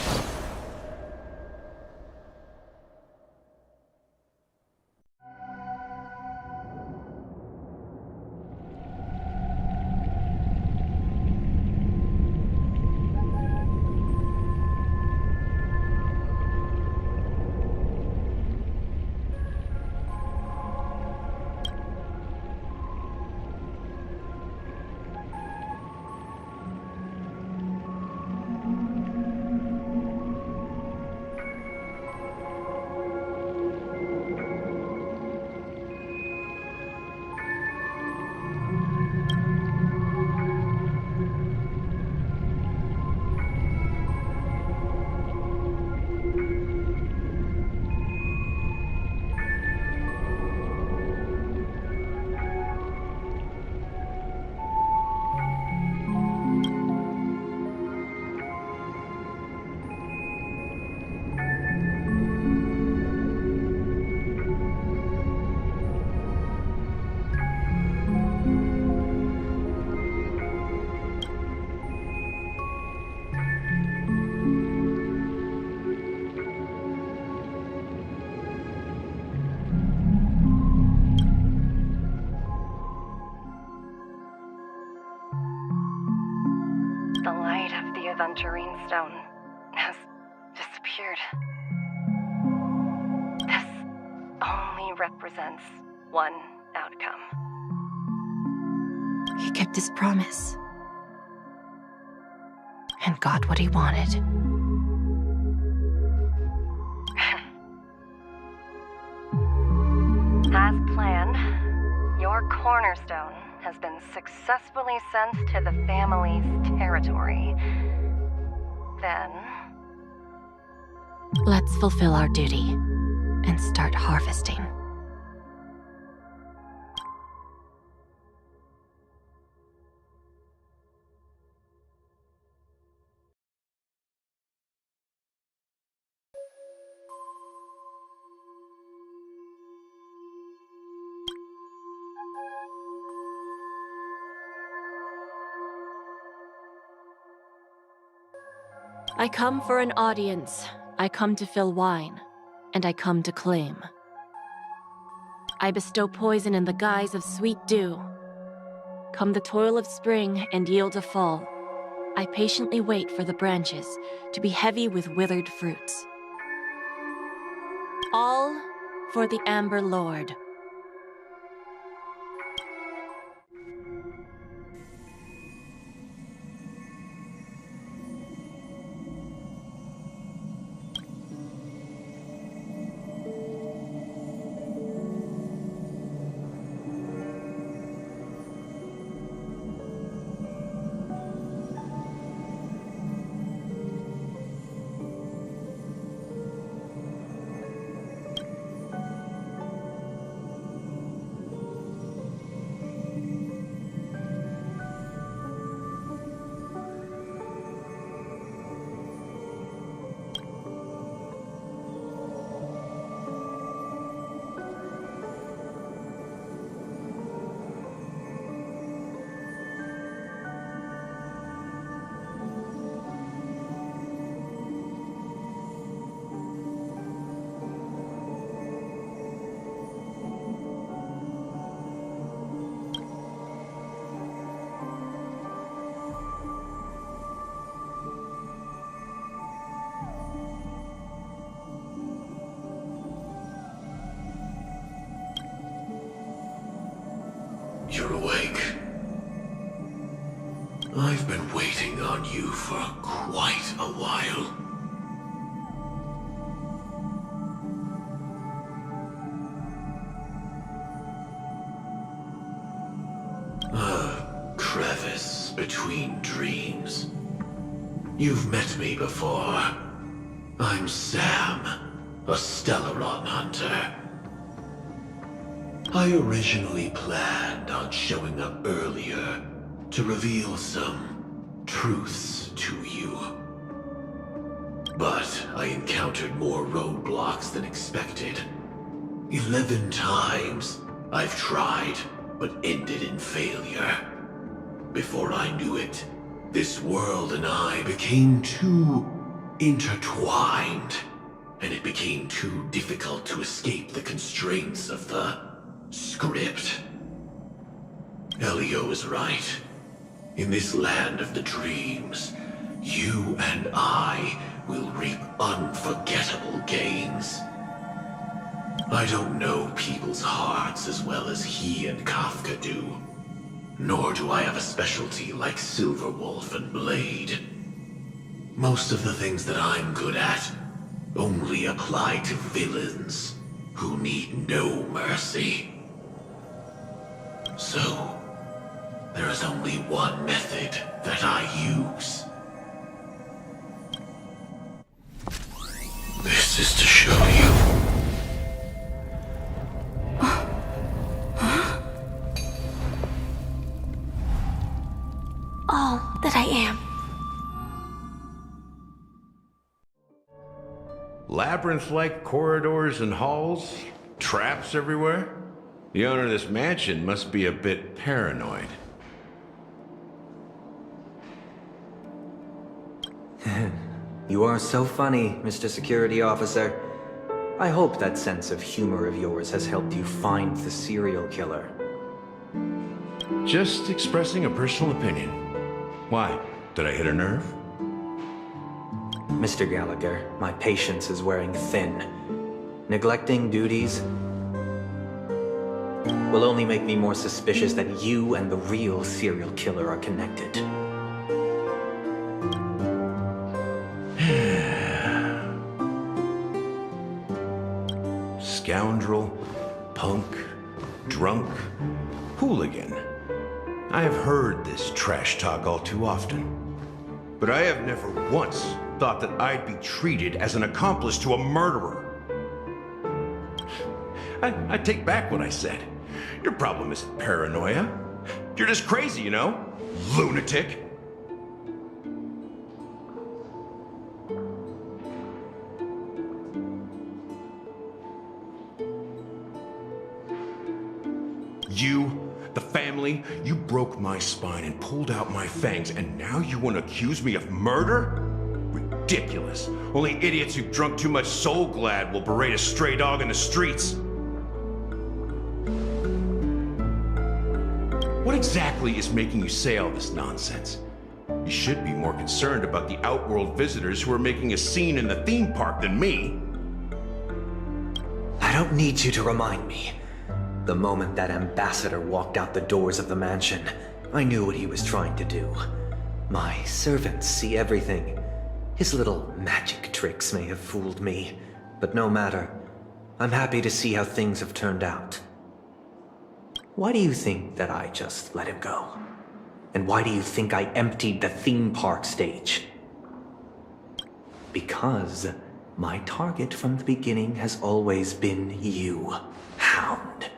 The light of the Aventurine Stone has disappeared. This only represents one outcome. He kept his promise. And got what he wanted. As planned, your cornerstone has been successfully sent to the family's territory. Then... Let's fulfill our duty and start harvesting. I come for an audience. I come to fill wine, and I come to claim. I bestow poison in the guise of sweet dew. Come the toil of spring and yield a fall. I patiently wait for the branches to be heavy with withered fruits. All for the Amber Lord. you're awake. I've been waiting on you for quite a while. A crevice between dreams. You've met me before. I'm Sam, a Stellaron hunter. I originally planned on showing up earlier to reveal some truths to you. But I encountered more roadblocks than expected. 11 times I've tried, but ended in failure. Before I knew it, this world and I became too intertwined, and it became too difficult to escape the constraints of the script. Elio is right. In this land of the dreams, you and I will reap unforgettable gains. I don't know people's hearts as well as he and Kafka do. Nor do I have a specialty like Silverwolf and Blade. Most of the things that I'm good at only apply to villains who need no mercy. So, there is only one method that I use. This is to show you. All that I am. Labyrinth-like corridors and halls? Traps everywhere? The owner of this mansion must be a bit paranoid. You are so funny, Mr. Security Officer. I hope that sense of humor of yours has helped you find the serial killer. Just expressing a personal opinion. Why? Did I hit a nerve? Mr. Gallagher, my patience is wearing thin. Neglecting duties will only make me more suspicious that you and the real serial killer are connected. Scoundrel, punk, drunk, hooligan. I have heard this trash talk all too often. But I have never once thought that I'd be treated as an accomplice to a murderer. I take back what I said. Your problem isn't paranoia. You're just crazy, you know? Lunatic. You, the family, you broke my spine and pulled out my fangs, and now you want to accuse me of murder? Ridiculous. Only idiots who've drunk too much Soul Glad will berate a stray dog in the streets. What exactly is making you say all this nonsense? You should be more concerned about the Outworld visitors who are making a scene in the theme park than me. I don't need you to remind me. The moment that ambassador walked out the doors of the mansion, I knew what he was trying to do. My servants see everything. His little magic tricks may have fooled me, but no matter. I'm happy to see how things have turned out. Why do you think that I just let him go? And why do you think I emptied the theme park stage? Because my target from the beginning has always been you, Hound.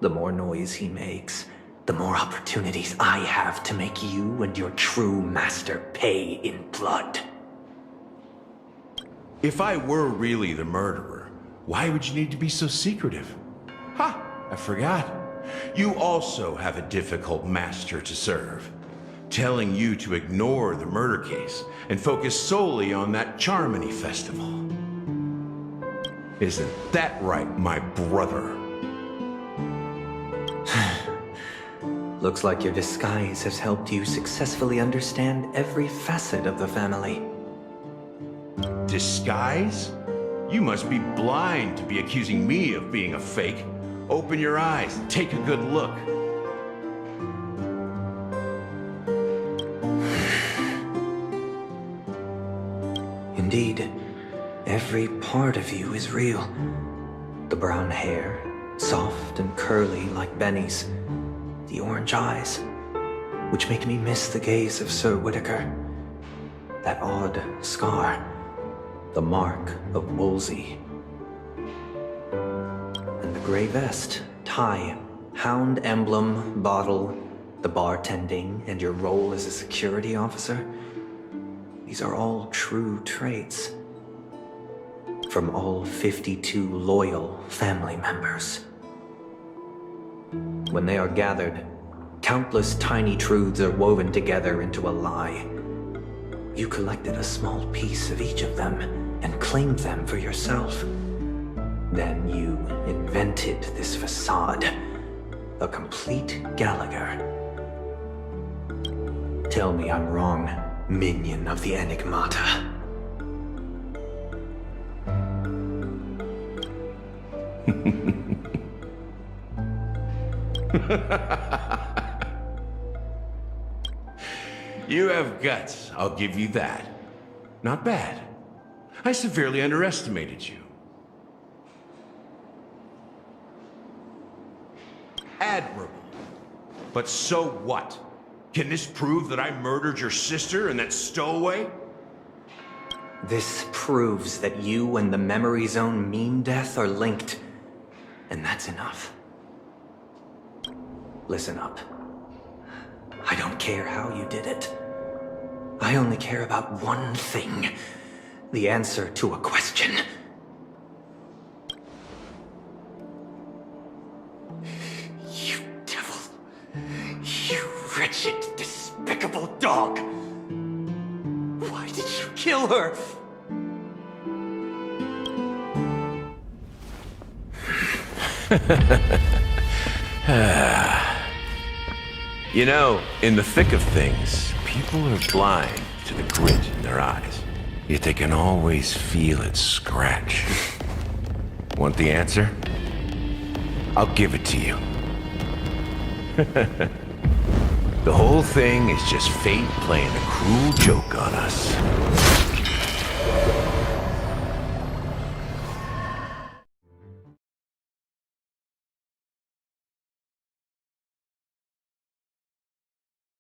The more noise he makes, the more opportunities I have to make you and your true master pay in blood. If I were really the murderer, why would you need to be so secretive? Ha! I forgot. You also have a difficult master to serve, telling you to ignore the murder case and focus solely on that Charmony festival. Isn't that right, my brother? Looks like your disguise has helped you successfully understand every facet of the family. Disguise? You must be blind to be accusing me of being a fake. Open your eyes and take a good look. Indeed, every part of you is real. The brown hair, soft and curly like Benny's. The orange eyes, which make me miss the gaze of Sir Whitaker. That odd scar, the mark of Wolsey. And the gray vest, tie, hound emblem, bottle, the bartending, and your role as a security officer. These are all true traits. From all 52 loyal family members. When they are gathered, countless tiny truths are woven together into a lie. You collected a small piece of each of them and claimed them for yourself. Then you invented this facade, a complete Gallagher. Tell me I'm wrong, minion of the Enigmata. You have guts, I'll give you that. Not bad. I severely underestimated you. Admirable. But so what? Can this prove that I murdered your sister and that stowaway? This proves that you and the Memory Zone Meme Death are linked. And that's enough. Listen up. I don't care how you did it. I only care about one thing. The answer to a question. You devil. You wretched, despicable dog. Why did you kill her? You know, in the thick of things, people are blind to the grit in their eyes. Yet they can always feel it scratch. Want the answer? I'll give it to you. The whole thing is just fate playing a cruel joke on us.